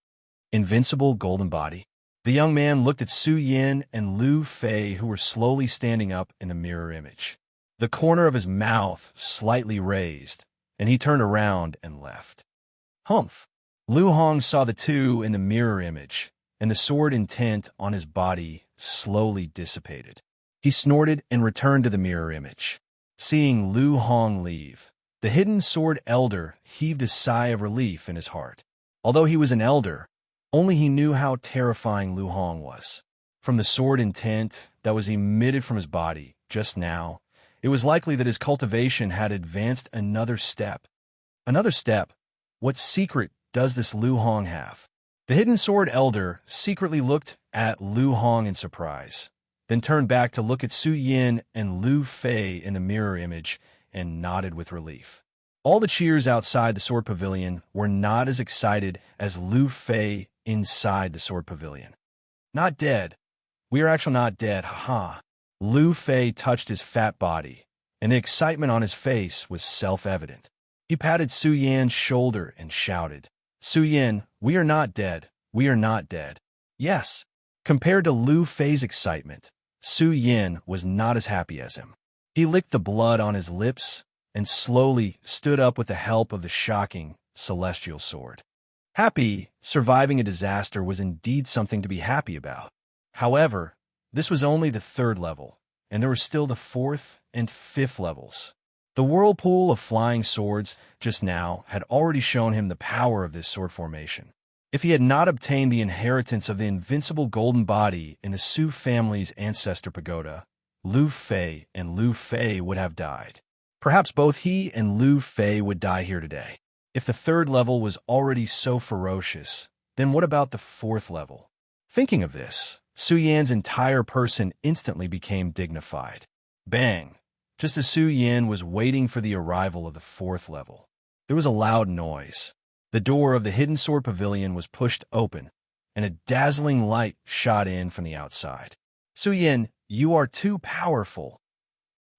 A: Invincible golden body. The young man looked at Su Yan and Lu Fei, who were slowly standing up in the mirror image. The corner of his mouth slightly raised, and he turned around and left. Humph! Lu Hong saw the two in the mirror image, and the sword intent on his body slowly dissipated. He snorted and returned to the mirror image. Seeing Lu Hong leave, the hidden sword elder heaved a sigh of relief in his heart. Although he was an elder, only he knew how terrifying Lu Hong was. From the sword intent that was emitted from his body just now, it was likely that his cultivation had advanced another step. Another step? What secret does this Lu Hong have? The hidden sword elder secretly looked at Lu Hong in surprise, then turned back to look at Su Yan and Lu Fei in the mirror image and nodded with relief. All the cheers outside the sword pavilion were not as excited as Lu Fei inside the sword pavilion. Not dead. We are actually not dead, haha. Lu Fei touched his fat body, and the excitement on his face was self-evident. He patted Su Yan's shoulder and shouted, Su Yan, we are not dead. We are not dead. Yes. Compared to Lu Fei's excitement, Su Yan was not as happy as him. He licked the blood on his lips and slowly stood up with the help of the shocking celestial sword. Happy, surviving a disaster was indeed something to be happy about. However, this was only the 3rd level, and there were still the 4th and 5th levels. The whirlpool of flying swords just now had already shown him the power of this sword formation. If he had not obtained the inheritance of the invincible golden body in the Su family's ancestor pagoda, Lu Fei and Lu Fei would have died. Perhaps both he and Lu Fei would die here today. If the 3rd level was already so ferocious, then what about the 4th level? Thinking of this, Su Yan's entire person instantly became dignified. Bang! Just as Su Yan was waiting for the arrival of the 4th level, There was a loud noise. The door of the hidden sword pavilion was pushed open, and a dazzling light shot in from the outside. Su Yin, you are too powerful.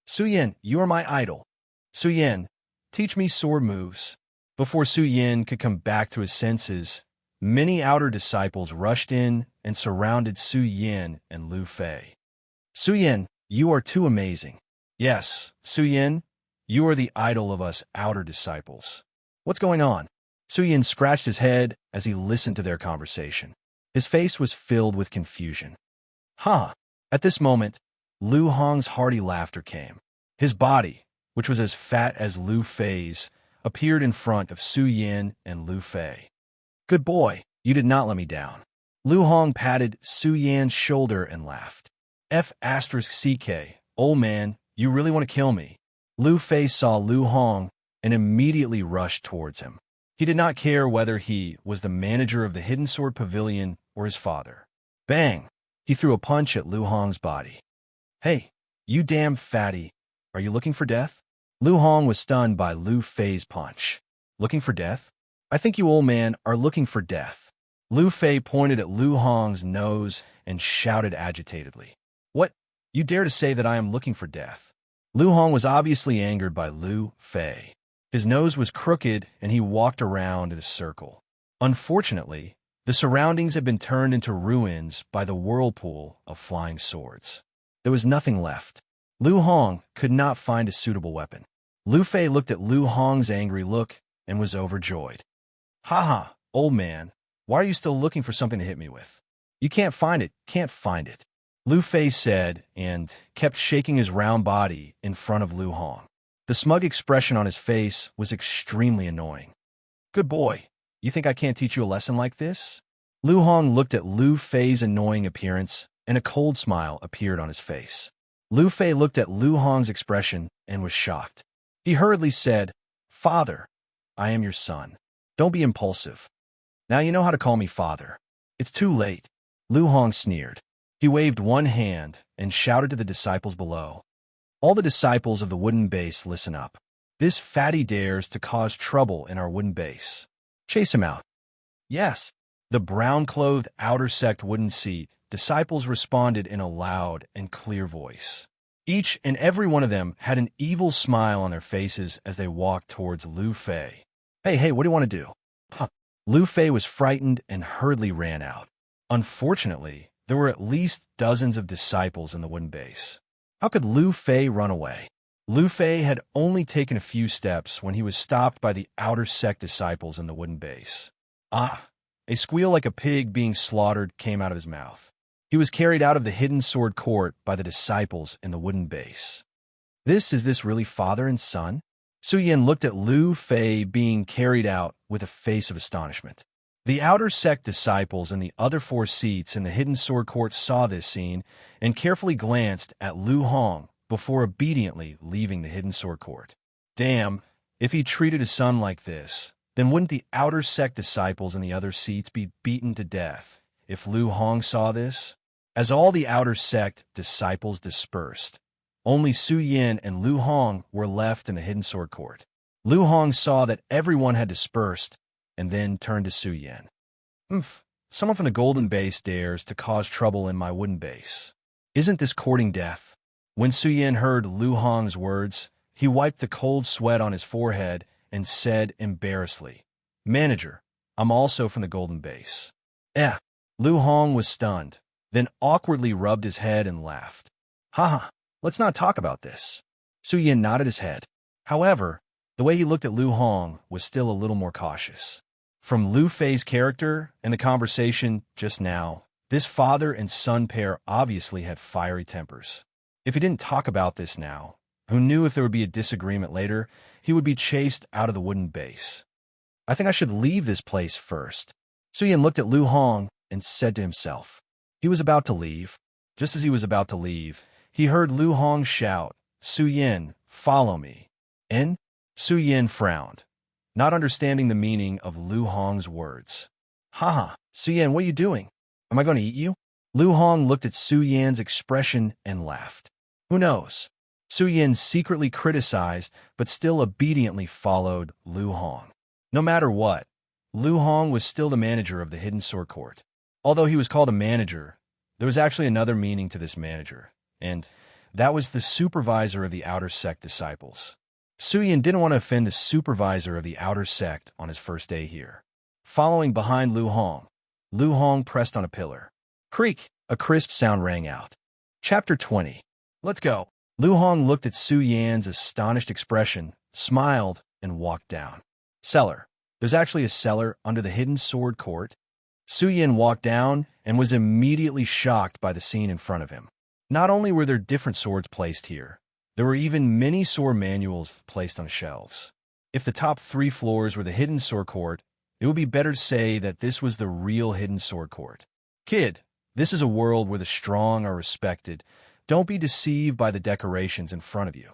A: Su Yin, you are my idol. Su Yin, teach me sword moves. Before Su Yin could come back to his senses, many outer disciples rushed in and surrounded Su Yin and Lu Fei. Su Yin, you are too amazing. Yes, Su Yin, you are the idol of us outer disciples. What's going on? Su Yin scratched his head as he listened to their conversation. His face was filled with confusion. Huh. At this moment, Lu Hong's hearty laughter came. His body, which was as fat as Lu Fei's, appeared in front of Su Yin and Lu Fei. Good boy, you did not let me down. Lu Hong patted Su Yan's shoulder and laughed. F***CK, old man, you really want to kill me. Lu Fei saw Lu Hong and immediately rushed towards him. He did not care whether he was the manager of the Hidden Sword Pavilion or his father. Bang! He threw a punch at Lu Hong's body. Hey, you damn fatty, are you looking for death? Lu Hong was stunned by Lu Fei's punch. Looking for death? I think you old man are looking for death. Lu Fei pointed at Lu Hong's nose and shouted agitatedly. What? You dare to say that I am looking for death? Lu Hong was obviously angered by Lu Fei. His nose was crooked and he walked around in a circle. Unfortunately, the surroundings had been turned into ruins by the whirlpool of flying swords. There was nothing left. Lu Hong could not find a suitable weapon. Lu Fei looked at Lu Hong's angry look and was overjoyed. Haha, old man, why are you still looking for something to hit me with? You can't find it. Lu Fei said and kept shaking his round body in front of Lu Hong. The smug expression on his face was extremely annoying. Good boy, you think I can't teach you a lesson like this? Lu Hong looked at Lu Fei's annoying appearance and a cold smile appeared on his face. Lu Fei looked at Lu Hong's expression and was shocked. He hurriedly said, Father, I am your son. Don't be impulsive. Now you know how to call me father. It's too late. Lu Hong sneered. He waved one hand and shouted to the disciples below. All the disciples of the wooden base, listen up. This fatty dares to cause trouble in our wooden base. Chase him out. Yes. The brown-clothed outer sect wooden seat, disciples responded in a loud and clear voice. Each and every one of them had an evil smile on their faces as they walked towards Lu Fei. Hey, what do you want to do? Lu Fei was frightened and hurriedly ran out. Unfortunately, there were at least dozens of disciples in the wooden base. How could Lu Fei run away? Lu Fei had only taken a few steps when he was stopped by the outer sect disciples in the wooden base. A squeal like a pig being slaughtered came out of his mouth. He was carried out of the hidden sword court by the disciples in the wooden base. Is this really father and son? Su Yin looked at Lu Fei being carried out with a face of astonishment. The outer sect disciples in the other 4 seats in the hidden sword court saw this scene and carefully glanced at Lu Hong before obediently leaving the hidden sword court. Damn, if he treated his son like this, then wouldn't the outer sect disciples in the other seats be beaten to death if Lu Hong saw this? As all the outer sect disciples dispersed, only Su Yin and Lu Hong were left in the hidden sword court. Lu Hong saw that everyone had dispersed and then turned to Su Yin. Someone from the golden base dares to cause trouble in my wooden base. Isn't this courting death? When Su Yin heard Lu Hong's words, he wiped the cold sweat on his forehead and said embarrassedly, Manager, I'm also from the golden base. Lu Hong was stunned, then awkwardly rubbed his head and laughed. Let's not talk about this. Su Yin nodded his head. However, the way he looked at Lu Hong was still a little more cautious. From Lu Fei's character and the conversation just now, this father and son pair obviously had fiery tempers. If he didn't talk about this now, who knew if there would be a disagreement later, he would be chased out of the wooden base. I think I should leave this place first. Su Yin looked at Lu Hong and said to himself. He was about to leave. Just as he was about to leave, he heard Lu Hong shout, Su Yin, follow me. Su Yin frowned, not understanding the meaning of Lu Hong's words. Su Yin, what are you doing? Am I going to eat you? Lu Hong looked at Su Yin's expression and laughed. Who knows? Su Yin secretly criticized, but still obediently followed Lu Hong. No matter what, Lu Hong was still the manager of the Hidden Sword Court. Although he was called a manager, there was actually another meaning to this manager, and that was the supervisor of the outer sect disciples. Su Yin didn't want to offend the supervisor of the outer sect on his first day here. Following behind Lu Hong pressed on a pillar. Creak! A crisp sound rang out. Chapter 20. Let's go. Lu Hong looked at Su Yan's astonished expression, smiled, and walked down. Cellar. There's actually a cellar under the Hidden Sword Court. Su Yan walked down and was immediately shocked by the scene in front of him. Not only were there different swords placed here, there were even many sword manuals placed on shelves. If the top 3 floors were the Hidden Sword Court, it would be better to say that this was the real Hidden Sword Court. Kid, this is a world where the strong are respected. Don't be deceived by the decorations in front of you.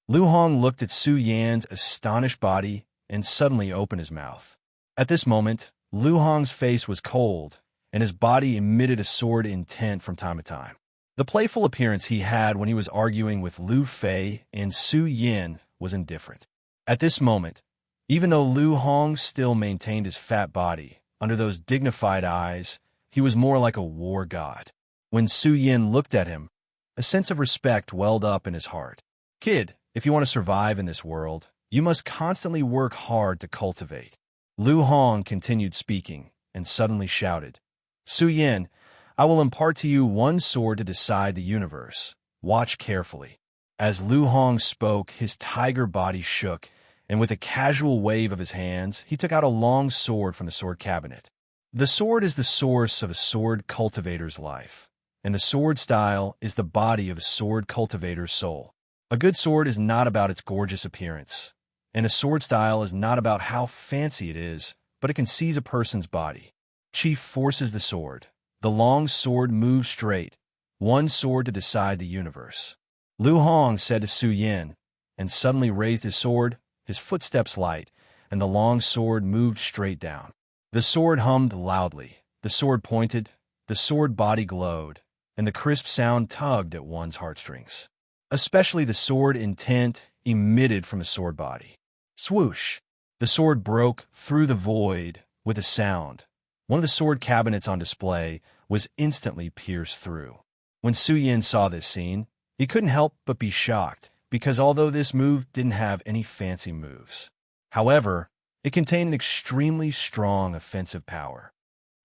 A: Lu Hong looked at Su Yan's astonished body and suddenly opened his mouth. At this moment, Lu Hong's face was cold, and his body emitted a sword intent from time to time. The playful appearance he had when he was arguing with Lu Fei and Su Yin was indifferent. At this moment, even though Lu Hong still maintained his fat body, under those dignified eyes, he was more like a war god. When Su Yin looked at him, a sense of respect welled up in his heart. Kid, if you want to survive in this world, you must constantly work hard to cultivate. Lu Hong continued speaking, and suddenly shouted, Su Yin, I will impart to you one sword to decide the universe. Watch carefully. As Lu Hong spoke, his tiger body shook, and with a casual wave of his hands, he took out a long sword from the sword cabinet. The sword is the source of a sword cultivator's life, and the sword style is the body of a sword cultivator's soul. A good sword is not about its gorgeous appearance, and a sword style is not about how fancy it is, but it can seize a person's body. Chief forces the sword. The long sword moves straight, one sword to decide the universe. Lu Hong said to Su Yin, and suddenly raised his sword, his footsteps light, and the long sword moved straight down. The sword hummed loudly, the sword pointed, the sword body glowed, and the crisp sound tugged at one's heartstrings. Especially the sword intent emitted from the sword body. Swoosh! The sword broke through the void with a sound. One of the sword cabinets on display was instantly pierced through. When Su Yin saw this scene, he couldn't help but be shocked, because although this move didn't have any fancy moves, however, it contained an extremely strong offensive power.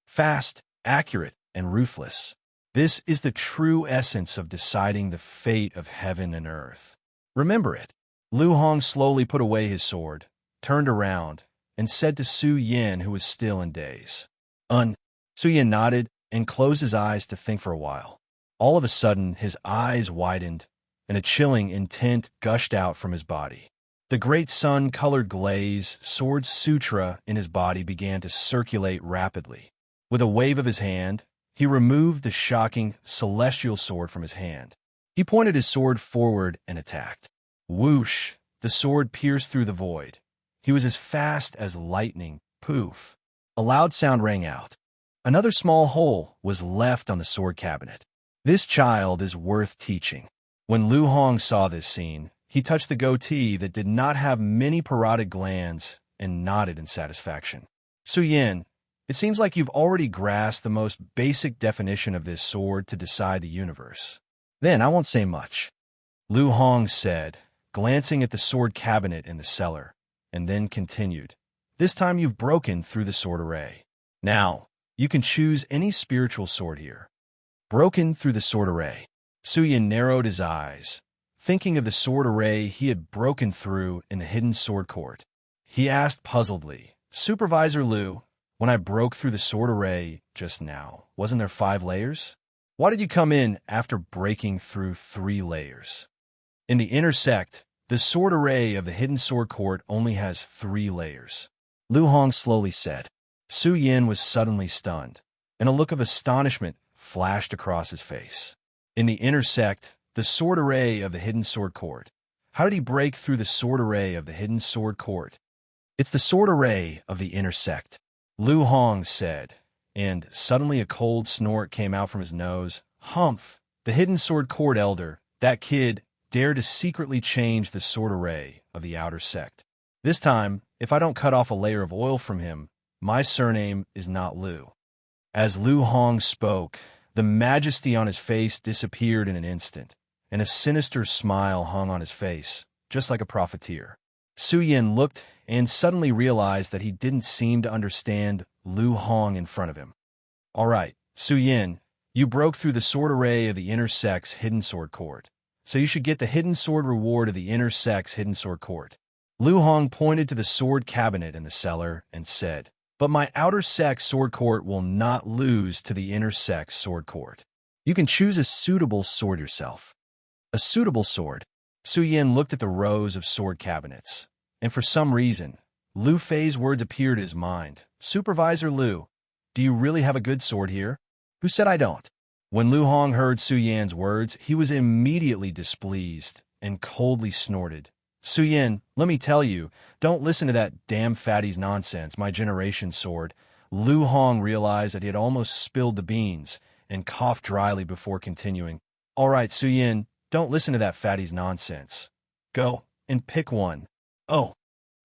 A: Fast, accurate, and ruthless. This is the true essence of deciding the fate of heaven and earth. Remember it. Lu Hong slowly put away his sword, turned around, and said to Su Yin, who was still in daze. Su Yin nodded and closed his eyes to think for a while. All of a sudden, his eyes widened, and a chilling intent gushed out from his body. The great sun-colored glaze, sword sutra in his body began to circulate rapidly. With a wave of his hand, he removed the shocking celestial sword from his hand. He pointed his sword forward and attacked. Whoosh! The sword pierced through the void. He was as fast as lightning. Poof! A loud sound rang out. Another small hole was left on the sword cabinet. This child is worth teaching. When Lu Hong saw this scene, he touched the goatee that did not have many parotid glands and nodded in satisfaction. Su Yin, it seems like you've already grasped the most basic definition of this sword to decide the universe. Then I won't say much. Lu Hong said, glancing at the sword cabinet in the cellar, and then continued. This time you've broken through the sword array. Now, you can choose any spiritual sword here. Broken through the sword array. Su Yin narrowed his eyes, thinking of the sword array he had broken through in the Hidden Sword Court. He asked puzzledly, Supervisor Lu, when I broke through the sword array just now, wasn't there 5 layers? Why did you come in after breaking through 3 layers? In the inner sect, the sword array of the Hidden Sword Court only has 3 layers. Lu Hong slowly said. Su Yin was suddenly stunned, and a look of astonishment flashed across his face. In the inner sect, the sword array of the Hidden Sword Court. How did he break through the sword array of the Hidden Sword Court? It's the sword array of the inner sect, Lu Hong said, and suddenly a cold snort came out from his nose. Humph! The Hidden Sword Court elder, that kid, dared to secretly change the sword array of the outer sect. This time, if I don't cut off a layer of oil from him, my surname is not Liu." As Lu Hong spoke, the majesty on his face disappeared in an instant, and a sinister smile hung on his face, just like a profiteer. Su Yin looked and suddenly realized that he didn't seem to understand Lu Hong in front of him. "All right, Su Yin, you broke through the sword array of the inner sect's hidden sword court, so you should get the hidden sword reward of the inner sect's hidden sword court." Lu Hong pointed to the sword cabinet in the cellar and said, "But my outer sect's sword court will not lose to the inner sect's sword court. You can choose a suitable sword yourself." A suitable sword? Su Yin looked at the rows of sword cabinets, and for some reason, Lu Fei's words appeared in his mind. "Supervisor Lu, do you really have a good sword here?" "Who said I don't?" When Lu Hong heard Su Yan's words, he was immediately displeased and coldly snorted. "Su Yin, let me tell you, don't listen to that damn fatty's nonsense, my generation sword." Lu Hong realized that he had almost spilled the beans and coughed dryly before continuing. "All right, Su Yin, don't listen to that fatty's nonsense. Go and pick one." "Oh."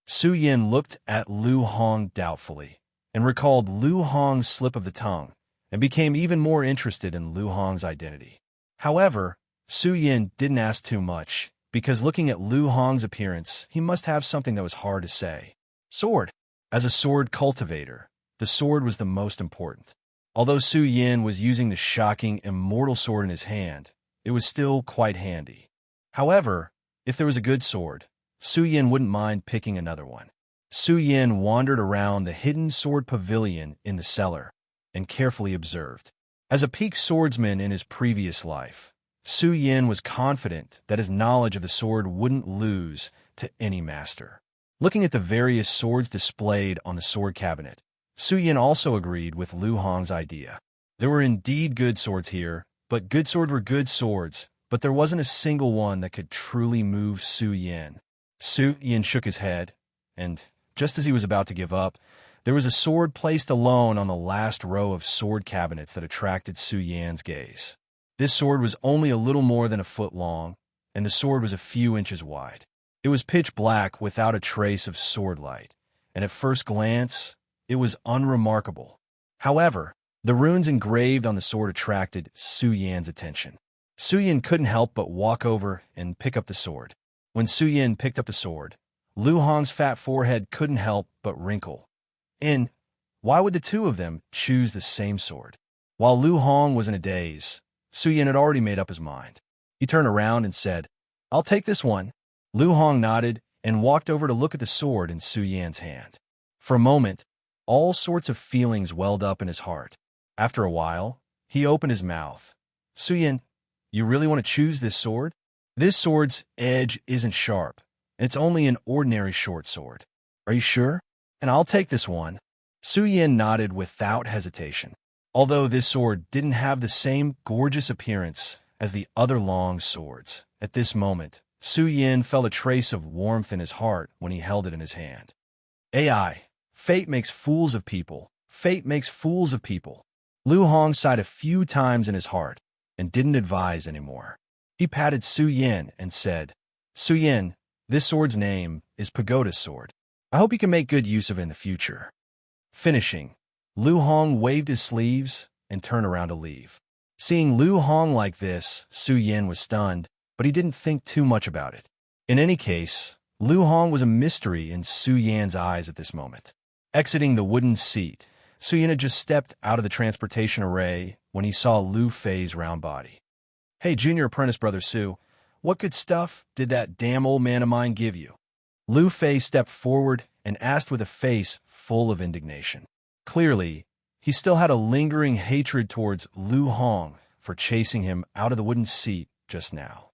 A: Su Yin looked at Lu Hong doubtfully and recalled Lu Hong's slip of the tongue and became even more interested in Lu Hong's identity. However, Su Yin didn't ask too much, because looking at Lu Hong's appearance, he must have something that was hard to say. Sword. As a sword cultivator, the sword was the most important. Although Su Yin was using the shocking, immortal sword in his hand, it was still quite handy. However, if there was a good sword, Su Yin wouldn't mind picking another one. Su Yin wandered around the hidden sword pavilion in the cellar and carefully observed. As a peak swordsman in his previous life, Su Yin was confident that his knowledge of the sword wouldn't lose to any master. Looking at the various swords displayed on the sword cabinet, Su Yin also agreed with Lu Hong's idea. There were indeed good swords here, but good swords were good swords, but there wasn't a single one that could truly move Su Yin. Su Yin shook his head, and just as he was about to give up, there was a sword placed alone on the last row of sword cabinets that attracted Su Yan's gaze. This sword was only a little more than a foot long, and the sword was a few inches wide. It was pitch black without a trace of sword light, and at first glance, it was unremarkable. However, the runes engraved on the sword attracted Su Yan's attention. Su Yan couldn't help but walk over and pick up the sword. When Su Yan picked up the sword, Lu Hong's fat forehead couldn't help but wrinkle. And why would the two of them choose the same sword? While Lu Hong was in a daze, Su Yan had already made up his mind. He turned around and said, "I'll take this one." Lu Hong nodded and walked over to look at the sword in Su Yan's hand. For a moment, all sorts of feelings welled up in his heart. After a while, he opened his mouth. "Su Yan, you really want to choose this sword? This sword's edge isn't sharp, and it's only an ordinary short sword. Are you sure? And I'll take this one." Su Yan nodded without hesitation. Although this sword didn't have the same gorgeous appearance as the other long swords, at this moment, Su Yan felt a trace of warmth in his heart when he held it in his hand. AI. Fate makes fools of people. Fate makes fools of people. Lu Hong sighed a few times in his heart and didn't advise anymore. He patted Su Yan and said, "Su Yan, this sword's name is Pagoda Sword. I hope you can make good use of it in the future." Finishing, Lu Hong waved his sleeves and turned around to leave. Seeing Lu Hong like this, Su Yan was stunned, but he didn't think too much about it. In any case, Lu Hong was a mystery in Su Yan's eyes at this moment. Exiting the wooden seat, Su Yan had just stepped out of the transportation array when he saw Lu Fei's round body. "Hey, junior apprentice brother Su, what good stuff did that damn old man of mine give you?" Lu Fei stepped forward and asked with a face full of indignation. Clearly, he still had a lingering hatred towards Lu Hong for chasing him out of the wooden seat just now.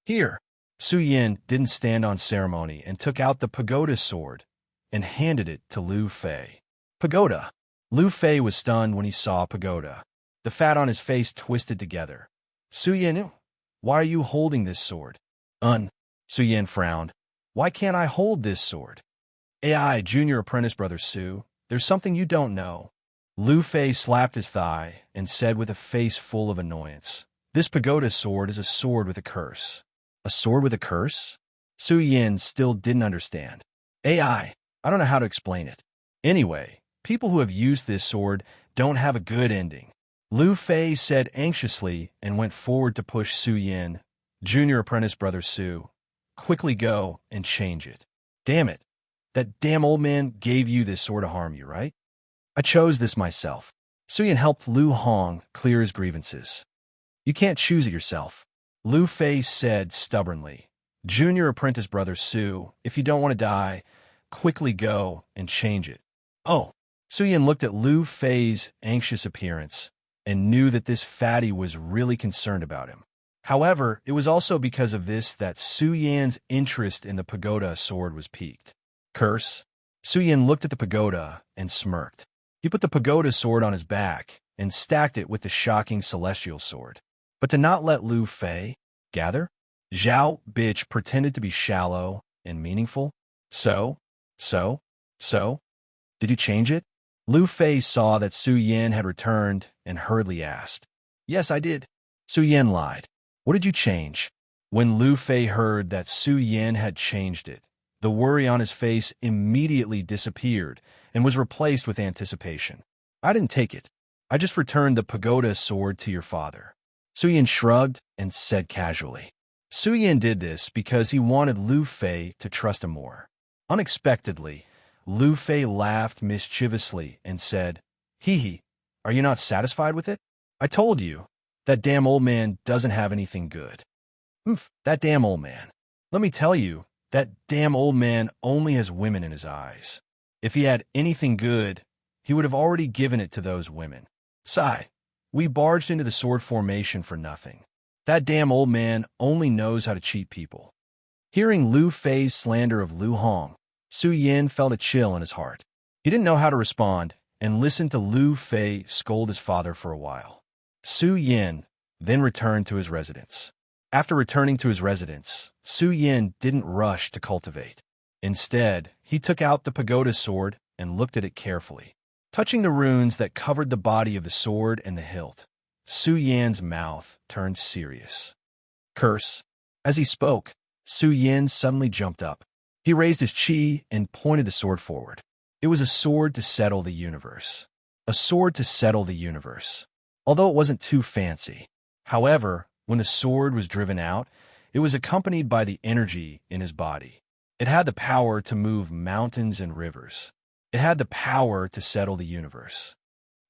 A: "Here." Su Yan didn't stand on ceremony and took out the Pagoda Sword and handed it to Lu Fei. "Pagoda." Lu Fei was stunned when he saw Pagoda. The fat on his face twisted together. "Su Yan, why are you holding this sword?" Su Yan frowned. "Why can't I hold this sword?" "AI, junior apprentice brother Su, there's something you don't know." Lu Fei slapped his thigh and said with a face full of annoyance, "This Pagoda Sword is a sword with a curse." A sword with a curse? Su Yin still didn't understand. I don't know how to explain it. Anyway, people who have used this sword don't have a good ending. Lu Fei said anxiously and went forward to push Su Yin. Junior apprentice brother Su, quickly go and change it. Damn it. That damn old man gave you this sword to harm you, right? I chose this myself. Su Yin helped Lu Hong clear his grievances. You can't choose it yourself, Lu Fei said stubbornly. Junior apprentice brother Su, if you don't want to die, quickly go and change it. Oh, Su Yin looked at Lu Fei's anxious appearance and knew that this fatty was really concerned about him. However, it was also because of this that Su Yan's interest in the pagoda sword was piqued. Curse? Su Yin looked at the pagoda and smirked. He put the pagoda sword on his back and stacked it with the shocking celestial sword. But to not let Lu Fei gather? Zhao bitch pretended to be shallow and meaningful. So? Did you change it? Lu Fei saw that Su Yin had returned and hurriedly asked. Yes, I did. Su Yin lied. What did you change? When Lu Fei heard that Su Yin had changed it, the worry on his face immediately disappeared and was replaced with anticipation. I didn't take it. I just returned the pagoda sword to your father. Su Yin shrugged and said casually. Su Yin did this because he wanted Lu Fei to trust him more. Unexpectedly, Lu Fei laughed mischievously and said, Hee hee, are you not satisfied with it? I told you, that damn old man doesn't have anything good. That damn old man. Let me tell you, that damn old man only has women in his eyes. If he had anything good, he would have already given it to those women. Sigh, we barged into the sword formation for nothing. That damn old man only knows how to cheat people. Hearing Lu Fei's slander of Lu Hong, Su Yin felt a chill in his heart. He didn't know how to respond and listened to Lu Fei scold his father for a while. Su Yin then returned to his residence. After returning to his residence, Su Yin didn't rush to cultivate. Instead, he took out the pagoda sword and looked at it carefully. Touching the runes that covered the body of the sword and the hilt, Su Yin's mouth turned serious. Curse. As he spoke, Su Yin suddenly jumped up. He raised his chi and pointed the sword forward. It was a sword to settle the universe. A sword to settle the universe. Although it wasn't too fancy. However, when the sword was driven out, it was accompanied by the energy in his body. It had the power to move mountains and rivers. It had the power to settle the universe.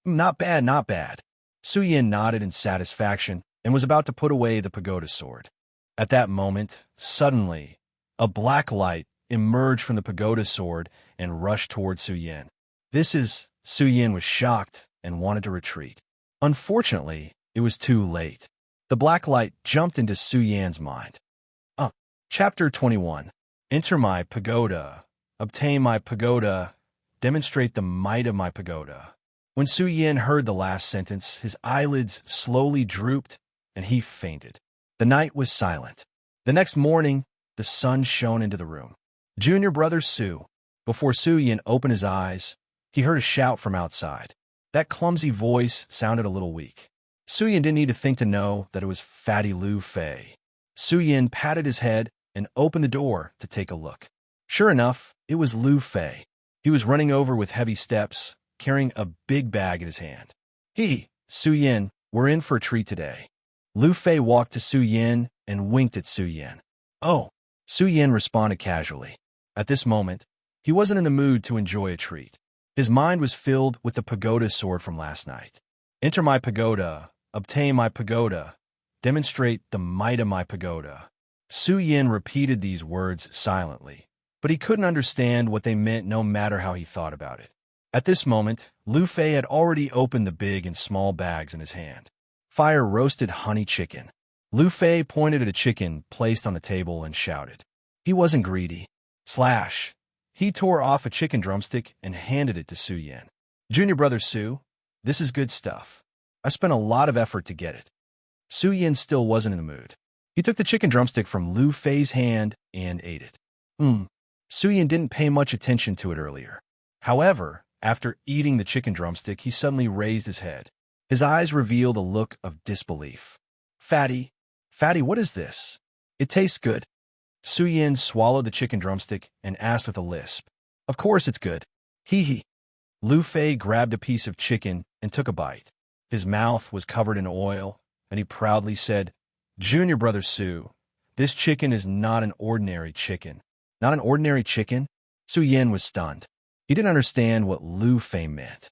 A: Not bad, not bad. Su Yin nodded in satisfaction and was about to put away the pagoda sword. At that moment, suddenly, a black light emerged from the pagoda sword and rushed toward Su Yin. Su Yin was shocked and wanted to retreat. Unfortunately, it was too late. The black light jumped into Su Yin's mind. Chapter 21. Enter my pagoda. Obtain my pagoda. Demonstrate the might of my pagoda. When Su Yin heard the last sentence, his eyelids slowly drooped and he fainted. The night was silent. The next morning, the sun shone into the room. Junior brother Su. Before Su Yin opened his eyes, he heard a shout from outside. That clumsy voice sounded a little weak. Su Yin didn't need to think to know that it was Fatty Lu Fei. Su Yin patted his head and opened the door to take a look. Sure enough, it was Lu Fei. He was running over with heavy steps, carrying a big bag in his hand. Su Yin, we're in for a treat today. Lu Fei walked to Su Yin and winked at Su Yin. Oh, Su Yin responded casually. At this moment, he wasn't in the mood to enjoy a treat. His mind was filled with the pagoda sword from last night. Enter my pagoda. Obtain my pagoda. Demonstrate the might of my pagoda. Su Yin repeated these words silently, but he couldn't understand what they meant no matter how he thought about it. At this moment, Lu Fei had already opened the big and small bags in his hand. Fire roasted honey chicken. Lu Fei pointed at a chicken placed on the table and shouted. He wasn't greedy. Slash. He tore off a chicken drumstick and handed it to Su Yin. Junior brother Su, this is good stuff. I spent a lot of effort to get it. Su Yin still wasn't in the mood. He took the chicken drumstick from Lu Fei's hand and ate it. Su Yin didn't pay much attention to it earlier. However, after eating the chicken drumstick, he suddenly raised his head. His eyes revealed a look of disbelief. Fatty, what is this? It tastes good. Su Yin swallowed the chicken drumstick and asked with a lisp. Of course it's good. Hee hee. Lu Fei grabbed a piece of chicken and took a bite. His mouth was covered in oil, and he proudly said, Junior brother Su, this chicken is not an ordinary chicken. Not an ordinary chicken? Su Yin was stunned. He didn't understand what Lu Fei meant.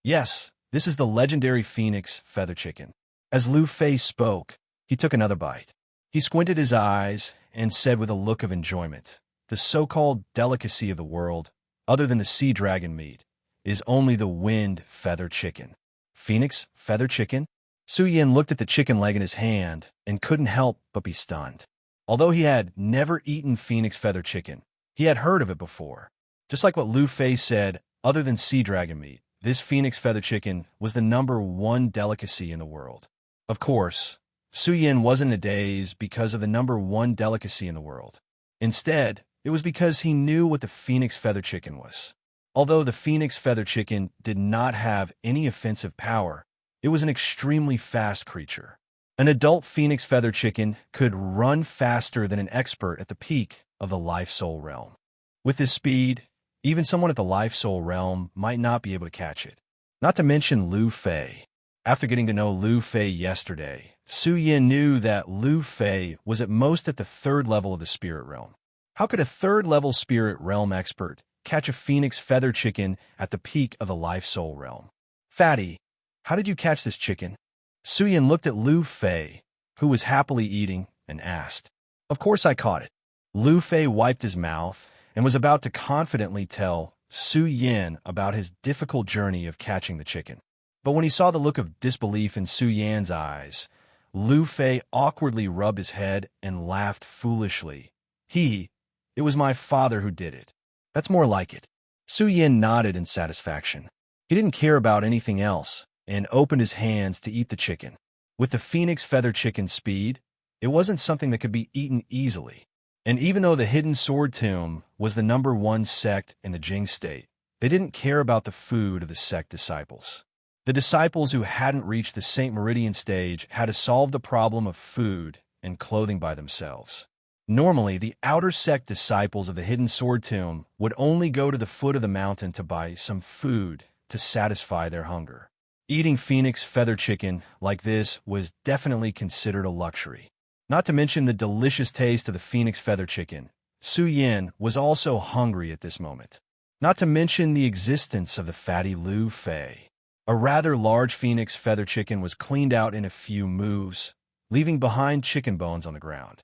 A: Yes, this is the legendary phoenix feather chicken. As Lu Fei spoke, he took another bite. He squinted his eyes and said with a look of enjoyment, the so-called delicacy of the world, other than the sea dragon meat, is only the wind feather chicken. Phoenix feather chicken? Su Yin looked at the chicken leg in his hand and couldn't help but be stunned. Although he had never eaten phoenix feather chicken, he had heard of it before. Just like what Lu Fei said, other than sea dragon meat, this phoenix feather chicken was the #1 delicacy in the world. Of course, Su Yin wasn't in a daze because of the #1 delicacy in the world. Instead, it was because he knew what the phoenix feather chicken was. Although the phoenix feather chicken did not have any offensive power, it was an extremely fast creature. An adult phoenix feather chicken could run faster than an expert at the peak of the life-soul realm. With this speed, even someone at the life-soul realm might not be able to catch it. Not to mention Lu Fei. After getting to know Lu Fei yesterday, Su Yin knew that Lu Fei was at most at the 3rd level of the spirit realm. How could a 3rd-level spirit realm expert catch a phoenix feather chicken at the peak of the life-soul realm? Fatty, how did you catch this chicken? Su Yin looked at Lu Fei, who was happily eating, and asked. Of course I caught it. Lu Fei wiped his mouth and was about to confidently tell Su Yin about his difficult journey of catching the chicken. But when he saw the look of disbelief in Su Yin's eyes, Lu Fei awkwardly rubbed his head and laughed foolishly. It was my father who did it. That's more like it. Su Yin nodded in satisfaction. He didn't care about anything else and opened his hands to eat the chicken. With the phoenix feather chicken's speed, it wasn't something that could be eaten easily. And even though the Hidden Sword Tomb was the #1 sect in the Jing state, they didn't care about the food of the sect disciples. The disciples who hadn't reached the Saint Meridian stage had to solve the problem of food and clothing by themselves. Normally, the outer sect disciples of the Hidden Sword Tomb would only go to the foot of the mountain to buy some food to satisfy their hunger. Eating phoenix feather chicken like this was definitely considered a luxury. Not to mention the delicious taste of the phoenix feather chicken, Su Yin was also hungry at this moment. Not to mention the existence of the fatty Lu Fei. A rather large phoenix feather chicken was cleaned out in a few moves, leaving behind chicken bones on the ground.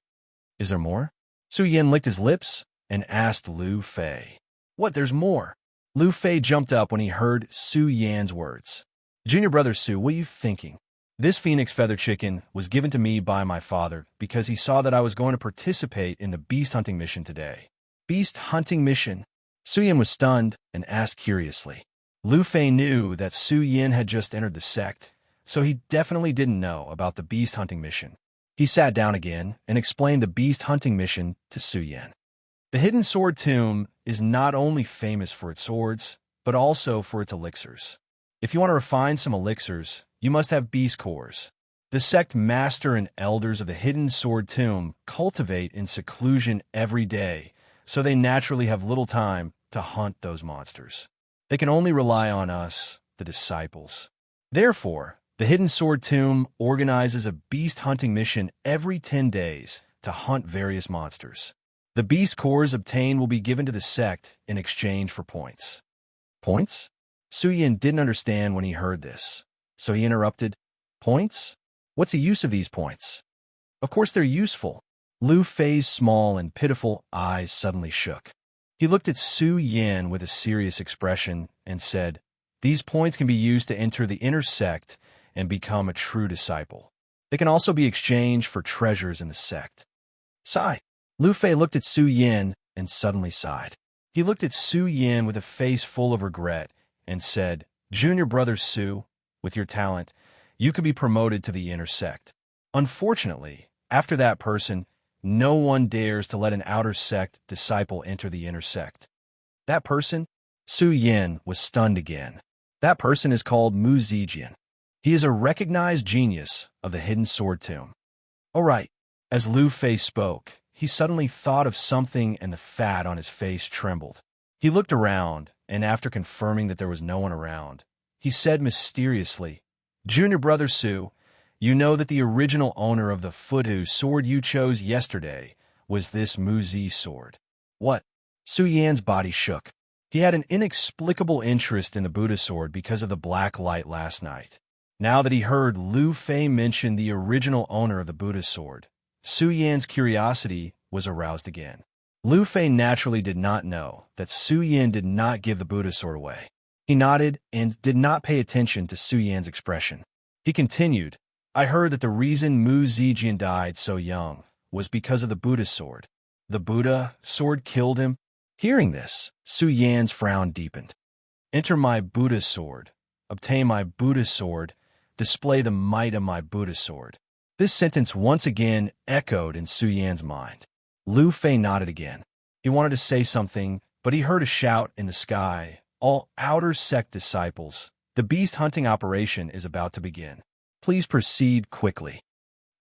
A: Is there more? Su Yin licked his lips and asked Lu Fei. What, there's more? Lu Fei jumped up when he heard Su Yin's words. Junior brother Su, what are you thinking? This phoenix feather chicken was given to me by my father because he saw that I was going to participate in the beast hunting mission today. Beast hunting mission? Su Yin was stunned and asked curiously. Lu Fei knew that Su Yin had just entered the sect, so he definitely didn't know about the beast hunting mission. He sat down again and explained the beast hunting mission to Su Yin. The Hidden Sword Tomb is not only famous for its swords, but also for its elixirs. If you want to refine some elixirs, you must have beast cores. The sect master and elders of the Hidden Sword Tomb cultivate in seclusion every day, so they naturally have little time to hunt those monsters. They can only rely on us, the disciples. Therefore, the Hidden Sword Tomb organizes a beast hunting mission every 10 days to hunt various monsters. The beast cores obtained will be given to the sect in exchange for points. Points? Su Yin didn't understand when he heard this, so he interrupted. Points? What's the use of these points? Of course they're useful. Lu Fei's small and pitiful eyes suddenly shook. He looked at Su Yin with a serious expression and said, These points can be used to enter the inner sect and become a true disciple. They can also be exchanged for treasures in the sect. Sigh. Lu Fei looked at Su Yin and suddenly sighed. He looked at Su Yin with a face full of regret and said, Junior brother Su, with your talent, you could be promoted to the inner sect. Unfortunately, after that person, no one dares to let an outer sect disciple enter the inner sect. That person? Su Yin was stunned again. That person is called Mu Zijian. He is a recognized genius of the Hidden Sword Tomb. All right, As Lu Fei spoke, he suddenly thought of something and the fat on his face trembled. He looked around, and after confirming that there was no one around, he said mysteriously, "Junior brother Su, you know that the original owner of the Fudu sword you chose yesterday was this Mu Zi sword." What? Su Yan's body shook. He had an inexplicable interest in the Buddha sword because of the black light last night. Now that he heard Lu Fei mention the original owner of the Buddha sword, Su Yan's curiosity was aroused again. Lu Fei naturally did not know that Su Yan did not give the Buddha sword away. He nodded and did not pay attention to Su Yan's expression. He continued, "I heard that the reason Mu Zijian died so young was because of the Buddha sword. The Buddha sword killed him?" Hearing this, Su Yan's frown deepened. "Enter my Buddha sword, obtain my Buddha sword, display the might of my Buddha sword." This sentence once again echoed in Su Yan's mind. Lu Fei nodded again. He wanted to say something, but he heard a shout in the sky. "All outer sect disciples, the beast hunting operation is about to begin. Please proceed quickly."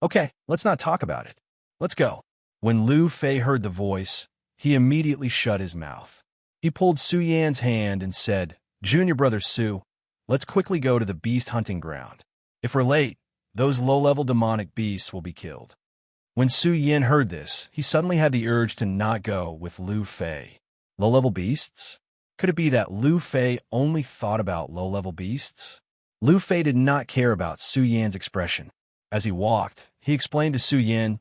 A: "Okay, let's not talk about it. Let's go." When Lu Fei heard the voice, he immediately shut his mouth. He pulled Su Yan's hand and said, "Junior brother Su, let's quickly go to the beast hunting ground. If we're late, those low-level demonic beasts will be killed." When Su Yan heard this, he suddenly had the urge to not go with Lu Fei. Low-level beasts? Could it be that Lu Fei only thought about low-level beasts? Lu Fei did not care about Su Yan's expression. As he walked, he explained to Su Yan,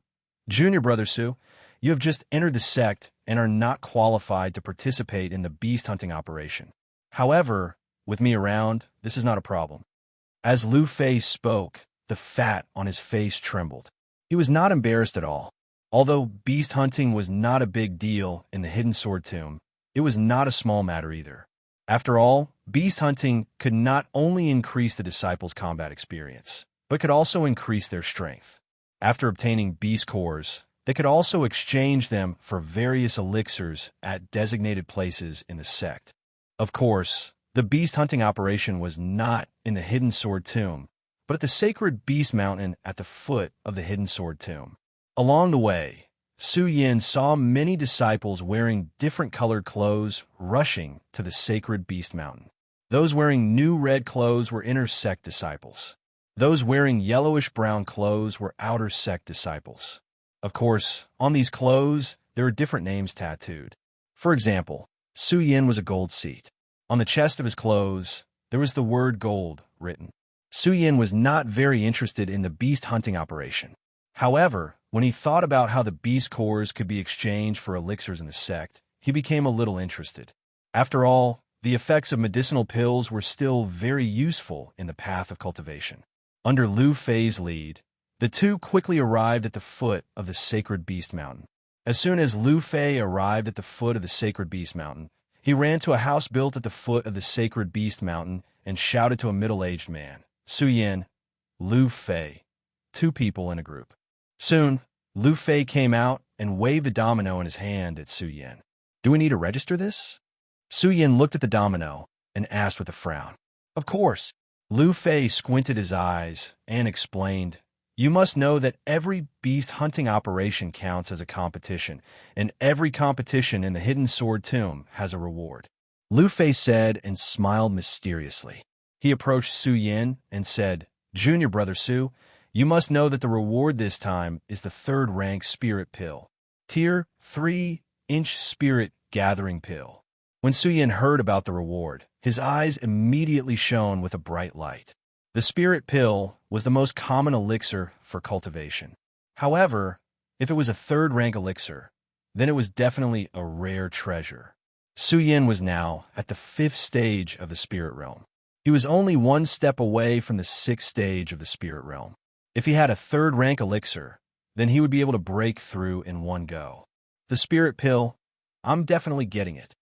A: "Junior brother Su, you have just entered the sect and are not qualified to participate in the beast hunting operation. However, with me around, this is not a problem." As Lu Fei spoke, the fat on his face trembled. He was not embarrassed at all. Although beast hunting was not a big deal in the Hidden Sword Tomb, it was not a small matter either. After all, beast hunting could not only increase the disciples' combat experience, but could also increase their strength. After obtaining beast cores, they could also exchange them for various elixirs at designated places in the sect. Of course, the beast hunting operation was not in the Hidden Sword Tomb, but at the sacred beast mountain at the foot of the Hidden Sword Tomb. Along the way, Su Yan saw many disciples wearing different colored clothes rushing to the sacred beast mountain. Those wearing new red clothes were inner sect disciples. Those wearing yellowish-brown clothes were outer sect disciples. Of course, on these clothes, there are different names tattooed. For example, Su Yan was a gold seat. On the chest of his clothes, there was the word gold written. Su Yan was not very interested in the beast hunting operation. However, when he thought about how the beast cores could be exchanged for elixirs in the sect, he became a little interested. After all, the effects of medicinal pills were still very useful in the path of cultivation. Under Lu Fei's lead, the two quickly arrived at the foot of the sacred beast mountain. As soon as Lu Fei arrived at the foot of the sacred beast mountain, he ran to a house built at the foot of the sacred beast mountain and shouted to a middle-aged man, "Su Yan, Lu Fei," two people in a group. Soon, Lu Fei came out and waved a domino in his hand at Su Yan. "Do we need to register this?" Su Yan looked at the domino and asked with a frown. "Of course." Lu Fei squinted his eyes and explained, "You must know that every beast hunting operation counts as a competition, and every competition in the Hidden Sword Tomb has a reward." Lu Fei said and smiled mysteriously. He approached Su Yan and said, "Junior brother Su, you must know that the reward this time is the third-rank spirit pill. Tier 3-inch spirit gathering pill." When Su Yan heard about the reward, his eyes immediately shone with a bright light. The spirit pill was the most common elixir for cultivation. However, if it was a third-rank elixir, then it was definitely a rare treasure. Su Yan was now at the 5th stage of the spirit realm. He was only one step away from the 6th stage of the spirit realm. If he had a third-rank elixir, then he would be able to break through in one go. The spirit pill, I'm definitely getting it.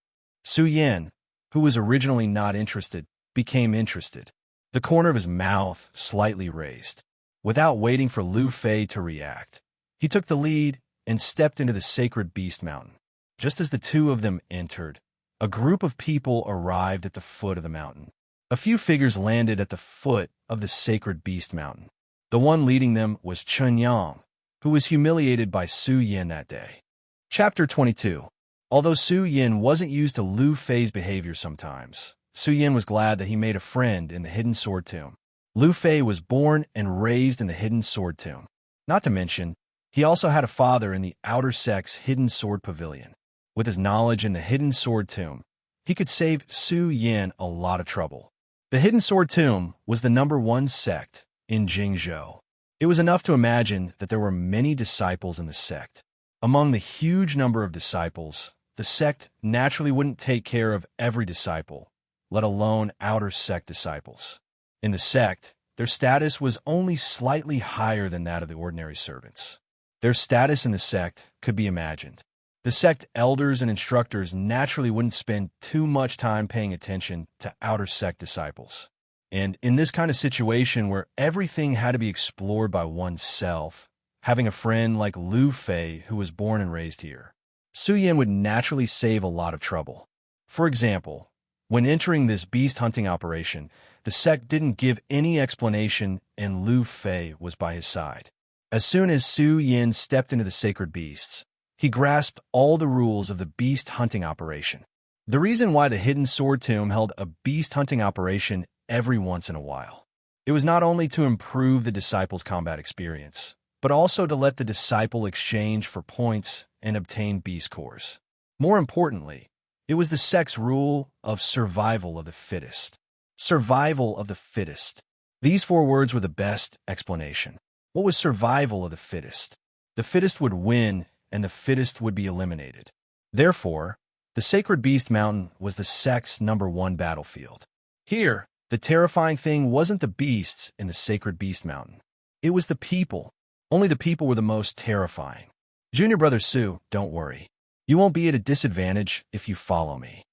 A: Su Yan, who was originally not interested, became interested. The corner of his mouth slightly raised. Without waiting for Lu Fei to react, he took the lead and stepped into the sacred beast mountain. Just as the two of them entered, a group of people arrived at the foot of the mountain. A few figures landed at the foot of the sacred beast mountain. The one leading them was Chen Yang, who was humiliated by Su Yin that day. Chapter 22. Although Su Yin wasn't used to Lu Fei's behavior sometimes, Su Yin was glad that he made a friend in the Hidden Sword Tomb. Lu Fei was born and raised in the Hidden Sword Tomb. Not to mention, he also had a father in the Outer Sect's Hidden Sword Pavilion. With his knowledge in the Hidden Sword Tomb, he could save Su Yin a lot of trouble. The Hidden Sword Tomb was the #1 sect in Jingzhou. It was enough to imagine that there were many disciples in the sect. Among the huge number of disciples, the sect naturally wouldn't take care of every disciple, let alone Outer Sect disciples. In the sect, their status was only slightly higher than that of the ordinary servants. Their status in the sect could be imagined. The sect elders and instructors naturally wouldn't spend too much time paying attention to Outer Sect disciples. And in this kind of situation where everything had to be explored by oneself, having a friend like Lu Fei who was born and raised here, Su Yin would naturally save a lot of trouble. For example, when entering this beast hunting operation, the sect didn't give any explanation and Lu Fei was by his side. As soon as Su Yin stepped into the sacred beasts, he grasped all the rules of the beast hunting operation. The reason why the Hidden Sword Tomb held a beast hunting operation every once in a while, it was not only to improve the disciples' combat experience, but also to let the disciple exchange for points and obtain beast cores. More importantly, it was the sect's rule of survival of the fittest. Survival of the fittest. These 4 words were the best explanation. What was survival of the fittest? The fittest would win, and the fittest would be eliminated. Therefore, the Sacred Beast Mountain was the sect's #1 battlefield. Here, the terrifying thing wasn't the beasts in the Sacred Beast Mountain. It was the people. Only the people were the most terrifying. Junior brother Su, don't worry. You won't be at a disadvantage if you follow me.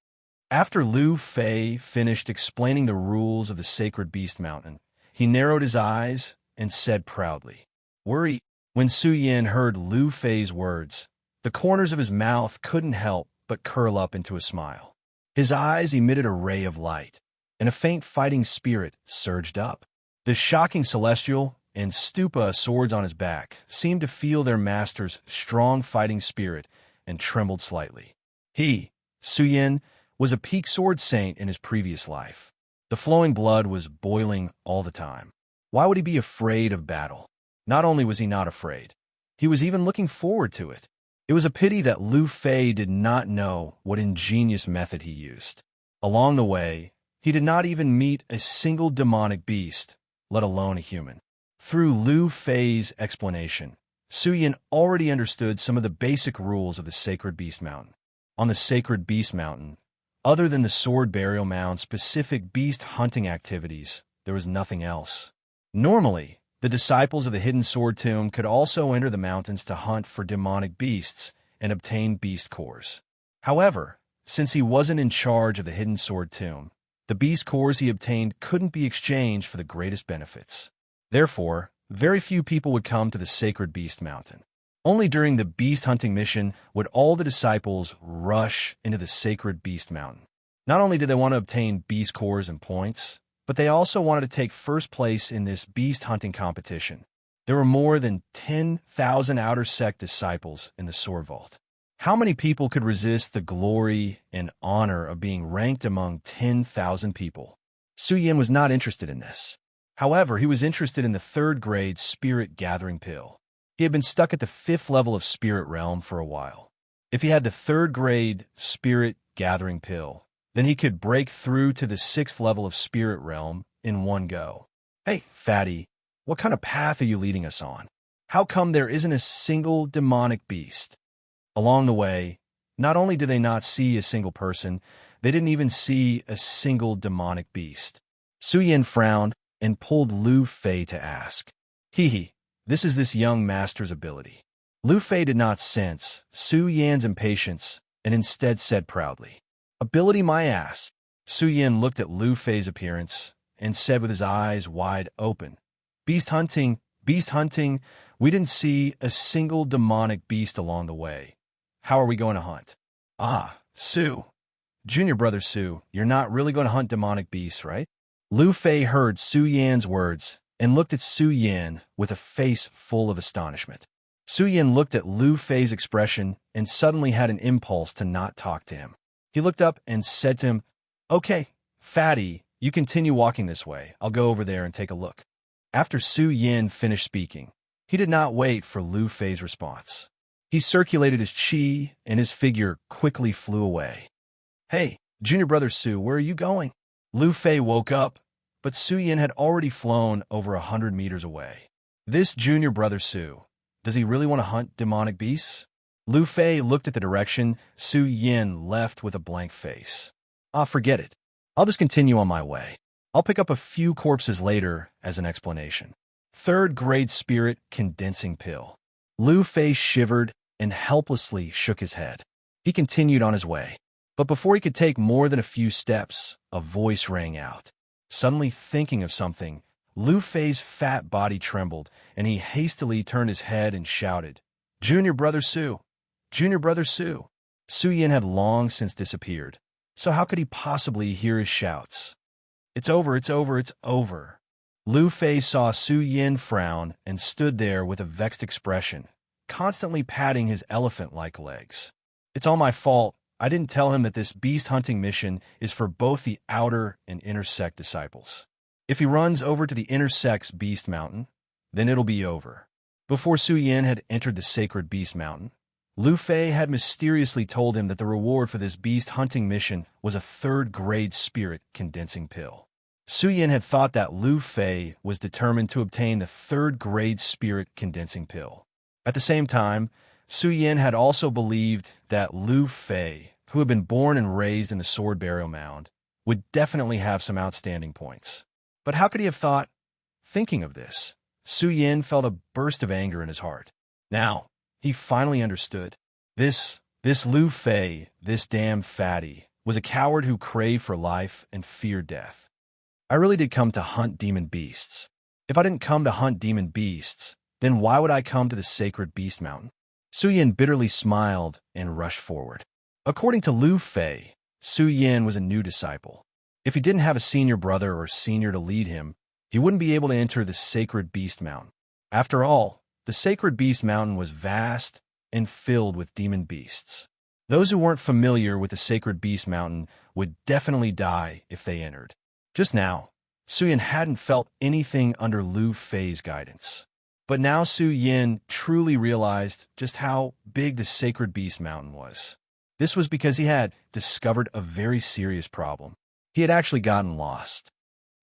A: After Lu Fei finished explaining the rules of the Sacred Beast Mountain, he narrowed his eyes and said proudly, "Worry." When Su Yin heard Lu Fei's words, the corners of his mouth couldn't help but curl up into a smile. His eyes emitted a ray of light, and a faint fighting spirit surged up. The shocking celestial and stupa swords on his back seemed to feel their master's strong fighting spirit and trembled slightly. He, Su Yin, was a peak sword saint in his previous life. The flowing blood was boiling all the time. Why would he be afraid of battle? Not only was he not afraid, he was even looking forward to it. It was a pity that Lu Fei did not know what ingenious method he used. Along the way, he did not even meet a single demonic beast, let alone a human. Through Lu Fei's explanation, Su Yin already understood some of the basic rules of the Sacred Beast Mountain. On the Sacred Beast Mountain, other than the sword burial mound-specific beast hunting activities, there was nothing else. Normally, the disciples of the Hidden Sword Tomb could also enter the mountains to hunt for demonic beasts and obtain beast cores. However, since he wasn't in charge of the Hidden Sword Tomb, the beast cores he obtained couldn't be exchanged for the greatest benefits. Therefore, very few people would come to the Sacred Beast Mountain. Only during the beast hunting mission would all the disciples rush into the Sacred Beast Mountain. Not only did they want to obtain beast cores and points, but they also wanted to take first place in this beast hunting competition. There were more than 10,000 Outer Sect disciples in the Sword Vault. How many people could resist the glory and honor of being ranked among 10,000 people? Su Yin was not interested in this. However, he was interested in the 3rd grade Spirit Gathering Pill. He had been stuck at the 5th level of Spirit Realm for a while. If he had the 3rd grade Spirit Gathering Pill, then he could break through to the 6th level of Spirit Realm in one go. Hey, fatty, what kind of path are you leading us on? How come there isn't a single demonic beast? Along the way, not only did they not see a single person, they didn't even see a single demonic beast. Su Yin frowned and pulled Lu Fei to ask, "Hee, this is this young master's ability." Lu Fei did not sense Su Yin's impatience and instead said proudly, "Ability my ass." Su Yin looked at Lu Fei's appearance and said with his eyes wide open, beast hunting, we didn't see a single demonic beast along the way. How are we going to hunt?" "Ah, Su, junior brother Su, you're not really going to hunt demonic beasts, right?" Lu Fei heard Su Yin's words and looked at Su Yin with a face full of astonishment. Su Yin looked at Lu Fei's expression and suddenly had an impulse to not talk to him. He looked up and said to him, "Okay, fatty, you continue walking this way. I'll go over there and take a look." After Su Yin finished speaking, he did not wait for Lu Fei's response. He circulated his qi, and his figure quickly flew away. "Hey, junior brother Su, where are you going?" Lu Fei woke up, but Su Yin had already flown over 100 meters away. This junior brother Su, does he really want to hunt demonic beasts? Lu Fei looked at the direction Su Yin left with a blank face. Forget it. I'll just continue on my way. I'll pick up a few corpses later as an explanation. Third-grade spirit condensing pill. Lu Fei shivered and helplessly shook his head. He continued on his way. But before he could take more than a few steps, a voice rang out. Suddenly thinking of something, Lu Fei's fat body trembled, and he hastily turned his head and shouted, "Junior brother Su! Junior brother Su!" Su Yin had long since disappeared, so how could he possibly hear his shouts? "It's over, it's over, it's over." Lu Fei saw Su Yin frown and stood there with a vexed expression, constantly patting his elephant-like legs. "It's all my fault. I didn't tell him that this beast-hunting mission is for both the outer and inner sect disciples. If he runs over to the inner sect's beast mountain, then it'll be over." Before Su Yin had entered the sacred beast mountain, Lu Fei had mysteriously told him that the reward for this beast-hunting mission was a third-grade spirit condensing pill. Su Yin had thought that Lu Fei was determined to obtain the third-grade spirit condensing pill. At the same time, Su Yin had also believed that Lu Fei, who had been born and raised in the sword burial mound, would definitely have some outstanding points. But how could he have thought? Thinking of this, Su Yin felt a burst of anger in his heart. Now, he finally understood. This Lu Fei, this damn fatty, was a coward who craved for life and feared death. I really did come to hunt demon beasts. If I didn't come to hunt demon beasts, then why would I come to the sacred beast mountain? Su Yin bitterly smiled and rushed forward. According to Lu Fei, Su Yin was a new disciple. If he didn't have a senior brother or senior to lead him, he wouldn't be able to enter the sacred beast mountain. After all, the sacred beast mountain was vast and filled with demon beasts. Those who weren't familiar with the sacred beast mountain would definitely die if they entered. Just now, Su Yin hadn't felt anything under Lu Fei's guidance. But now Su Yin truly realized just how big the sacred beast mountain was. This was because he had discovered a very serious problem. He had actually gotten lost.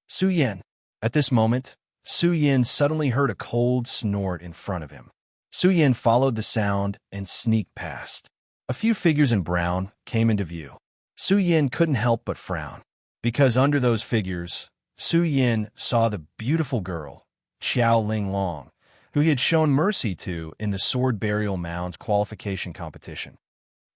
A: Su Yin. At this moment, Su Yin suddenly heard a cold snort in front of him. Su Yin followed the sound and sneaked past. A few figures in brown came into view. Su Yin couldn't help but frown, because under those figures, Su Yin saw the beautiful girl, Xiao Linglong, who he had shown mercy to in the Sword Burial Mound's qualification competition.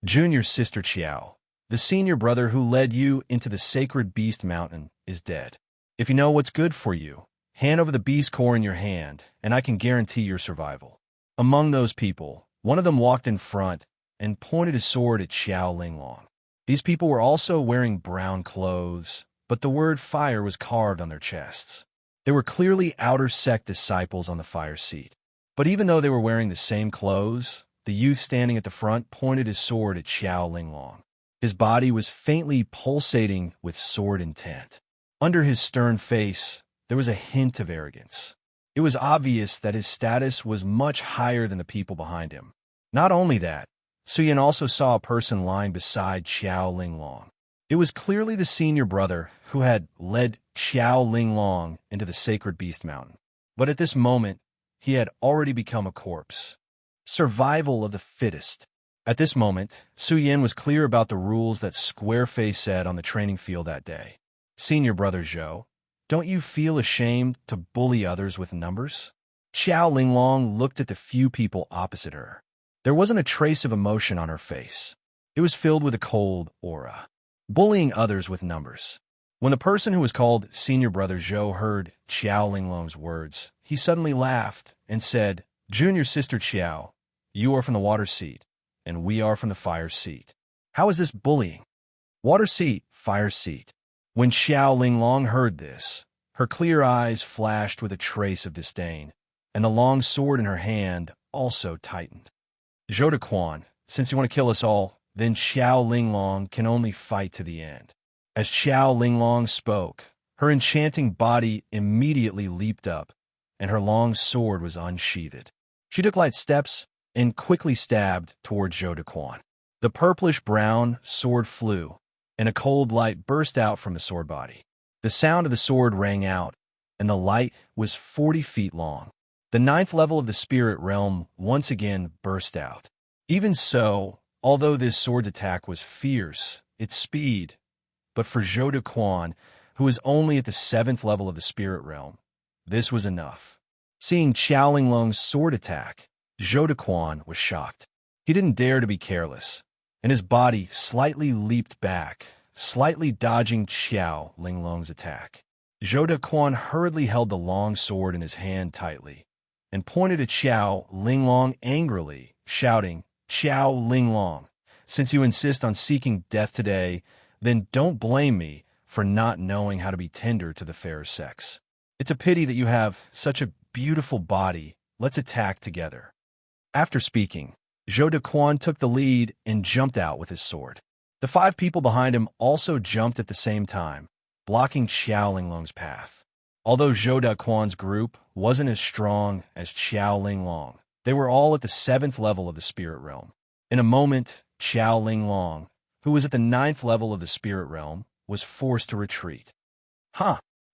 A: Junior sister Xiao, the senior brother who led you into the sacred beast mountain, is dead. If you know what's good for you, hand over the beast core in your hand, and I can guarantee your survival. Among those people, one of them walked in front and pointed his sword at Xiao Linglong. These people were also wearing brown clothes, but the word fire was carved on their chests. They were clearly outer sect disciples on the fire seat. But even though they were wearing the same clothes, the youth standing at the front pointed his sword at Xiao Linglong. His body was faintly pulsating with sword intent. Under his stern face, there was a hint of arrogance. It was obvious that his status was much higher than the people behind him. Not only that, Su Yin also saw a person lying beside Xiao Linglong. It was clearly the senior brother who had led Xiao Linglong into the sacred beast mountain. But at this moment, he had already become a corpse. Survival of the fittest. At this moment, Su Yin was clear about the rules that Squareface said on the training field that day. Senior brother Zhou, don't you feel ashamed to bully others with numbers? Xiao Linglong looked at the few people opposite her. There wasn't a trace of emotion on her face. It was filled with a cold aura. Bullying others with numbers. When the person who was called Senior Brother Zhou heard Xiao Linglong's words, he suddenly laughed and said, "Junior Sister Xiao, you are from the water seat, and we are from the fire seat. How is this bullying? Water seat, fire seat." When Xiao Linglong heard this, her clear eyes flashed with a trace of disdain, and the long sword in her hand also tightened. Zhou Dequan, since you want to kill us all, then Xiao Linglong can only fight to the end. As Xiao Linglong spoke, her enchanting body immediately leaped up, and her long sword was unsheathed. She took light steps and quickly stabbed toward Zhou Dequan. The purplish-brown sword flew, and a cold light burst out from the sword body. The sound of the sword rang out, and the light was 40 feet long. The 9th level of the spirit realm once again burst out. Even so, although this sword's attack was fierce, its speed, but for Zhou Dequan, who was only at the 7th level of the spirit realm, this was enough. Seeing Xiao Linglong's sword attack, Zhou Dequan was shocked. He didn't dare to be careless, and his body slightly leaped back, slightly dodging Xiao Linglong's attack. Zhou Dequan hurriedly held the long sword in his hand tightly, and pointed at Xiao Linglong angrily, shouting, "Xiao Linglong, since you insist on seeking death today, then don't blame me for not knowing how to be tender to the fair sex. It's a pity that you have such a beautiful body. Let's attack together." After speaking, Zhou Dequan took the lead and jumped out with his sword. The 5 people behind him also jumped at the same time, blocking Xiao Linglong's path. Although Zhou Dequan's group wasn't as strong as Xiao Linglong, they were all at the 7th level of the spirit realm. In a moment, Xiao Linglong, who was at the 9th level of the spirit realm, was forced to retreat.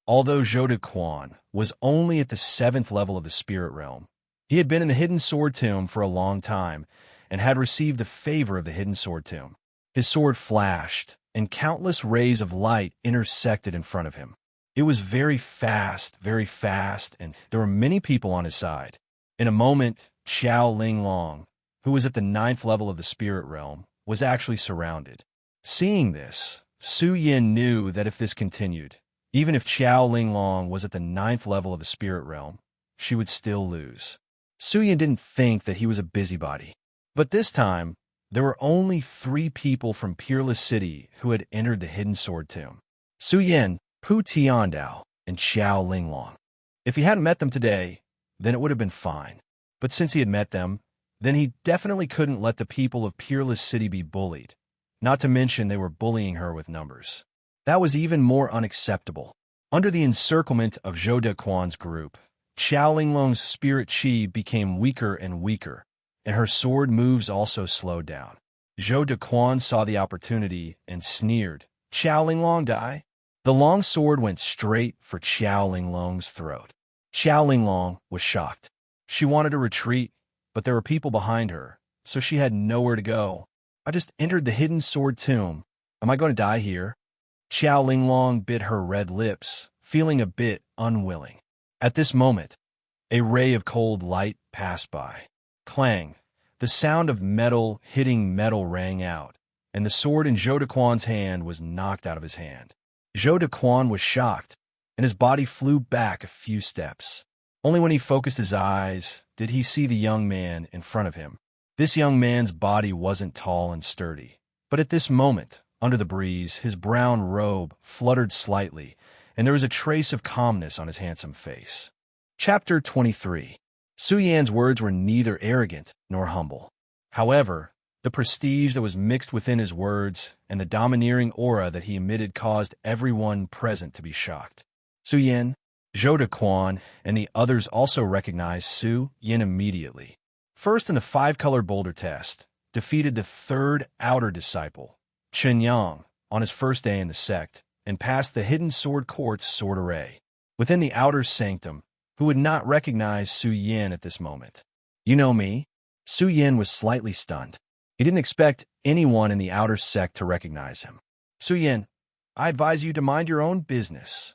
A: Although Zhou Dequan was only at the 7th level of the spirit realm, he had been in the Hidden Sword Tomb for a long time and had received the favor of the Hidden Sword Tomb. His sword flashed, and countless rays of light intersected in front of him. It was very fast, and there were many people on his side. In a moment, Xiao Linglong, who was at the 9th level of the spirit realm, was actually surrounded. Seeing this, Su Yin knew that if this continued, even if Xiao Linglong was at the 9th level of the spirit realm, she would still lose. Su Yin didn't think that he was a busybody. But this time, there were only 3 people from Peerless City who had entered the Hidden Sword Tomb: Su Yin, Pu Tiandao, and Xiao Linglong. If he hadn't met them today, then it would have been fine. But since he had met them, then he definitely couldn't let the people of Peerless City be bullied, not to mention they were bullying her with numbers. That was even more unacceptable. Under the encirclement of Zhou Dequan's group, Xiao Linglong's spirit chi became weaker and weaker, and her sword moves also slowed down. Zhou Dequan saw the opportunity and sneered, "Xiao Linglong die?" The long sword went straight for Xiao Linglong's throat. Xiao Linglong was shocked. She wanted to retreat, but there were people behind her, so she had nowhere to go. "I just entered the Hidden Sword Tomb. Am I going to die here?" Xiao Linglong bit her red lips, feeling a bit unwilling. At this moment, a ray of cold light passed by. Clang! The sound of metal hitting metal rang out, and the sword in Zhou Dequan's hand was knocked out of his hand. Zhou Dequan was shocked, and his body flew back a few steps. Only when he focused his eyes did he see the young man in front of him. This young man's body wasn't tall and sturdy, but at this moment, under the breeze, his brown robe fluttered slightly, and there was a trace of calmness on his handsome face. Chapter 23. Su Yan's words were neither arrogant nor humble. However, the prestige that was mixed within his words and the domineering aura that he emitted caused everyone present to be shocked. Su Yan, Zhou Dequan, and the others also recognized Su Yan immediately. First in the 5-color boulder test, defeated the 3rd outer disciple, Chen Yang, on his first day in the sect, and passed the Hidden Sword Court's sword array. Within the outer sanctum, who would not recognize Su Yan at this moment? "You know me?" Su Yan was slightly stunned. He didn't expect anyone in the outer sect to recognize him. "Su Yan, I advise you to mind your own business."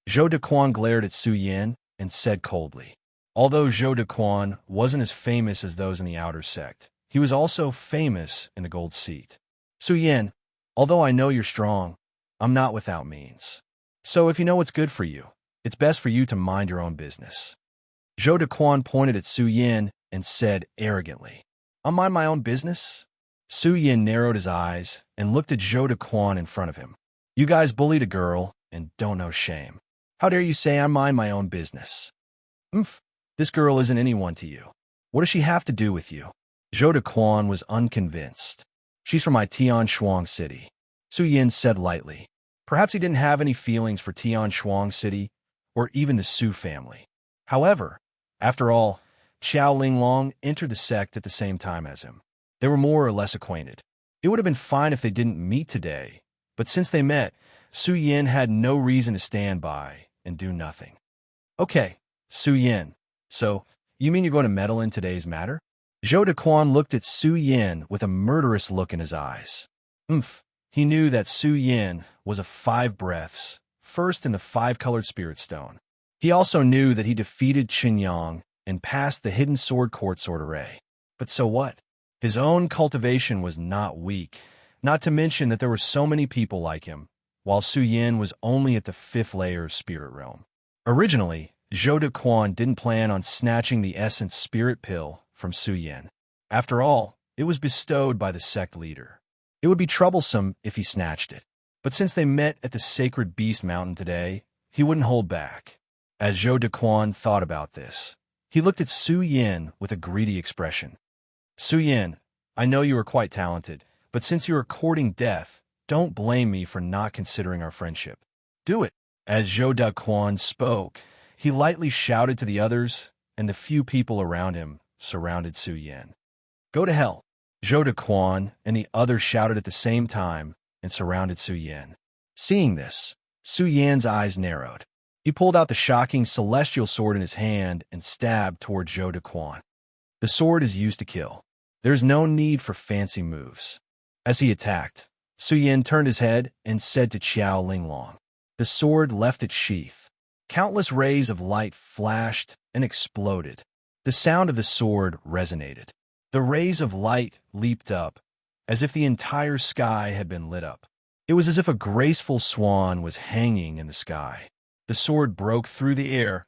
A: Zhou Dequan glared at Su Yan and said coldly. Although Zhou Dequan wasn't as famous as those in the outer sect, he was also famous in the gold seat. "Su Yan, although I know you're strong, I'm not without means. So if you know what's good for you, it's best for you to mind your own business." Zhou Dequan pointed at Su Yan and said arrogantly, "I'll mind my own business?" Su Yan narrowed his eyes and looked at Zhou Dequan in front of him. "You guys bullied a girl and don't know shame. How dare you say I mind my own business? This girl isn't anyone to you. What does she have to do with you? Zhou Dequan was unconvinced. She's from my Tian Shuang city, Su Yin said lightly. Perhaps he didn't have any feelings for Tian Shuang city or even the Su family. However, after all, Xiao Linglong entered the sect at the same time as him. They were more or less acquainted. It would have been fine if they didn't meet today, but since they met, Su Yin had no reason to stand by and do nothing. Okay, Su Yin, so you mean you're going to meddle in today's matter? Zhou Dequan looked at Su Yin with a murderous look in his eyes. He knew that Su Yin was of 5 breaths, first in the 5-colored spirit stone. He also knew that he defeated Qinyang and passed the hidden sword court sword array. But so what? His own cultivation was not weak, not to mention that there were so many people like him, while Su Yin was only at the 5th layer of spirit realm. Originally, Zhou Dequan didn't plan on snatching the essence spirit pill from Su Yin. After all, it was bestowed by the sect leader. It would be troublesome if he snatched it. But since they met at the sacred beast mountain today, he wouldn't hold back. As Zhou Dequan thought about this, he looked at Su Yin with a greedy expression. Su Yin, I know you are quite talented, but since you are courting death, don't blame me for not considering our friendship. Do it. As Zhou Dequan spoke, he lightly shouted to the others, and the few people around him surrounded Su Yin. Go to hell. Zhou Dequan and the others shouted at the same time and surrounded Su Yin. Seeing this, Su Yin's eyes narrowed. He pulled out the shocking celestial sword in his hand and stabbed toward Zhou Dequan. The sword is used to kill. There is no need for fancy moves. As he attacked, Su Yin turned his head and said to Xiao Linglong. The sword left its sheath. Countless rays of light flashed and exploded. The sound of the sword resonated. The rays of light leaped up, as if the entire sky had been lit up. It was as if a graceful swan was hanging in the sky. The sword broke through the air.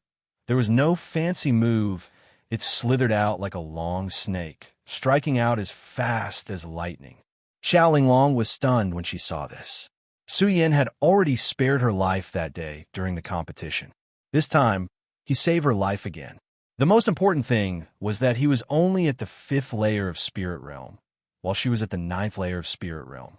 A: There was no fancy move. It slithered out like a long snake, striking out as fast as lightning. Xiao Linglong was stunned when she saw this. Su Yin had already spared her life that day during the competition. This time, he saved her life again. The most important thing was that he was only at the 5th layer of spirit realm, while she was at the 9th layer of spirit realm.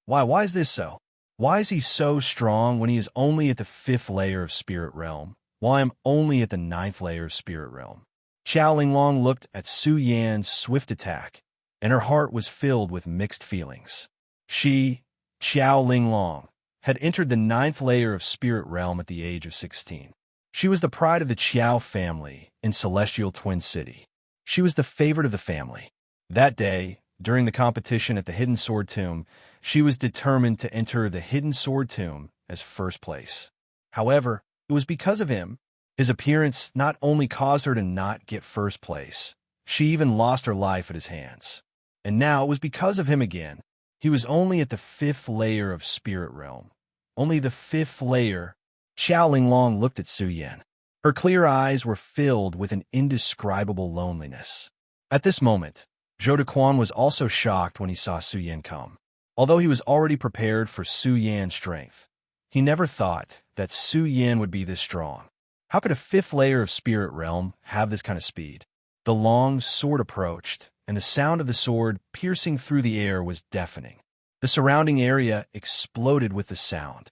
A: Why is this so? Why is he so strong when he is only at the 5th layer of spirit realm, while I am only at the 9th layer of spirit realm? Xiao Linglong looked at Su Yan's swift attack, and her heart was filled with mixed feelings. She, Xiao Linglong, had entered the 9th layer of spirit realm at the age of 16. She was the pride of the Qiao family in Celestial Twin City. She was the favorite of the family. That day, during the competition at the Hidden Sword Tomb, she was determined to enter the Hidden Sword Tomb as first place. However, it was because of him. His appearance not only caused her to not get first place, she even lost her life at his hands. And now it was because of him again. He was only at the 5th layer of spirit realm. Only the 5th layer. Xiao Linglong looked at Su Yin. Her clear eyes were filled with an indescribable loneliness. At this moment, Zhou Dequan was also shocked when he saw Su Yin come. Although he was already prepared for Su Yan's strength, he never thought that Su Yin would be this strong. How could a 5th layer of spirit realm have this kind of speed? The long sword approached, and the sound of the sword piercing through the air was deafening. The surrounding area exploded with the sound.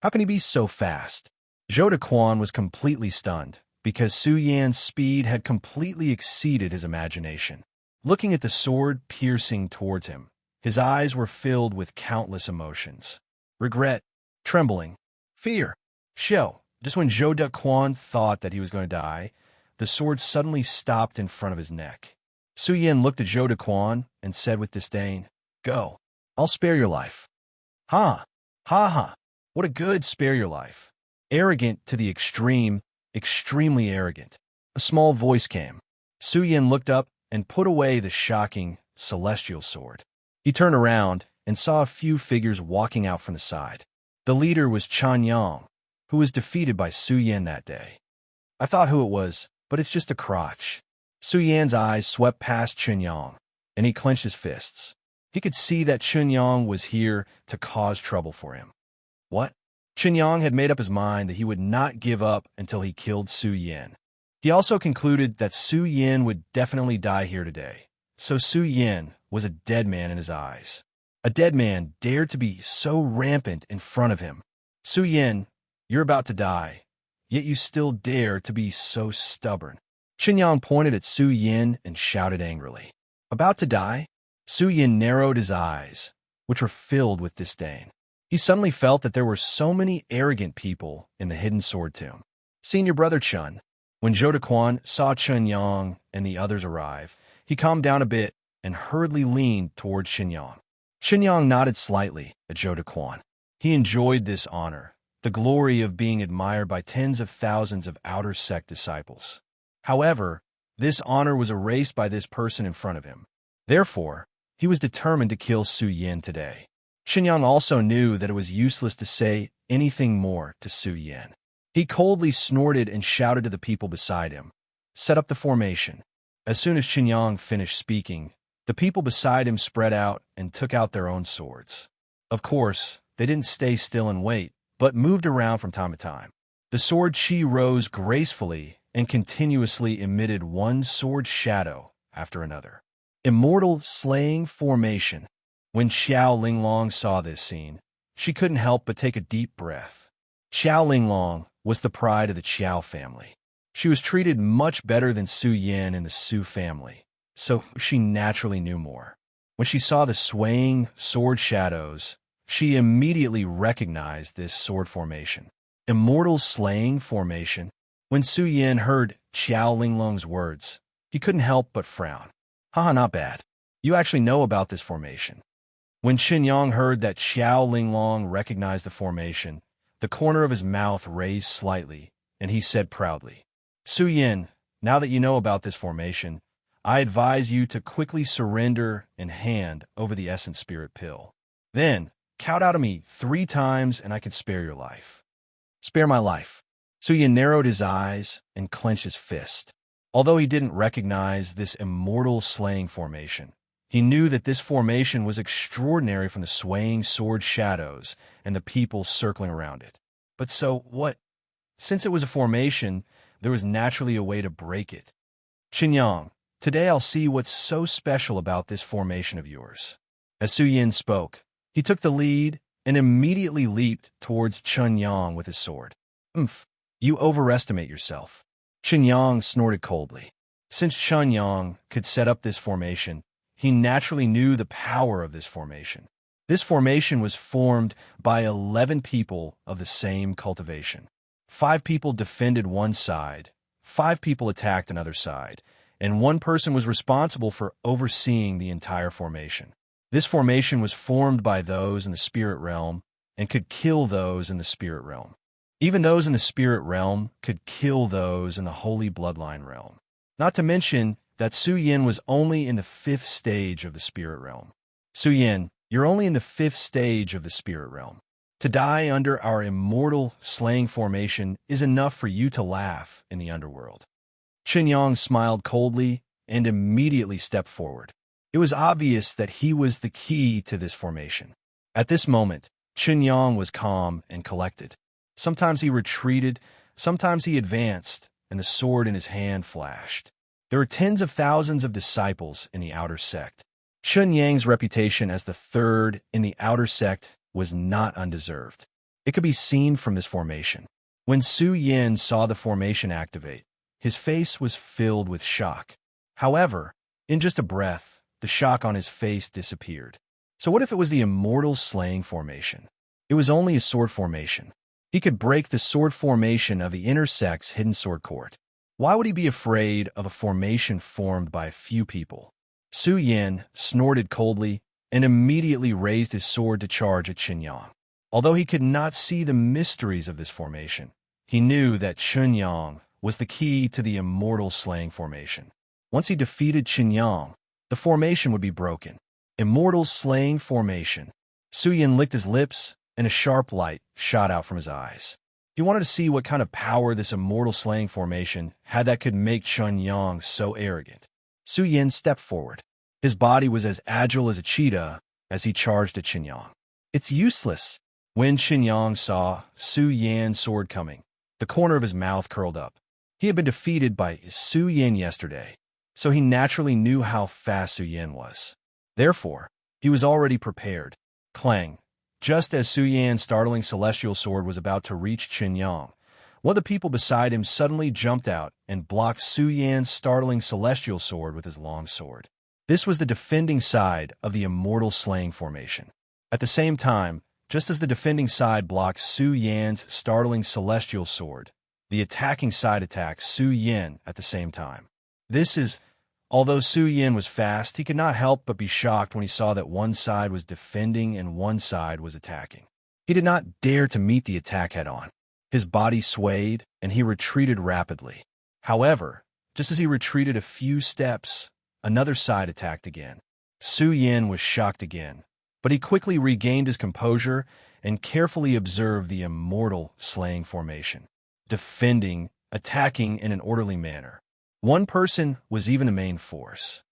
A: How can he be so fast? Zhou Dequan was completely stunned, because Su Yan's speed had completely exceeded his imagination. Looking at the sword piercing towards him, his eyes were filled with countless emotions. Regret, trembling, fear. Just when Zhou Dequan thought that he was going to die, the sword suddenly stopped in front of his neck. Su Yin looked at Zhou Dequan and said with disdain, Go, I'll spare your life. Ha, ha ha. What a good spare your life. Arrogant to the extreme, extremely arrogant. A small voice came. Su Yin looked up and put away the shocking, celestial sword. He turned around and saw a few figures walking out from the side. The leader was Qinyang, who was defeated by Su Yin that day. I thought who it was, but it's just a crotch. Su Yan's eyes swept past Qinyang, and he clenched his fists. He could see that Qinyang was here to cause trouble for him. What? Qinyang had made up his mind that he would not give up until he killed Su Yin. He also concluded that Su Yin would definitely die here today. So Su Yin was a dead man in his eyes. A dead man dared to be so rampant in front of him. Su Yin, you're about to die, yet you still dare to be so stubborn. Qinyang pointed at Su Yin and shouted angrily. About to die? Su Yin narrowed his eyes, which were filled with disdain. He suddenly felt that there were so many arrogant people in the hidden sword tomb. Senior brother Chun. When Zhou Dequan saw Qinyang and the others arrive, he calmed down a bit and hurriedly leaned towards Qinyang. Qinyang nodded slightly at Zhou Dequan. He enjoyed this honor, the glory of being admired by tens of thousands of outer sect disciples. However, this honor was erased by this person in front of him. Therefore, he was determined to kill Su Yin today. Qinyang also knew that it was useless to say anything more to Su Yin. He coldly snorted and shouted to the people beside him, "Set up the formation." As soon as Qinyang finished speaking, the people beside him spread out and took out their own swords. Of course, they didn't stay still and wait, but moved around from time to time. The sword chi rose gracefully and continuously emitted one sword shadow after another. Immortal slaying formation. When Xiao Linglong saw this scene, she couldn't help but take a deep breath. Xiao Linglong was the pride of the Qiao family. She was treated much better than Su Yin in the Su family, so she naturally knew more. When she saw the swaying sword shadows, she immediately recognized this sword formation. Immortal slaying formation. When Su Yin heard Xiao Linglong's words, he couldn't help but frown. Haha, not bad. You actually know about this formation. When Qinyang heard that Xiao Linglong recognized the formation, the corner of his mouth raised slightly, and he said proudly, "Su Yin, now that you know about this formation, I advise you to quickly surrender and hand over the Essence Spirit Pill. Then, count out to me 3 times and I can spare your life." Spare my life. Su Yin narrowed his eyes and clenched his fist. Although he didn't recognize this immortal slaying formation, he knew that this formation was extraordinary from the swaying sword shadows and the people circling around it. But so what? Since it was a formation, there was naturally a way to break it. Qinyang, today I'll see what's so special about this formation of yours. As Su Yin spoke, he took the lead and immediately leaped towards Qinyang with his sword. You overestimate yourself. Qinyang snorted coldly. Since Qinyang could set up this formation, he naturally knew the power of this formation. This formation was formed by 11 people of the same cultivation. 5 people defended one side, 5 people attacked another side, and 1 person was responsible for overseeing the entire formation. This formation was formed by those in the spirit realm and could kill those in the spirit realm. Even those in the spirit realm could kill those in the holy bloodline realm. Not to mention that Su Yin was only in the 5th stage of the spirit realm. Su Yin, you're only in the 5th stage of the spirit realm. To die under our immortal slaying formation is enough for you to laugh in the underworld. Qinyang smiled coldly and immediately stepped forward. It was obvious that he was the key to this formation. At this moment, Qinyang was calm and collected. Sometimes he retreated, sometimes he advanced, and the sword in his hand flashed. There were tens of thousands of disciples in the outer sect. Chun Yang's reputation as the 3rd in the outer sect was not undeserved. It could be seen from this formation. When Su Yin saw the formation activate, his face was filled with shock. However, in just a breath, the shock on his face disappeared. So what if it was the immortal slaying formation? It was only a sword formation. He could break the sword formation of the inner sect's hidden sword court. Why would he be afraid of a formation formed by a few people? Su Yin snorted coldly and immediately raised his sword to charge at Qinyang. Although he could not see the mysteries of this formation, he knew that Qinyang was the key to the immortal slaying formation. Once he defeated Qinyang, the formation would be broken. Immortal slaying formation. Su Yin licked his lips and a sharp light shot out from his eyes. He wanted to see what kind of power this immortal slaying formation had that could make Qinyang so arrogant. Su Yin stepped forward. His body was as agile as a cheetah as he charged at Qinyang. It's useless. When Qinyang saw Su Yan's sword coming, the corner of his mouth curled up. He had been defeated by Su Yin yesterday, so he naturally knew how fast Su Yin was. Therefore, he was already prepared. Clang! Just as Su Yan's startling celestial sword was about to reach Chen Yang, one of the people beside him suddenly jumped out and blocked Su Yan's startling celestial sword with his long sword. This was the defending side of the immortal slaying formation. At the same time, just as the defending side blocked Su Yan's startling celestial sword, the attacking side attacked Su Yin at the same time. Although Su Yin was fast, he could not help but be shocked when he saw that one side was defending and one side was attacking. He did not dare to meet the attack head-on. His body swayed, and he retreated rapidly. However, just as he retreated a few steps, another side attacked again. Su Yin was shocked again, but he quickly regained his composure and carefully observed the immortal slaying formation, defending, attacking in an orderly manner. One person was even the main force.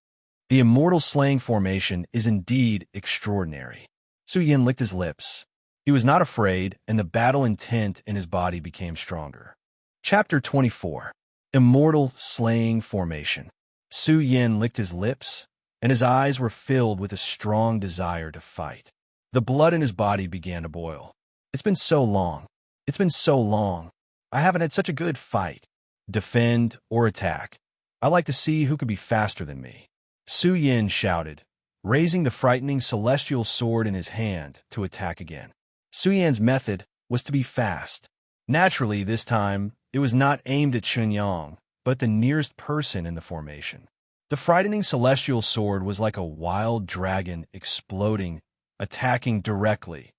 A: The immortal slaying formation is indeed extraordinary. Su Yin licked his lips. He was not afraid, and the battle intent in his body became stronger. Chapter 24. Immortal Slaying Formation. Su Yin licked his lips, and his eyes were filled with a strong desire to fight. The blood in his body began to boil. It's been so long. It's been so long. I haven't had such a good fight. Defend or attack. I like to see who could be faster than me. Su Yin shouted, raising the frightening celestial sword in his hand to attack again. Su Yan's method was to be fast. Naturally, this time, it was not aimed at Chen Yang, but the nearest person in the formation. The frightening celestial sword was like a wild dragon exploding, attacking directly.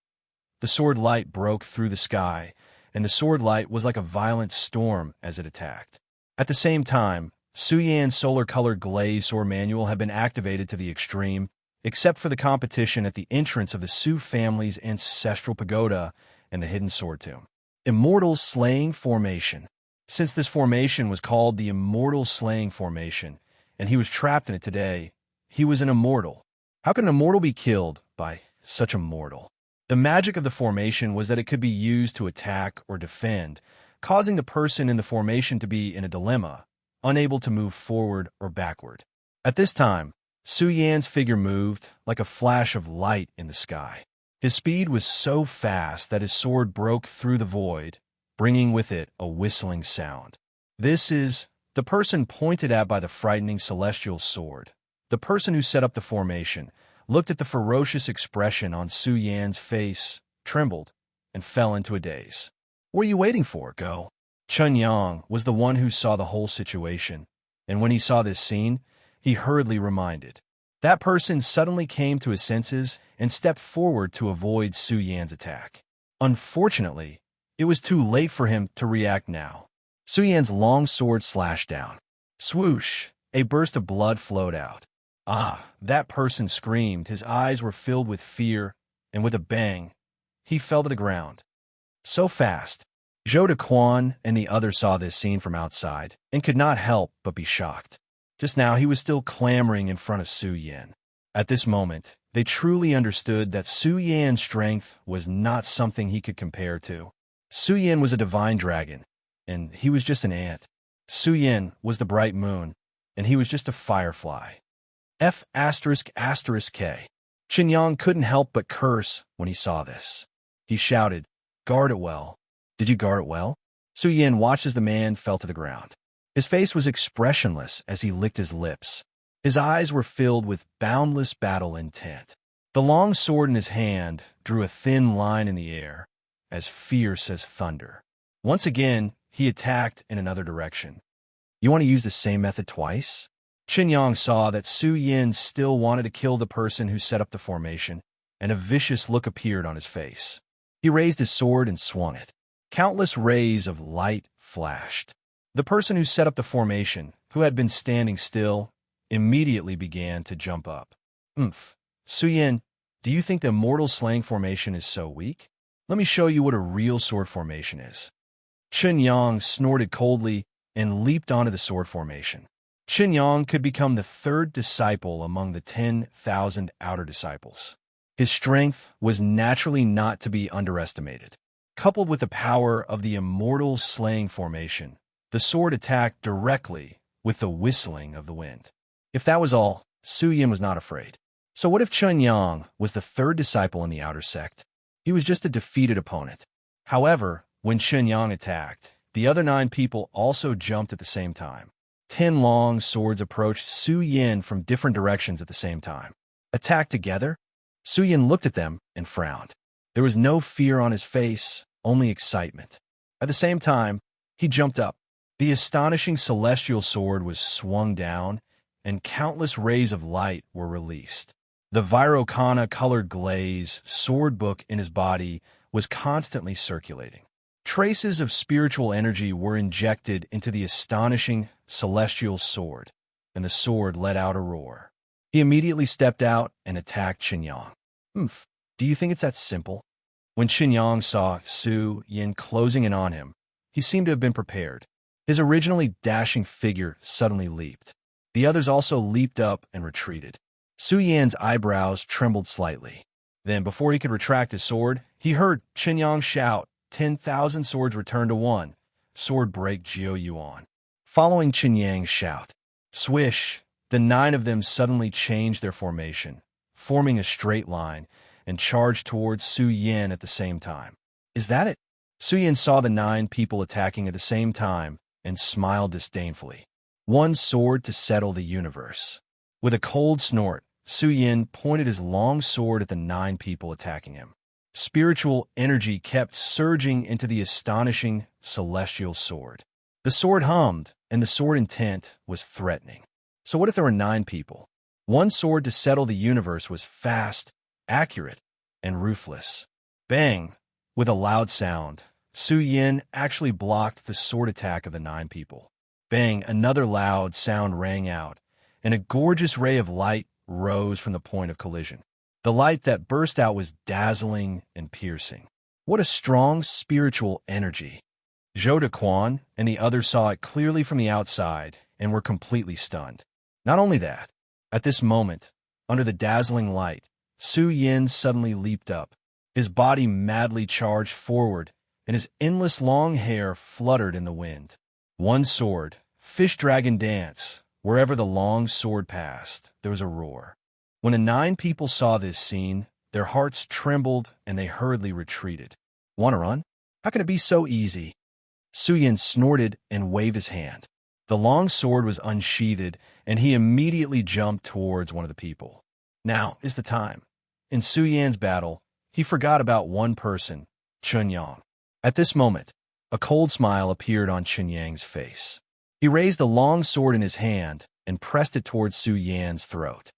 A: The sword light broke through the sky, and the sword light was like a violent storm as it attacked. At the same time, Su Yan's solar-colored glaze sword manual had been activated to the extreme, except for the competition at the entrance of the Su family's ancestral pagoda and the hidden sword tomb. Immortal Slaying Formation. Since this formation was called the Immortal Slaying Formation, and he was trapped in it today, he was an immortal. How could an immortal be killed by such a mortal? The magic of the formation was that it could be used to attack or defend, causing the person in the formation to be in a dilemma, unable to move forward or backward. At this time, Su Yan's figure moved like a flash of light in the sky. His speed was so fast that his sword broke through the void, bringing with it a whistling sound. This is the person pointed at by the frightening celestial sword. The person who set up the formation looked at the ferocious expression on Su Yan's face, trembled, and fell into a daze. What are you waiting for? Go. Chen Yang was the one who saw the whole situation, and when he saw this scene, he hurriedly reminded. That person suddenly came to his senses and stepped forward to avoid Su Yan's attack. Unfortunately, it was too late for him to react now. Su Yan's long sword slashed down. Swoosh! A burst of blood flowed out. Ah! That person screamed. His eyes were filled with fear, and with a bang, he fell to the ground. So fast. Zhou Dequan and the others saw this scene from outside and could not help but be shocked. Just now he was still clamoring in front of Su Yan. At this moment, they truly understood that Su Yan's strength was not something he could compare to. Su Yan was a divine dragon, and he was just an ant. Su Yan was the bright moon, and he was just a firefly. F***K. Chen Yang couldn't help but curse when he saw this. He shouted, "Guard it well." Did you guard it well? Su Yan watched as the man fell to the ground. His face was expressionless as he licked his lips. His eyes were filled with boundless battle intent. The long sword in his hand drew a thin line in the air, as fierce as thunder. Once again, he attacked in another direction. You want to use the same method twice? Chen Yang saw that Su Yan still wanted to kill the person who set up the formation, and a vicious look appeared on his face. He raised his sword and swung it. Countless rays of light flashed. The person who set up the formation, who had been standing still, immediately began to jump up. Su Yan, do you think the immortal slaying formation is so weak? Let me show you what a real sword formation is. Chen Yang snorted coldly and leaped onto the sword formation. Chen Yang could become the third disciple among the 10,000 outer disciples. His strength was naturally not to be underestimated. Coupled with the power of the immortal slaying formation, the The sword attacked directly with the whistling of the wind. If that was all, Su Yin was not afraid. So what if Chun Yang was the third disciple in the outer sect? He was just a defeated opponent. However, when Chun Yang attacked, the other 9 people also jumped at the same time. 10 long swords approached Su Yin from different directions at the same time. Attacked together? Su Yin looked at them and frowned. There was no fear on his face, only excitement. At the same time, he jumped up. The astonishing celestial sword was swung down, and countless rays of light were released. The Virokana-colored glaze sword book in his body was constantly circulating. Traces of spiritual energy were injected into the astonishing celestial sword, and the sword let out a roar. He immediately stepped out and attacked Qinyang. Do you think it's that simple? When Qinyang saw Su Yin closing in on him, he seemed to have been prepared. His originally dashing figure suddenly leaped. The others also leaped up and retreated. Su Yan's eyebrows trembled slightly. Then, before he could retract his sword, he heard Qinyang shout, 10,000 swords return to one. Sword break Jiu Yuan. Following Qinyang's shout, swish, the 9 of them suddenly changed their formation, forming a straight line, and charged towards Su Yin at the same time. Is that it? Su Yin saw the 9 people attacking at the same time and smiled disdainfully. One sword to settle the universe. With a cold snort, Su Yin pointed his long sword at the 9 people attacking him. Spiritual energy kept surging into the astonishing celestial sword. The sword hummed, and the sword intent was threatening. So what if there were 9 people? One sword to settle the universe was fast, accurate, and ruthless. Bang! With a loud sound, Su Yin actually blocked the sword attack of the 9 people. Bang! Another loud sound rang out, and a gorgeous ray of light rose from the point of collision. The light that burst out was dazzling and piercing. What a strong spiritual energy! Zhou Dequan and the others saw it clearly from the outside and were completely stunned. Not only that, at this moment, under the dazzling light, Su Yin suddenly leaped up. His body madly charged forward, and his endless long hair fluttered in the wind. One sword, fish dragon dance. Wherever the long sword passed, there was a roar. When the 9 people saw this scene, their hearts trembled and they hurriedly retreated. Want to run? How can it be so easy? Su Yin snorted and waved his hand. The long sword was unsheathed, and he immediately jumped towards one of the people. Now is the time. In Su Yan's battle, he forgot about one person, Chun Yang. At this moment, a cold smile appeared on Chun Yang's face. He raised the long sword in his hand and pressed it towards Su Yan's throat.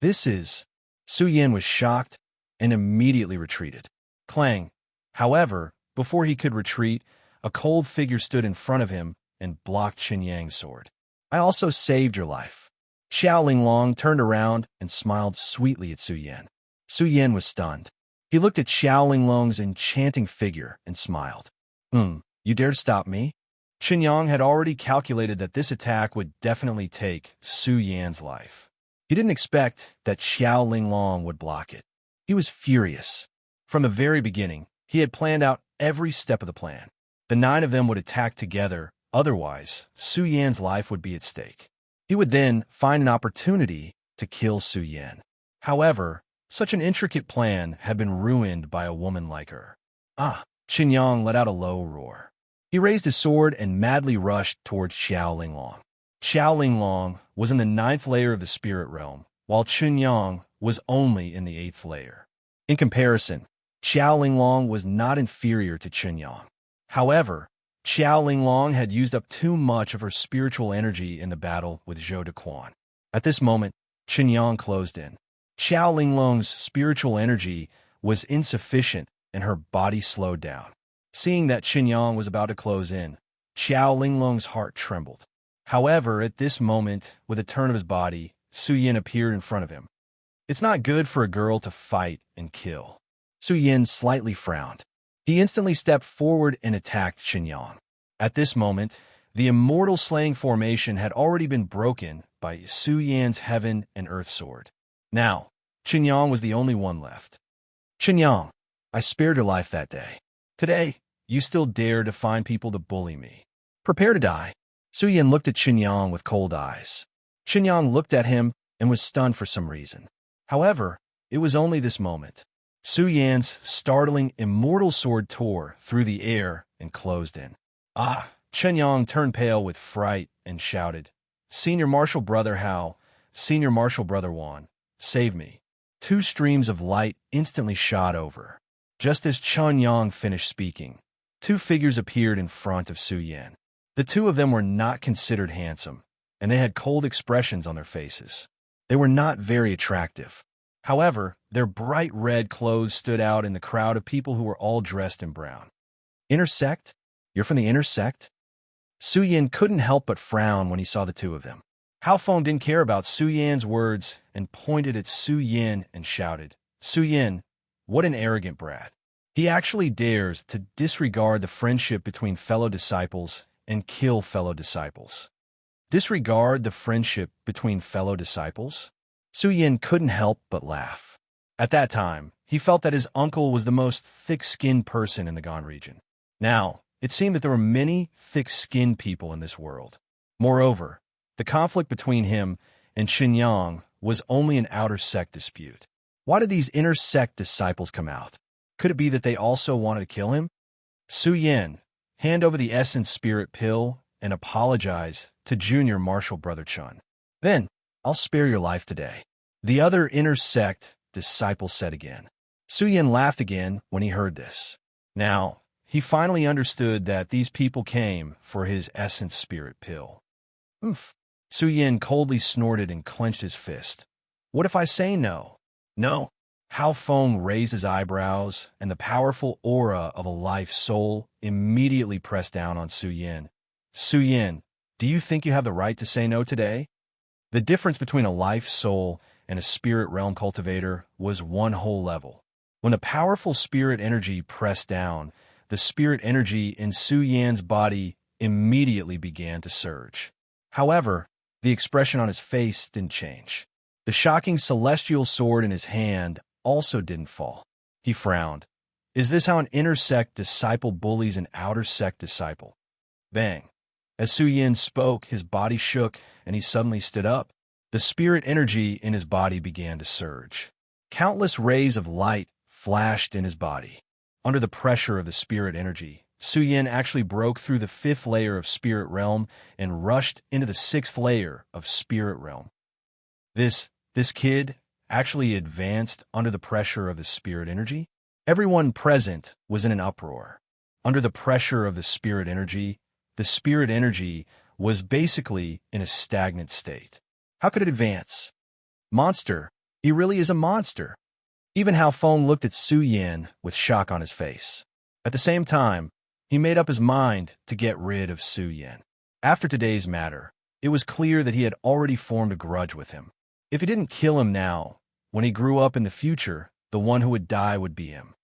A: Su Yan was shocked and immediately retreated. Clang! However, before he could retreat, a cold figure stood in front of him and blocked Chun Yang's sword. I also saved your life. Xiao Linglong turned around and smiled sweetly at Su Yan. Su Yan was stunned. He looked at Xiao Linglong's enchanting figure and smiled. You dare to stop me? Chun Yang had already calculated that this attack would definitely take Su Yan's life. He didn't expect that Xiao Linglong would block it. He was furious. From the very beginning, he had planned out every step of the plan. The 9 of them would attack together, otherwise, Su Yan's life would be at stake. He would then find an opportunity to kill Su Yan. However, such an intricate plan had been ruined by a woman like her. Chun Yang let out a low roar. He raised his sword and madly rushed towards Xiao Linglong. Xiao Linglong was in the 9th layer of the spirit realm, while Chun Yang was only in the 8th layer. In comparison, Xiao Linglong was not inferior to Chun Yang. However, Xiao Linglong had used up too much of her spiritual energy in the battle with Zhou Dequan. At this moment, Chun Yang closed in. Xiao Linglong's spiritual energy was insufficient and her body slowed down. Seeing that Chun Yang was about to close in, Xiao Linglong's heart trembled. However, at this moment, with a turn of his body, Su Yin appeared in front of him. It's not good for a girl to fight and kill. Su Yin slightly frowned. He instantly stepped forward and attacked Chun Yang. At this moment, the immortal slaying formation had already been broken by Su Yan's heaven and earth sword. Now, Chun Yang was the only one left. Chun Yang, I spared your life that day. Today, you still dare to find people to bully me. Prepare to die. Su Yin looked at Qin Yang with cold eyes. Qin Yang looked at him and was stunned for some reason. However, it was only this moment. Su Yan's startling immortal sword tore through the air and closed in. Ah! Qin Yang turned pale with fright and shouted, "Senior Martial Brother Hao, Senior Martial Brother Wan, save me." Two streams of light instantly shot over. Just as Qin Yang finished speaking, two figures appeared in front of Su Yan. The two of them were not considered handsome, and they had cold expressions on their faces. They were not very attractive. However, their bright red clothes stood out in the crowd of people who were all dressed in brown. Inner sect? You're from the inner sect? Su Yan couldn't help but frown when he saw the two of them. Hao Feng didn't care about Su Yan's words and pointed at Su Yan and shouted, "Su Yan, what an arrogant brat. He actually dares to disregard the friendship between fellow disciples and kill fellow disciples." Disregard the friendship between fellow disciples? Su Yan couldn't help but laugh. At that time, he felt that his uncle was the most thick-skinned person in the Gan region. Now, it seemed that there were many thick-skinned people in this world. Moreover, the conflict between him and Qin Yang was only an outer sect dispute. Why did these inner sect disciples come out? Could it be that they also wanted to kill him? Su Yan, hand over the essence spirit pill and apologize to Junior Martial Brother Chun. Then, I'll spare your life today. The other inner sect disciple said again. Su Yan laughed again when he heard this. Now, he finally understood that these people came for his essence spirit pill. Oomph. Su Yan coldly snorted and clenched his fist. What if I say no? No. Hao Feng raised his eyebrows, and the powerful aura of a life soul immediately pressed down on Su Yan. Su Yan, do you think you have the right to say no today? The difference between a life soul and a spirit realm cultivator was one whole level. When the powerful spirit energy pressed down, the spirit energy in Su Yan's body immediately began to surge. However, the expression on his face didn't change. The shocking celestial sword in his hand also didn't fall. He frowned. Is this how an inner sect disciple bullies an outer sect disciple? Bang. As Su Yan spoke, his body shook, and he suddenly stood up. The spirit energy in his body began to surge. Countless rays of light flashed in his body. Under the pressure of the spirit energy, Su Yan actually broke through the 5th layer of spirit realm and rushed into the 6th layer of spirit realm. This kid actually advanced under the pressure of the spirit energy? Everyone present was in an uproar. Under the pressure of the spirit energy was basically in a stagnant state. How could it advance? Monster. He really is a monster. Even Hao Feng looked at Su Yan with shock on his face. At the same time, he made up his mind to get rid of Su Yan. After today's matter, it was clear that he had already formed a grudge with him. If he didn't kill him now, when he grew up in the future, the one who would die would be him.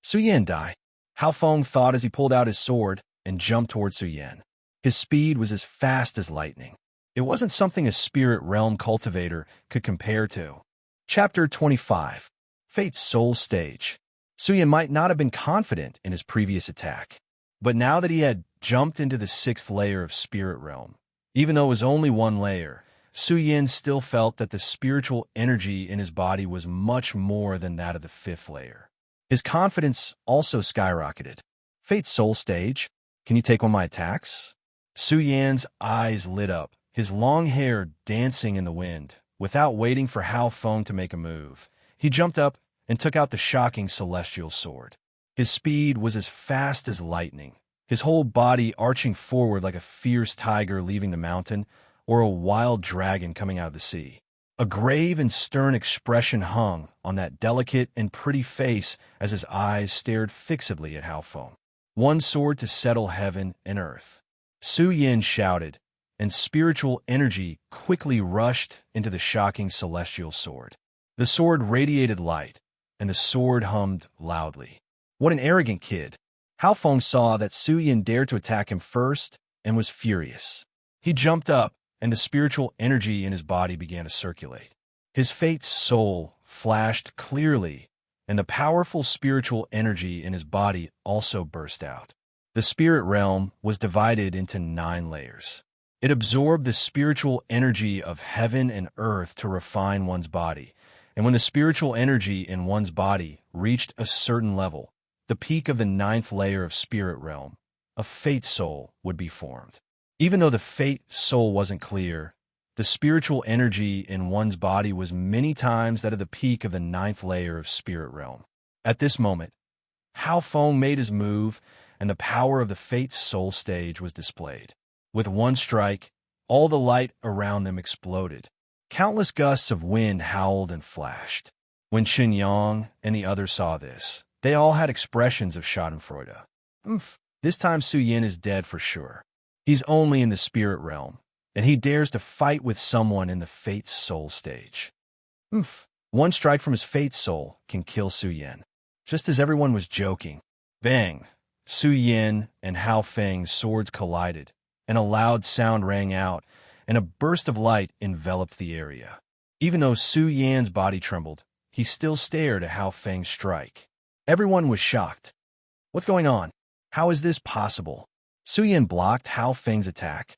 A: Su Yan die. Hao Feng thought as he pulled out his sword and jumped toward Su Yan. His speed was as fast as lightning. It wasn't something a spirit realm cultivator could compare to. Chapter 25. Fate's Soul Stage. Su Yan might not have been confident in his previous attack, but now that he had jumped into the 6th layer of spirit realm, even though it was only one layer, Su Yan still felt that the spiritual energy in his body was much more than that of the 5th layer. His confidence also skyrocketed. Fate's Soul Stage? Can you take one of my attacks? Su Yan's eyes lit up, his long hair dancing in the wind. Without waiting for Hao Feng to make a move, he jumped up and took out the shocking celestial sword. His speed was as fast as lightning, his whole body arching forward like a fierce tiger leaving the mountain or a wild dragon coming out of the sea. A grave and stern expression hung on that delicate and pretty face as his eyes stared fixedly at Hao Feng. One sword to settle heaven and earth. Su Yan shouted, and spiritual energy quickly rushed into the shocking celestial sword. The sword radiated light, and the sword hummed loudly. What an arrogant kid! Hao Feng saw that Su Yan dared to attack him first and was furious. He jumped up, and the spiritual energy in his body began to circulate. His fate's soul flashed clearly, and the powerful spiritual energy in his body also burst out. The spirit realm was divided into 9 layers. It absorbed the spiritual energy of heaven and earth to refine one's body, and when the spiritual energy in one's body reached a certain level, the peak of the 9th layer of spirit realm, a fate soul would be formed. Even though the fate soul wasn't clear, the spiritual energy in one's body was many times that of the peak of the 9th layer of spirit realm. At this moment, Hao Feng made his move, and the power of the fate soul stage was displayed. With one strike, all the light around them exploded. Countless gusts of wind howled and flashed. When Qin Yang and the others saw this, they all had expressions of schadenfreude. This time Su Yin is dead for sure. He's only in the spirit realm, and he dares to fight with someone in the fate soul stage. One strike from his fate soul can kill Su Yin. Just as everyone was joking, bang! Su Yin and Hao Feng's swords collided, and a loud sound rang out, and a burst of light enveloped the area. Even though Su Yan's body trembled, he still stared at Hao Feng's strike. Everyone was shocked. What's going on? How is this possible? Su Yin blocked Hao Feng's attack.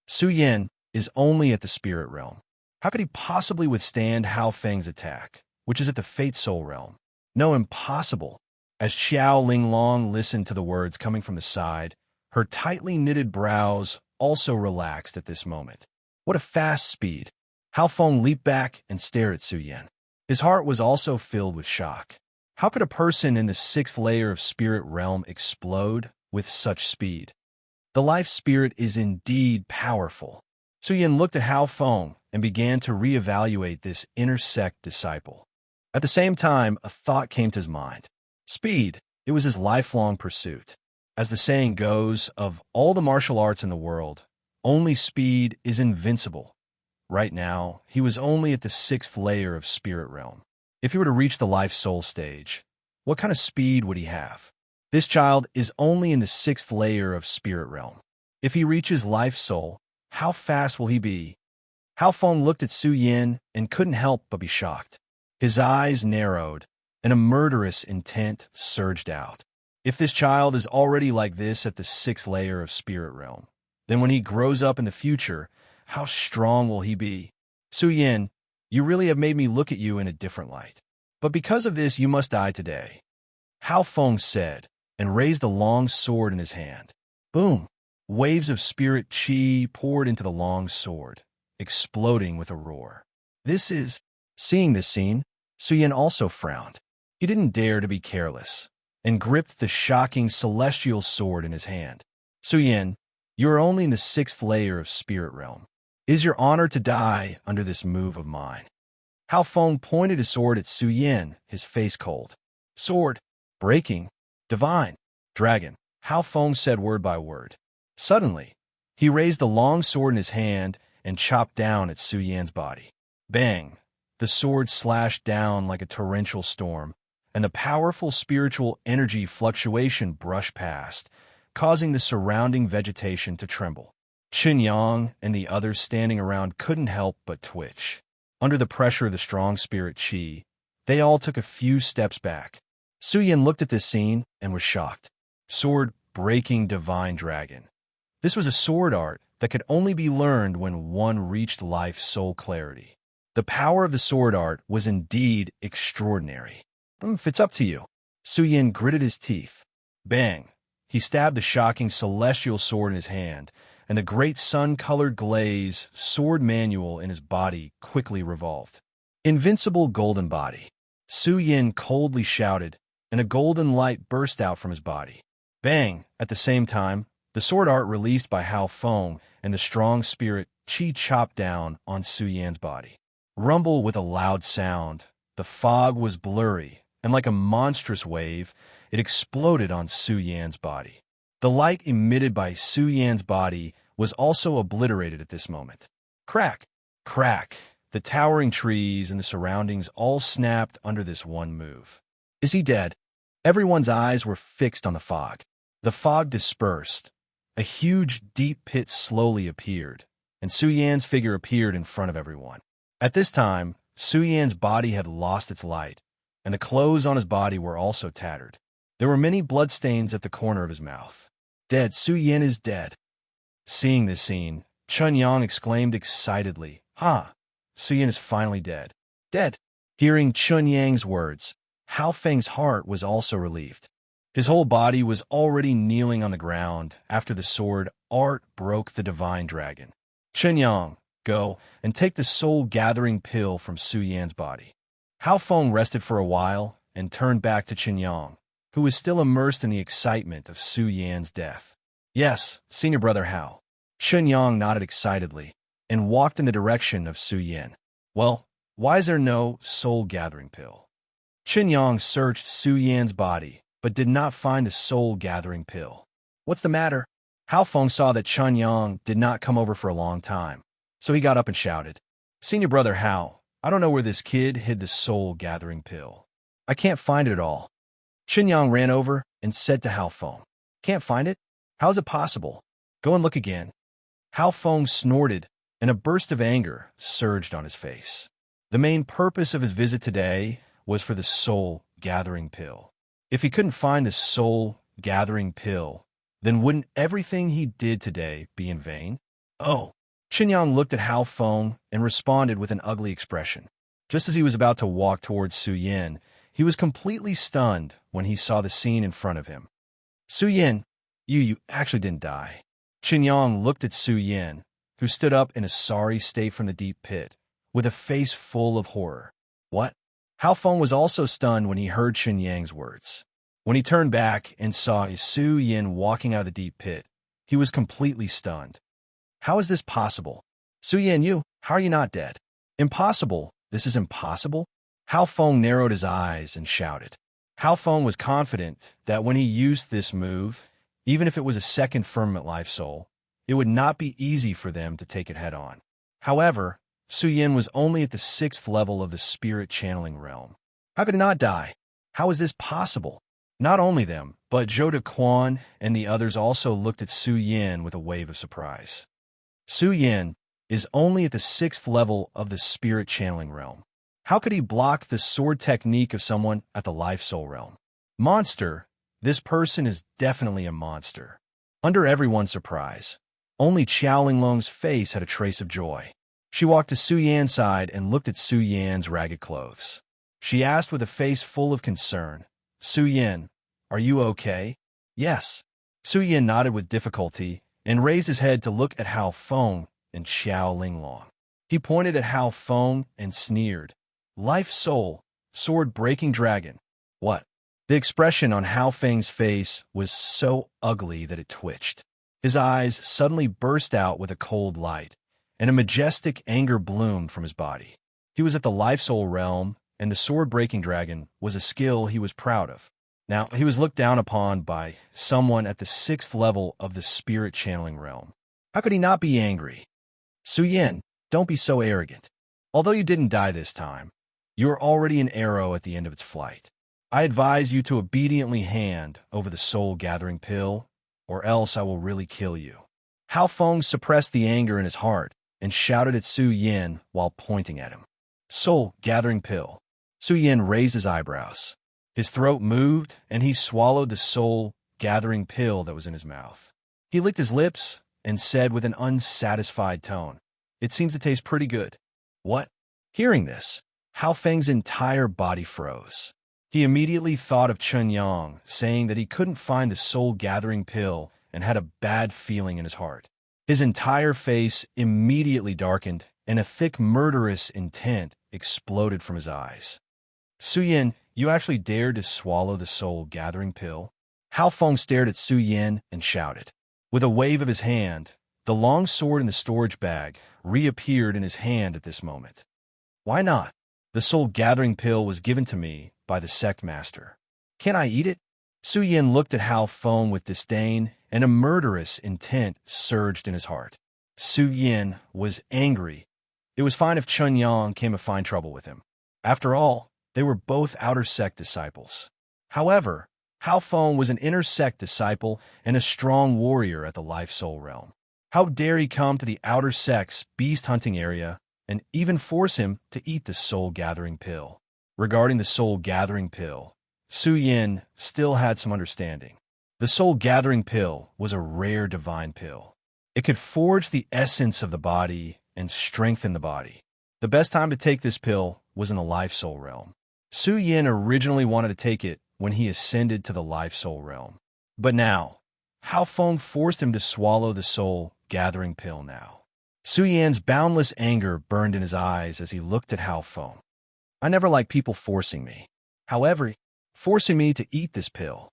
A: Su Yin is only at the spirit realm. How could he possibly withstand Hao Feng's attack, which is at the fate soul realm? No, impossible. As Xiao Linglong listened to the words coming from the side, her tightly knitted brows also relaxed at this moment. What a fast speed! Hao Feng leaped back and stared at Su Yin. His heart was also filled with shock. How could a person in the 6th layer of spirit realm explode with such speed? The life spirit is indeed powerful. Su Yin looked at Hao Feng and began to reevaluate this inner sect disciple. At the same time, a thought came to his mind. Speed. It was his lifelong pursuit. As the saying goes, of all the martial arts in the world, only speed is invincible. Right now, he was only at the 6th layer of spirit realm. If he were to reach the life soul stage, what kind of speed would he have? This child is only in the 6th layer of spirit realm. If he reaches life soul, how fast will he be? Hao Feng looked at Su Yin and couldn't help but be shocked. His eyes narrowed, and a murderous intent surged out. If this child is already like this at the 6th layer of spirit realm, then when he grows up in the future, how strong will he be? Su Yin, you really have made me look at you in a different light. But because of this, you must die today. Hao Feng said, and raised a long sword in his hand. Boom! Waves of spirit qi poured into the long sword, exploding with a roar. Seeing this scene, Su Yin also frowned. He didn't dare to be careless, and gripped the shocking celestial sword in his hand. Su Yin, you are only in the 6th layer of spirit realm. It is your honor to die under this move of mine. Hao Feng pointed his sword at Su Yin, his face cold. Sword, breaking, divine, dragon, Hao Feng said word by word. Suddenly, he raised the long sword in his hand and chopped down at Su Yan's body. Bang! The sword slashed down like a torrential storm, and the powerful spiritual energy fluctuation brushed past, causing the surrounding vegetation to tremble. Qin Yang and the others standing around couldn't help but twitch. Under the pressure of the strong spirit qi, they all took a few steps back. Su Yin looked at this scene and was shocked. Sword breaking divine dragon. This was a sword art that could only be learned when one reached life soul clarity. The power of the sword art was indeed extraordinary. It's up to you. Su Yin gritted his teeth. Bang! He stabbed the shocking celestial sword in his hand, and the great sun-colored glaze sword manual in his body quickly revolved. Invincible golden body. Su Yin coldly shouted, and a golden light burst out from his body. Bang! At the same time, the sword art released by Hao Feng and the strong spirit qi chopped down on Su Yan's body. Rumble with a loud sound. The fog was blurry, and like a monstrous wave, it exploded on Su Yan's body. The light emitted by Su Yan's body was also obliterated at this moment. Crack! Crack! The towering trees and the surroundings all snapped under this one move. Is he dead? Everyone's eyes were fixed on the fog. The fog dispersed. A huge, deep pit slowly appeared, and Su Yan's figure appeared in front of everyone. At this time, Su Yan's body had lost its light, and the clothes on his body were also tattered. There were many bloodstains at the corner of his mouth. Dead. Su Yin is dead. Seeing this scene, Chun Yang exclaimed excitedly, "Ha! Su Yin is finally dead." Dead. Hearing Chun Yang's words, Hao Feng's heart was also relieved. His whole body was already kneeling on the ground after the sword art broke the divine dragon. Chun Yang, go and take the soul-gathering pill from Su Yan's body. Hao Feng rested for a while and turned back to Chun Yang, who was still immersed in the excitement of Su Yan's death. Yes, senior brother Hao. Chun Yang nodded excitedly and walked in the direction of Su Yan. Well, why is there no soul-gathering pill? Chun Yang searched Su Yan's body, but did not find the soul-gathering pill. What's the matter? Hao Feng saw that Chun Yang did not come over for a long time, so he got up and shouted, "Senior brother Hao, I don't know where this kid hid the soul-gathering pill. I can't find it at all." Chun Yang ran over and said to Hao Feng, "Can't find it? How is it possible? Go and look again." Hao Feng snorted, and a burst of anger surged on his face. The main purpose of his visit today was for the soul-gathering pill. If he couldn't find the soul-gathering pill, then wouldn't everything he did today be in vain? Oh! Chun Yang looked at Hao Feng and responded with an ugly expression. Just as he was about to walk towards Su Yin, he was completely stunned when he saw the scene in front of him. "Su Yin, you actually didn't die." Chun Yang looked at Su Yin, who stood up in a sorry state from the deep pit, with a face full of horror. What? Hao Feng was also stunned when he heard Chun Yang's words. When he turned back and saw Su Yin walking out of the deep pit, he was completely stunned. How is this possible? Su Yin, how are you not dead? Impossible. This is impossible? Hao Feng narrowed his eyes and shouted. Hao Feng was confident that when he used this move, even if it was a second firmament life soul, it would not be easy for them to take it head-on. However, Su Yin was only at the 6th level of the spirit channeling realm. How could he not die? How is this possible? Not only them, but Zhou De Quan and the others also looked at Su Yin with a wave of surprise. Su Yin is only at the 6th level of the spirit channeling realm. How could he block the sword technique of someone at the life soul realm? Monster! This person is definitely a monster. Under everyone's surprise, only Qiao Linglong's face had a trace of joy. She walked to Su Yan's side and looked at Su Yan's ragged clothes. She asked with a face full of concern, "Su Yin, are you okay?" "Yes." Su Yin nodded with difficulty and raised his head to look at Hao Feng and Qiao Linglong. He pointed at Hao Feng and sneered, "Life soul, sword-breaking dragon." What? The expression on Hao Feng's face was so ugly that it twitched. His eyes suddenly burst out with a cold light, and a majestic anger bloomed from his body. He was at the life soul realm, and the sword-breaking dragon was a skill he was proud of. Now, he was looked down upon by someone at the 6th level of the spirit channeling realm. How could he not be angry? Su Yin, don't be so arrogant. Although you didn't die this time, you are already an arrow at the end of its flight. I advise you to obediently hand over the soul-gathering pill, or else I will really kill you. Hao Feng suppressed the anger in his heart and shouted at Su Yin while pointing at him. Soul-gathering pill. Su Yin raised his eyebrows. His throat moved, and he swallowed the soul-gathering pill that was in his mouth. He licked his lips and said with an unsatisfied tone, "It seems to taste pretty good." What? Hearing this, Hao Feng's entire body froze. He immediately thought of Chun Yang, saying that he couldn't find the soul-gathering pill and had a bad feeling in his heart. His entire face immediately darkened, and a thick murderous intent exploded from his eyes. Su Yin, you actually dared to swallow the soul-gathering pill? Hao Feng stared at Su Yin and shouted. With a wave of his hand, the long sword in the storage bag reappeared in his hand at this moment. Why not? The soul-gathering pill was given to me by the sect master. Can I eat it? Su Yin looked at Hao Feng with disdain, and a murderous intent surged in his heart. Su Yin was angry. It was fine if Chun Yang came to find trouble with him. After all, they were both outer sect disciples. However, Hao Feng was an inner sect disciple and a strong warrior at the life soul realm. How dare he come to the outer sect's beast hunting area and even force him to eat the soul-gathering pill? Regarding the soul-gathering pill, Su Yin still had some understanding. The soul-gathering pill was a rare divine pill. It could forge the essence of the body and strengthen the body. The best time to take this pill was in the life-soul realm. Su Yin originally wanted to take it when he ascended to the life-soul realm. But now, Hao Feng forced him to swallow the soul-gathering pill now. Su Yan's boundless anger burned in his eyes as he looked at Hao Feng. I never like people forcing me. However, forcing me to eat this pill.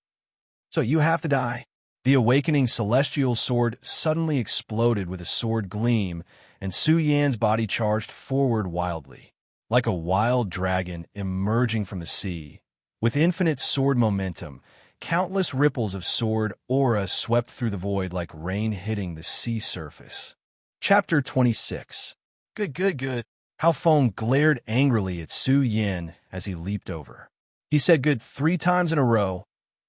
A: So you have to die. The awakening celestial sword suddenly exploded with a sword gleam, and Su Yan's body charged forward wildly, like a wild dragon emerging from the sea. With infinite sword momentum, countless ripples of sword aura swept through the void like rain hitting the sea surface. Chapter 26. Good. Hao Feng glared angrily at Su Yin as he leaped over. He said good 3 times in a row,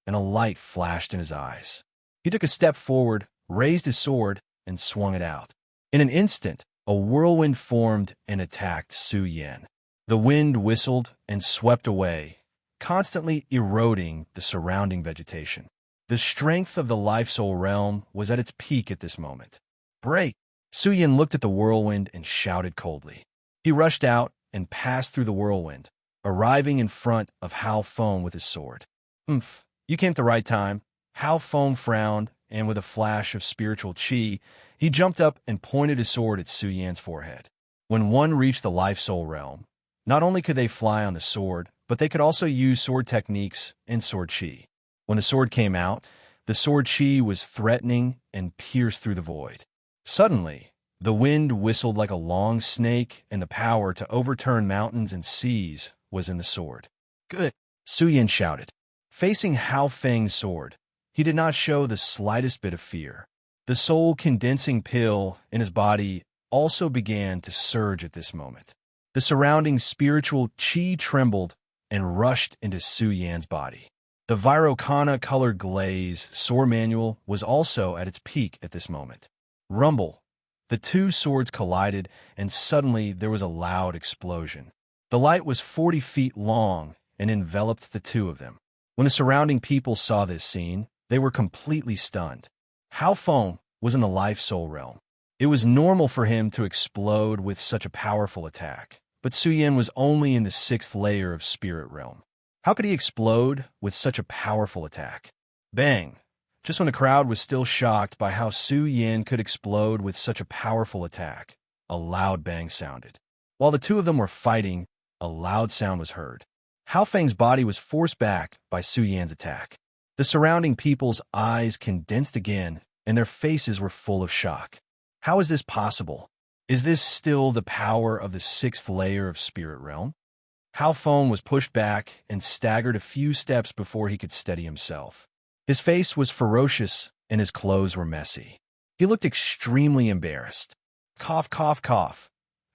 A: and a light flashed in his eyes. He took a step forward, raised his sword, and swung it out. In an instant, a whirlwind formed and attacked Su Yin. The wind whistled and swept away, constantly eroding the surrounding vegetation. The strength of the life-soul realm was at its peak at this moment. Break! Su Yin looked at the whirlwind and shouted coldly. He rushed out and passed through the whirlwind, arriving in front of Hao Feng with his sword. You came at the right time. Hao Feng frowned, and with a flash of spiritual qi, he jumped up and pointed his sword at Su Yan's forehead. When one reached the life-soul realm, not only could they fly on the sword, but they could also use sword techniques and sword qi. When the sword came out, the sword qi was threatening and pierced through the void. Suddenly, the wind whistled like a long snake, and the power to overturn mountains and seas was in the sword. Good, Su Yin shouted. Facing Hao Feng's sword, he did not show the slightest bit of fear. The soul-condensing pill in his body also began to surge at this moment. The surrounding spiritual qi trembled and rushed into Su Yan's body. The Virokana-colored glaze sword manual was also at its peak at this moment. Rumble! The 2 swords collided, and suddenly there was a loud explosion. The light was 40 feet long and enveloped the 2 of them. When the surrounding people saw this scene, they were completely stunned. Hao Feng was in the life-soul realm. It was normal for him to explode with such a powerful attack, but Su Yin was only in the 6th layer of spirit realm. How could he explode with such a powerful attack? Bang! Just when the crowd was still shocked by how Su Yin could explode with such a powerful attack, a loud bang sounded. While the 2 of them were fighting, a loud sound was heard. Hao Feng's body was forced back by Su Yan's attack. The surrounding people's eyes condensed again, and their faces were full of shock. How is this possible? Is this still the power of the 6th layer of spirit realm? Hao Feng was pushed back and staggered a few steps before he could steady himself. His face was ferocious, and his clothes were messy. He looked extremely embarrassed. Cough.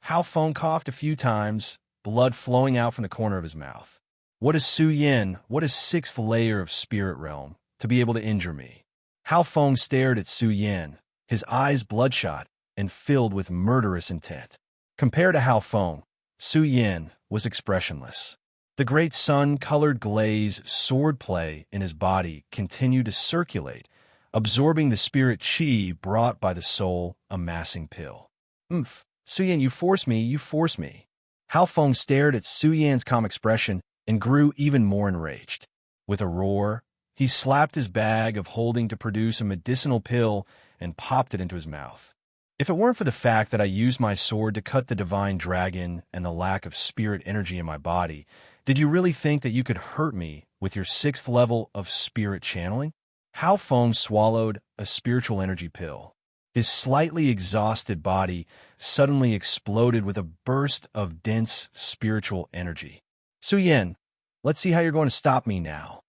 A: Hao Feng coughed a few times, blood flowing out from the corner of his mouth. What is Su Yin, what is 6th layer of spirit realm, to be able to injure me? Hao Feng stared at Su Yin, his eyes bloodshot and filled with murderous intent. Compared to Hao Feng, Su Yin was expressionless. The great sun-colored glaze sword play in his body continued to circulate, absorbing the spirit qi brought by the soul-amassing pill. Su Yin, you force me. Hao Feng stared at Su Yan's calm expression and grew even more enraged. With a roar, he slapped his bag of holding to produce a medicinal pill and popped it into his mouth. If it weren't for the fact that I used my sword to cut the divine dragon and the lack of spirit energy in my body, did you really think that you could hurt me with your 6th level of spirit channeling? Hao Feng swallowed a spiritual energy pill. His slightly exhausted body suddenly exploded with a burst of dense spiritual energy. Su Yin, let's see how you're going to stop me now.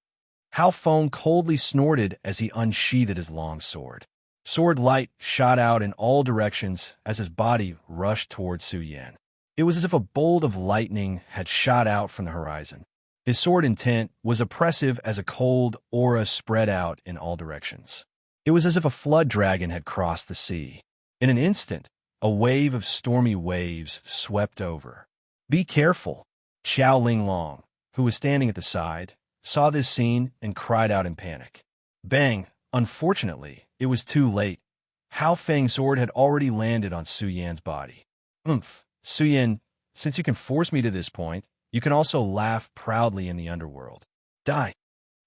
A: Hao Feng coldly snorted as he unsheathed his long sword. Sword light shot out in all directions as his body rushed towards Su Yin. It was as if a bolt of lightning had shot out from the horizon. His sword intent was oppressive as a cold aura spread out in all directions. It was as if a flood dragon had crossed the sea. In an instant, a wave of stormy waves swept over. Be careful! Xiao Linglong, who was standing at the side, saw this scene and cried out in panic. Bang! Unfortunately, it was too late. Hao Feng's sword had already landed on Su Yan's body. Oomph! Su Yan, since you can force me to this point, you can also laugh proudly in the underworld. Die!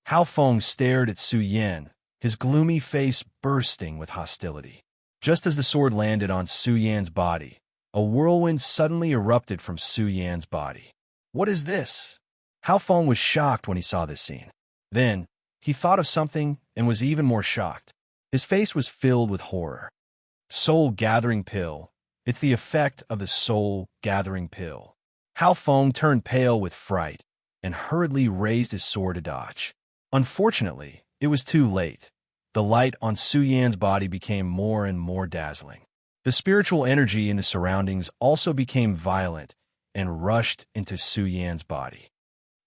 A: Hao Feng stared at Su Yan, his gloomy face bursting with hostility. Just as the sword landed on Su Yan's body, a whirlwind suddenly erupted from Su Yan's body. What is this? Hao Feng was shocked when he saw this scene. Then, he thought of something and was even more shocked. His face was filled with horror. Soul-gathering pill. It's the effect of the soul-gathering pill. Hao Feng turned pale with fright and hurriedly raised his sword to dodge. Unfortunately, it was too late. The light on Su Yan's body became more and more dazzling. The spiritual energy in the surroundings also became violent and rushed into Su Yan's body.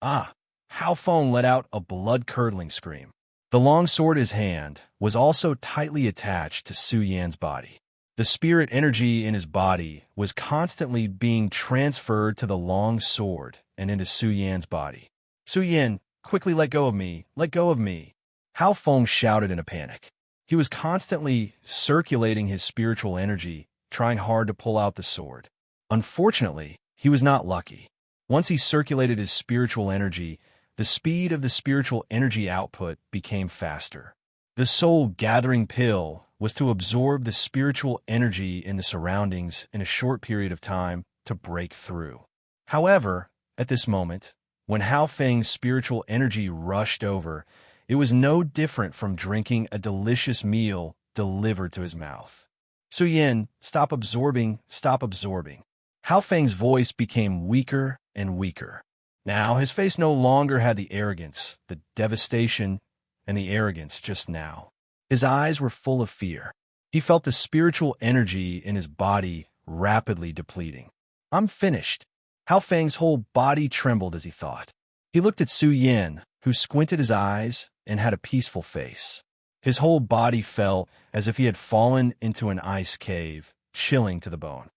A: Ah! Hao Feng let out a blood-curdling scream. The long sword in his hand was also tightly attached to Su Yan's body. The spirit energy in his body was constantly being transferred to the long sword and into Su Yan's body. Su Yan, quickly let go of me, let go of me. Hao Feng shouted in a panic. He was constantly circulating his spiritual energy, trying hard to pull out the sword. Unfortunately, he was not lucky. Once he circulated his spiritual energy, the speed of the spiritual energy output became faster. The soul-gathering pill was to absorb the spiritual energy in the surroundings in a short period of time to break through. However, at this moment, when Hao Feng's spiritual energy rushed over, it was no different from drinking a delicious meal delivered to his mouth. Su Yan, stop absorbing, stop absorbing. Hao Feng's voice became weaker and weaker. Now, his face no longer had the arrogance, the devastation, and the arrogance just now. His eyes were full of fear. He felt the spiritual energy in his body rapidly depleting. I'm finished. Hao Feng's whole body trembled as he thought. He looked at Su Yan, who squinted his eyes and had a peaceful face. His whole body felt as if he had fallen into an ice cave, chilling to the bone.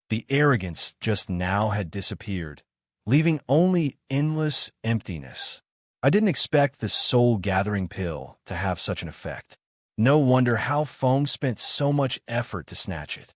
A: The arrogance just now had disappeared, leaving only endless emptiness. I didn't expect this soul-gathering pill to have such an effect. No wonder Hao Feng spent so much effort to snatch it.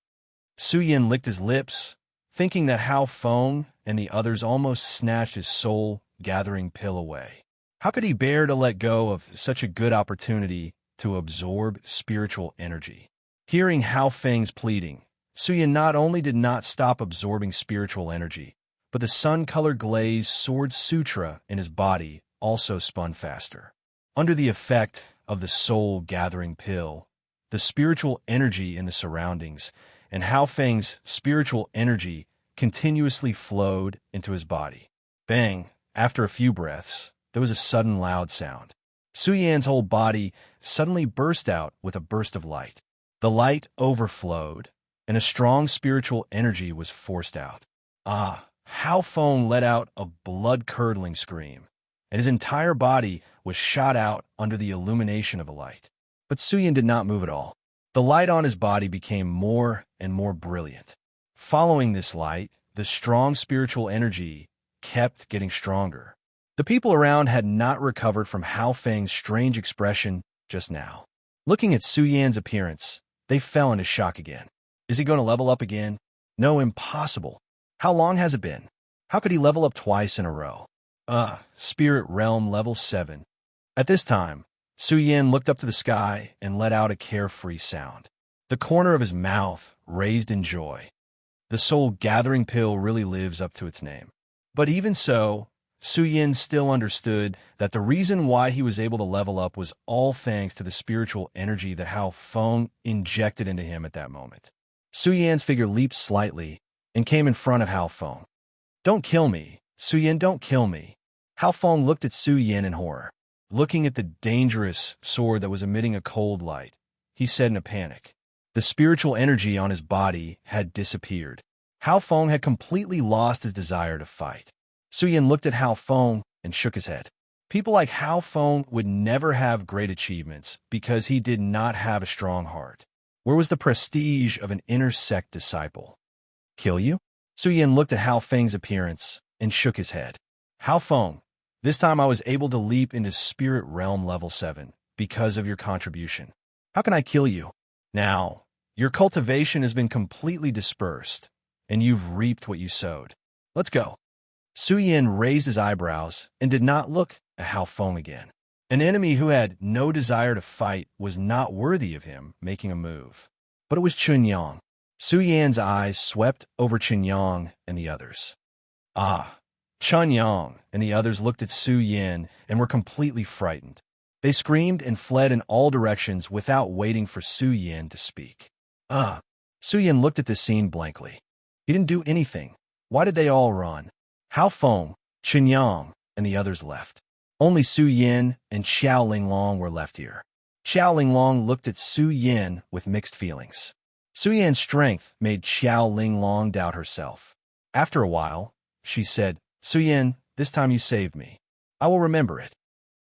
A: Su Yan licked his lips, thinking that Hao Feng and the others almost snatched his soul-gathering pill away. How could he bear to let go of such a good opportunity to absorb spiritual energy? Hearing Hao Feng's pleading, Su Yan not only did not stop absorbing spiritual energy, but the sun-colored glazed sword sutra in his body also spun faster. Under the effect of the soul-gathering pill, the spiritual energy in the surroundings, and Hao Feng's spiritual energy continuously flowed into his body. Bang! After a few breaths, there was a sudden loud sound. Su Yan's whole body suddenly burst out with a burst of light. The light overflowed, and a strong spiritual energy was forced out. Ah! Hao Feng let out a blood-curdling scream, and his entire body was shot out under the illumination of the light. But Su Yan did not move at all. The light on his body became more and more brilliant. Following this light, the strong spiritual energy kept getting stronger. The people around had not recovered from Hao Feng's strange expression just now. Looking at Su Yan's appearance, they fell into shock again. Is he going to level up again? No, impossible. How long has it been? How could he level up twice in a row? Spirit Realm level 7. At this time, Su Yan looked up to the sky and let out a carefree sound. The corner of his mouth raised in joy. The soul-gathering pill really lives up to its name. But even so, Su Yan still understood that the reason why he was able to level up was all thanks to the spiritual energy that Hao Feng injected into him at that moment. Su Yan's figure leaped slightly and came in front of Hao Feng. Don't kill me, Su Yan, don't kill me. Hao Feng looked at Su Yan in horror. Looking at the dangerous sword that was emitting a cold light, he said in a panic. The spiritual energy on his body had disappeared. Hao Feng had completely lost his desire to fight. Su Yan looked at Hao Feng and shook his head. People like Hao Feng would never have great achievements because he did not have a strong heart. Where was the prestige of an inner sect disciple? Kill you? Su Yan looked at Hao Feng's appearance and shook his head. Hao Feng, this time I was able to leap into Spirit Realm level 7 because of your contribution. How can I kill you? Now, your cultivation has been completely dispersed, and you've reaped what you sowed. Let's go. Su Yin raised his eyebrows and did not look at Hao Feng again. An enemy who had no desire to fight was not worthy of him making a move. But it was Chunyang. Su Yan's eyes swept over Chunyang and the others. Chunyang and the others looked at Su Yin and were completely frightened. They screamed and fled in all directions without waiting for Su Yin to speak. Su Yin looked at the scene blankly. He didn't do anything. Why did they all run? Hao Feng, Chunyang, and the others left. Only Su Yin and Xiao Linglong were left here. Xiao Linglong looked at Su Yin with mixed feelings. Su Yan's strength made Xiao Linglong doubt herself. After a while, she said, Su Yin, this time you saved me. I will remember it.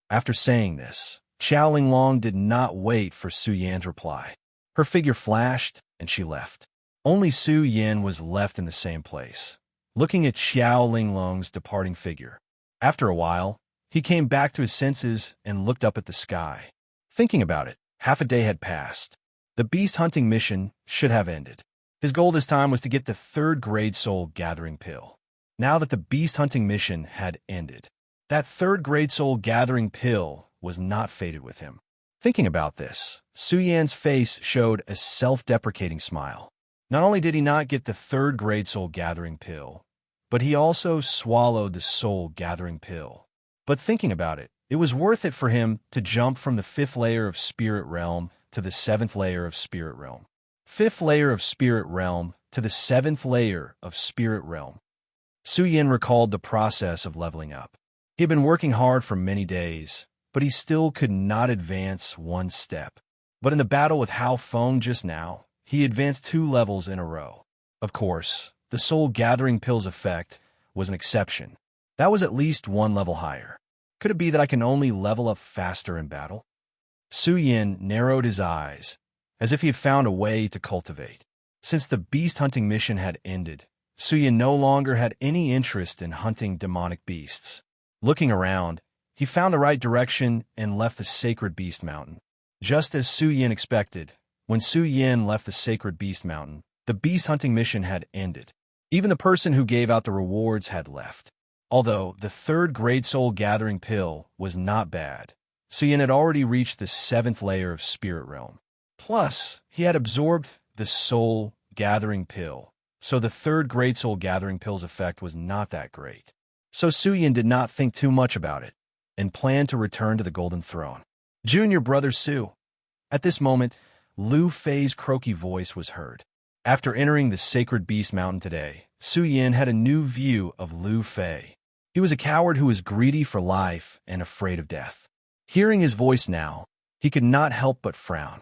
A: After saying this, Xiao Linglong did not wait for Su Yan's reply. Her figure flashed, and she left. Only Su Yin was left in the same place, looking at Xiao Linglong's departing figure. After a while, he came back to his senses and looked up at the sky. Thinking about it, half a day had passed. The beast hunting mission should have ended. His goal this time was to get the third-grade soul gathering pill. Now that the beast hunting mission had ended, that third-grade soul gathering pill was not fated with him. Thinking about this, Su Yan's face showed a self-deprecating smile. Not only did he not get the third-grade soul gathering pill, but he also swallowed the soul gathering pill. But thinking about it, it was worth it for him to jump from the 5th layer of Spirit Realm to the 7th layer of Spirit Realm. 5th layer of Spirit Realm to the 7th layer of Spirit Realm. Su Yin recalled the process of leveling up. He had been working hard for many days, but he still could not advance one step. But in the battle with Hao Feng just now, he advanced 2 levels in a row. Of course, the soul gathering pill's effect was an exception. That was at least 1 level higher. Could it be that I can only level up faster in battle? Su Yin narrowed his eyes, as if he had found a way to cultivate. Since the beast hunting mission had ended, Su Yin no longer had any interest in hunting demonic beasts. Looking around, he found the right direction and left the sacred beast mountain. Just as Su Yin expected, when Su Yin left the sacred beast mountain, the beast hunting mission had ended. Even the person who gave out the rewards had left. Although the third-grade soul gathering pill was not bad, Su Yin had already reached the 7th layer of Spirit Realm. Plus, he had absorbed the soul gathering pill, so the third-grade soul gathering pill's effect was not that great. So Su Yin did not think too much about it, and planned to return to the Golden Throne. Junior brother Su. At this moment, Lu Fei's croaky voice was heard. After entering the Sacred Beast Mountain today, Su Yin had a new view of Lu Fei. He was a coward who was greedy for life and afraid of death. Hearing his voice now, he could not help but frown.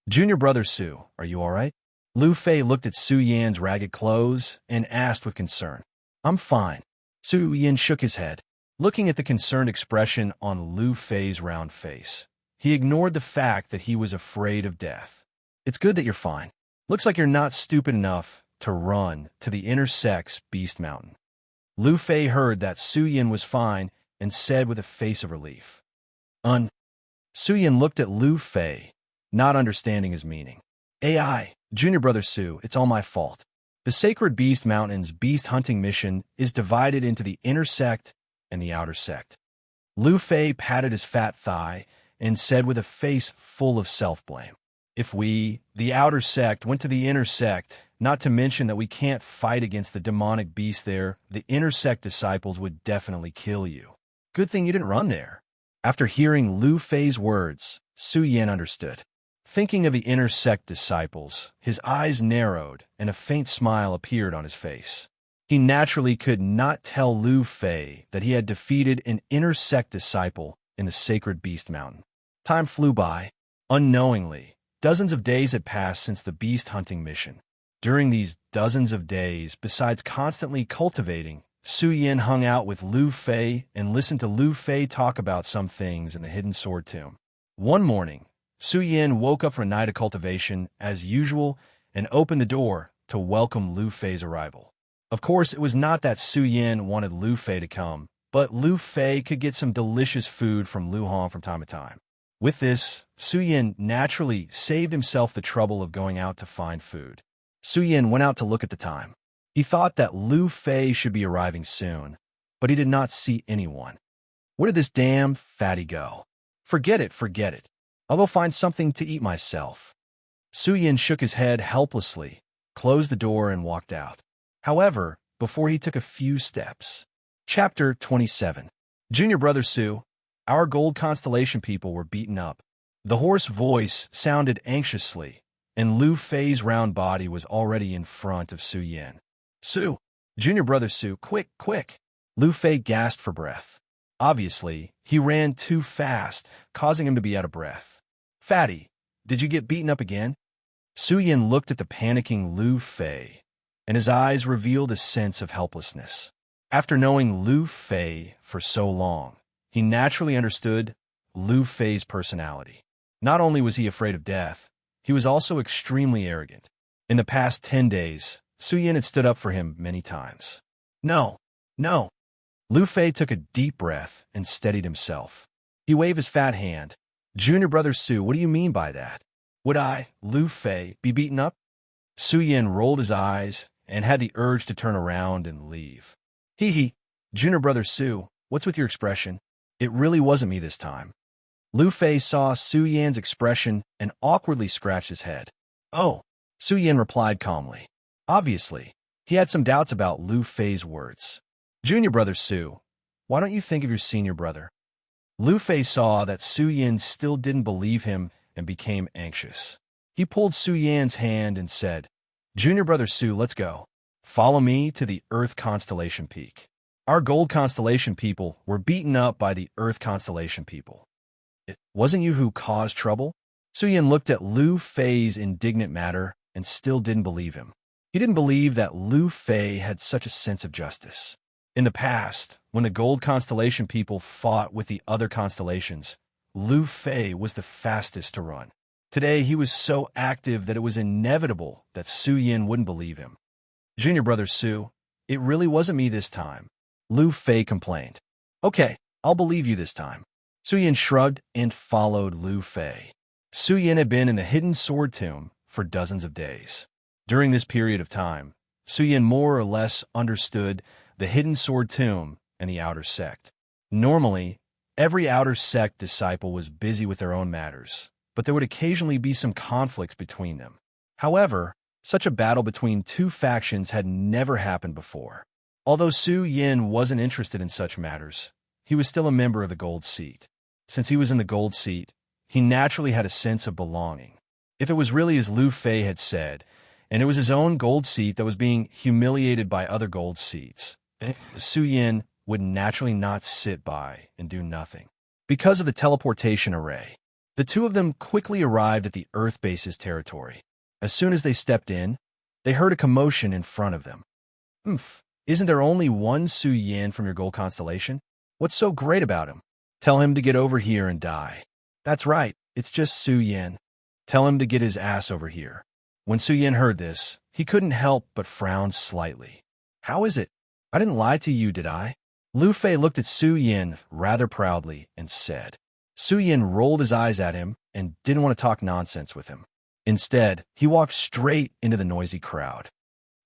A: Junior brother Su, are you all right? Lu Fei looked at Su Yan's ragged clothes and asked with concern. I'm fine. Su Yin shook his head. Looking at the concerned expression on Lu Fei's round face, he ignored the fact that he was afraid of death. It's good that you're fine. Looks like you're not stupid enough to run to the Intersects Beast Mountain. Lu Fei heard that Su Yin was fine and said with a face of relief. Su Yin looked at Lu Fei, not understanding his meaning. AI, Junior brother Su, it's all my fault. The Sacred Beast Mountain's beast hunting mission is divided into the inner sect and the outer sect. Lu Fei patted his fat thigh and said with a face full of self-blame. If we, the outer sect, went to the inner sect, not to mention that we can't fight against the demonic beast there, the inner sect disciples would definitely kill you. Good thing you didn't run there. After hearing Lu Fei's words, Su Yin understood. Thinking of the inner sect disciples, his eyes narrowed and a faint smile appeared on his face. He naturally could not tell Lu Fei that he had defeated an inner sect disciple in the Sacred Beast Mountain. Time flew by. Unknowingly, dozens of days had passed since the beast hunting mission. During these dozens of days, besides constantly cultivating, Su Yin hung out with Lu Fei and listened to Lu Fei talk about some things in the Hidden Sword Tomb. One morning, Su Yin woke up from a night of cultivation, as usual, and opened the door to welcome Lu Fei's arrival. Of course, it was not that Su Yin wanted Lu Fei to come, but Lu Fei could get some delicious food from Lu Hong from time to time. With this, Su Yin naturally saved himself the trouble of going out to find food. Su Yin went out to look at the time. He thought that Lu Fei should be arriving soon, but he did not see anyone. Where did this damn fatty go? Forget it, forget it. I'll go find something to eat myself. Su Yin shook his head helplessly, closed the door, and walked out. However, before he took a few steps. Chapter 27. Junior Brother Su, our gold constellation people were beaten up. The hoarse voice sounded anxiously, and Lu Fei's round body was already in front of Su Yin. Su, Junior Brother Su, quick, quick. Lu Fei gasped for breath. Obviously, he ran too fast, causing him to be out of breath. Fatty, did you get beaten up again? Su Yin looked at the panicking Lu Fei, and his eyes revealed a sense of helplessness. After knowing Lu Fei for so long, he naturally understood Lu Fei's personality. Not only was he afraid of death, he was also extremely arrogant. In the past 10 days, Su Yin had stood up for him many times. No, no. Lu Fei took a deep breath and steadied himself. He waved his fat hand. Junior Brother Su, what do you mean by that? Would I, Lu Fei, be beaten up? Su Yin rolled his eyes and had the urge to turn around and leave. Hee, Junior Brother Su, what's with your expression? It really wasn't me this time. Lu Fei saw Su Yin's expression and awkwardly scratched his head. Oh, Su Yin replied calmly. Obviously, he had some doubts about Lu Fei's words. Junior Brother Su, why don't you think of your senior brother? Lu Fei saw that Su Yin still didn't believe him and became anxious. He pulled Su Yin's hand and said, Junior Brother Su, let's go. Follow me to the Earth Constellation Peak. Our gold constellation people were beaten up by the Earth Constellation people. It wasn't you who caused trouble? Su Yin looked at Lu Fei's indignant manner and still didn't believe him. He didn't believe that Lu Fei had such a sense of justice. In the past, when the gold constellation people fought with the other constellations, Lu Fei was the fastest to run. Today, he was so active that it was inevitable that Su Yin wouldn't believe him. Junior Brother Su, it really wasn't me this time. Lu Fei complained. Okay, I'll believe you this time. Su Yin shrugged and followed Lu Fei. Su Yin had been in the hidden sword tomb for dozens of days. During this period of time, Su Yin more or less understood the hidden sword tomb and the outer sect. Normally, every outer sect disciple was busy with their own matters, but there would occasionally be some conflicts between them. However, such a battle between two factions had never happened before. Although Su Yin wasn't interested in such matters, he was still a member of the Gold Seat. Since he was in the Gold Seat, he naturally had a sense of belonging. If it was really as Lu Fei had said, and it was his own Gold Seat that was being humiliated by other Gold Seats, Su Yin would naturally not sit by and do nothing. Because of the teleportation array, the two of them quickly arrived at the Earth base's territory. As soon as they stepped in, they heard a commotion in front of them. Isn't there only one Su Yin from your gold constellation? What's so great about him? Tell him to get over here and die. That's right, it's just Su Yin. Tell him to get his ass over here. When Su Yin heard this, he couldn't help but frown slightly. How is it? I didn't lie to you, did I? Lu Fei looked at Su Yin rather proudly and said. Su Yin rolled his eyes at him and didn't want to talk nonsense with him. Instead, he walked straight into the noisy crowd.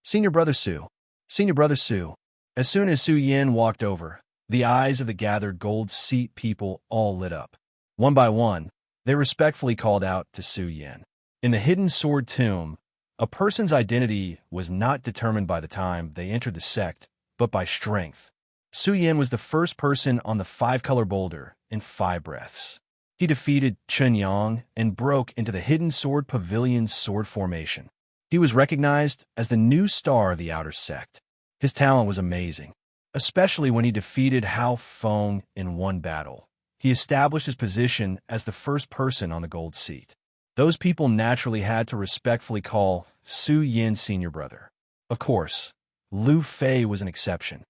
A: Senior Brother Su. Senior Brother Su. As soon as Su Yin walked over, the eyes of the gathered Gold Seat people all lit up. One by one, they respectfully called out to Su Yin. In the hidden sword tomb, a person's identity was not determined by the time they entered the sect, but by strength. Su Yin was the first person on the 5-color boulder in 5 breaths. He defeated Chen Yang and broke into the hidden sword pavilion's sword formation. He was recognized as the new star of the outer sect. His talent was amazing, especially when he defeated Hao Feng in one battle. He established his position as the first person on the Gold Seat. Those people naturally had to respectfully call Su Yin senior brother. Of course, Lu Fei was an exception.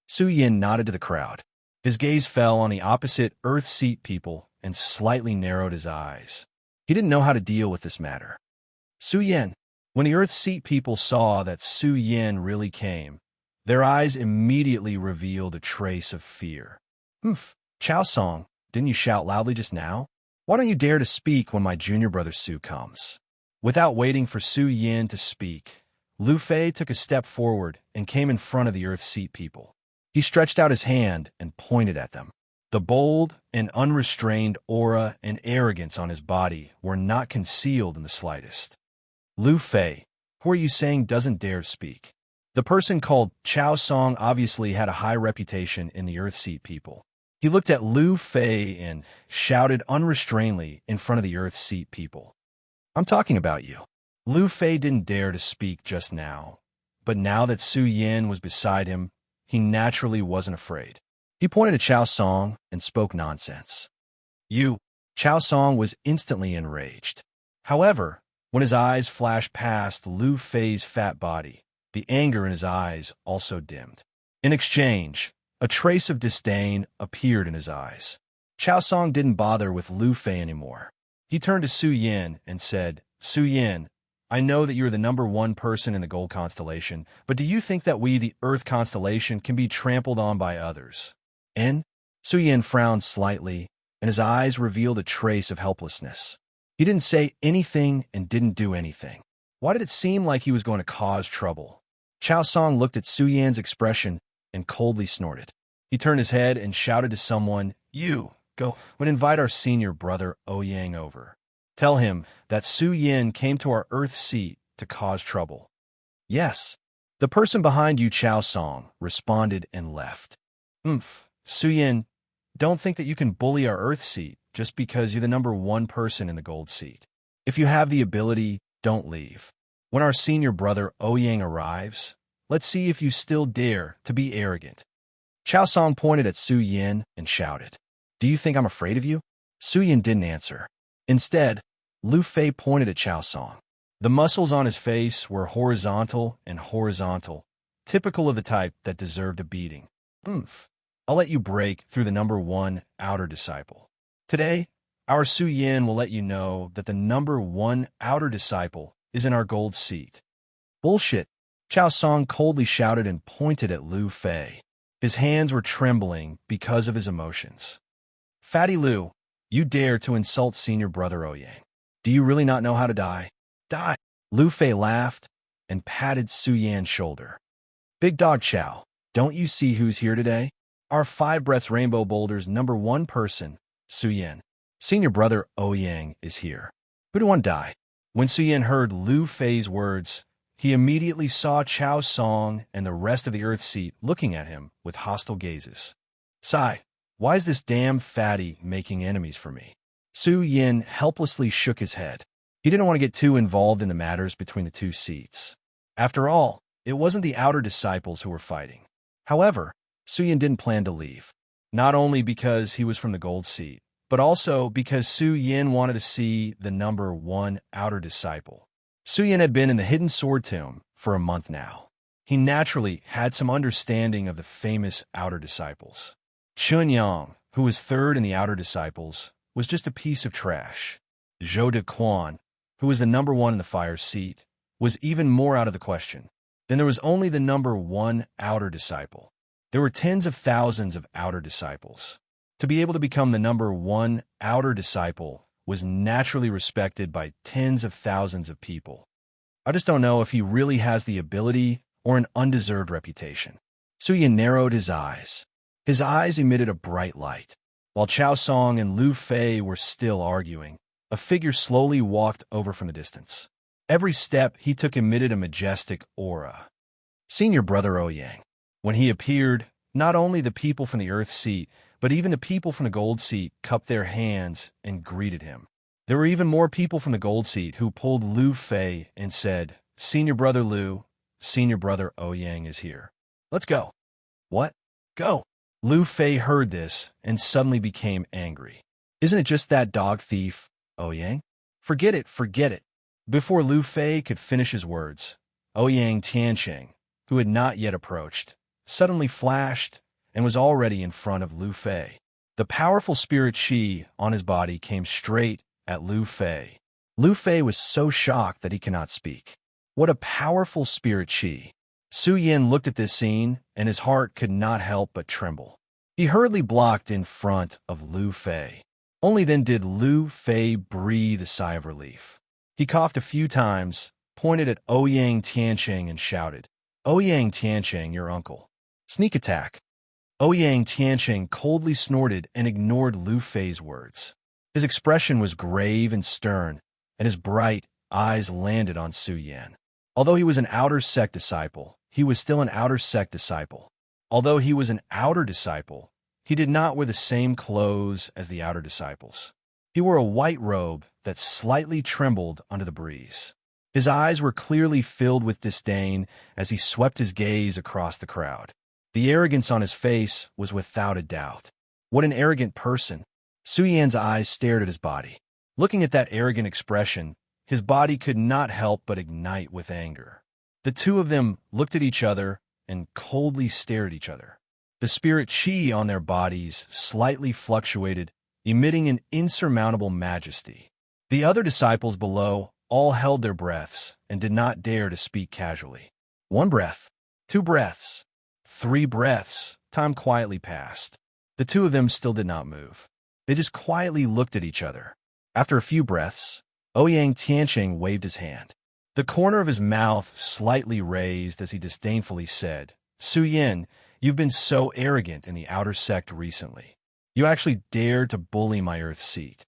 A: Su Yin nodded to the crowd. His gaze fell on the opposite Earth Seat people and slightly narrowed his eyes. He didn't know how to deal with this matter. Su Yin. When the Earth Seat people saw that Su Yin really came, their eyes immediately revealed a trace of fear. Chao Song, Didn't you shout loudly just now? Why don't you dare to speak when my junior brother Su comes? Without waiting for Su Yin to speak, Lu Fei took a step forward and came in front of the Earth Seat people. He stretched out his hand and pointed at them. The bold and unrestrained aura and arrogance on his body were not concealed in the slightest. Lu Fei, who are you saying doesn't dare to speak? The person called Chao Song obviously had a high reputation in the Earth Seat people. He looked at Lu Fei and shouted unrestrainedly in front of the Earth Seat people. I'm talking about you. Lu Fei didn't dare to speak just now, but now that Su Yin was beside him, he naturally wasn't afraid. He pointed at Chao Song and spoke nonsense. You. Chao Song was instantly enraged. However, when his eyes flashed past Lu Fei's fat body, the anger in his eyes also dimmed. In exchange, a trace of disdain appeared in his eyes. Chao Song didn't bother with Lu Fei anymore. He turned to Su Yin and said, Su Yin, I know that you're the #1 person in the Gold Constellation, but do you think that we, the Earth Constellation, can be trampled on by others? And Su Yin frowned slightly, and his eyes revealed a trace of helplessness. He didn't say anything and didn't do anything. Why did it seem like he was going to cause trouble? Chao Song looked at Su Yin's expression and coldly snorted. He turned his head and shouted to someone, You, go and invite our senior brother Ouyang over. Tell him that Su Yin came to our Earth Seat to cause trouble. Yes. The person behind you, Chao Song, responded and left. Su Yin, don't think that you can bully our Earth Seat just because you're the #1 person in the Gold Seat. If you have the ability, don't leave. When our senior brother Ouyang arrives, let's see if you still dare to be arrogant. Chao Song pointed at Su Yin and shouted, Do you think I'm afraid of you? Su Yin didn't answer. Instead, Lu Fei pointed at Chao Song. The muscles on his face were horizontal and horizontal, typical of the type that deserved a beating. I'll let you break through the #1 outer disciple. Today, our Su Yin will let you know that the #1 outer disciple is in our Gold Seat. Bullshit, Chao Song coldly shouted and pointed at Lu Fei. His hands were trembling because of his emotions. Fatty Lu, you dare to insult senior brother Ouyang. Do you really not know how to die? Die! Lu Fei laughed and patted Su Yan's shoulder. Big Dog Chao, don't you see who's here today? Our 5 Breaths Rainbow Boulder's #1 person, Su Yin. Senior brother Ouyang is here. Who do you want to die? When Su Yin heard Lu Fei's words, he immediately saw Chao Song and the rest of the Earth Seat looking at him with hostile gazes. Sigh, why is this damn fatty making enemies for me? Su Yin helplessly shook his head. He didn't want to get too involved in the matters between the 2 seats. After all, it wasn't the outer disciples who were fighting. However, Su Yin didn't plan to leave. Not only because he was from the Gold Seat, but also because Su Yin wanted to see the #1 outer disciple. Su Yin had been in the Hidden Sword Tomb for a month now. He naturally had some understanding of the famous outer disciples. Chun Yang, who was 3rd in the outer disciples, was just a piece of trash. Zhou De Quan, who was the #1 in the Fire Seat, was even more out of the question. Then there was only the #1 outer disciple. There were tens of thousands of outer disciples. To be able to become the #1 outer disciple was naturally respected by tens of thousands of people. I just don't know if he really has the ability or an undeserved reputation. Su Yin narrowed his eyes. His eyes emitted a bright light. While Chao Song and Lu Fei were still arguing, a figure slowly walked over from the distance. Every step he took emitted a majestic aura. Senior brother Ouyang. When he appeared, not only the people from the Earth Seat, but even the people from the Gold Seat cupped their hands and greeted him. There were even more people from the Gold Seat who pulled Lu Fei and said, Senior brother Lu, senior brother Ouyang is here. Let's go. What? Go. Lu Fei heard this and suddenly became angry. Isn't it just that dog thief, Ouyang? Forget it, forget it. Before Lu Fei could finish his words, Ouyang Tiancheng, who had not yet approached, suddenly flashed and was already in front of Lu Fei. The powerful spirit Qi on his body came straight at Lu Fei. Lu Fei was so shocked that he cannot speak. What a powerful spirit Qi. Su Yin looked at this scene, and his heart could not help but tremble. He hurriedly blocked in front of Lu Fei. Only then did Lu Fei breathe a sigh of relief. He coughed a few times, pointed at Ouyang Tianqing and shouted, "Ouyang Tianqing, your uncle." Sneak attack. Ouyang Tianqing coldly snorted and ignored Lu Fei's words. His expression was grave and stern, and his bright eyes landed on Su Yan. Although he was an outer sect disciple, he was still an outer sect disciple. Although he was an outer disciple, he did not wear the same clothes as the outer disciples. He wore a white robe that slightly trembled under the breeze. His eyes were clearly filled with disdain as he swept his gaze across the crowd. The arrogance on his face was without a doubt. What an arrogant person! Su Yan's eyes stared at his body. Looking at that arrogant expression, his body could not help but ignite with anger. The two of them looked at each other and coldly stared at each other. The spirit chi on their bodies slightly fluctuated, emitting an insurmountable majesty. The other disciples below all held their breaths and did not dare to speak casually. 1 breath, 2 breaths, 3 breaths. Time quietly passed. The two of them still did not move. They just quietly looked at each other. After a few breaths, Ouyang Tianqing waved his hand. The corner of his mouth slightly raised as he disdainfully said, "Su Yan, you've been so arrogant in the outer sect recently. You actually dared to bully my earth seat."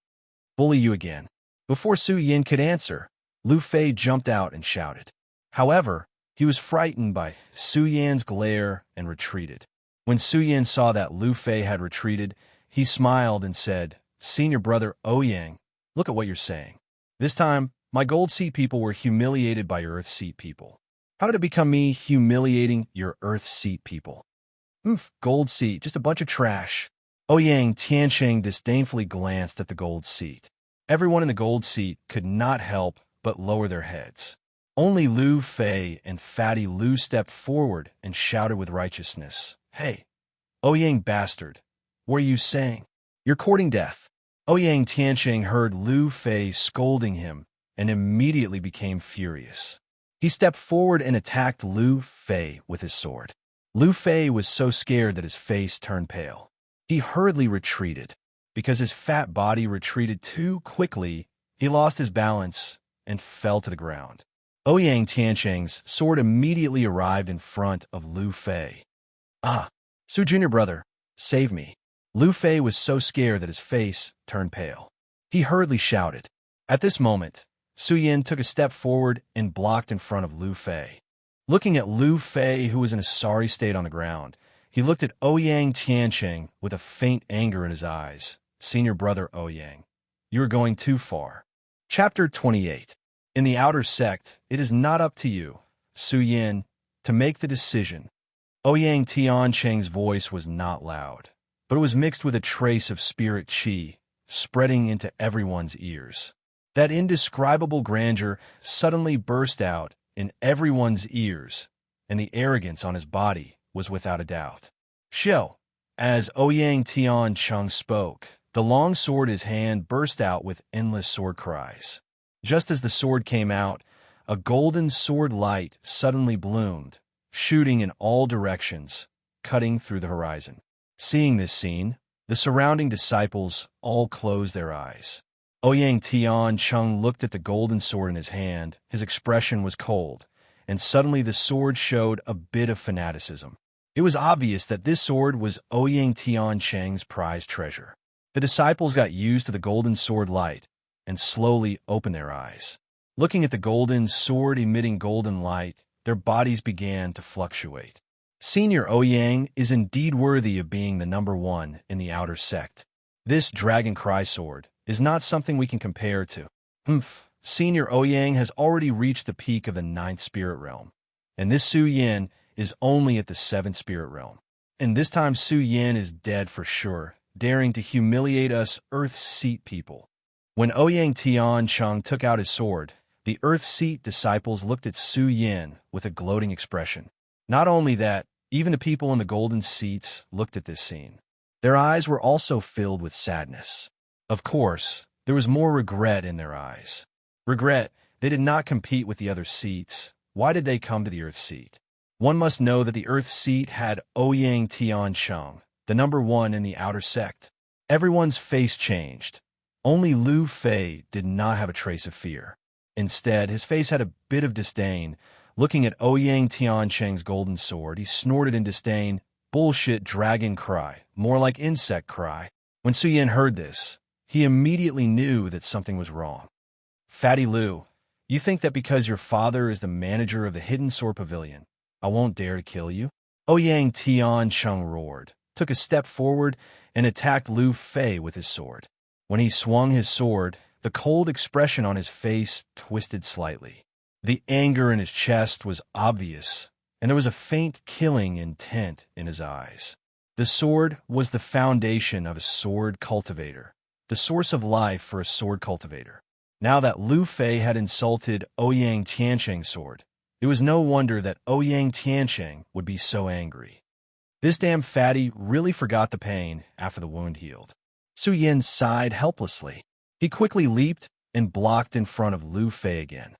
A: "Bully you again." Before Su Yan could answer, Lu Fei jumped out and shouted. However, he was frightened by Su Yan's glare and retreated. When Su Yan saw that Lu Fei had retreated, he smiled and said, "Senior brother Ouyang, look at what you're saying. This time, my gold seat people were humiliated by your earth seat people. How did it become me humiliating your earth seat people?" Gold seat, just a bunch of trash." Ouyang Tianqing disdainfully glanced at the gold seat. Everyone in the gold seat could not help but lower their heads. Only Lu Fei and Fatty Lu stepped forward and shouted with righteousness, "Hey, Ouyang bastard, what are you saying? You're courting death." Ouyang Tianqing heard Lu Fei scolding him and immediately became furious. He stepped forward and attacked Lu Fei with his sword. Lu Fei was so scared that his face turned pale. He hurriedly retreated. Because his fat body retreated too quickly, he lost his balance and fell to the ground. Ouyang Tianqing's sword immediately arrived in front of Lu Fei. "Ah, Su Junior brother, save me." Lu Fei was so scared that his face turned pale. He hurriedly shouted. At this moment, Su Yan took a step forward and blocked in front of Lu Fei. Looking at Lu Fei, who was in a sorry state on the ground, he looked at Ouyang Tianqing with a faint anger in his eyes. "Senior brother Ouyang, you are going too far." Chapter 28. In the outer sect, it is not up to you, Su Yan, to make the decision. Ouyang Tianqing's voice was not loud, but it was mixed with a trace of spirit chi, spreading into everyone's ears. That indescribable grandeur suddenly burst out in everyone's ears, and the arrogance on his body was without a doubt. "Xiao." As Ouyang Tianqing spoke, the long sword in his hand burst out with endless sword cries. Just as the sword came out, a golden sword light suddenly bloomed, shooting in all directions, cutting through the horizon. Seeing this scene, the surrounding disciples all closed their eyes. Ouyang Tianqing looked at the golden sword in his hand. His expression was cold, and suddenly the sword showed a bit of fanaticism. It was obvious that this sword was Ouyang Tianqing's prized treasure. The disciples got used to the golden sword light and slowly opened their eyes. Looking at the golden sword emitting golden light, their bodies began to fluctuate. Senior Ouyang is indeed worthy of being the number one in the outer sect. This dragon cry sword is not something we can compare to. Senior Ouyang has already reached the peak of the 9th spirit realm, and this Su Yan is only at the 7th spirit realm. And this time Su Yan is dead for sure, daring to humiliate us Earth Seat people. When Ouyang Tianqing took out his sword, the Earth Seat disciples looked at Su Yan with a gloating expression. Not only that, even the people in the golden seats looked at this scene. Their eyes were also filled with sadness. Of course, there was more regret in their eyes. Regret, they did not compete with the other seats. Why did they come to the Earth Seat? One must know that the Earth Seat had Ouyang Tianqing, the number one in the outer sect. Everyone's face changed. Only Lu Fei did not have a trace of fear. Instead, his face had a bit of disdain. Looking at Ouyang Tiancheng's golden sword, he snorted in disdain. Bullshit dragon cry, more like insect cry. When Su Yin heard this, he immediately knew that something was wrong. Fatty Lu, you think that because your father is the manager of the Hidden Sword Pavilion, I won't dare to kill you? Ouyang Tiancheng roared, took a step forward, and attacked Lu Fei with his sword. When he swung his sword, the cold expression on his face twisted slightly. The anger in his chest was obvious, and there was a faint killing intent in his eyes. The sword was the foundation of a sword cultivator, the source of life for a sword cultivator. Now that Lu Fei had insulted Ouyang Tiancheng's sword, it was no wonder that Ouyang Tiancheng would be so angry. This damn fatty really forgot the pain after the wound healed. Su Yin sighed helplessly. He quickly leaped and blocked in front of Lu Fei again.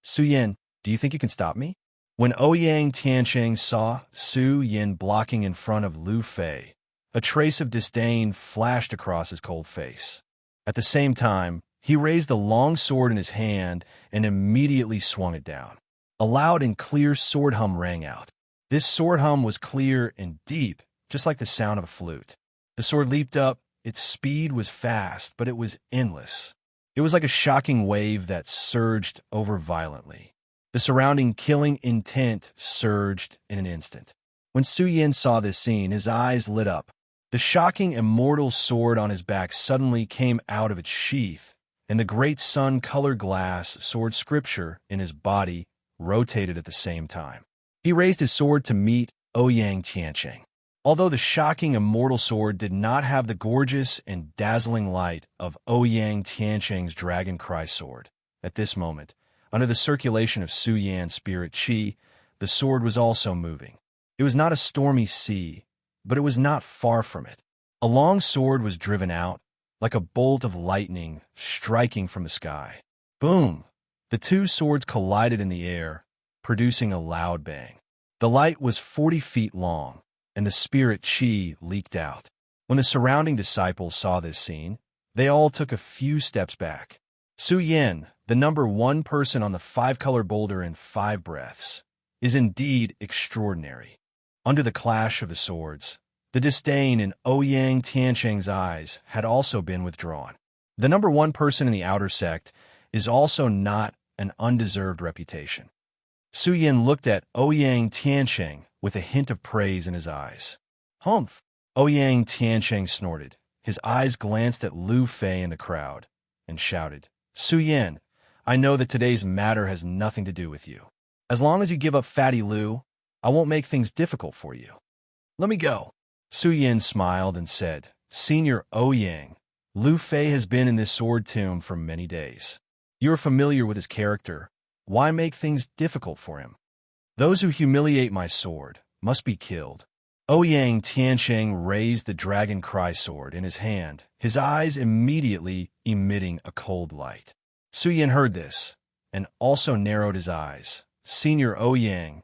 A: Su Yin, do you think you can stop me? When Ouyang Tiancheng saw Su Yin blocking in front of Lu Fei, a trace of disdain flashed across his cold face. At the same time, he raised the long sword in his hand and immediately swung it down. A loud and clear sword hum rang out. This sword hum was clear and deep, just like the sound of a flute. The sword leaped up. Its speed was fast, but it was endless. It was like a shocking wave that surged over violently. The surrounding killing intent surged in an instant. When Su Yin saw this scene, his eyes lit up. The shocking immortal sword on his back suddenly came out of its sheath, and the great sun-colored glass sword scripture in his body rotated at the same time. He raised his sword to meet Ouyang Tiancheng. Although the shocking immortal sword did not have the gorgeous and dazzling light of Ouyang Tiancheng's Dragon Cry sword, at this moment, under the circulation of Su Yan's spirit qi, the sword was also moving. It was not a stormy sea, but it was not far from it. A long sword was driven out, like a bolt of lightning striking from the sky. Boom! The two swords collided in the air, producing a loud bang. The light was 40 feet long, and the spirit qi leaked out. When the surrounding disciples saw this scene, they all took a few steps back. Su Yin, the number one person on the five-color boulder in 5 breaths, is indeed extraordinary. Under the clash of the swords, the disdain in Ouyang Tiancheng's eyes had also been withdrawn. The number one person in the outer sect is also not an undeserved reputation. Su Yin looked at Ouyang Tiancheng with a hint of praise in his eyes. Humph! Ouyang Tiancheng snorted. His eyes glanced at Lu Fei in the crowd and shouted, Su Yin, I know that today's matter has nothing to do with you. As long as you give up Fatty Lu, I won't make things difficult for you. Let me go. Su Yin smiled and said, Senior Ouyang, Lu Fei has been in this sword tomb for many days. You are familiar with his character. Why make things difficult for him? Those who humiliate my sword must be killed. Ouyang Tiancheng raised the Dragon Cry sword in his hand, his eyes immediately emitting a cold light. Su Yin heard this, and also narrowed his eyes. Senior Ouyang,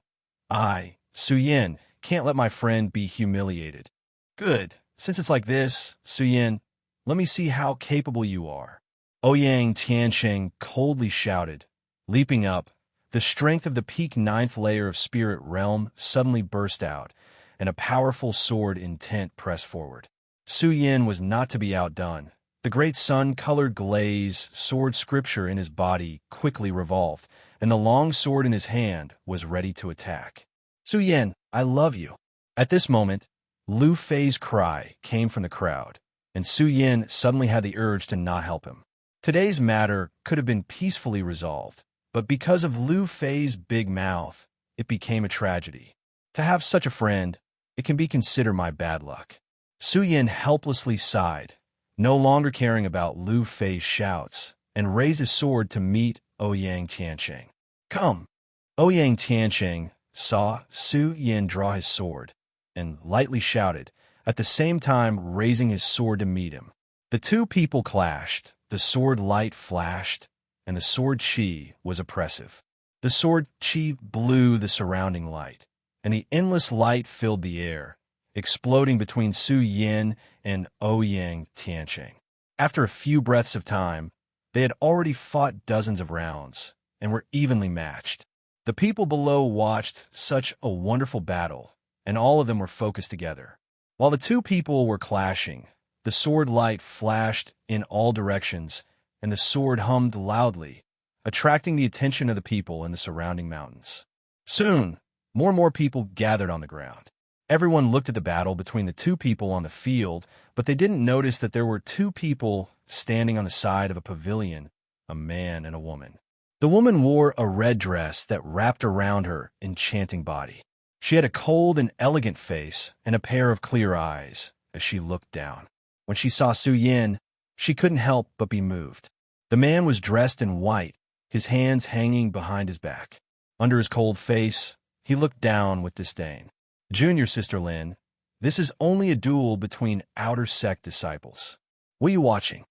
A: I, Su Yin, can't let my friend be humiliated. Good. Since it's like this, Su Yin, let me see how capable you are. Ouyang Tiancheng coldly shouted. Leaping up, the strength of the peak 9th layer of Spirit Realm suddenly burst out, and a powerful sword intent pressed forward. Su Yin was not to be outdone. The great sun-colored glaze sword scripture in his body quickly revolved, and the long sword in his hand was ready to attack. Su Yin, I love you. At this moment, Lu Fei's cry came from the crowd, and Su Yin suddenly had the urge to not help him. Today's matter could have been peacefully resolved, but because of Lu Fei's big mouth, it became a tragedy. To have such a friend, it can be considered my bad luck. Su Yin helplessly sighed, no longer caring about Lu Fei's shouts, and raised his sword to meet Ouyang Tiancheng. Come! Ouyang Tiancheng saw Su Yin draw his sword, and lightly shouted, at the same time raising his sword to meet him. The two people clashed, the sword light flashed, and the sword qi was oppressive. The sword qi blew the surrounding light, and the endless light filled the air, exploding between Su Yin and Ouyang Tianqing. After a few breaths of time, they had already fought dozens of rounds and were evenly matched. The people below watched such a wonderful battle, and all of them were focused together. While the two people were clashing, the sword light flashed in all directions, and the sword hummed loudly, attracting the attention of the people in the surrounding mountains. Soon, more and more people gathered on the ground. Everyone looked at the battle between the two people on the field, but they didn't notice that there were two people standing on the side of a pavilion, a man and a woman. The woman wore a red dress that wrapped around her enchanting body. She had a cold and elegant face and a pair of clear eyes as she looked down. When she saw Su Yin, she couldn't help but be moved. The man was dressed in white, his hands hanging behind his back. Under his cold face, he looked down with disdain. Junior Sister Lin, this is only a duel between outer sect disciples. What are you watching?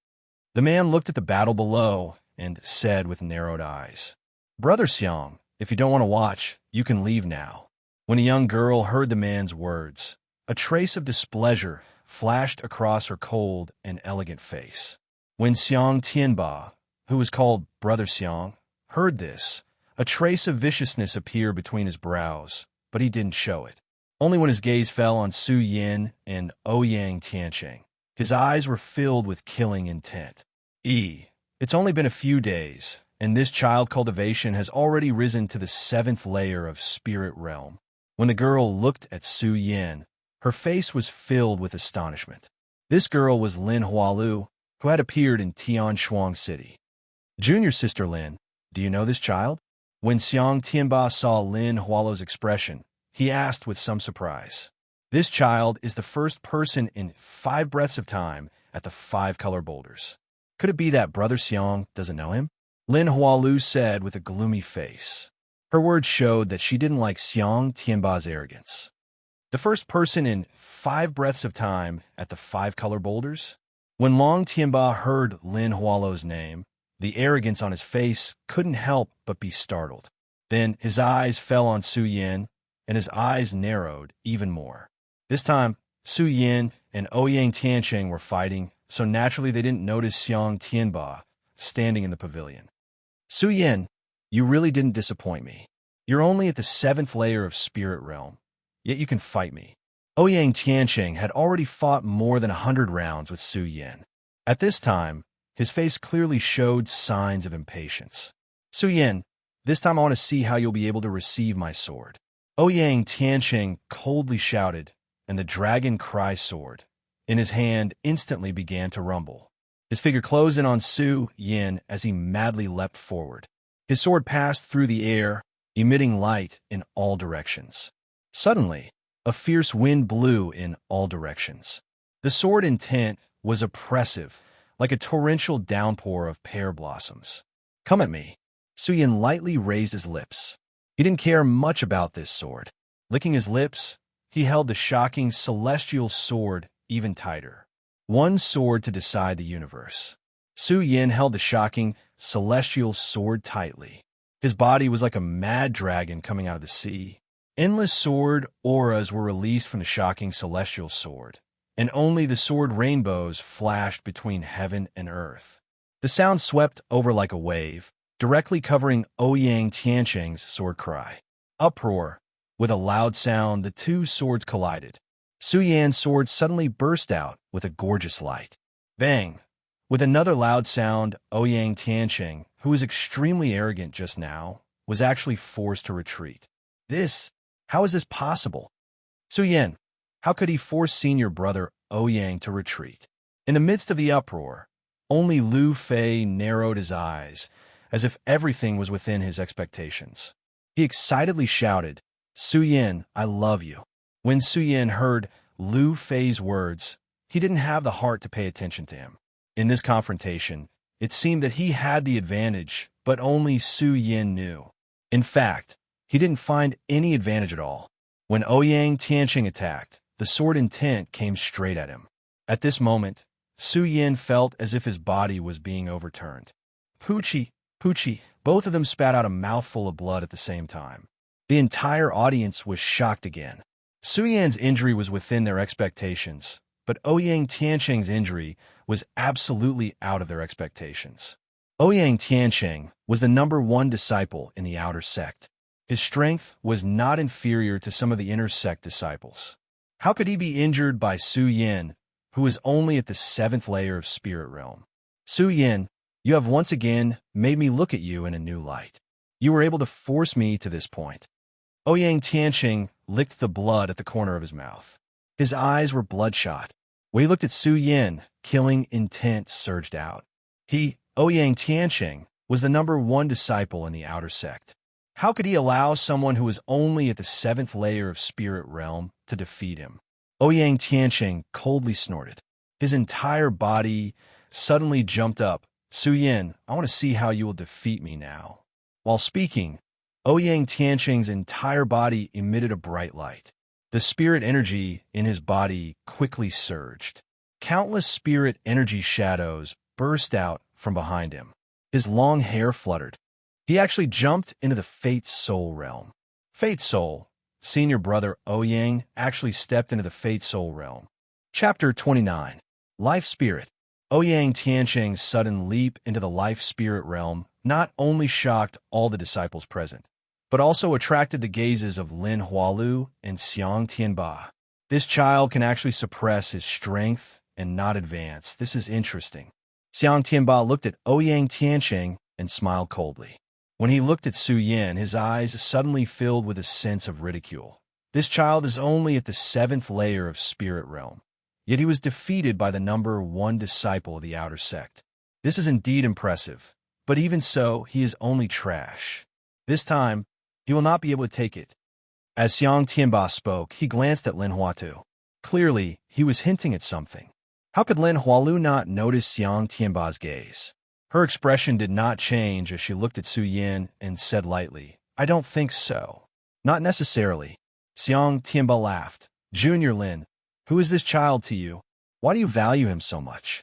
A: The man looked at the battle below and said with narrowed eyes, Brother Xiang, if you don't want to watch, you can leave now. When the young girl heard the man's words, a trace of displeasure flashed across her cold and elegant face. When Xiang Tianba, who was called Brother Xiang, heard this, a trace of viciousness appeared between his brows, but he didn't show it. Only when his gaze fell on Su Yin and Ouyang Tianqing, his eyes were filled with killing intent. It's only been a few days, and this child cultivation has already risen to the 7th layer of spirit realm. When the girl looked at Su Yin, her face was filled with astonishment. This girl was Lin Hualu, who had appeared in Tianshuang City. Junior Sister Lin, do you know this child? When Xiang Tianba saw Lin Hualu's expression, he asked with some surprise. This child is the first person in 5 breaths of time at the 5 color boulders. Could it be that Brother Xiang doesn't know him? Lin Hualu said with a gloomy face. Her words showed that she didn't like Xiang Tianba's arrogance. The first person in 5 breaths of time at the 5 color boulders? When Long Tianba heard Lin Hualu's name, the arrogance on his face couldn't help but be startled. Then his eyes fell on Su Yin, and his eyes narrowed even more. This time, Su Yin and Ouyang Tianqing were fighting, so naturally they didn't notice Xiang Tianba standing in the pavilion. Su Yin, you really didn't disappoint me. You're only at the 7th layer of spirit realm, yet you can fight me. Ouyang Tianqing had already fought more than 100 rounds with Su Yin. At this time, his face clearly showed signs of impatience. Su Yin, this time I want to see how you'll be able to receive my sword. Ouyang Tianqing coldly shouted, and the dragon cry sword in his hand instantly began to rumble. His figure closed in on Su Yin as he madly leapt forward. His sword passed through the air, emitting light in all directions. Suddenly, a fierce wind blew in all directions. The sword intent was oppressive, like a torrential downpour of pear blossoms. Come at me. Su Yin lightly raised his lips. He didn't care much about this sword. Licking his lips, he held the shocking celestial sword even tighter. One sword to decide the universe. Su Yin held the shocking celestial sword tightly. His body was like a mad dragon coming out of the sea. Endless sword auras were released from the shocking celestial sword, and only the sword rainbows flashed between heaven and earth. The sound swept over like a wave, directly covering Ouyang Tianqing's sword cry. Uproar. With a loud sound, the two swords collided. Su Yan's sword suddenly burst out with a gorgeous light. Bang! With another loud sound, Ouyang Tianqing, who was extremely arrogant just now, was actually forced to retreat. How is this possible? Su Yan, how could he force senior brother Ouyang to retreat? In the midst of the uproar, only Lu Fei narrowed his eyes, as if everything was within his expectations. He excitedly shouted, Su Yan, I love you. When Su Yan heard Lu Fei's words, he didn't have the heart to pay attention to him. In this confrontation, it seemed that he had the advantage, but only Su Yan knew. In fact, he didn't find any advantage at all. When Ouyang Tianqing attacked, the sword intent came straight at him. At this moment, Su Yan felt as if his body was being overturned. Poochie, Poochie, both of them spat out a mouthful of blood at the same time. The entire audience was shocked again. Su Yan's injury was within their expectations, but Ouyang Tiancheng's injury was absolutely out of their expectations. Ouyang Tiancheng was the #1 disciple in the outer sect. His strength was not inferior to some of the inner sect disciples. How could he be injured by Su Yan, who was only at the 7th layer of spirit realm? Su Yan, you have once again made me look at you in a new light. You were able to force me to this point. Ouyang Tiancheng licked the blood at the corner of his mouth. His eyes were bloodshot. When he looked at Su Yan, killing intent surged out. Ouyang Tiancheng, was the #1 disciple in the outer sect. How could he allow someone who was only at the 7th layer of spirit realm to defeat him? Ouyang Tiancheng coldly snorted. His entire body suddenly jumped up. Su Yan, I want to see how you will defeat me now. While speaking, Ouyang Tiancheng's entire body emitted a bright light. The spirit energy in his body quickly surged. Countless spirit energy shadows burst out from behind him. His long hair fluttered. He actually jumped into the Fate Soul realm. Fate Soul, senior brother Ouyang, actually stepped into the Fate Soul realm. Chapter 29. Life Spirit. Ouyang Tiancheng's sudden leap into the life spirit realm not only shocked all the disciples present, but also attracted the gazes of Lin Hualu and Xiang Tianba. This child can actually suppress his strength and not advance. This is interesting. Xiang Tianba looked at Ouyang Tiancheng and smiled coldly. When he looked at Su Yan, his eyes suddenly filled with a sense of ridicule. This child is only at the 7th layer of spirit realm, yet he was defeated by the #1 disciple of the outer sect. This is indeed impressive, but even so, he is only trash. This time, he will not be able to take it. As Xiang Tianba spoke, he glanced at Lin Huatu. Clearly, he was hinting at something. How could Lin Hualu not notice Xiang Tianba's gaze? Her expression did not change as she looked at Su Yan and said lightly, I don't think so. Not necessarily. Xiang Tianba laughed. Junior Lin, who is this child to you? Why do you value him so much?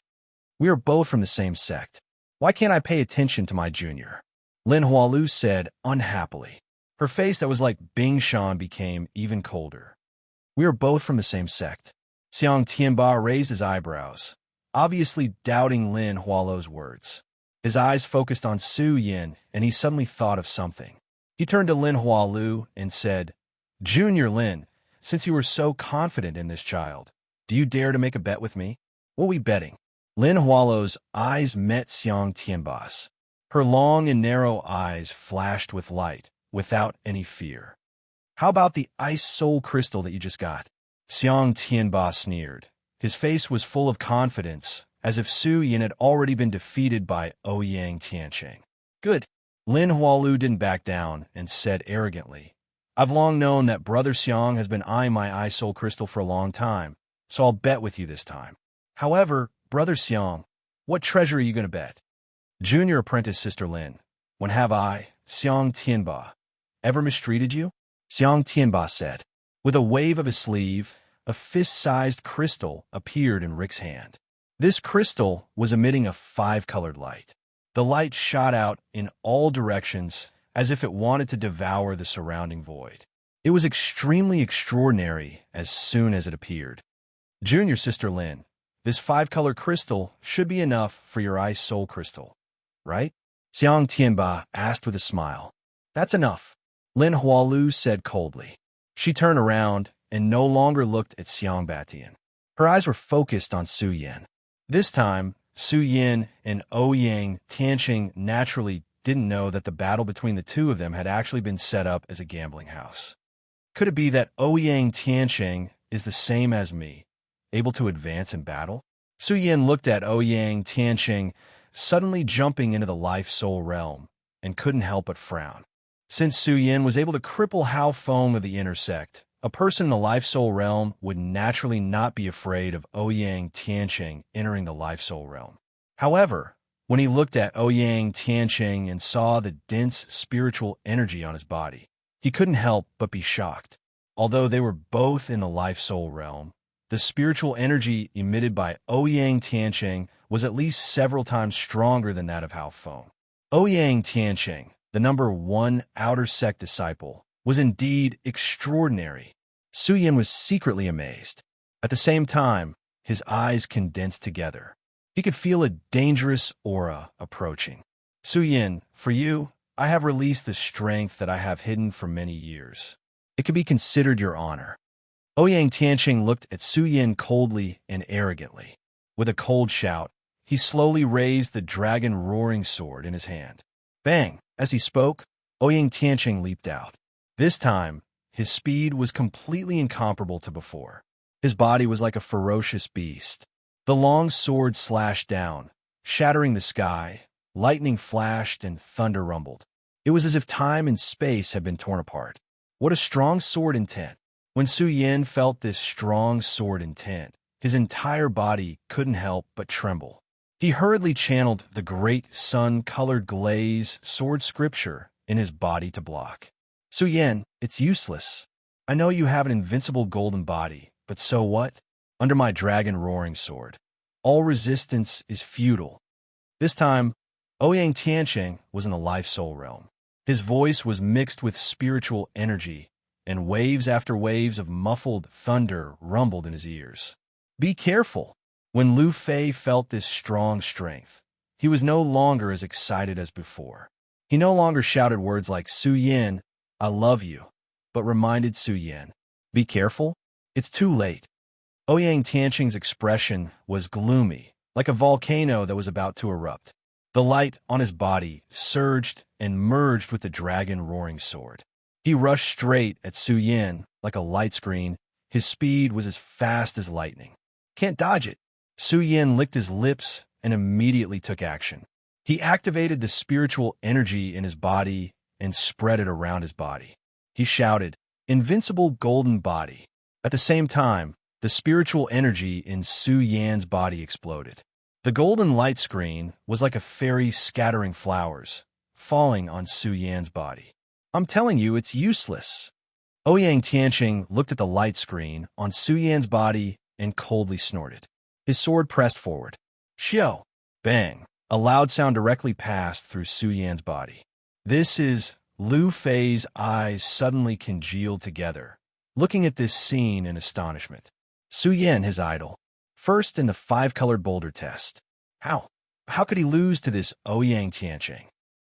A: We are both from the same sect. Why can't I pay attention to my junior? Lin Hualu said unhappily. Her face that was like Bing Shan became even colder. We are both from the same sect. Xiang Tianba raised his eyebrows, obviously doubting Lin Hualu's words. His eyes focused on Su Yan, and he suddenly thought of something. He turned to Lin Hualu and said, Junior Lin, since you were so confident in this child, do you dare to make a bet with me? What are we betting? Lin Hualu's eyes met Xiang Tianba's. Her long and narrow eyes flashed with light, without any fear. How about the ice soul crystal that you just got? Xiang Tianba sneered. His face was full of confidence, as if Su Yan had already been defeated by Ouyang Tiancheng. Good. Lin Hualu didn't back down and said arrogantly, I've long known that Brother Xiang has been eyeing my eye soul crystal for a long time, so I'll bet with you this time. However, Brother Xiang, what treasure are you going to bet? Junior apprentice Sister Lin, when have I, Xiang Tianba, ever mistreated you? Xiang Tianba said. With a wave of his sleeve, a fist-sized crystal appeared in Rick's hand. This crystal was emitting a 5-colored light. The light shot out in all directions as if it wanted to devour the surrounding void. It was extremely extraordinary as soon as it appeared. Junior Sister Lin, this 5-color crystal should be enough for your ice soul crystal, right? Xiang Tianba asked with a smile. That's enough, Lin Hualu said coldly. She turned around and no longer looked at Xiang Batian. Her eyes were focused on Su Yan. This time, Su Yan and Ouyang Tiancheng naturally didn't know that the battle between the two of them had actually been set up as a gambling house. Could it be that Ouyang Tiancheng is the same as me, able to advance in battle? Su Yan looked at Ouyang Tiancheng, suddenly jumping into the life-soul realm, and couldn't help but frown. Since Su Yan was able to cripple Hao Feng of the inner sect, a person in the life-soul realm would naturally not be afraid of Ouyang Tiancheng entering the life-soul realm. However, when he looked at Ouyang Tiancheng and saw the dense spiritual energy on his body, he couldn't help but be shocked. Although they were both in the life-soul realm, the spiritual energy emitted by Ouyang Tiancheng was at least several times stronger than that of Hao Feng. Ouyang Tiancheng, the #1 outer sect disciple, was indeed extraordinary. Su Yin was secretly amazed. At the same time, his eyes condensed together. He could feel a dangerous aura approaching. Su Yin, for you, I have released the strength that I have hidden for many years. It could be considered your honor. Ouyang Tianqing looked at Su Yin coldly and arrogantly. With a cold shout, he slowly raised the dragon roaring sword in his hand. Bang! As he spoke, Ouyang Tianqing leaped out. This time, his speed was completely incomparable to before. His body was like a ferocious beast. The long sword slashed down, shattering the sky. Lightning flashed and thunder rumbled. It was as if time and space had been torn apart. What a strong sword intent! When Su Yin felt this strong sword intent, his entire body couldn't help but tremble. He hurriedly channeled the great sun-colored glaze sword scripture in his body to block. Su Yin, it's useless. I know you have an invincible golden body, but so what? Under my dragon roaring sword, all resistance is futile. This time, Ouyang Tianqing was in the life-soul realm. His voice was mixed with spiritual energy, and waves after waves of muffled thunder rumbled in his ears. Be careful! When Lu Fei felt this strong strength, he was no longer as excited as before. He no longer shouted words like, Su Yin, I love you, but reminded Su Yin, be careful, it's too late. Ouyang Tianqing's expression was gloomy, like a volcano that was about to erupt. The light on his body surged and merged with the dragon roaring sword. He rushed straight at Su Yin like a light screen. His speed was as fast as lightning. Can't dodge it. Su Yin licked his lips and immediately took action. He activated the spiritual energy in his body and spread it around his body. He shouted, Invincible golden body. At the same time, the spiritual energy in Su Yan's body exploded. The golden light screen was like a fairy scattering flowers, falling on Su Yan's body. I'm telling you, it's useless. Ouyang Tianqing looked at the light screen on Su Yan's body and coldly snorted. His sword pressed forward. Xiao! Bang! A loud sound directly passed through Su Yan's body. This is Lu Fei's eyes suddenly congealed together, looking at this scene in astonishment. Su Yan, his idol, first in the 5-colored boulder test. How could he lose to this Ouyang Tianqing?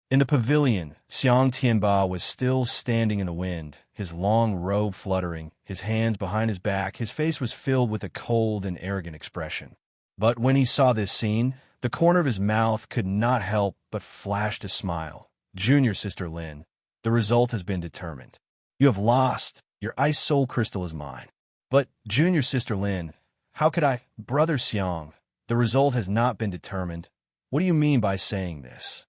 A: In the pavilion, Xiang Tianba was still standing in the wind, his long robe fluttering, his hands behind his back. His face was filled with a cold and arrogant expression. But when he saw this scene, the corner of his mouth could not help but flashed a smile. Junior Sister Lin, the result has been determined. You have lost. Your ice soul crystal is mine. But, Junior Sister Lin, how could I? Brother Xiang, the result has not been determined. What do you mean by saying this?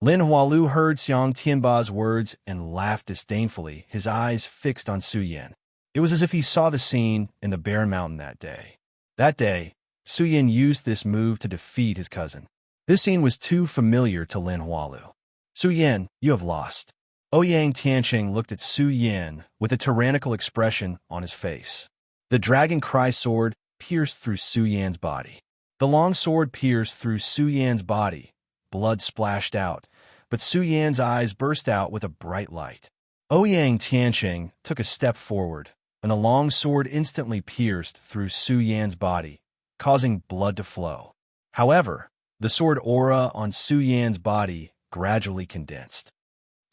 A: Lin Hualu heard Xiang Tianba's words and laughed disdainfully, his eyes fixed on Su Yin. It was as if he saw the scene in the Barren Mountain that day. That day, Su Yin used this move to defeat his cousin. This scene was too familiar to Lin Hualu. Su Yin, you have lost. Ouyang Tianqing looked at Su Yin with a tyrannical expression on his face. The dragon cry sword pierced through Su Yan's body. The long sword pierced through Su Yan's body. Blood splashed out, but Su Yan's eyes burst out with a bright light. Ouyang Tianqing took a step forward, and the long sword instantly pierced through Su Yan's body, causing blood to flow. However, the sword aura on Su Yan's body gradually condensed.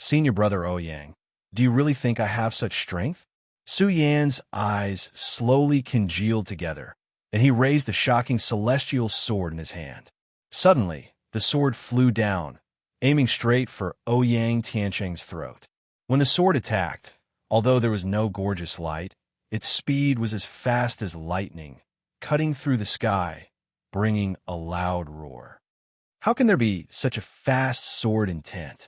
A: Senior brother Ouyang, do you really think I have such strength? Su Yan's eyes slowly congealed together, and he raised the shocking celestial sword in his hand. Suddenly, the sword flew down, aiming straight for Ouyang Tianqing's throat. When the sword attacked, although there was no gorgeous light, its speed was as fast as lightning, cutting through the sky, bringing a loud roar. How can there be such a fast sword intent?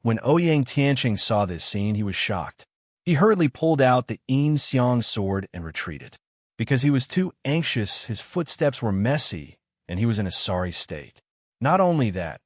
A: When Ouyang Tianqing saw this scene, he was shocked. He hurriedly pulled out the Yin Xiang sword and retreated. Because he was too anxious, his footsteps were messy, and he was in a sorry state. Not only that,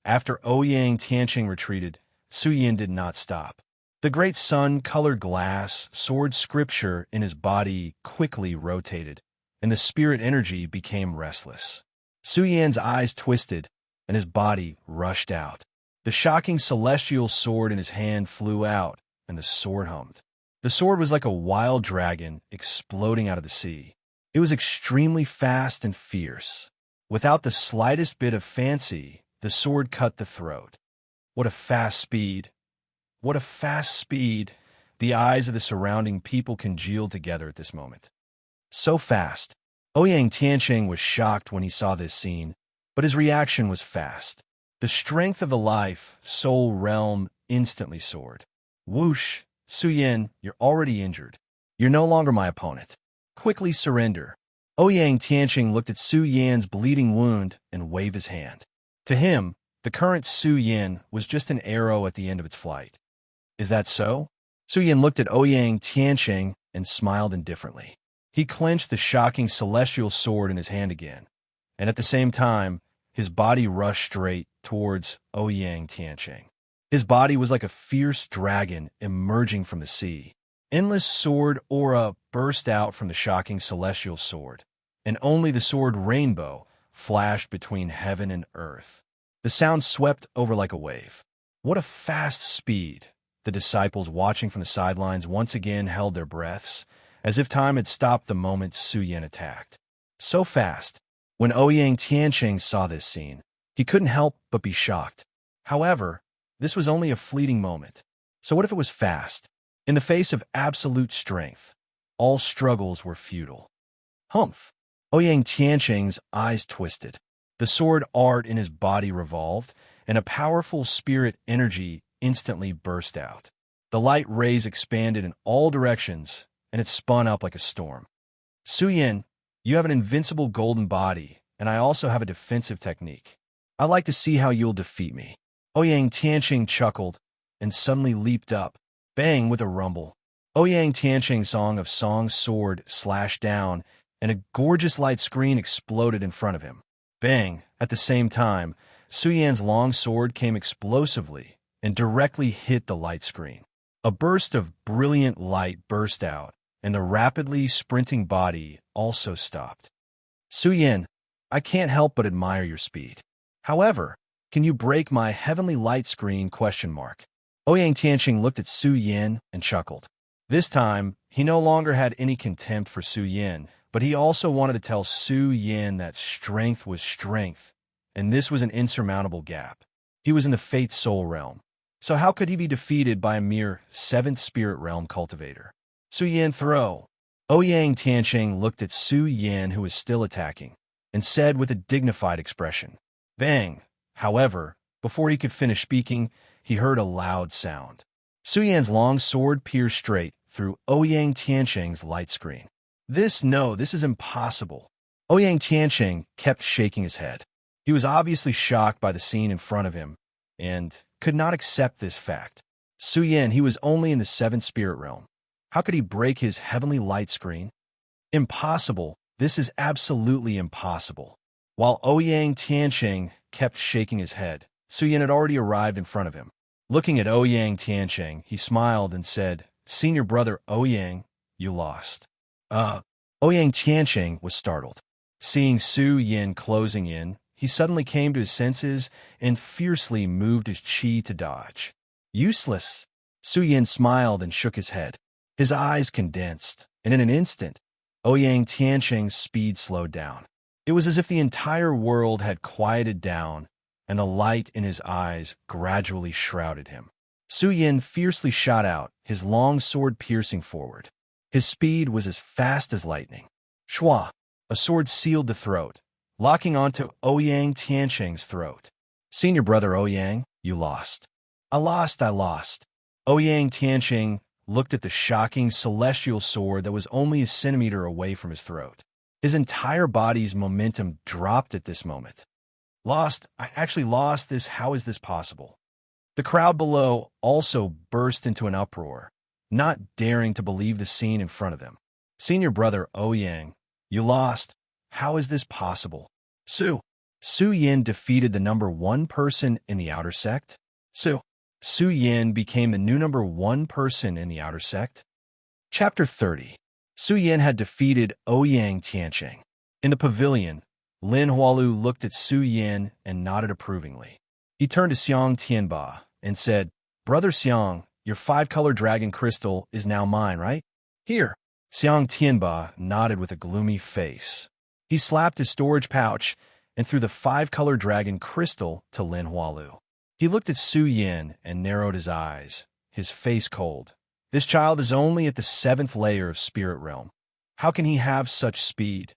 A: after Ouyang Tianqing retreated, Su Yin did not stop. The great sun-colored glass sword scripture in his body quickly rotated, and the spirit energy became restless. Su Yan's eyes twisted, and his body rushed out. The shocking celestial sword in his hand flew out, and the sword hummed. The sword was like a wild dragon exploding out of the sea. It was extremely fast and fierce. Without the slightest bit of fancy, the sword cut the throat. What a fast speed! What a fast speed! The eyes of the surrounding people congealed together at this moment. So fast. Ouyang Tianqing was shocked when he saw this scene, but his reaction was fast. The strength of the life, soul realm instantly soared. Whoosh! Su Yin, you're already injured. You're no longer my opponent. Quickly surrender. Ouyang Tianqing looked at Su Yan's bleeding wound and waved his hand. To him, the current Su Yin was just an arrow at the end of its flight. Is that so? Su Yin looked at Ouyang Tianqing and smiled indifferently. He clenched the shocking celestial sword in his hand again, and at the same time, his body rushed straight towards Ouyang Tianqing. His body was like a fierce dragon emerging from the sea. Endless sword aura burst out from the shocking celestial sword, and only the sword rainbow flashed between heaven and earth. The sound swept over like a wave. What a fast speed! The disciples watching from the sidelines once again held their breaths, as if time had stopped the moment Su Yin attacked. So fast. When Ouyang Tianqing saw this scene, he couldn't help but be shocked. However, this was only a fleeting moment. So what if it was fast? In the face of absolute strength, all struggles were futile. Humph! Ouyang Tianqing's eyes twisted. The sword art in his body revolved, and a powerful spirit energy instantly burst out. The light rays expanded in all directions, and it spun up like a storm. Su Yin, you have an invincible golden body, and I also have a defensive technique. I'd like to see how you'll defeat me. Ouyang Tianqing chuckled, and suddenly leaped up, bang with a rumble. Ouyang Tianqing's Song of Songs sword slashed down, and a gorgeous light screen exploded in front of him. Bang! At the same time, Su Yan's long sword came explosively and directly hit the light screen. A burst of brilliant light burst out, and the rapidly sprinting body also stopped. Su Yin, I can't help but admire your speed. However, can you break my heavenly light screen? Ouyang Tianqing looked at Su Yin and chuckled. This time, he no longer had any contempt for Su Yin, but he also wanted to tell Su Yin that strength was strength, and this was an insurmountable gap. He was in the Fate Soul realm, so how could he be defeated by a mere 7th Spirit Realm cultivator? Su Yin throw. Ouyang Tianqing looked at Su Yin, who was still attacking, and said with a dignified expression, bang! However, before he could finish speaking, he heard a loud sound. Su Yan's long sword pierced straight through Ouyang Tianqing's light screen. This is impossible. Ouyang Tianqing kept shaking his head. He was obviously shocked by the scene in front of him, and could not accept this fact. Su Yin, he was only in the 7th Spirit Realm. How could he break his heavenly light screen? Impossible. This is absolutely impossible. While Ouyang Tianqing kept shaking his head, Su Yin had already arrived in front of him. Looking at Ouyang Tianqing, he smiled and said, Senior brother Ouyang, you lost. Ouyang Tianqing was startled. Seeing Su Yin closing in, he suddenly came to his senses and fiercely moved his chi to dodge. Useless. Su Yin smiled and shook his head. His eyes condensed, and in an instant, Ouyang Tianqing's speed slowed down. It was as if the entire world had quieted down, and the light in his eyes gradually shrouded him. Su Yin fiercely shot out, his long sword piercing forward. His speed was as fast as lightning. Shua! A sword sealed the throat, locking onto Ouyang Tianqing's throat. Senior brother Ouyang, you lost. I lost. Ouyang Tianqing looked at the shocking celestial sword that was only a centimeter away from his throat. His entire body's momentum dropped at this moment. Lost? I actually lost this? How is this possible? The crowd below also burst into an uproar, not daring to believe the scene in front of them. Senior brother Ouyang, you lost. How is this possible? Su Yin defeated the number 1 person in the outer sect? Su Yin became the new number 1 person in the outer sect? Chapter 30. Su Yin had defeated Ouyang Tianqing. In the pavilion, Lin Hualu looked at Su Yin and nodded approvingly. He turned to Xiang Tianba and said, Brother Xiang, your 5-color dragon crystal is now mine, right? Here. Xiang Tianba nodded with a gloomy face. He slapped his storage pouch and threw the 5-color dragon crystal to Lin Hualu. He looked at Su Yin and narrowed his eyes, his face cold. This child is only at the 7th layer of spirit realm. How can he have such speed?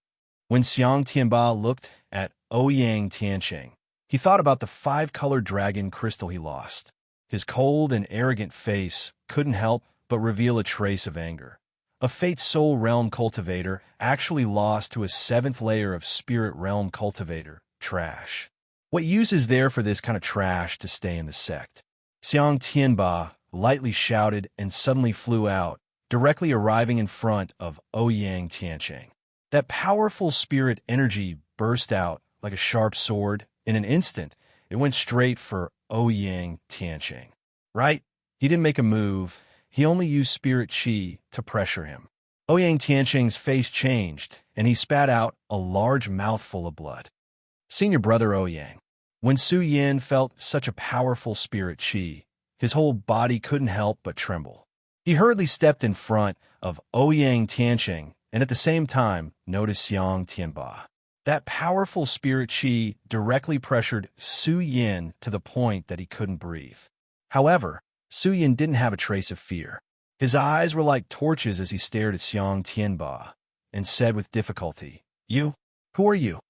A: When Xiang Tianba looked at Ouyang Tianqing, he thought about the 5-color dragon crystal he lost. His cold and arrogant face couldn't help but reveal a trace of anger. A Fate Soul Realm cultivator actually lost to a 7th layer of Spirit Realm cultivator. Trash. What use is there for this kind of trash to stay in the sect? Xiang Tianba lightly shouted and suddenly flew out, directly arriving in front of Ouyang Tianqing. That powerful spirit energy burst out like a sharp sword. In an instant, it went straight for Ouyang Tianqing. Right? He didn't make a move. He only used spirit chi to pressure him. Ouyang Tianqing's face changed, and he spat out a large mouthful of blood. Senior brother Ouyang. When Su Yin felt such a powerful spirit chi, his whole body couldn't help but tremble. He hurriedly stepped in front of Ouyang Tianqing and at the same time noticed Xiang Tianba. That powerful spirit chi directly pressured Su Yin to the point that he couldn't breathe. However, Su Yin didn't have a trace of fear. His eyes were like torches as he stared at Xiang Tianba and said with difficulty, "You? Who are you?"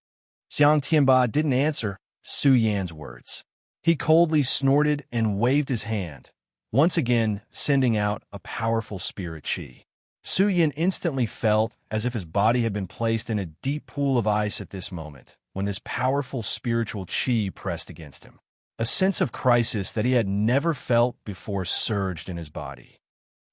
A: Xiang Tianba didn't answer Su Yin's words. He coldly snorted and waved his hand, once again sending out a powerful spirit chi. Su Yin instantly felt as if his body had been placed in a deep pool of ice at this moment, when this powerful spiritual chi pressed against him. A sense of crisis that he had never felt before surged in his body.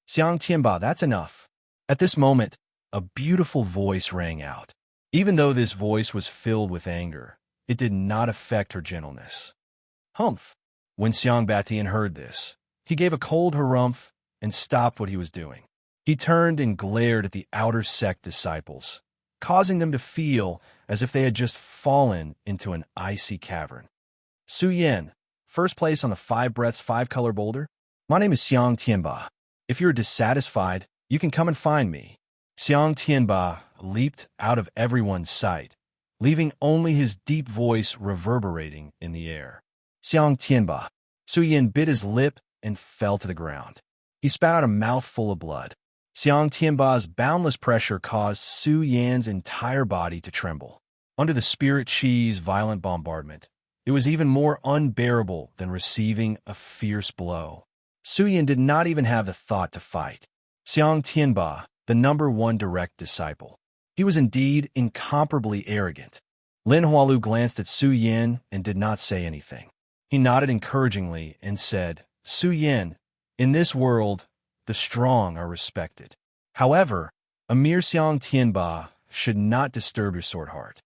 A: Xiang Tianba, that's enough. At this moment, a beautiful voice rang out. Even though this voice was filled with anger, it did not affect her gentleness. Humph! When Xiang Batian heard this, he gave a cold harumph and stopped what he was doing. He turned and glared at the outer sect disciples, causing them to feel as if they had just fallen into an icy cavern. Su Yin, first place on the 5 breaths 5-color boulder. My name is Xiang Tianba. If you're dissatisfied, you can come and find me. Xiang Tianba leaped out of everyone's sight, leaving only his deep voice reverberating in the air. Xiang Tianba. Su Yin bit his lip and fell to the ground. He spat out a mouthful of blood. Xiang Tianba's boundless pressure caused Su Yan's entire body to tremble. Under the spirit chi's violent bombardment, it was even more unbearable than receiving a fierce blow. Su Yan did not even have the thought to fight. Xiang Tianba, the #1 direct disciple. He was indeed incomparably arrogant. Lin Hualu glanced at Su Yin and did not say anything. He nodded encouragingly and said, Su Yin, in this world, the strong are respected. However, a mere Xiang Tianba should not disturb your sword heart.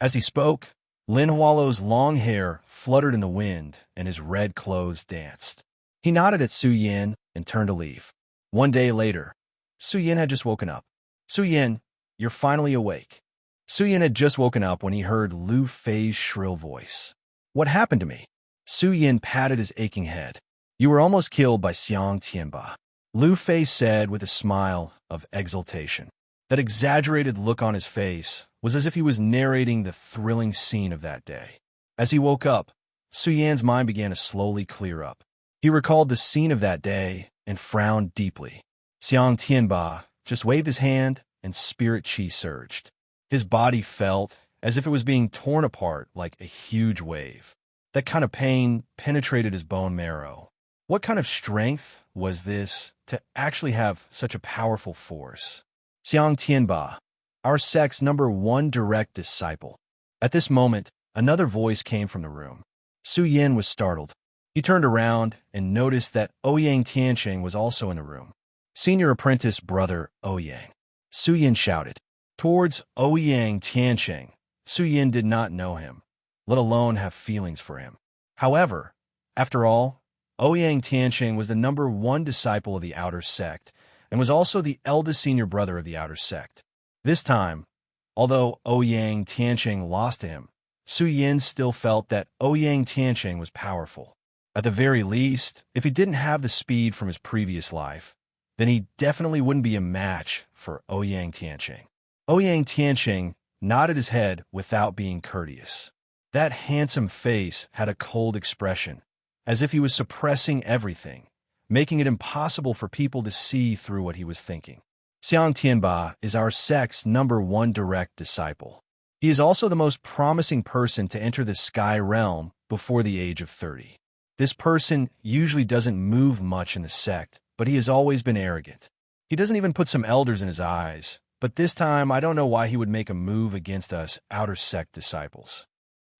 A: As he spoke, Lin Hualu's long hair fluttered in the wind and his red clothes danced. He nodded at Su Yin and turned to leave. One day later, Su Yin had just woken up. Su Yin, you're finally awake. Su Yin had just woken up when he heard Lu Fei's shrill voice. What happened to me? Su Yin patted his aching head. You were almost killed by Xiang Tianba. Lu Fei said with a smile of exultation. That exaggerated look on his face was as if he was narrating the thrilling scene of that day. As he woke up, Su Yan's mind began to slowly clear up. He recalled the scene of that day and frowned deeply. Xiang Tianba just waved his hand and spirit chi surged. His body felt as if it was being torn apart like a huge wave. That kind of pain penetrated his bone marrow. What kind of strength was this to actually have such a powerful force? Xiang Tianba, our sect's #1 direct disciple. At this moment, another voice came from the room. Su Yin was startled. He turned around and noticed that Ouyang Tianqing was also in the room. Senior apprentice brother Ouyang. Su Yin shouted. Towards Ouyang Tianqing, Su Yin did not know him, let alone have feelings for him. However, after all, Ouyang Tianqing was the #1 disciple of the outer sect and was also the eldest senior brother of the outer sect. This time, although Ouyang Tianqing lost to him, Su Yin still felt that Ouyang Tianqing was powerful. At the very least, if he didn't have the speed from his previous life, then he definitely wouldn't be a match for Ouyang Tianqing. Ouyang Tianqing nodded his head without being courteous. That handsome face had a cold expression, as if he was suppressing everything, making it impossible for people to see through what he was thinking. Xiang Tianba is our sect's #1 direct disciple. He is also the most promising person to enter the Sky Realm before the age of 30. This person usually doesn't move much in the sect, but he has always been arrogant. He doesn't even put some elders in his eyes, but this time I don't know why he would make a move against us outer sect disciples.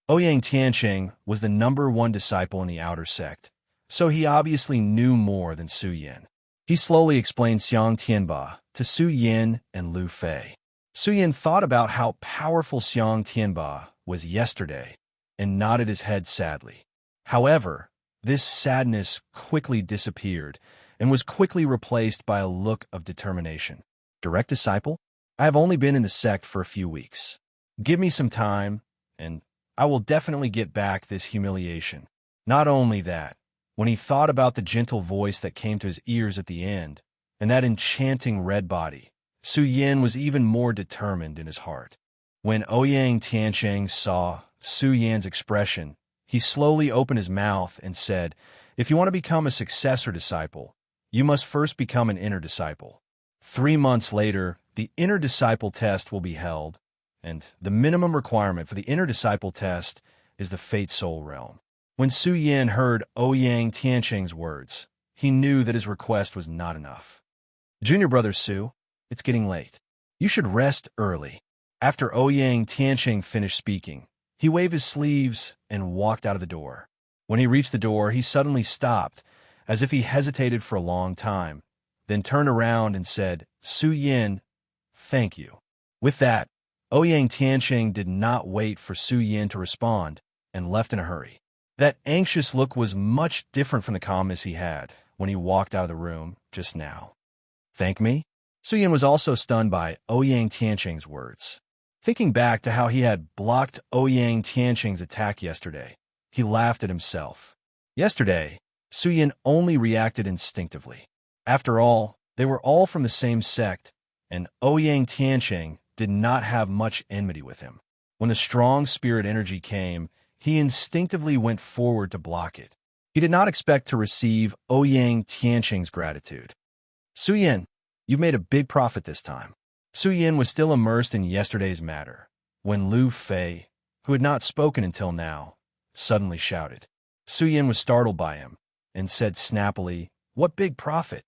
A: Ouyang Tianqing was the #1 disciple in the outer sect, so he obviously knew more than Su Yin. He slowly explained Xiang Tianba to Su Yin and Lu Fei. Su Yin thought about how powerful Xiang Tianba was yesterday and nodded his head sadly. However, this sadness quickly disappeared and was quickly replaced by a look of determination. Direct disciple? I have only been in the sect for a few weeks. Give me some time, and I will definitely get back this humiliation. Not only that, when he thought about the gentle voice that came to his ears at the end, and that enchanting red body, Su Yin was even more determined in his heart. When Ouyang Tianqing saw Su Yin's expression, he slowly opened his mouth and said, "If you want to become a successor disciple, you must first become an inner disciple. 3 months later, the inner disciple test will be held, and the minimum requirement for the inner disciple test is the Fate Soul Realm." When Su Yin heard Ouyang Tianqing's words, he knew that his request was not enough. "Junior brother Su, it's getting late. You should rest early." After Ouyang Tianqing finished speaking, he waved his sleeves and walked out of the door. When he reached the door, he suddenly stopped, as if he hesitated for a long time, then turned around and said, "Su Yin, thank you." With that, Ouyang Tianqing did not wait for Su Yin to respond and left in a hurry. That anxious look was much different from the calmness he had when he walked out of the room just now. "Thank me?" Su Yin was also stunned by Ouyang Tianqing's words. Thinking back to how he had blocked Ouyang Tianqing's attack yesterday, he laughed at himself. Yesterday, Su Yin only reacted instinctively. After all, they were all from the same sect, and Ouyang Tianqing did not have much enmity with him. When the strong spirit energy came, he instinctively went forward to block it. He did not expect to receive Ouyang Tianqing's gratitude. "Su Yin, you've made a big profit this time." Su Yin was still immersed in yesterday's matter, when Lu Fei, who had not spoken until now, suddenly shouted. Su Yin was startled by him, and said snappily, "What big profit?"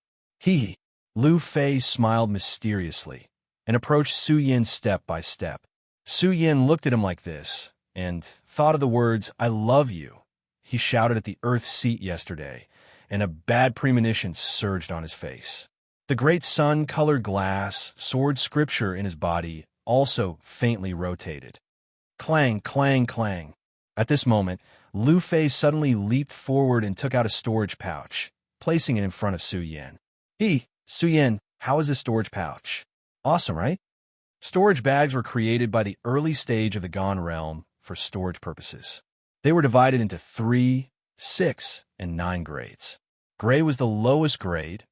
A: Lu Fei smiled mysteriously, and approached Su Yin step by step. Su Yin looked at him like this, and thought of the words, "I love you," he shouted at the Earth seat yesterday, and a bad premonition surged on his face. The great sun-colored glass, sword scripture in his body also faintly rotated. Clang, clang, clang. At this moment, Lu Fei suddenly leaped forward and took out a storage pouch, placing it in front of Su Yin. Su Yin, how is this storage pouch? Awesome, right? Storage bags were created by the early stage of the Gone Realm for storage purposes. They were divided into 3, 6, and 9 grades. Gray was the lowest grade,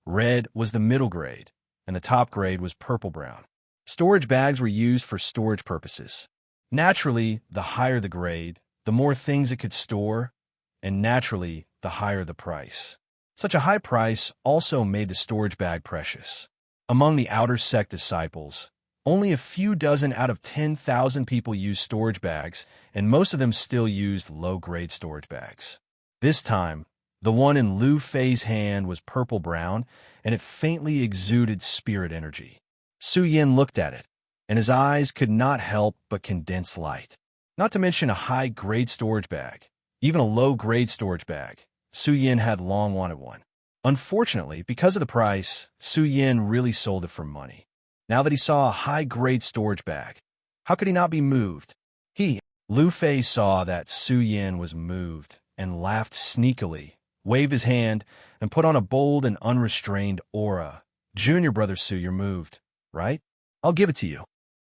A: red was the middle grade, and the top grade was purple-brown. Storage bags were used for storage purposes. Naturally, the higher the grade, the more things it could store, and naturally, the higher the price. Such a high price also made the storage bag precious. Among the outer sect disciples, only a few dozen out of 10,000 people used storage bags, and most of them still used low-grade storage bags. This time, the one in Lu Fei's hand was purple-brown, and it faintly exuded spirit energy. Su Yin looked at it, and his eyes could not help but condense light. Not to mention a high-grade storage bag, even a low-grade storage bag. Su Yin had long wanted one. Unfortunately, because of the price, Su Yin really sold it for money. Now that he saw a high-grade storage bag, how could he not be moved? Lu Fei saw that Su Yin was moved and laughed sneakily, waved his hand, and put on a bold and unrestrained aura. "Junior brother Su, you're moved, right? I'll give it to you."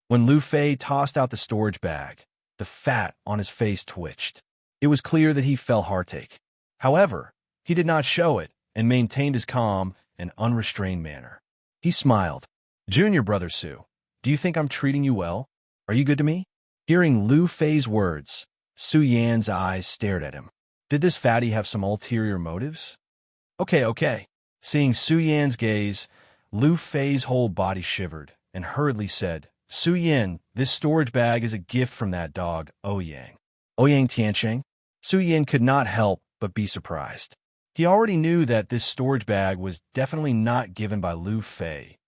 A: When Lu Fei tossed out the storage bag, the fat on his face twitched. It was clear that he felt heartache. However, he did not show it and maintained his calm and unrestrained manner. He smiled. Junior brother Su, do you think I'm treating you well? Are you good to me? Hearing Lu Fei's words, Su Yan's eyes stared at him. Did this fatty have some ulterior motives? Okay. Seeing Su Yan's gaze, Lu Fei's whole body shivered and hurriedly said, Su Yan, this storage bag is a gift from that dog, Ouyang. Ouyang Tianqing? Su Yan could not help but be surprised. He already knew that this storage bag was definitely not given by Lu Fei.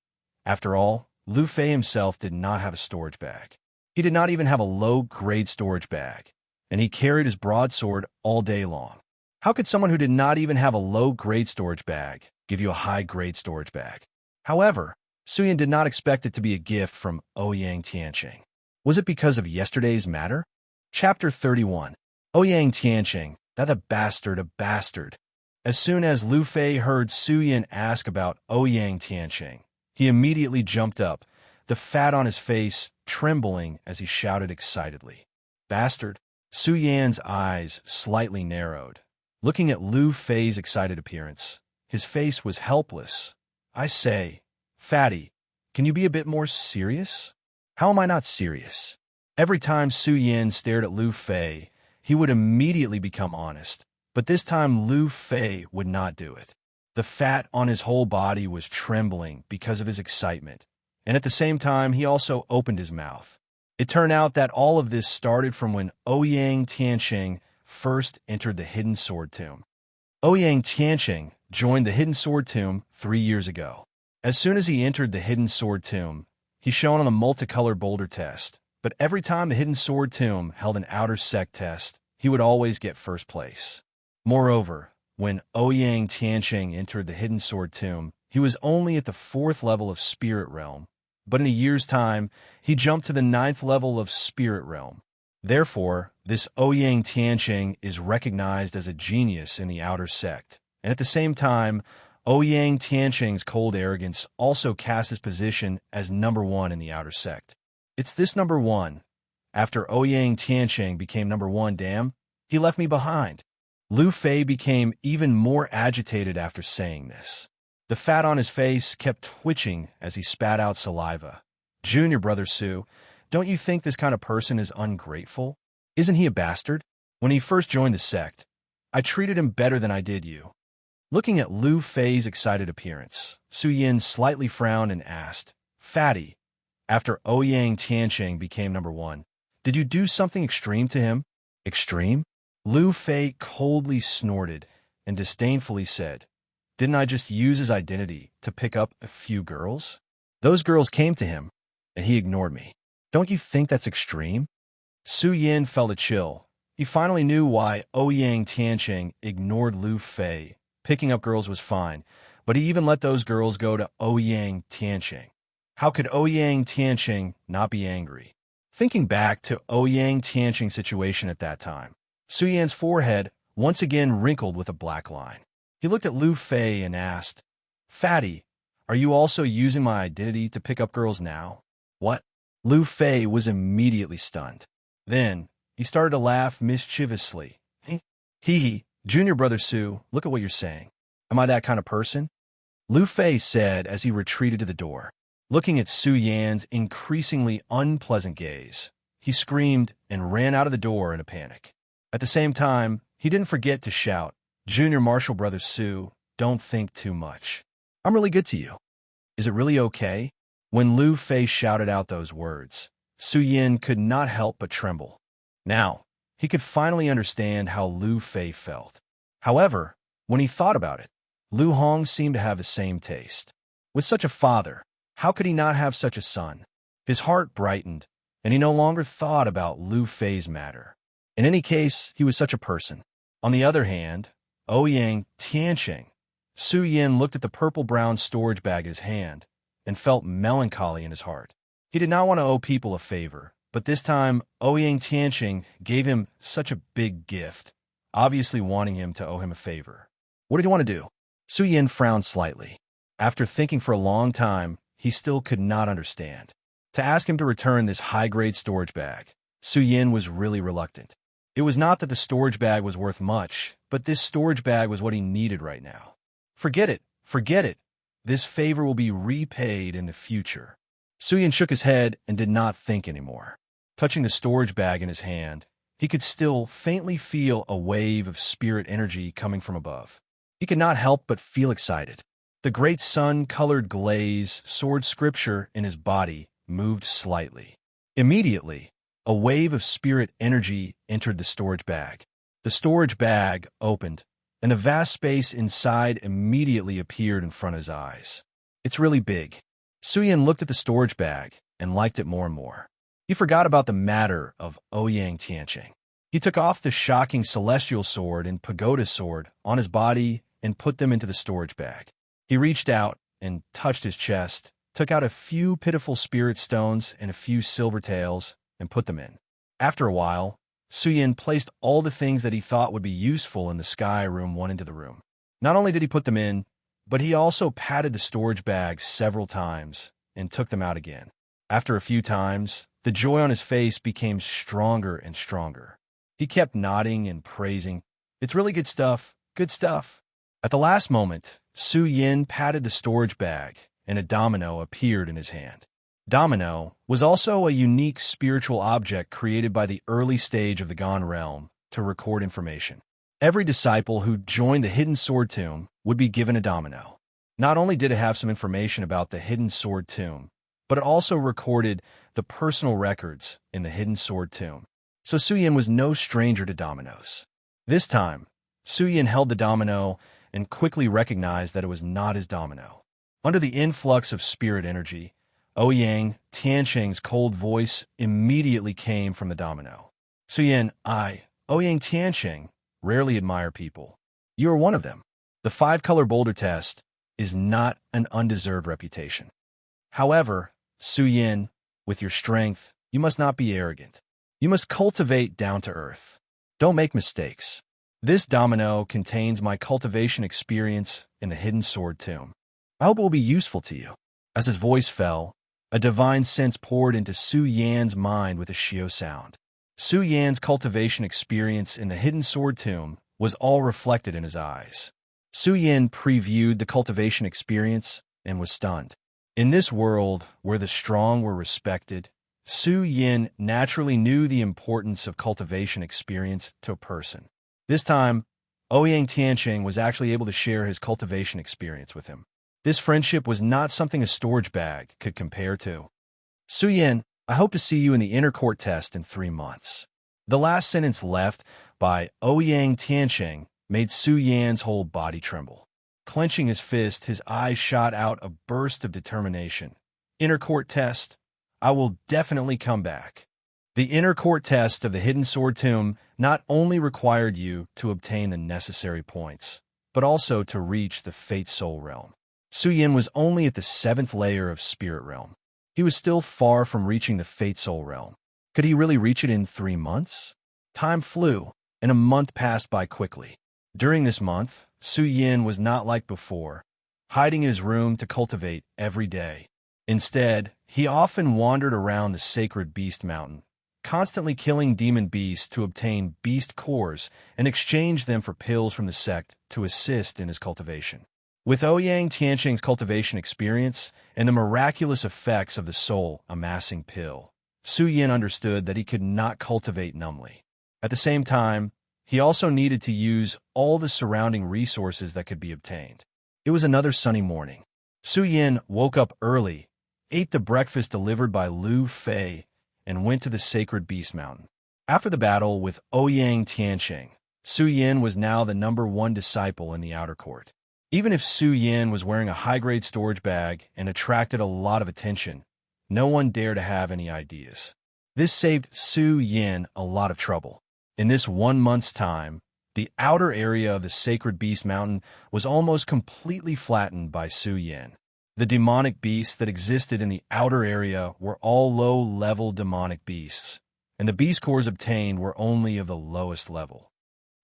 A: After all, Lu Fei himself did not have a storage bag. He did not even have a low-grade storage bag, and he carried his broadsword all day long. How could someone who did not even have a low-grade storage bag give you a high-grade storage bag? However, Su Yan did not expect it to be a gift from Ouyang Tianqing. Was it because of yesterday's matter? Chapter 31. Ouyang Tianqing, that a bastard. As soon as Lu Fei heard Su Yan ask about Ouyang Tianqing, he immediately jumped up, the fat on his face trembling as he shouted excitedly. Bastard? Su Yan's eyes slightly narrowed. Looking at Lu Fei's excited appearance, his face was helpless. I say, fatty, can you be a bit more serious? How am I not serious? Every time Su Yan stared at Lu Fei, he would immediately become honest, but this time Lu Fei would not do it. The fat on his whole body was trembling because of his excitement, and at the same time he also opened his mouth. It turned out that all of this started from when Ouyang Tianqing first entered the Hidden Sword Tomb. Ouyang Tianqing joined the Hidden Sword Tomb 3 years ago. As soon as he entered the Hidden Sword Tomb, he shone on the multicolored boulder test, but every time the Hidden Sword Tomb held an outer sect test, he would always get first place. Moreover, when Ouyang Tianqing entered the Hidden Sword Tomb, he was only at the 4th level of Spirit Realm, but in a year's time, he jumped to the 9th level of Spirit Realm. Therefore, this Ouyang Tianqing is recognized as a genius in the outer sect, and at the same time, Ouyang Tianqing's cold arrogance also casts his position as number 1 in the outer sect. It's this number 1. After Ouyang Tianqing became number 1, damn, he left me behind. Lu Fei became even more agitated after saying this. The fat on his face kept twitching as he spat out saliva. Junior brother Su, don't you think this kind of person is ungrateful? Isn't he a bastard? When he first joined the sect, I treated him better than I did you. Looking at Lu Fei's excited appearance, Su Yan slightly frowned and asked, Fatty, after Ouyang Tianqing became number 1, did you do something extreme to him? Extreme? Lu Fei coldly snorted and disdainfully said, Didn't I just use his identity to pick up a few girls? Those girls came to him, and he ignored me. Don't you think that's extreme? Su Yan felt a chill. He finally knew why Ouyang Tianqing ignored Lu Fei. Picking up girls was fine, but he even let those girls go to Ouyang Tianqing. How could Ouyang Tianqing not be angry? Thinking back to Ouyang Tianqing's situation at that time, Su Yan's forehead once again wrinkled with a black line. He looked at Lu Fei and asked, Fatty, are you also using my identity to pick up girls now? What? Lu Fei was immediately stunned. Then, he started to laugh mischievously. Hee, Junior brother Su, look at what you're saying. Am I that kind of person? Lu Fei said as he retreated to the door. Looking at Su Yan's increasingly unpleasant gaze, he screamed and ran out of the door in a panic. At the same time, he didn't forget to shout, Junior Marshall brother Su, don't think too much. I'm really good to you. Is it really okay? When Lu Fei shouted out those words, Su Yan could not help but tremble. Now, he could finally understand how Lu Fei felt. However, when he thought about it, Lu Hong seemed to have the same taste. With such a father, how could he not have such a son? His heart brightened, and he no longer thought about Lu Fei's matter. In any case, he was such a person. On the other hand, Ouyang Tianqing. Su Yan looked at the purple-brown storage bag in his hand and felt melancholy in his heart. He did not want to owe people a favor, but this time Ouyang Tianqing gave him such a big gift, obviously wanting him to owe him a favor. What did he want to do? Su Yan frowned slightly. After thinking for a long time, he still could not understand. To ask him to return this high-grade storage bag, Su Yan was really reluctant. It was not that the storage bag was worth much, but this storage bag was what he needed right now. Forget it, forget it. This favor will be repaid in the future. Suyin shook his head and did not think anymore. Touching the storage bag in his hand, he could still faintly feel a wave of spirit energy coming from above. He could not help but feel excited. The great sun-colored glaze, sword scripture in his body, moved slightly. Immediately, a wave of spirit energy entered the storage bag. The storage bag opened, and a vast space inside immediately appeared in front of his eyes. It's really big. Suyin looked at the storage bag and liked it more and more. He forgot about the matter of Ouyang Tianqing. He took off the shocking celestial sword and pagoda sword on his body and put them into the storage bag. He reached out and touched his chest, took out a few pitiful spirit stones and a few silver tails, and put them in. After a while, Suyin placed all the things that he thought would be useful in the sky room one into the room. Not only did he put them in, but he also patted the storage bag several times and took them out again. After a few times, the joy on his face became stronger and stronger. He kept nodding and praising. It's really good stuff, good stuff. At the last moment, Suyin patted the storage bag, and a domino appeared in his hand. Domino was also a unique spiritual object created by the early stage of the Gone Realm to record information. Every disciple who joined the Hidden Sword Tomb would be given a domino. Not only did it have some information about the Hidden Sword Tomb, but it also recorded the personal records in the Hidden Sword Tomb. So Suyin was no stranger to dominoes. This time, Suyin held the domino and quickly recognized that it was not his domino. Under the influx of spirit energy, Ouyang Tianqing's cold voice immediately came from the domino. Suyin, Ouyang Tianqing, rarely admire people. You are one of them. The 5-color boulder test is not an undeserved reputation. However, Suyin, with your strength, you must not be arrogant. You must cultivate down to earth. Don't make mistakes. This domino contains my cultivation experience in the Hidden Sword Tomb. I hope it will be useful to you. As his voice fell, a divine sense poured into Su Yan's mind with a Shio sound. Su Yan's cultivation experience in the Hidden Sword Tomb was all reflected in his eyes. Su Yan previewed the cultivation experience and was stunned. In this world where the strong were respected, Su Yan naturally knew the importance of cultivation experience to a person. This time, Ouyang Tianqing was actually able to share his cultivation experience with him. This friendship was not something a storage bag could compare to. Su Yan, I hope to see you in the inner court test in 3 months. The last sentence left by Ouyang Tianqing made Su Yan's whole body tremble. Clenching his fist, his eyes shot out a burst of determination. Inner court test? I will definitely come back. The inner court test of the Hidden Sword Tomb not only required you to obtain the necessary points, but also to reach the Fate Soul Realm. Su Yan was only at the 7th layer of Spirit Realm. He was still far from reaching the Fate Soul Realm. Could he really reach it in 3 months? Time flew, and a month passed by quickly. During this month, Su Yan was not like before, hiding in his room to cultivate every day. Instead, he often wandered around the sacred Beast Mountain, constantly killing demon beasts to obtain beast cores and exchange them for pills from the sect to assist in his cultivation. With Ouyang Tianqing's cultivation experience and the miraculous effects of the soul amassing pill, Su Yan understood that he could not cultivate numbly. At the same time, he also needed to use all the surrounding resources that could be obtained. It was another sunny morning. Su Yan woke up early, ate the breakfast delivered by Lu Fei, and went to the sacred Beast Mountain. After the battle with Ouyang Tianqing, Su Yan was now the #1 disciple in the outer court. Even if Su Yan was wearing a high-grade storage bag and attracted a lot of attention, no one dared to have any ideas. This saved Su Yan a lot of trouble. In this 1 month's time, the outer area of the sacred Beast Mountain was almost completely flattened by Su Yan. The demonic beasts that existed in the outer area were all low-level demonic beasts, and the beast cores obtained were only of the lowest level.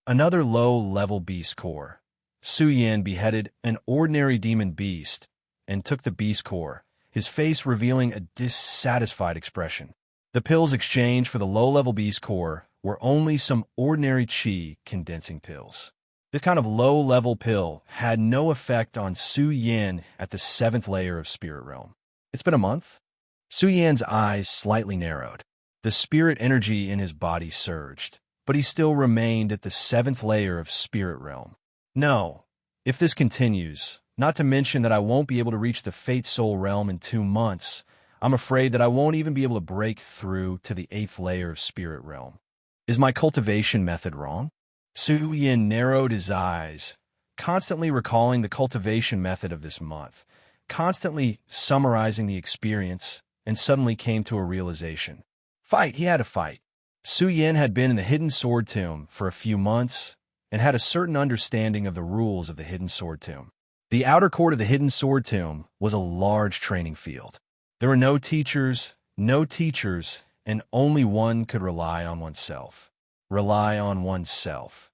A: Another low-level beast core. Su Yan beheaded an ordinary demon beast and took the beast core, his face revealing a dissatisfied expression. The pills exchanged for the low-level beast core were only some ordinary qi condensing pills. This kind of low-level pill had no effect on Su Yan at the 7th layer of spirit realm. It's been a month? Su Yan's eyes slightly narrowed. The spirit energy in his body surged, but he still remained at the 7th layer of spirit realm. No, if this continues, not to mention that I won't be able to reach the Fate Soul realm in 2 months, I'm afraid that I won't even be able to break through to the 8th layer of spirit realm. Is my cultivation method wrong? Su Yan narrowed his eyes, constantly recalling the cultivation method of this month, constantly summarizing the experience, and suddenly came to a realization. Fight, he had to fight. Su Yan had been in the Hidden Sword Tomb for a few months and had a certain understanding of the rules of the Hidden Sword Tomb. The outer court of the Hidden Sword Tomb was a large training field. There were no teachers, and only one could rely on oneself. Rely on oneself.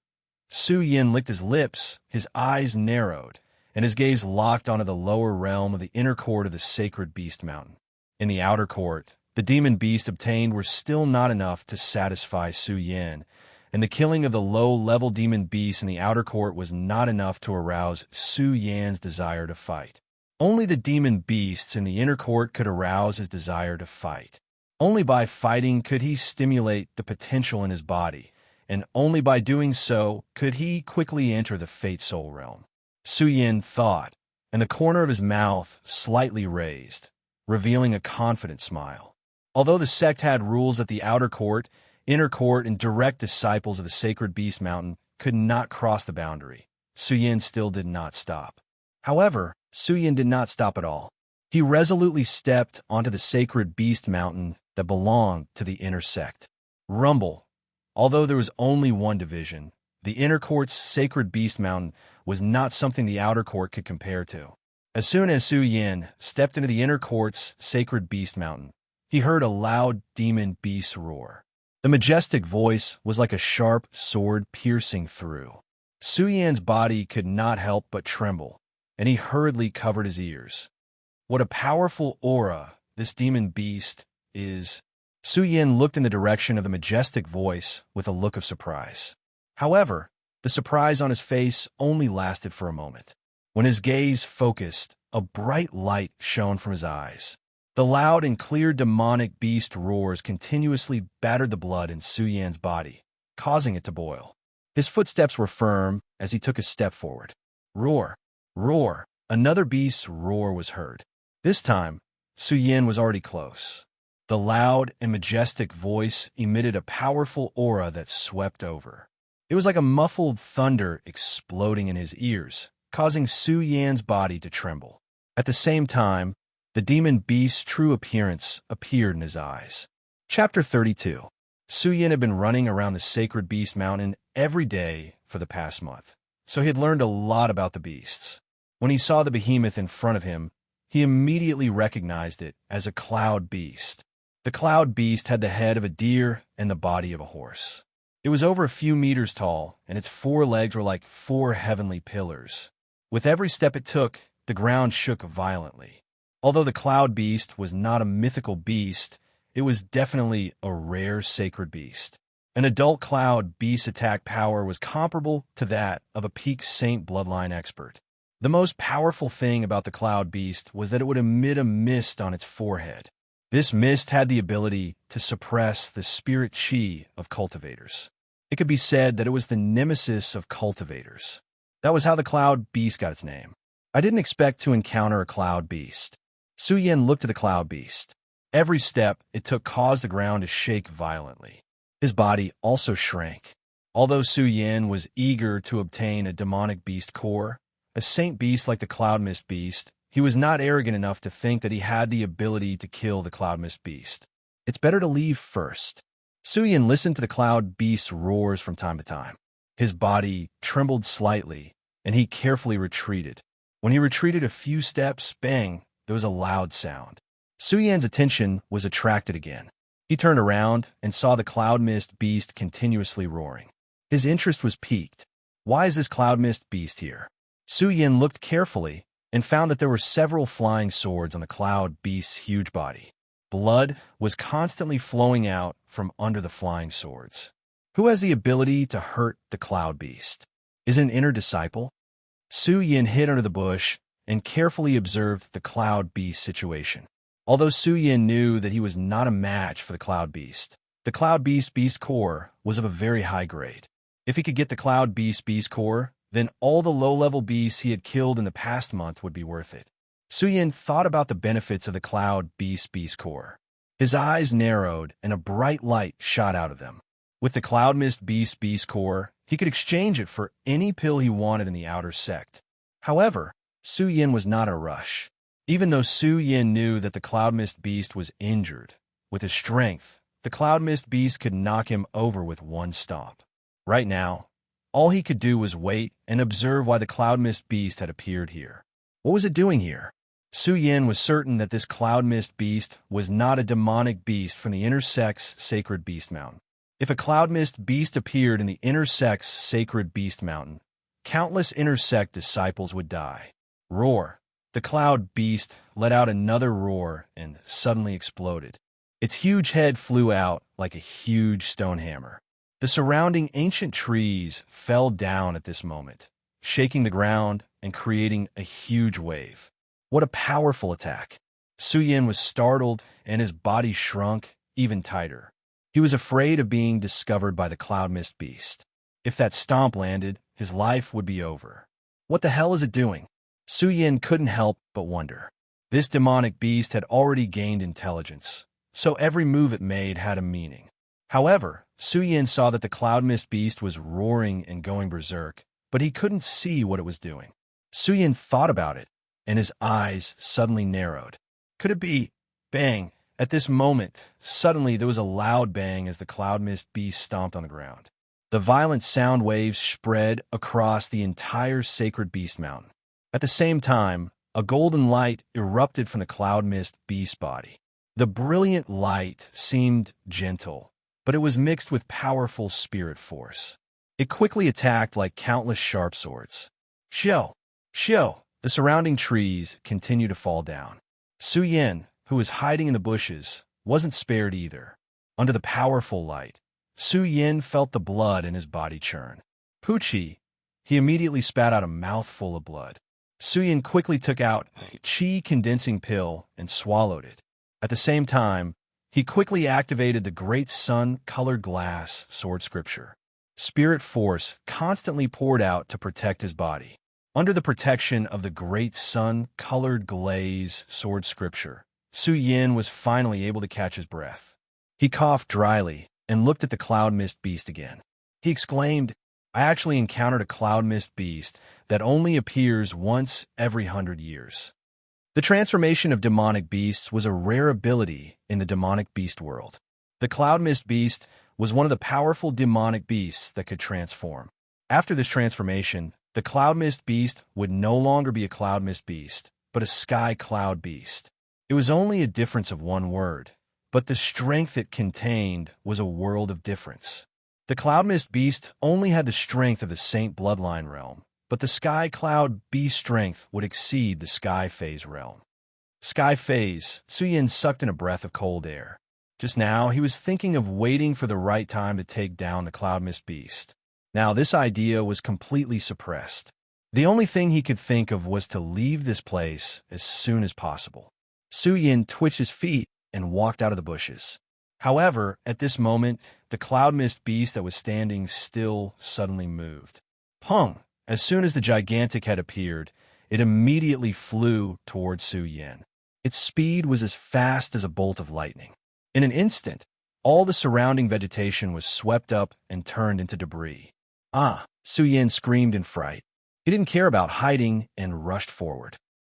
A: Su Yan licked his lips, his eyes narrowed, and his gaze locked onto the lower realm of the inner court of the sacred beast mountain. In the outer court, the demon beast obtained were still not enough to satisfy Su Yan, and the killing of the low-level demon beast in the outer court was not enough to arouse Su Yan's desire to fight. Only the demon beasts in the inner court could arouse his desire to fight. Only by fighting could he stimulate the potential in his body, and only by doing so could he quickly enter the Fate Soul realm. Su Yan thought, and the corner of his mouth slightly raised, revealing a confident smile. Although the sect had rules that the outer court, inner court, and direct disciples of the sacred beast mountain could not cross the boundary, Su Yan still did not stop. However, Su Yan did not stop at all. He resolutely stepped onto the sacred beast mountain that belonged to the inner sect. Rumble. Although there was only one division, the inner court's sacred beast mountain was not something the outer court could compare to. As soon as Su Yan stepped into the inner court's sacred beast mountain, he heard a loud demon beast roar. The majestic voice was like a sharp sword piercing through. Su Yan's body could not help but tremble, and he hurriedly covered his ears. What a powerful aura this demon beast is. Su Yan looked in the direction of the majestic voice with a look of surprise. However, the surprise on his face only lasted for a moment. When his gaze focused, a bright light shone from his eyes. The loud and clear demonic beast roars continuously battered the blood in Su Yan's body, causing it to boil. His footsteps were firm as he took a step forward. Roar! Roar! Another beast's roar was heard. This time, Su Yan was already close. The loud and majestic voice emitted a powerful aura that swept over. It was like a muffled thunder exploding in his ears, causing Su Yan's body to tremble. At the same time, the demon beast's true appearance appeared in his eyes. Chapter 32. Su Yan had been running around the sacred beast mountain every day for the past month, so he had learned a lot about the beasts. When he saw the behemoth in front of him, he immediately recognized it as a cloud beast. The cloud beast had the head of a deer and the body of a horse. It was over a few meters tall, and its 4 legs were like 4 heavenly pillars. With every step it took, the ground shook violently. Although the cloud beast was not a mythical beast, it was definitely a rare sacred beast. An adult cloud beast attack power was comparable to that of a peak saint bloodline expert. The most powerful thing about the cloud beast was that it would emit a mist on its forehead. This mist had the ability to suppress the spirit chi of cultivators. It could be said that it was the nemesis of cultivators. That was how the cloud beast got its name. I didn't expect to encounter a cloud beast. Su Yan looked at the cloud beast. Every step it took caused the ground to shake violently. His body also shrank. Although Su Yan was eager to obtain a demonic beast core, a saint beast like the cloud mist beast, he was not arrogant enough to think that he had the ability to kill the cloud mist beast. It's better to leave first. Su Yan listened to the cloud beast's roars from time to time. His body trembled slightly, and he carefully retreated. When he retreated a few steps, bang, there was a loud sound. Su Yan's attention was attracted again. He turned around and saw the cloud mist beast continuously roaring. His interest was piqued. Why is this cloud mist beast here? Su Yan looked carefully and found that there were several flying swords on the cloud beast's huge body. Blood was constantly flowing out from under the flying swords. Who has the ability to hurt the Cloud Beast? Is it an inner disciple? Su Yin hid under the bush and carefully observed the Cloud Beast situation. Although Su Yin knew that he was not a match for the Cloud Beast Beast core was of a very high grade. If he could get the Cloud Beast core, then all the low-level beasts he had killed in the past month would be worth it. Su Yin thought about the benefits of the Cloud Beast core. His eyes narrowed and a bright light shot out of them. With the Cloud Beast core, he could exchange it for any pill he wanted in the outer sect. However, Su Yin was not in a rush. Even though Su Yin knew that the Cloud Mist Beast was injured, with his strength, the Cloud Mist Beast could knock him over with one stomp. Right now, all he could do was wait and observe why the Cloud Mist Beast had appeared here. What was it doing here? Su Yin was certain that this Cloud Mist Beast was not a demonic beast from the Inner Sect's Sacred Beast Mountain. If a Cloud Mist Beast appeared in the Inner Sect's Sacred Beast Mountain, countless Inner Sect disciples would die. Roar! The Cloud Beast let out another roar and suddenly exploded. Its huge head flew out like a huge stone hammer. The surrounding ancient trees fell down at this moment, shaking the ground and creating a huge wave. What a powerful attack! Su Yin was startled and his body shrunk even tighter. He was afraid of being discovered by the Cloud Mist Beast. If that stomp landed, his life would be over. What the hell is it doing? Su Yin couldn't help but wonder. This demonic beast had already gained intelligence, so every move it made had a meaning. However, Su Yin saw that the Cloud Mist Beast was roaring and going berserk, but he couldn't see what it was doing. Su Yin thought about it, and his eyes suddenly narrowed. Could it be? Bang! At this moment, suddenly there was a loud bang as the Cloud Mist Beast stomped on the ground. The violent sound waves spread across the entire Sacred Beast Mountain. At the same time, a golden light erupted from the Cloud Mist Beast body. The brilliant light seemed gentle, but it was mixed with powerful spirit force. It quickly attacked like countless sharp swords. Shio! Shio! The surrounding trees continued to fall down. Su Yin, who was hiding in the bushes, wasn't spared either. Under the powerful light, Su Yin felt the blood in his body churn. Poochie! He immediately spat out a mouthful of blood. Su Yin quickly took out a chi condensing pill and swallowed it. At the same time, he quickly activated the Great Sun-colored glass sword scripture. Spirit force constantly poured out to protect his body. Under the protection of the Great Sun-colored glaze sword scripture, Su Yin was finally able to catch his breath. He coughed dryly and looked at the Cloud Mist Beast again. He exclaimed, I actually encountered a Cloud Mist Beast that only appears once every 100 years. The transformation of demonic beasts was a rare ability in the demonic beast world. The Cloud Mist Beast was one of the powerful demonic beasts that could transform. After this transformation, the Cloud Mist Beast would no longer be a Cloud Mist Beast, but a Sky Cloud Beast. It was only a difference of one word, but the strength it contained was a world of difference. The Cloud Mist Beast only had the strength of the Saint Bloodline realm, but the Sky Cloud Beast strength would exceed the Sky Phase realm. Sky Phase, Su Yin sucked in a breath of cold air. Just now, he was thinking of waiting for the right time to take down the Cloud Mist Beast. Now, this idea was completely suppressed. The only thing he could think of was to leave this place as soon as possible. Su Yin twitched his feet and walked out of the bushes. However, at this moment, the Cloud Mist Beast that was standing still suddenly moved. Pung! As soon as the gigantic head appeared, it immediately flew towards Su Yin. Its speed was as fast as a bolt of lightning. In an instant, all the surrounding vegetation was swept up and turned into debris. Ah! Su Yin screamed in fright. He didn't care about hiding and rushed forward.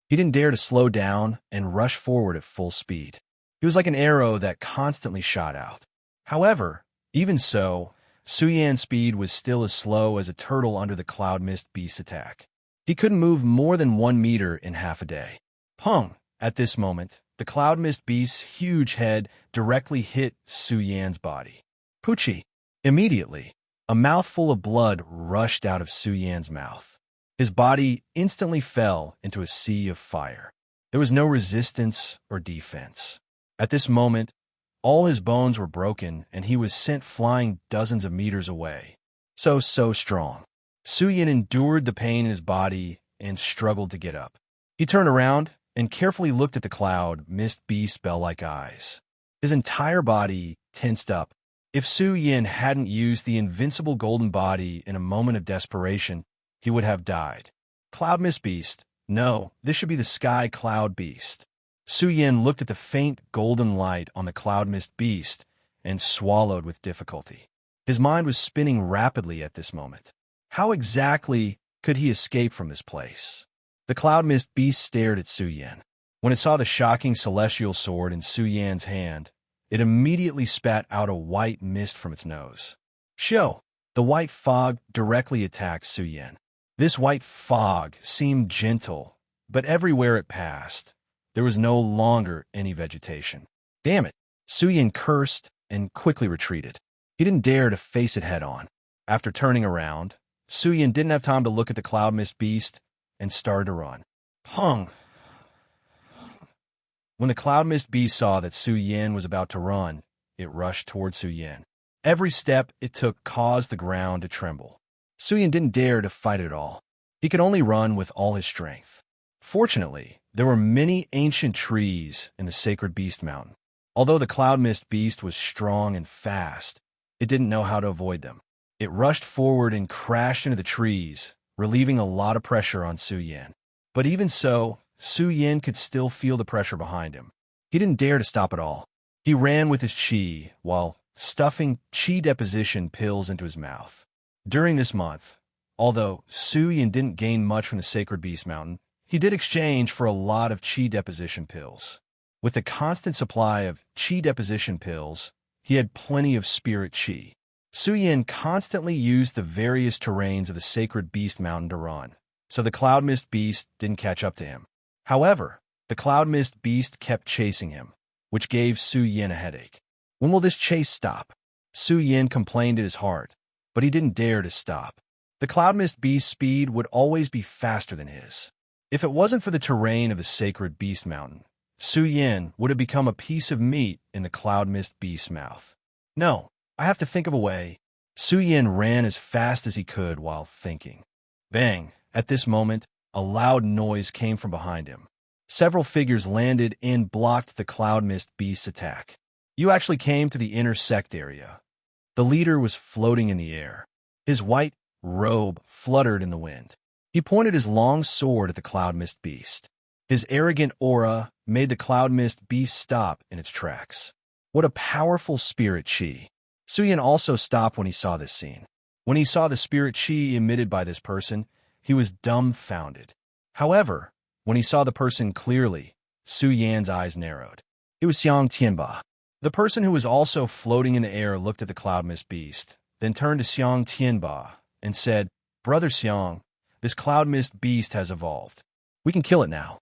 A: He didn't dare to slow down and rush forward at full speed. He was like an arrow that constantly shot out. However, even so, Su Yin's speed was still as slow as a turtle under the Cloud Mist Beast's attack. He couldn't move more than 1 meter in half a day. Pung! At this moment, the Cloud Mist Beast's huge head directly hit Su Yin's body. Poochie! Immediately, a mouthful of blood rushed out of Su Yin's mouth. His body instantly fell into a sea of fire. There was no resistance or defense. At this moment, All his bones were broken, and he was sent flying dozens of meters away. So strong. Su Yin endured the pain in his body and struggled to get up. He turned around and carefully looked at the cloud mist beast's bell-like eyes. His entire body tensed up. If Su Yin hadn't used the invincible golden body in a moment of desperation, he would have died. Cloud mist beast. No, this should be the sky cloud beast. Su Yin looked at the faint golden light on the cloud mist beast and swallowed with difficulty. His mind was spinning rapidly at this moment. How exactly could he escape from this place? The cloud mist beast stared at Su Yin. When it saw the shocking celestial sword in Su Yin's hand, it immediately spat out a white mist from its nose. Show! The white fog directly attacked Su Yin. This white fog seemed gentle, but everywhere it passed, there was no longer any vegetation. Damn it! Su Yin cursed and quickly retreated. He didn't dare to face it head-on. After turning around, Su Yin didn't have time to look at the cloud mist beast and started to run. Hung! When the cloud mist beast saw that Su Yin was about to run, it rushed towards Su Yin. Every step it took caused the ground to tremble. Su Yin didn't dare to fight at all. He could only run with all his strength. Fortunately, there were many ancient trees in the sacred beast mountain. Although the cloud mist beast was strong and fast, it didn't know how to avoid them. It rushed forward and crashed into the trees, relieving a lot of pressure on Su Yin. But even so, Su Yin could still feel the pressure behind him. He didn't dare to stop at all. He ran with his qi while stuffing qi deposition pills into his mouth. During this month, although Su Yin didn't gain much from the Sacred Beast Mountain, he did exchange for a lot of qi deposition pills. With a constant supply of qi deposition pills, he had plenty of spirit qi. Su Yin constantly used the various terrains of the Sacred Beast Mountain to run, so the Cloud Mist Beast didn't catch up to him. However, the Cloud Mist Beast kept chasing him, which gave Su Yin a headache. When will this chase stop? Su Yin complained in his heart, but he didn't dare to stop. The Cloud Mist Beast's speed would always be faster than his. If it wasn't for the terrain of the Sacred Beast Mountain, Su Yin would have become a piece of meat in the Cloud Mist Beast's mouth. No, I have to think of a way. Su Yin ran as fast as he could while thinking. Bang! At this moment, a loud noise came from behind him. Several figures landed and blocked the Cloud Mist Beast's attack. You actually came to the intersect area. The leader was floating in the air. His white robe fluttered in the wind. He pointed his long sword at the Cloud Mist Beast. His arrogant aura made the Cloud Mist Beast stop in its tracks. What a powerful spirit qi. Su Yin also stopped when he saw this scene. When he saw the spirit qi emitted by this person, he was dumbfounded. However, when he saw the person clearly, Su Yan's eyes narrowed. It was Xiang Tianba. The person who was also floating in the air looked at the Cloud Mist Beast, then turned to Xiang Tianba and said, "Brother Xiang, this Cloud Mist Beast has evolved. We can kill it now.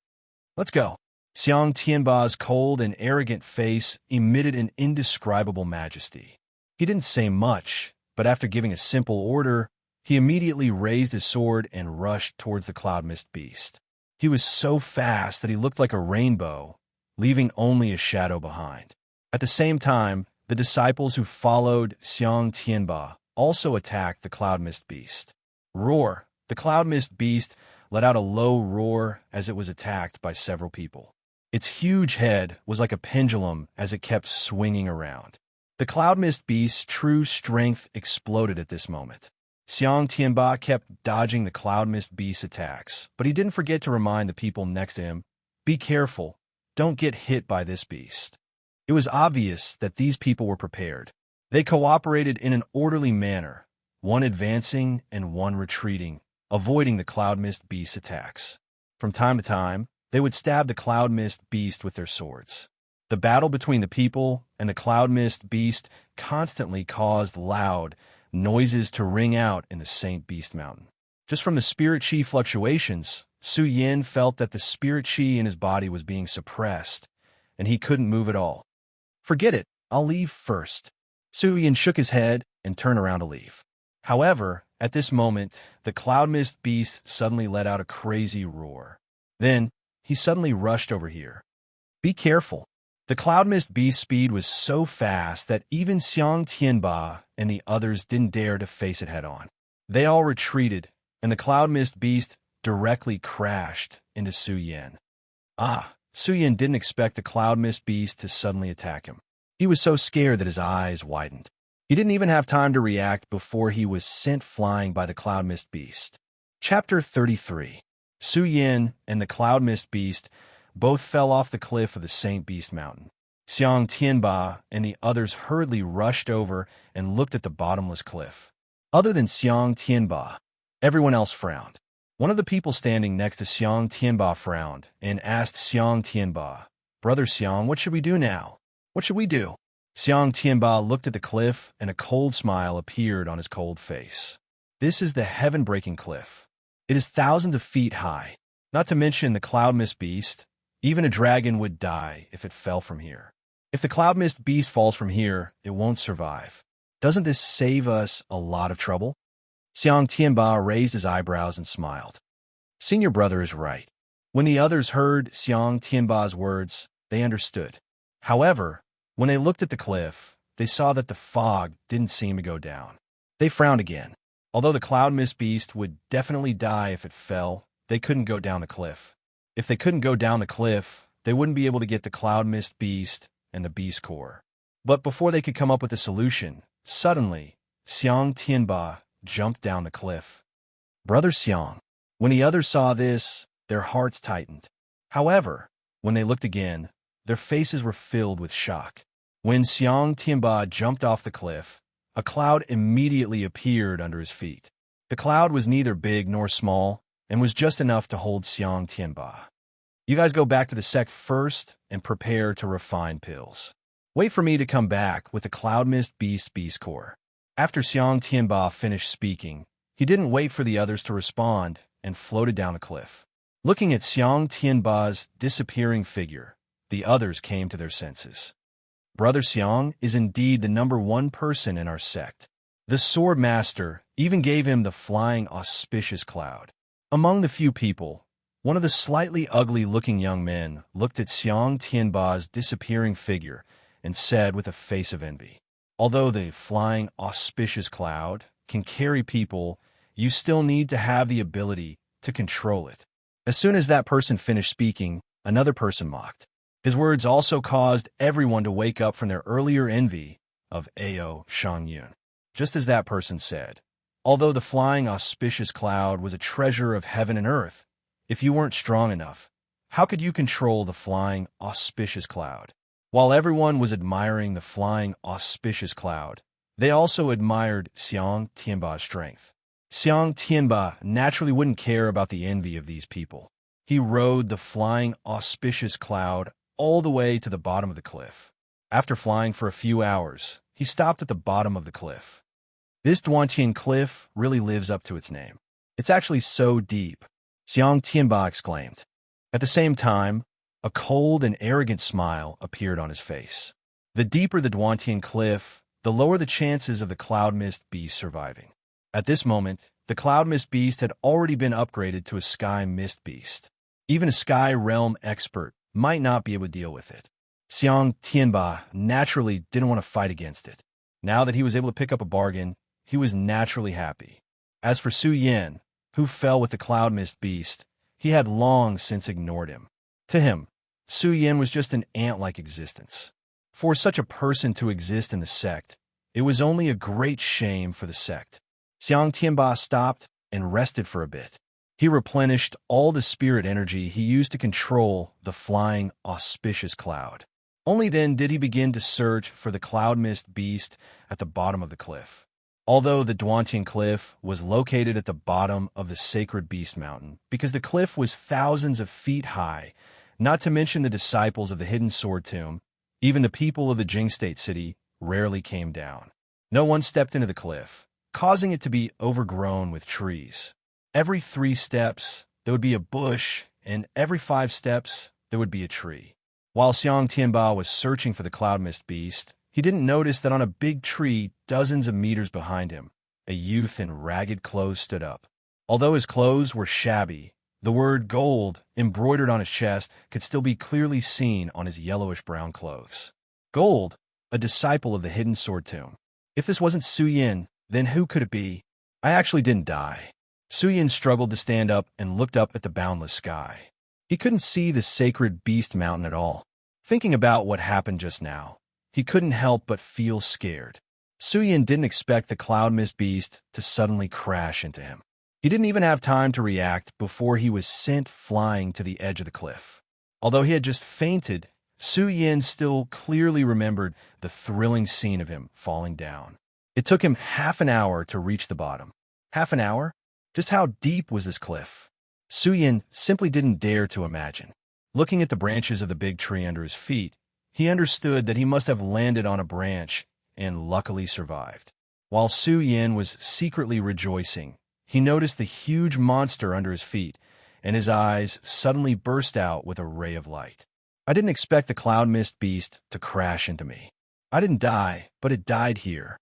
A: Let's go." Xiang Tianba's cold and arrogant face emitted an indescribable majesty. He didn't say much, but after giving a simple order, he immediately raised his sword and rushed towards the Cloud Mist Beast. He was so fast that he looked like a rainbow, leaving only a shadow behind. At the same time, the disciples who followed Xiang Tianba also attacked the Cloud Mist Beast. Roar! The Cloud Mist Beast let out a low roar as it was attacked by several people. Its huge head was like a pendulum as it kept swinging around. The Cloud Mist Beast's true strength exploded at this moment. Xiang Tianba kept dodging the Cloud Mist Beast's attacks, but he didn't forget to remind the people next to him, "Be careful, don't get hit by this beast." It was obvious that these people were prepared. They cooperated in an orderly manner, one advancing and one retreating, avoiding the Cloud Mist Beast's attacks. From time to time, they would stab the Cloud Mist Beast with their swords. The battle between the people and the Cloud Mist Beast constantly caused loud noises to ring out in the Saint Beast Mountain. Just from the spirit qi fluctuations, Su Yin felt that the spirit qi in his body was being suppressed, and he couldn't move at all. "Forget it, I'll leave first." Su Yin shook his head and turned around to leave. However, at this moment, the Cloud Mist Beast suddenly let out a crazy roar. Then, he suddenly rushed over here. "Be careful. The cloud mist beast's speed was so fast that even Xiang Tianba and the others didn't dare to face it head-on. They all retreated, and the cloud mist beast directly crashed into Su Yan. Su Yan didn't expect the cloud mist beast to suddenly attack him. He was so scared that his eyes widened. He didn't even have time to react before he was sent flying by the cloud mist beast. Chapter 33. Su Yan and the cloud mist beast both fell off the cliff of the Saint Beast Mountain. Xiang Tianba and the others hurriedly rushed over and looked at the bottomless cliff. Other than Xiang Tianba, everyone else frowned. One of the people standing next to Xiang Tianba frowned and asked Xiang Tianba, "Brother Xiang, what should we do now? What should we do?" Xiang Tianba looked at the cliff, and a cold smile appeared on his cold face. This is the heaven-breaking cliff. It is thousands of feet high. Not to mention the cloud mist beast. Even a dragon would die if it fell from here. If the cloud mist beast falls from here, it won't survive. Doesn't this save us a lot of trouble? Xiang Tianba raised his eyebrows and smiled. Senior brother is right. When the others heard Xiang Tianba's words, they understood. However, when they looked at the cliff, they saw that the fog didn't seem to go down. They frowned again. Although the cloud mist beast would definitely die if it fell, they couldn't go down the cliff. If they couldn't go down the cliff, they wouldn't be able to get the cloud mist beast and the beast core. But before they could come up with a solution, suddenly, Xiang Tianba jumped down the cliff. Brother Xiang. When the others saw this, their hearts tightened. However, when they looked again, their faces were filled with shock. When Xiang Tianba jumped off the cliff, a cloud immediately appeared under his feet. The cloud was neither big nor small, and was just enough to hold Xiang Tianba. You guys go back to the sect first and prepare to refine pills. Wait for me to come back with the cloud mist beast core. After Xiang Tianba finished speaking, he didn't wait for the others to respond and floated down a cliff. Looking at Xiang Tianba's disappearing figure, the others came to their senses. Brother Xiang is indeed the #1 person in our sect. The sword master even gave him the flying auspicious cloud. Among the few people, one of the slightly ugly-looking young men looked at Xiang Tianba's disappearing figure and said with a face of envy, "Although the flying auspicious cloud can carry people, you still need to have the ability to control it." As soon as that person finished speaking, another person mocked. His words also caused everyone to wake up from their earlier envy of Ao Shangyun. Just as that person said, although the flying auspicious cloud was a treasure of heaven and earth, if you weren't strong enough, how could you control the flying auspicious cloud? While everyone was admiring the flying auspicious cloud, they also admired Xiang Tianba's strength. Xiang Tianba naturally wouldn't care about the envy of these people. He rode the flying auspicious cloud all the way to the bottom of the cliff. After flying for a few hours, he stopped at the bottom of the cliff. This Duantian cliff really lives up to its name. It's actually so deep, Xiang Tianba exclaimed. At the same time, a cold and arrogant smile appeared on his face. The deeper the Duantian cliff, the lower the chances of the cloud mist beast surviving. At this moment, the cloud mist beast had already been upgraded to a sky mist beast. Even a sky realm expert might not be able to deal with it. Xiang Tianba naturally didn't want to fight against it. Now that he was able to pick up a bargain, he was naturally happy. As for Su Yan, who fell with the cloud mist beast, he had long since ignored him. To him, Su Yan was just an ant-like existence. For such a person to exist in the sect, it was only a great shame for the sect. Xiang Tianba stopped and rested for a bit. He replenished all the spirit energy he used to control the flying auspicious cloud. Only then did he begin to search for the cloud mist beast at the bottom of the cliff. Although the Duantian cliff was located at the bottom of the sacred beast mountain, because the cliff was thousands of feet high, not to mention the disciples of the hidden sword tomb, even the people of the Jing State city rarely came down. No one stepped into the cliff, causing it to be overgrown with trees. Every 3 steps, there would be a bush, and every 5 steps, there would be a tree. While Xiang Tianba was searching for the cloud mist beast, he didn't notice that on a big tree dozens of meters behind him, a youth in ragged clothes stood up. Although his clothes were shabby, The word gold, embroidered on his chest, could still be clearly seen on his yellowish-brown clothes. Gold, a disciple of the hidden sword tomb. If this wasn't Su Yin, then who could it be? I actually didn't die. Su Yin struggled to stand up and looked up at the boundless sky. He couldn't see the sacred beast mountain at all. Thinking about what happened just now, he couldn't help but feel scared. Su Yin didn't expect the cloud mist beast to suddenly crash into him. He didn't even have time to react before he was sent flying to the edge of the cliff. Although he had just fainted, Su Yin still clearly remembered the thrilling scene of him falling down. It took him half an hour to reach the bottom. Half an hour? Just how deep was this cliff? Su Yin simply didn't dare to imagine. Looking at the branches of the big tree under his feet, he understood that he must have landed on a branch and luckily survived. While Su Yin was secretly rejoicing, he noticed the huge monster under his feet, and his eyes suddenly burst out with a ray of light. I didn't expect the cloud mist beast to crash into me. I didn't die, but it died here.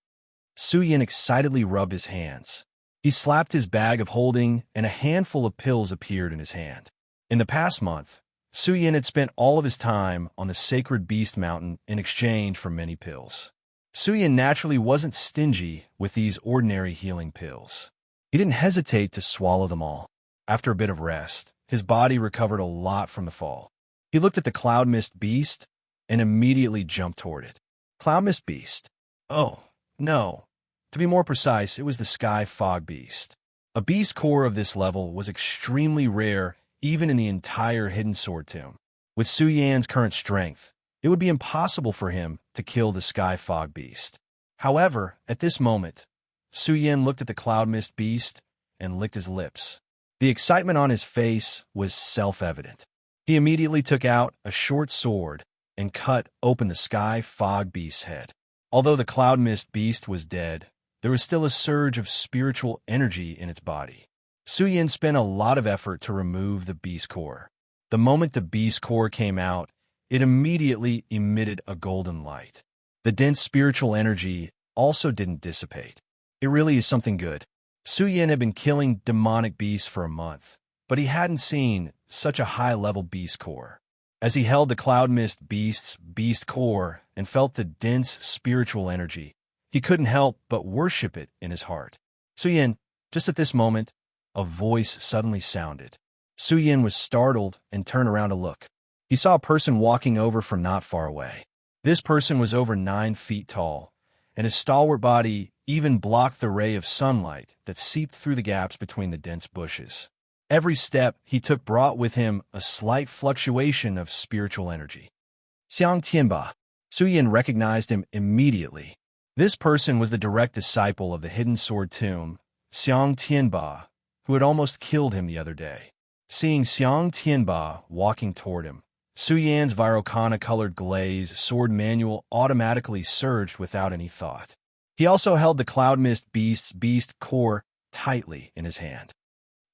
A: Su Yin excitedly rubbed his hands. He slapped his bag of holding, and a handful of pills appeared in his hand. In the past month, Su Yin had spent all of his time on the sacred beast mountain in exchange for many pills. Su Yin naturally wasn't stingy with these ordinary healing pills. He didn't hesitate to swallow them all. After a bit of rest, his body recovered a lot from the fall. He looked at the cloud mist beast and immediately jumped toward it. Cloud mist beast? Oh, no. To be more precise, it was the sky fog beast. A beast core of this level was extremely rare even in the entire hidden sword tomb. With Su Yan's current strength, it would be impossible for him to kill the sky fog beast. However, at this moment, Su Yan looked at the cloud mist beast and licked his lips. The excitement on his face was self-evident. He immediately took out a short sword and cut open the sky fog beast's head. Although the cloud mist beast was dead, there was still a surge of spiritual energy in its body. Su Yin spent a lot of effort to remove the beast core. The moment the beast core came out, it immediately emitted a golden light. The dense spiritual energy also didn't dissipate. It really is something good. Su Yin had been killing demonic beasts for a month, but he hadn't seen such a high-level beast core. As he held the cloud mist beast's beast core and felt the dense spiritual energy, he couldn't help but worship it in his heart. Su Yin, just at this moment, a voice suddenly sounded. Su Yin was startled and turned around to look. He saw a person walking over from not far away. This person was over 9 feet tall, and his stalwart body even blocked the ray of sunlight that seeped through the gaps between the dense bushes. Every step he took brought with him a slight fluctuation of spiritual energy. Xiang Tianba. Su Yin recognized him immediately. This person was the direct disciple of the hidden sword tomb, Xiang Tianba, who had almost killed him the other day. Seeing Xiang Tianba walking toward him, Su Yan's Virokana-colored glaze sword manual automatically surged without any thought. He also held the cloud mist beast's beast core tightly in his hand.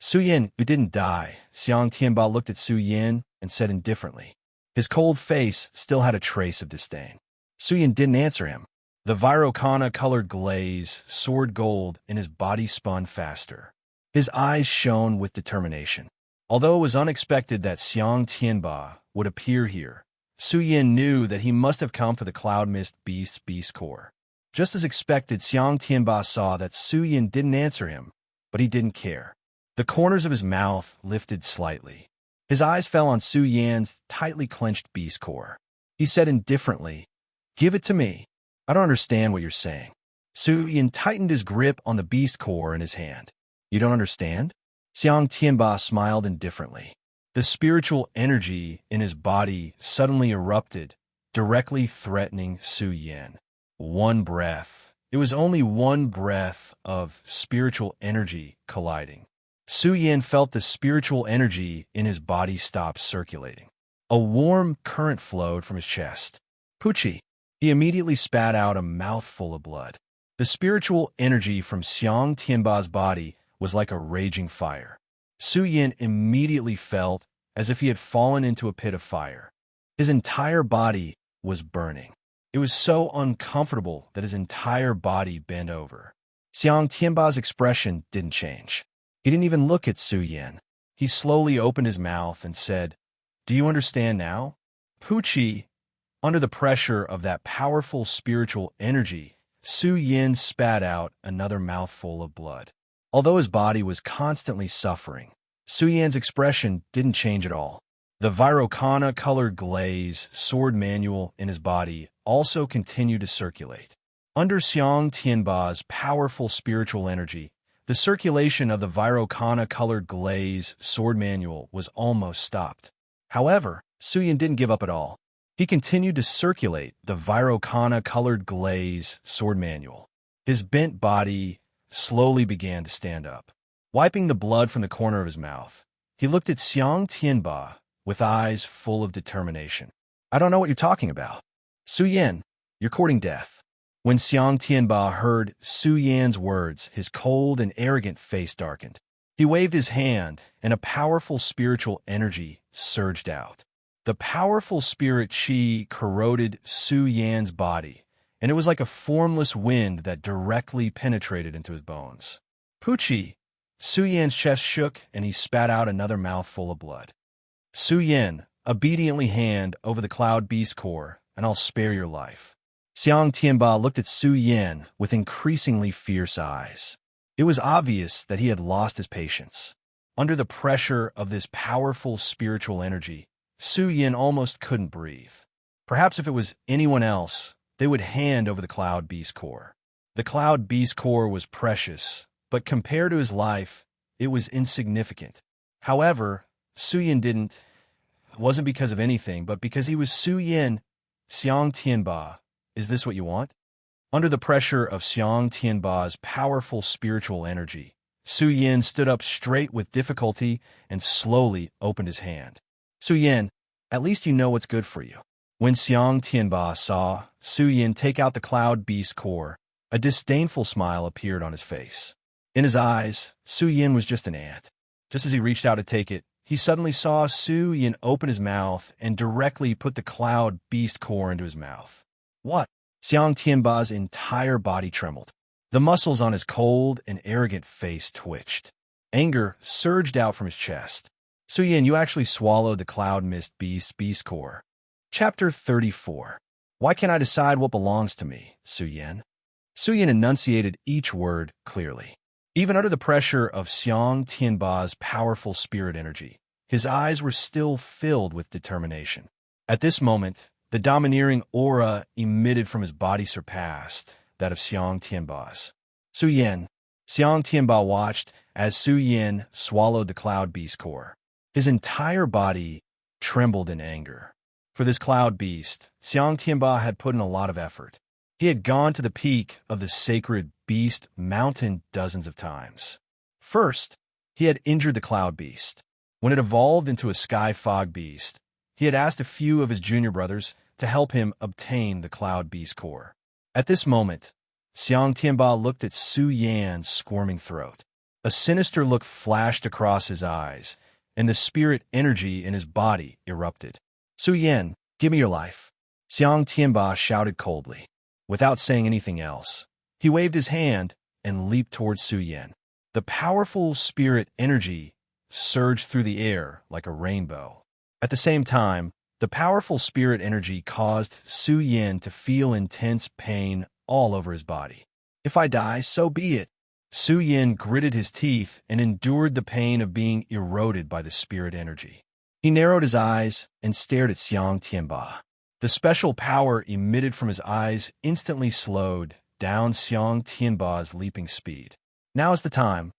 A: Su Yin, who didn't die, Xiang Tianba looked at Su Yin and said indifferently. His cold face still had a trace of disdain. Su Yin didn't answer him. The Virokana-colored glaze, sword gold, in his body spun faster. His eyes shone with determination. Although it was unexpected that Xiang Tianba would appear here, Su Yin knew that he must have come for the cloud mist beast's beast core. Just as expected, Xiang Tianba saw that Su Yin didn't answer him, but he didn't care. The corners of his mouth lifted slightly. His eyes fell on Su Yan's tightly clenched beast core. He said indifferently, "Give it to me. I don't understand what you're saying." Su Yin tightened his grip on the beast core in his hand. "You don't understand?" Xiang Tianba smiled indifferently. The spiritual energy in his body suddenly erupted, directly threatening Su Yin. One breath. It was only one breath of spiritual energy colliding. Su Yin felt the spiritual energy in his body stop circulating. A warm current flowed from his chest. Puchi. He immediately spat out a mouthful of blood. The spiritual energy from Xiang Tianba's body was like a raging fire. Su Yin immediately felt as if he had fallen into a pit of fire. His entire body was burning. It was so uncomfortable that his entire body bent over. Xiang Tianba's expression didn't change. He didn't even look at Su Yin. He slowly opened his mouth and said, "Do you understand now?" Pucci, under the pressure of that powerful spiritual energy, Su Yin spat out another mouthful of blood. Although his body was constantly suffering, Su Yan's expression didn't change at all. The Virokana-colored glaze sword manual in his body also continued to circulate. Under Xiang Tianba's powerful spiritual energy, the circulation of the Virokana-colored glaze sword manual was almost stopped. However, Su Yin didn't give up at all. He continued to circulate the Virokana-colored glaze sword manual. His bent body slowly began to stand up. Wiping the blood from the corner of his mouth, he looked at Xiang Tianba with eyes full of determination. "I don't know what you're talking about. Su Yin, you're courting death." When Xiang Tianba heard Su Yan's words, his cold and arrogant face darkened. He waved his hand, and a powerful spiritual energy surged out. The powerful spirit qi corroded Su Yan's body, and it was like a formless wind that directly penetrated into his bones. Pucci, Su Yan's chest shook, and he spat out another mouthful of blood. "Su Yin, obediently hand over the Cloud Beast Core, and I'll spare your life." Xiang Tianba looked at Su Yin with increasingly fierce eyes. It was obvious that he had lost his patience. Under the pressure of this powerful spiritual energy, Su Yin almost couldn't breathe. Perhaps if it was anyone else, they would hand over the Cloud Beast Core. The Cloud Beast Core was precious, but compared to his life, it was insignificant. However, Su Yin didn't. It wasn't because of anything, but because he was Su Yin. "Xiang Tianba, is this what you want?" Under the pressure of Xiang Tianba's powerful spiritual energy, Su Yin stood up straight with difficulty and slowly opened his hand. "Su Yin, at least you know what's good for you." When Xiang Tianba saw Su Yin take out the Cloud Beast Core, a disdainful smile appeared on his face. In his eyes, Su Yin was just an ant. Just as he reached out to take it, he suddenly saw Su Yin open his mouth and directly put the Cloud Beast Core into his mouth. "What?" Xiang Tianba's entire body trembled. The muscles on his cold and arrogant face twitched. Anger surged out from his chest. "Su Yin, you actually swallowed the Cloud Mist Beast Core." Chapter 34. Why can't I decide what belongs to me, Su Yin? Su Yin enunciated each word clearly. Even under the pressure of Xiang Tianba's powerful spirit energy, his eyes were still filled with determination. At this moment, the domineering aura emitted from his body surpassed that of Xiang Tianba's. "Su Yin." Xiang Tianba watched as Su Yin swallowed the Cloud Beast Core. His entire body trembled in anger. For this Cloud Beast, Xiang Tianba had put in a lot of effort. He had gone to the peak of the sacred Beast Mountain dozens of times. First, he had injured the Cloud Beast. When it evolved into a Sky Fog Beast, he had asked a few of his junior brothers to help him obtain the Cloud Beast Core. At this moment, Xiang Tianba looked at Su Yan's squirming throat. A sinister look flashed across his eyes, and the spirit energy in his body erupted. "Su Yin, give me your life." Xiang Tianba shouted coldly. Without saying anything else, he waved his hand and leaped towards Su Yin. The powerful spirit energy surged through the air like a rainbow. At the same time, the powerful spirit energy caused Su Yin to feel intense pain all over his body. "If I die, so be it." Su Yin gritted his teeth and endured the pain of being eroded by the spirit energy. He narrowed his eyes and stared at Xiang Tianba. The special power emitted from his eyes instantly slowed down Xiang Tianba's leaping speed. "Now is the time."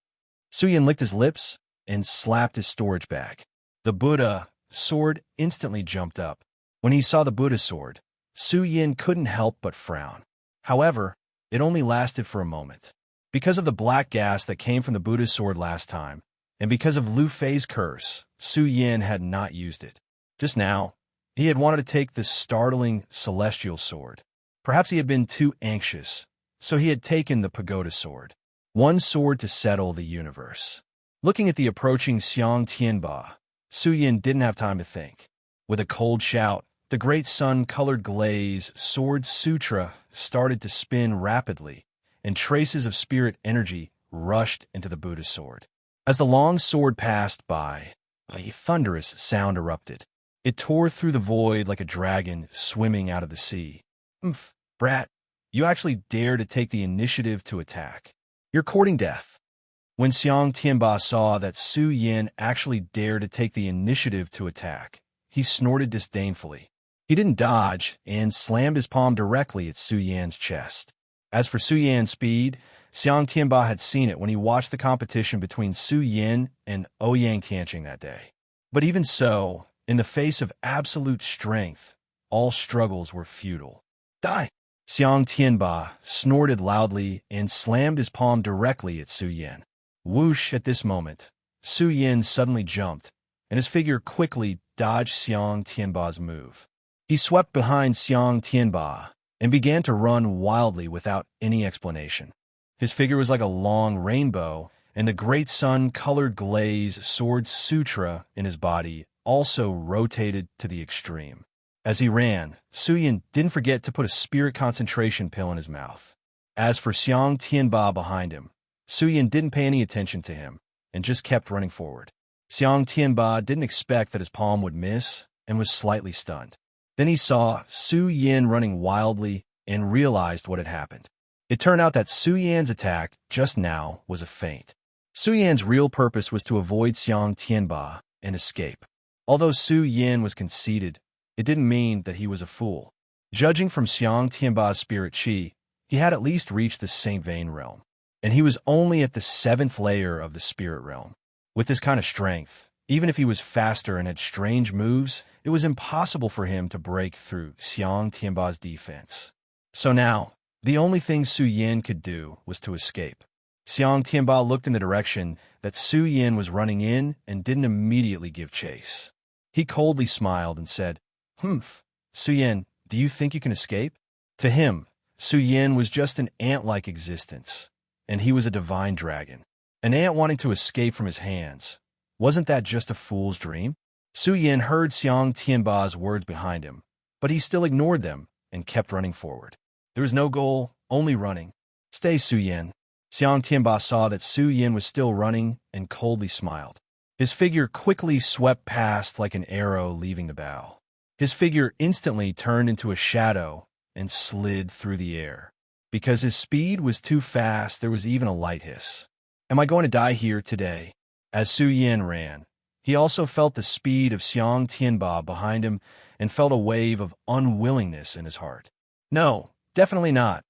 A: Su Yin licked his lips and slapped his storage bag. The Buddha sword instantly jumped up. When he saw the Buddha sword, Su Yin couldn't help but frown. However, it only lasted for a moment. Because of the black gas that came from the Buddha's sword last time, and because of Lu Fei's curse, Su Yin had not used it. Just now, he had wanted to take the startling celestial sword. Perhaps he had been too anxious, so he had taken the pagoda sword. One sword to settle the universe. Looking at the approaching Xiang Tianba, Su Yin didn't have time to think. With a cold shout, the great sun-colored glaze sword sutra started to spin rapidly, and traces of spirit energy rushed into the Buddha's sword. As the long sword passed by, a thunderous sound erupted. It tore through the void like a dragon swimming out of the sea. "Umph, brat, you actually dare to take the initiative to attack. You're courting death." When Xiang Tianba saw that Su Yin actually dared to take the initiative to attack, he snorted disdainfully. He didn't dodge and slammed his palm directly at Su Yan's chest. As for Su Yan's speed, Xiang Tianba had seen it when he watched the competition between Su Yin and Ouyang Tianqing that day. But even so, in the face of absolute strength, all struggles were futile. "Die!" Xiang Tianba snorted loudly and slammed his palm directly at Su Yin. Whoosh! At this moment, Su Yin suddenly jumped, and his figure quickly dodged Xiang Tianba's move. He swept behind Xiang Tianba and began to run wildly without any explanation. His figure was like a long rainbow, and the great sun-colored glaze sword sutra in his body also rotated to the extreme. As he ran, Su Yin didn't forget to put a spirit concentration pill in his mouth. As for Xiang Tianba behind him, Su Yin didn't pay any attention to him and just kept running forward. Xiang Tianba didn't expect that his palm would miss and was slightly stunned. Then he saw Su Yin running wildly and realized what had happened. It turned out that Su Yan's attack just now was a feint. Su Yan's real purpose was to avoid Xiang Tianba and escape. Although Su Yin was conceited, it didn't mean that he was a fool. Judging from Xiang Tianba's spirit qi, he had at least reached the Saint Vein realm, and he was only at the 7th layer of the spirit realm. With this kind of strength, even if he was faster and had strange moves, it was impossible for him to break through Xiang Tianba's defense. So now, the only thing Su Yin could do was to escape. Xiang Tianba looked in the direction that Su Yin was running in and didn't immediately give chase. He coldly smiled and said, "Humph, Su Yin, do you think you can escape?" To him, Su Yin was just an ant-like existence, and he was a divine dragon. An ant wanting to escape from his hands. Wasn't that just a fool's dream? Su Yin heard Xiang Tianba's words behind him, but he still ignored them and kept running forward. There was no goal, only running. "Stay, Su Yin." Xiang Tianba saw that Su Yin was still running and coldly smiled. His figure quickly swept past like an arrow leaving the bow. His figure instantly turned into a shadow and slid through the air. Because his speed was too fast, there was even a light hiss. "Am I going to die here today?" As Su Yin ran, he also felt the speed of Xiang Tianba behind him and felt a wave of unwillingness in his heart. "No, definitely not.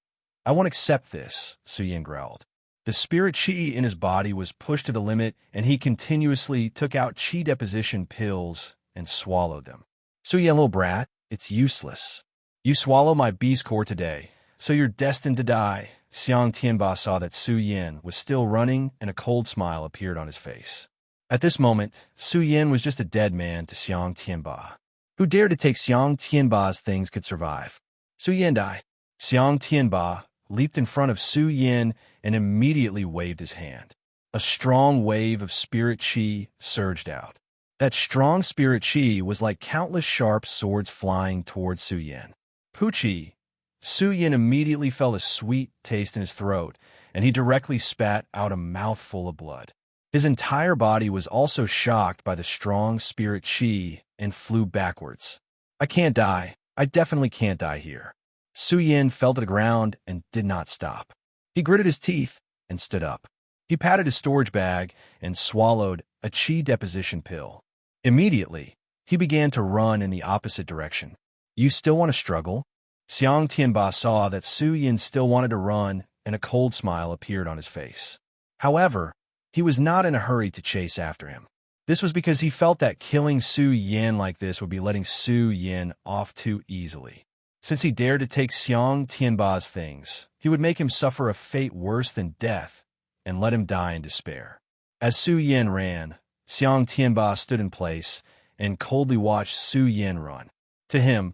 A: I won't accept this," Su Yin growled. The spirit qi in his body was pushed to the limit, and he continuously took out qi deposition pills and swallowed them. "Su Yin, little brat, it's useless. You swallow my beast core today, so you're destined to die." Xiang Tianba saw that Su Yin was still running, and a cold smile appeared on his face. At this moment, Su Yin was just a dead man to Xiang Tianba. Who dared to take Xiang Tianba's things could survive. "Su Yin, die." Xiang Tianba leaped in front of Su Yin and immediately waved his hand. A strong wave of spirit qi surged out. That strong spirit qi was like countless sharp swords flying towards Su Yin. "Poochie!" Su Yin immediately felt a sweet taste in his throat, and he directly spat out a mouthful of blood. His entire body was also shocked by the strong spirit qi and flew backwards. "I can't die. I definitely can't die here." Su Yin fell to the ground and did not stop. He gritted his teeth and stood up. He patted his storage bag and swallowed a qi deposition pill. Immediately, he began to run in the opposite direction. "You still want to struggle?" Xiang Tianba saw that Su Yin still wanted to run, and a cold smile appeared on his face. However, he was not in a hurry to chase after him. This was because he felt that killing Su Yin like this would be letting Su Yin off too easily. Since he dared to take Xiang Tianba's things, he would make him suffer a fate worse than death and let him die in despair. As Su Yin ran, Xiang Tianba stood in place and coldly watched Su Yin run. To him,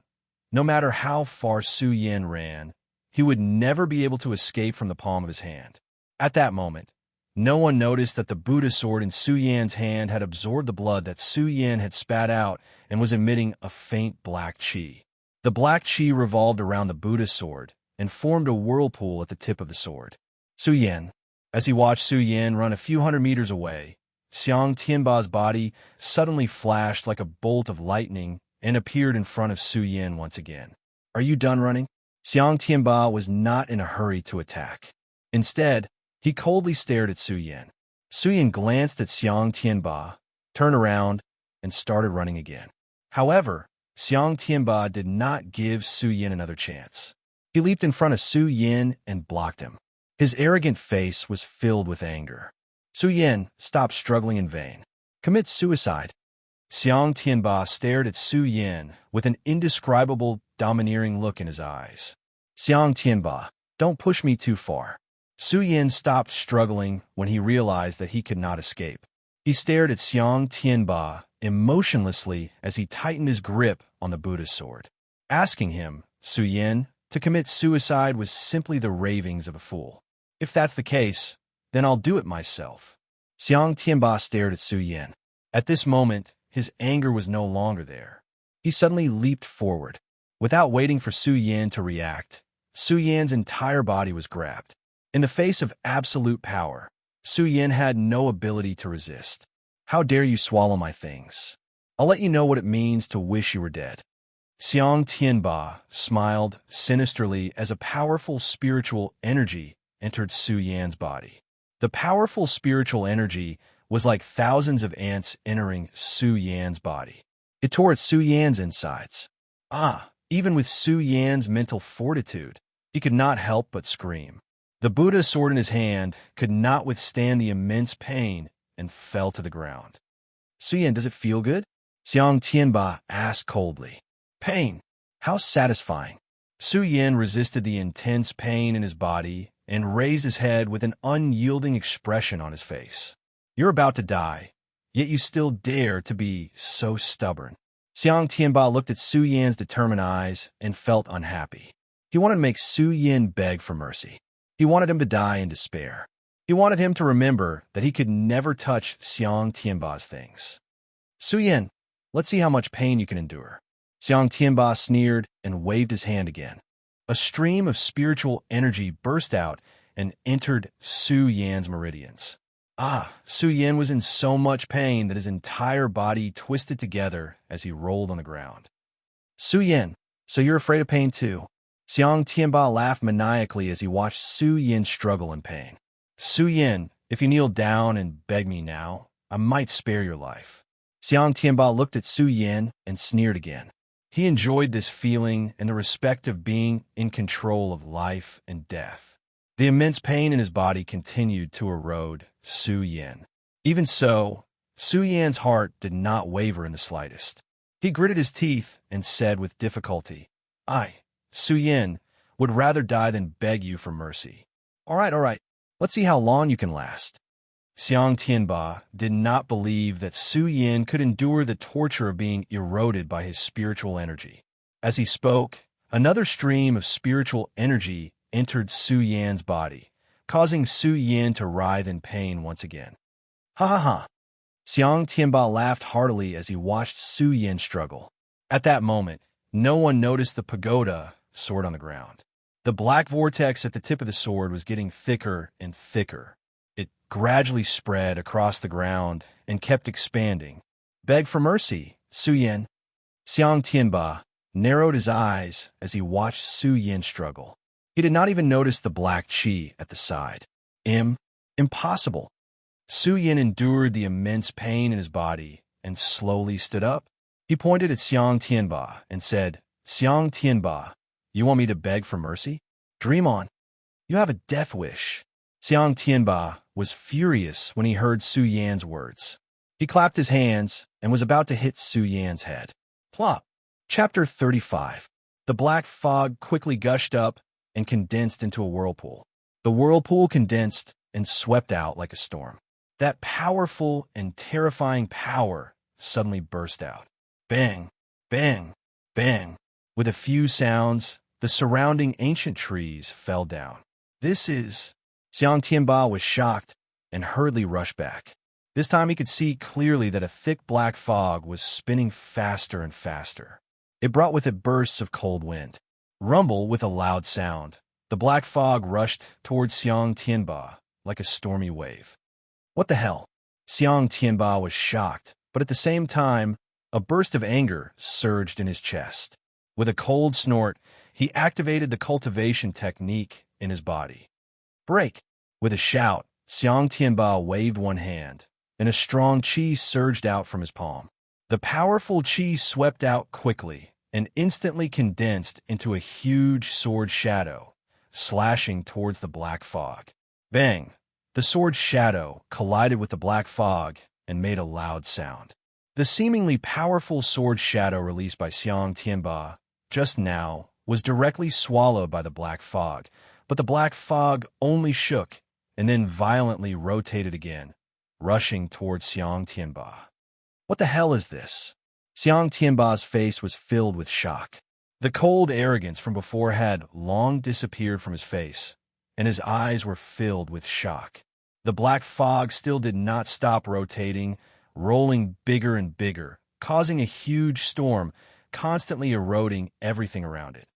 A: no matter how far Su Yin ran, he would never be able to escape from the palm of his hand. At that moment, no one noticed that the Buddha sword in Su Yin's hand had absorbed the blood that Su Yin had spat out and was emitting a faint black qi. The black qi revolved around the Buddha sword and formed a whirlpool at the tip of the sword. Su Yin, as he watched Su Yin run a few hundred meters away, Xiang Tianba's body suddenly flashed like a bolt of lightning and appeared in front of Su Yin once again. Are you done running? Xiang Tianba was not in a hurry to attack. Instead, he coldly stared at Su Yin. Su Yin glanced at Xiang Tianba, turned around, and started running again. However, Xiang Tianba did not give Su Yin another chance. He leaped in front of Su Yin and blocked him. His arrogant face was filled with anger. Su Yin, stop struggling in vain. Commit suicide. Xiang Tianba stared at Su Yin with an indescribable, domineering look in his eyes. Xiang Tianba, don't push me too far. Su Yin stopped struggling when he realized that he could not escape. He stared at Xiang Tianba emotionlessly as he tightened his grip on the Buddha's sword. Asking him, Su Yin, to commit suicide was simply the ravings of a fool. If that's the case, then I'll do it myself. Xiang Tianba stared at Su Yin. At this moment, his anger was no longer there. He suddenly leaped forward. Without waiting for Su Yin to react, Su Yin's entire body was grabbed. In the face of absolute power, Su Yin had no ability to resist. How dare you swallow my things? I'll let you know what it means to wish you were dead. Xiang Tianba smiled sinisterly as a powerful spiritual energy entered Su Yan's body. The powerful spiritual energy was like thousands of ants entering Su Yan's body. It tore at Su Yan's insides. Even with Su Yan's mental fortitude, he could not help but scream. The Buddha's sword in his hand could not withstand the immense pain and fell to the ground. Su Yan, does it feel good? Xiang Tianba asked coldly. Pain. How satisfying. Su Yin resisted the intense pain in his body and raised his head with an unyielding expression on his face. You're about to die, yet you still dare to be so stubborn. Xiang Tianba looked at Su Yan's determined eyes and felt unhappy. He wanted to make Su Yin beg for mercy. He wanted him to die in despair. He wanted him to remember that he could never touch Xiang Tianba's things. Su Yin, let's see how much pain you can endure. Xiang Tianba sneered and waved his hand again. A stream of spiritual energy burst out and entered Su Yan's meridians. Su Yin was in so much pain that his entire body twisted together as he rolled on the ground. Su Yin, so you're afraid of pain too? Xiang Tianba laughed maniacally as he watched Su Yin struggle in pain. Su Yin, if you kneel down and beg me now, I might spare your life. Xiang Tianba looked at Su Yin and sneered again. He enjoyed this feeling and the respect of being in control of life and death. The immense pain in his body continued to erode Su Yin. Even so, Su Yan's heart did not waver in the slightest. He gritted his teeth and said with difficulty, I, Su Yin, would rather die than beg you for mercy. All right, let's see how long you can last. Xiang Tianba did not believe that Su Yin could endure the torture of being eroded by his spiritual energy. As he spoke, another stream of spiritual energy entered Su Yan's body, causing Su Yin to writhe in pain once again. Ha ha ha! Xiang Tianba laughed heartily as he watched Su Yin struggle. At that moment, no one noticed the pagoda sword on the ground. The black vortex at the tip of the sword was getting thicker and thicker. It gradually spread across the ground and kept expanding. Beg for mercy, Su Yin. Xiang Tianba narrowed his eyes as he watched Su Yin struggle. He did not even notice the black qi at the side. Impossible. Su Yin endured the immense pain in his body and slowly stood up. He pointed at Xiang Tianba and said, Xiang Tianba, you want me to beg for mercy? Dream on. You have a death wish. Xiang Tianba was furious when he heard Su Yan's words. He clapped his hands and was about to hit Su Yan's head. Plop. Chapter 35. The black fog quickly gushed up and condensed into a whirlpool. The whirlpool condensed and swept out like a storm. That powerful and terrifying power suddenly burst out. Bang, bang, bang. With a few sounds, the surrounding ancient trees fell down. Xiang Tianba was shocked and hurriedly rushed back. This time he could see clearly that a thick black fog was spinning faster and faster. It brought with it bursts of cold wind. Rumble with a loud sound. The black fog rushed towards Xiang Tianba like a stormy wave. What the hell? Xiang Tianba was shocked, but at the same time, a burst of anger surged in his chest. With a cold snort, he activated the cultivation technique in his body. Break! With a shout, Xiang Tianba waved one hand, and a strong qi surged out from his palm. The powerful qi swept out quickly and instantly condensed into a huge sword shadow, slashing towards the black fog. Bang! The sword shadow collided with the black fog and made a loud sound. The seemingly powerful sword shadow released by Xiang Tianba just now was directly swallowed by the black fog, but the black fog only shook and then violently rotated again, rushing towards Xiang Tianba. What the hell is this? Xiang Tianba's face was filled with shock. The cold arrogance from before had long disappeared from his face, and his eyes were filled with shock. The black fog still did not stop rotating, rolling bigger and bigger, causing a huge storm, constantly eroding everything around it.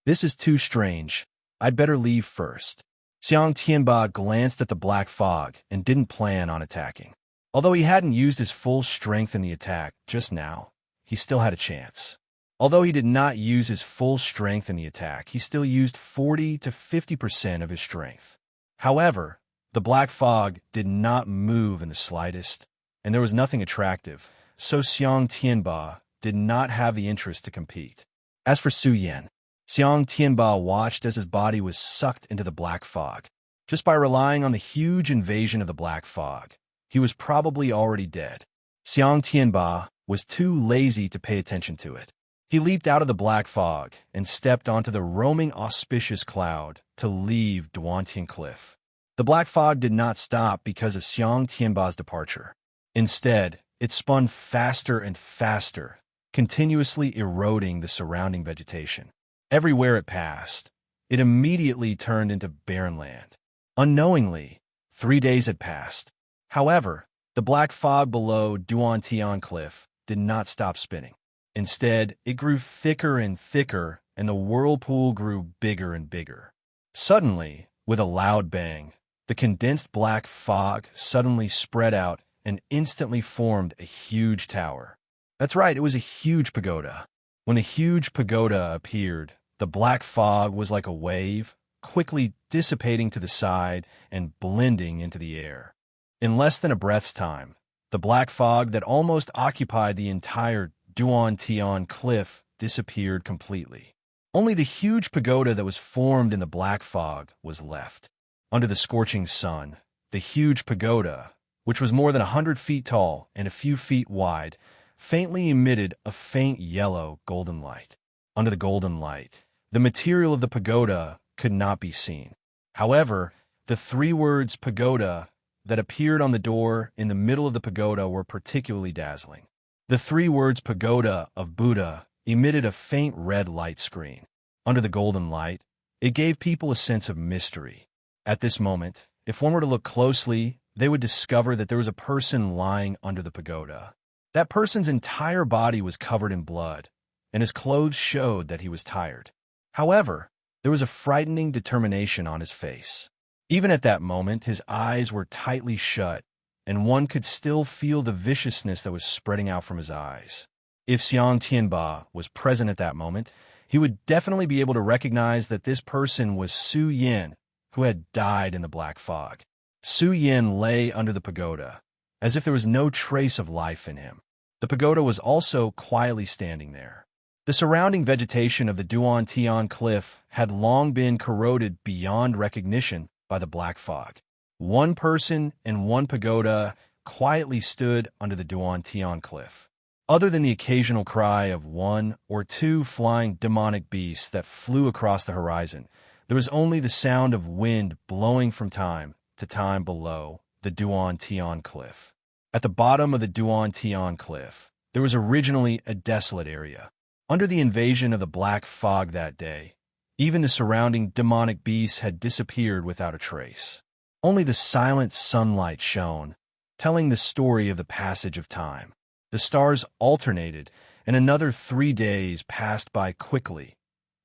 A: This is too strange. I'd better leave first. Xiang Tianba glanced at the black fog and didn't plan on attacking. Although he hadn't used his full strength in the attack just now, he still had a chance. Although he did not use his full strength in the attack, he still used 40 to 50% of his strength. However, the black fog did not move in the slightest, and there was nothing attractive, so Xiang Tianba did not have the interest to compete. As for Su Yan, Xiang Tianba watched as his body was sucked into the black fog. Just by relying on the huge invasion of the black fog, he was probably already dead. Xiang Tianba was too lazy to pay attention to it. He leaped out of the black fog and stepped onto the roaming auspicious cloud to leave Duantian Cliff. The black fog did not stop because of Xiang Tianba's departure. Instead, it spun faster and faster, continuously eroding the surrounding vegetation. Everywhere it passed, it immediately turned into barren land. Unknowingly, 3 days had passed. However, the black fog below Duantian Cliff did not stop spinning. Instead, it grew thicker and thicker, and the whirlpool grew bigger and bigger. Suddenly, with a loud bang, the condensed black fog suddenly spread out and instantly formed a huge tower. That's right, it was a huge pagoda. When the huge pagoda appeared, the black fog was like a wave, quickly dissipating to the side and blending into the air. In less than a breath's time, the black fog that almost occupied the entire Duantian Cliff disappeared completely. Only the huge pagoda that was formed in the black fog was left. Under the scorching sun, the huge pagoda, which was more than 100 feet tall and a few feet wide, faintly emitted a faint yellow golden light. Under the golden light, the material of the pagoda could not be seen. However, the 3 words pagoda that appeared on the door in the middle of the pagoda were particularly dazzling. The 3 words pagoda of Buddha emitted a faint red light screen. Under the golden light, it gave people a sense of mystery. At this moment, if one were to look closely, they would discover that there was a person lying under the pagoda. That person's entire body was covered in blood, and his clothes showed that he was tired. However, there was a frightening determination on his face. Even at that moment, his eyes were tightly shut, and one could still feel the viciousness that was spreading out from his eyes. If Xiang Tianba was present at that moment, he would definitely be able to recognize that this person was Su Yan, who had died in the black fog. Su Yan lay under the pagoda, as if there was no trace of life in him. The pagoda was also quietly standing there. The surrounding vegetation of the Duantian Cliff had long been corroded beyond recognition by the black fog. One person and one pagoda quietly stood under the Duantian Cliff. Other than the occasional cry of 1 or 2 flying demonic beasts that flew across the horizon, there was only the sound of wind blowing from time to time below the Duantian Cliff. At the bottom of the Duantian Cliff, there was originally a desolate area. Under the invasion of the black fog that day, even the surrounding demonic beasts had disappeared without a trace. Only the silent sunlight shone, telling the story of the passage of time. The stars alternated, and another 3 days passed by quickly.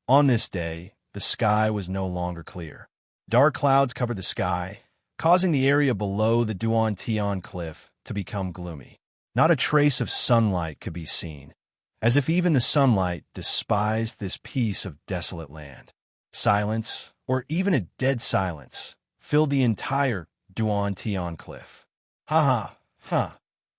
A: On this day, the sky was no longer clear. Dark clouds covered the sky, causing the area below the Duantian Cliff to become gloomy. Not a trace of sunlight could be seen, as if even the sunlight despised this piece of desolate land. Silence, or even a dead silence, filled the entire Duan cliff. Ha ha, ha.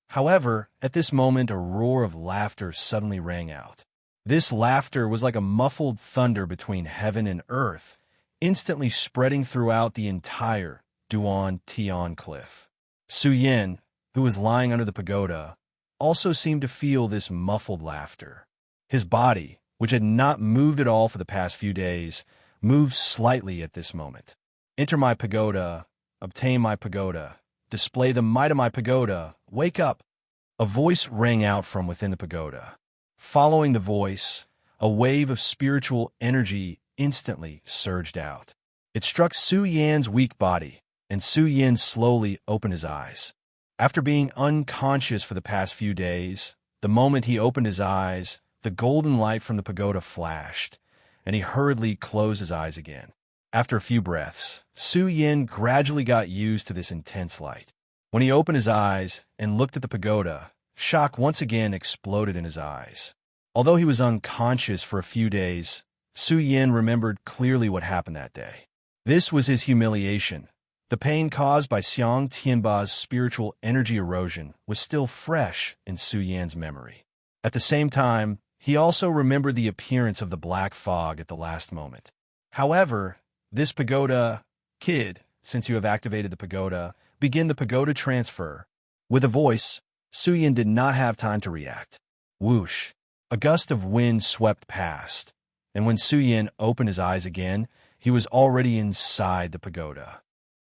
A: However, at this moment a roar of laughter suddenly rang out. This laughter was like a muffled thunder between heaven and earth, instantly spreading throughout the entire Duan cliff. Su Yin, who was lying under the pagoda, also seemed to feel this muffled laughter. His body, which had not moved at all for the past few days, moved slightly at this moment. Enter my pagoda, obtain my pagoda, display the might of my pagoda, wake up. A voice rang out from within the pagoda. Following the voice, a wave of spiritual energy instantly surged out. It struck Su Yan's weak body, and Su Yan slowly opened his eyes. After being unconscious for the past few days, the moment he opened his eyes, the golden light from the pagoda flashed, and he hurriedly closed his eyes again. After a few breaths, Su Yan gradually got used to this intense light. When he opened his eyes and looked at the pagoda, shock once again exploded in his eyes. Although he was unconscious for a few days, Su Yan remembered clearly what happened that day. This was his humiliation. The pain caused by Xiang Tianba's spiritual energy erosion was still fresh in Su Yan's memory. At the same time, he also remembered the appearance of the black fog at the last moment. However, this pagoda, kid, since you have activated the pagoda, begin the pagoda transfer. With a voice, Su Yan did not have time to react. Whoosh! A gust of wind swept past, and when Su Yan opened his eyes again, he was already inside the pagoda.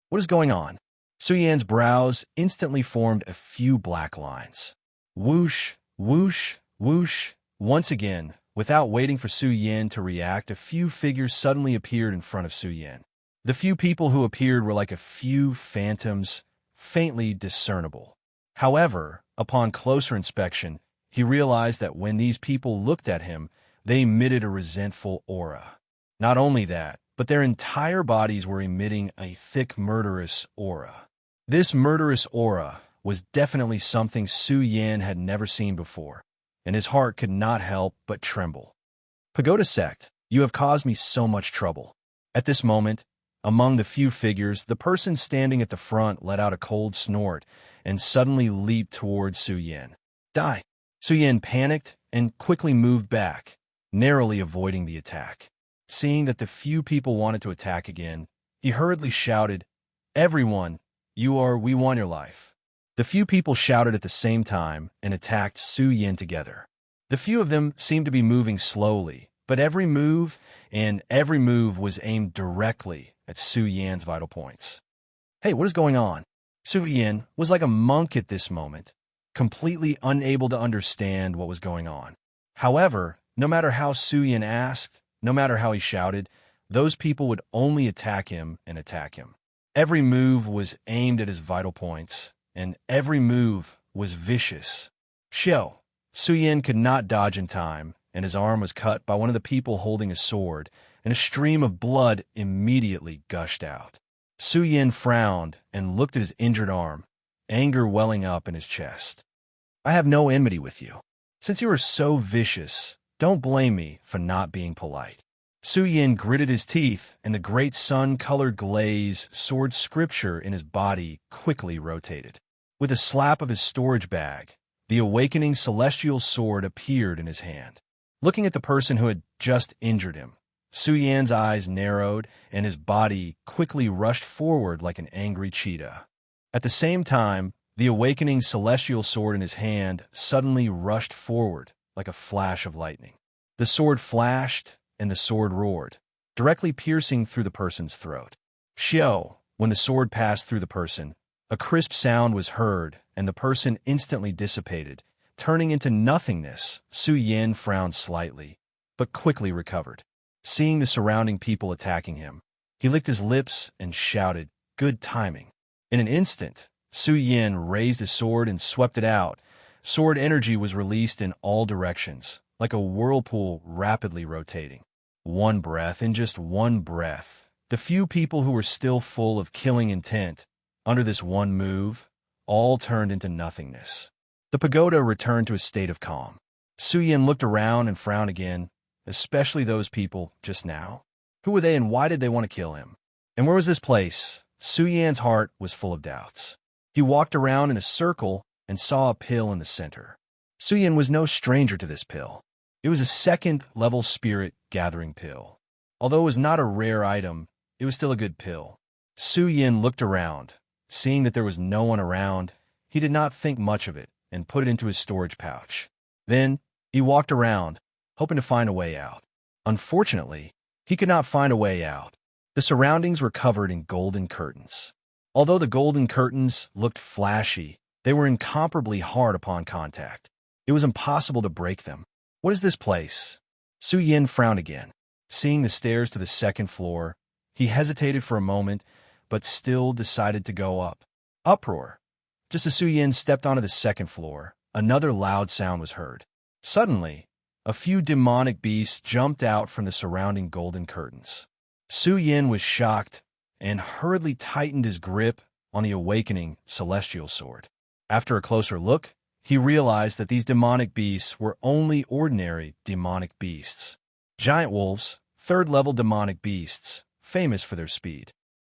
A: What is going on? Su Yan's brows instantly formed a few black lines. Whoosh, whoosh, whoosh. Once again, without waiting for Su Yan to react, a few figures suddenly appeared in front of Su Yan. The few people who appeared were like a few phantoms, faintly discernible. However, upon closer inspection, he realized that when these people looked at him, they emitted a resentful aura. Not only that, but their entire bodies were emitting a thick, murderous aura. This murderous aura was definitely something Su Yan had never seen before, and his heart could not help but tremble. Pagoda sect, you have caused me so much trouble. At this moment, among the few figures, the person standing at the front let out a cold snort and suddenly leaped towards Su Yan. Die! Su Yan panicked and quickly moved back, narrowly avoiding the attack. Seeing that the few people wanted to attack again, he hurriedly shouted, "Everyone, we want your life." The few people shouted at the same time and attacked Su Yan together. The few of them seemed to be moving slowly, but every move was aimed directly at Su Yan's vital points. Hey, what is going on? Su Yan was like a monk at this moment, completely unable to understand what was going on. However, no matter how Su Yan asked, no matter how he shouted, those people would only attack him and attack him. Every move was aimed at his vital points, and every move was vicious. Xiao, Su Yan could not dodge in time, and his arm was cut by one of the people holding a sword, and a stream of blood immediately gushed out. Su Yan frowned and looked at his injured arm, anger welling up in his chest. I have no enmity with you. Since you are so vicious, don't blame me for not being polite. Su Yan gritted his teeth, and the great sun-colored glaze sword scripture in his body quickly rotated. With a slap of his storage bag, the awakening celestial sword appeared in his hand. Looking at the person who had just injured him, Su Yan's eyes narrowed, and his body quickly rushed forward like an angry cheetah. At the same time, the awakening celestial sword in his hand suddenly rushed forward like a flash of lightning. The sword flashed, and the sword roared, directly piercing through the person's throat. Xiao, when the sword passed through the person, a crisp sound was heard, and the person instantly dissipated, turning into nothingness. Su Yan frowned slightly, but quickly recovered. Seeing the surrounding people attacking him, he licked his lips and shouted, "Good timing." In an instant, Su Yan raised his sword and swept it out. Sword energy was released in all directions, like a whirlpool rapidly rotating. One breath, in just one breath, the few people who were still full of killing intent, under this one move, all turned into nothingness. The pagoda returned to a state of calm. Su Yin looked around and frowned again, especially those people just now. Who were they and why did they want to kill him? And where was this place? Su Yan's heart was full of doubts. He walked around in a circle and saw a pill in the center. Su Yin was no stranger to this pill. It was a second-level spirit-gathering pill. Although it was not a rare item, it was still a good pill. Su Yin looked around. Seeing that there was no one around, he did not think much of it and put it into his storage pouch. Then, he walked around, hoping to find a way out. Unfortunately, he could not find a way out. The surroundings were covered in golden curtains. Although the golden curtains looked flashy, they were incomparably hard upon contact. It was impossible to break them. What is this place? Su Yin frowned again. Seeing the stairs to the second floor, he hesitated for a moment, but still decided to go up. Uproar. Just as Su Yin stepped onto the second floor, another loud sound was heard. Suddenly, a few demonic beasts jumped out from the surrounding golden curtains. Su Yin was shocked and hurriedly tightened his grip on the awakening celestial sword. After a closer look, he realized that these demonic beasts were only ordinary demonic beasts. Giant wolves, third-level demonic beasts, famous for their speed.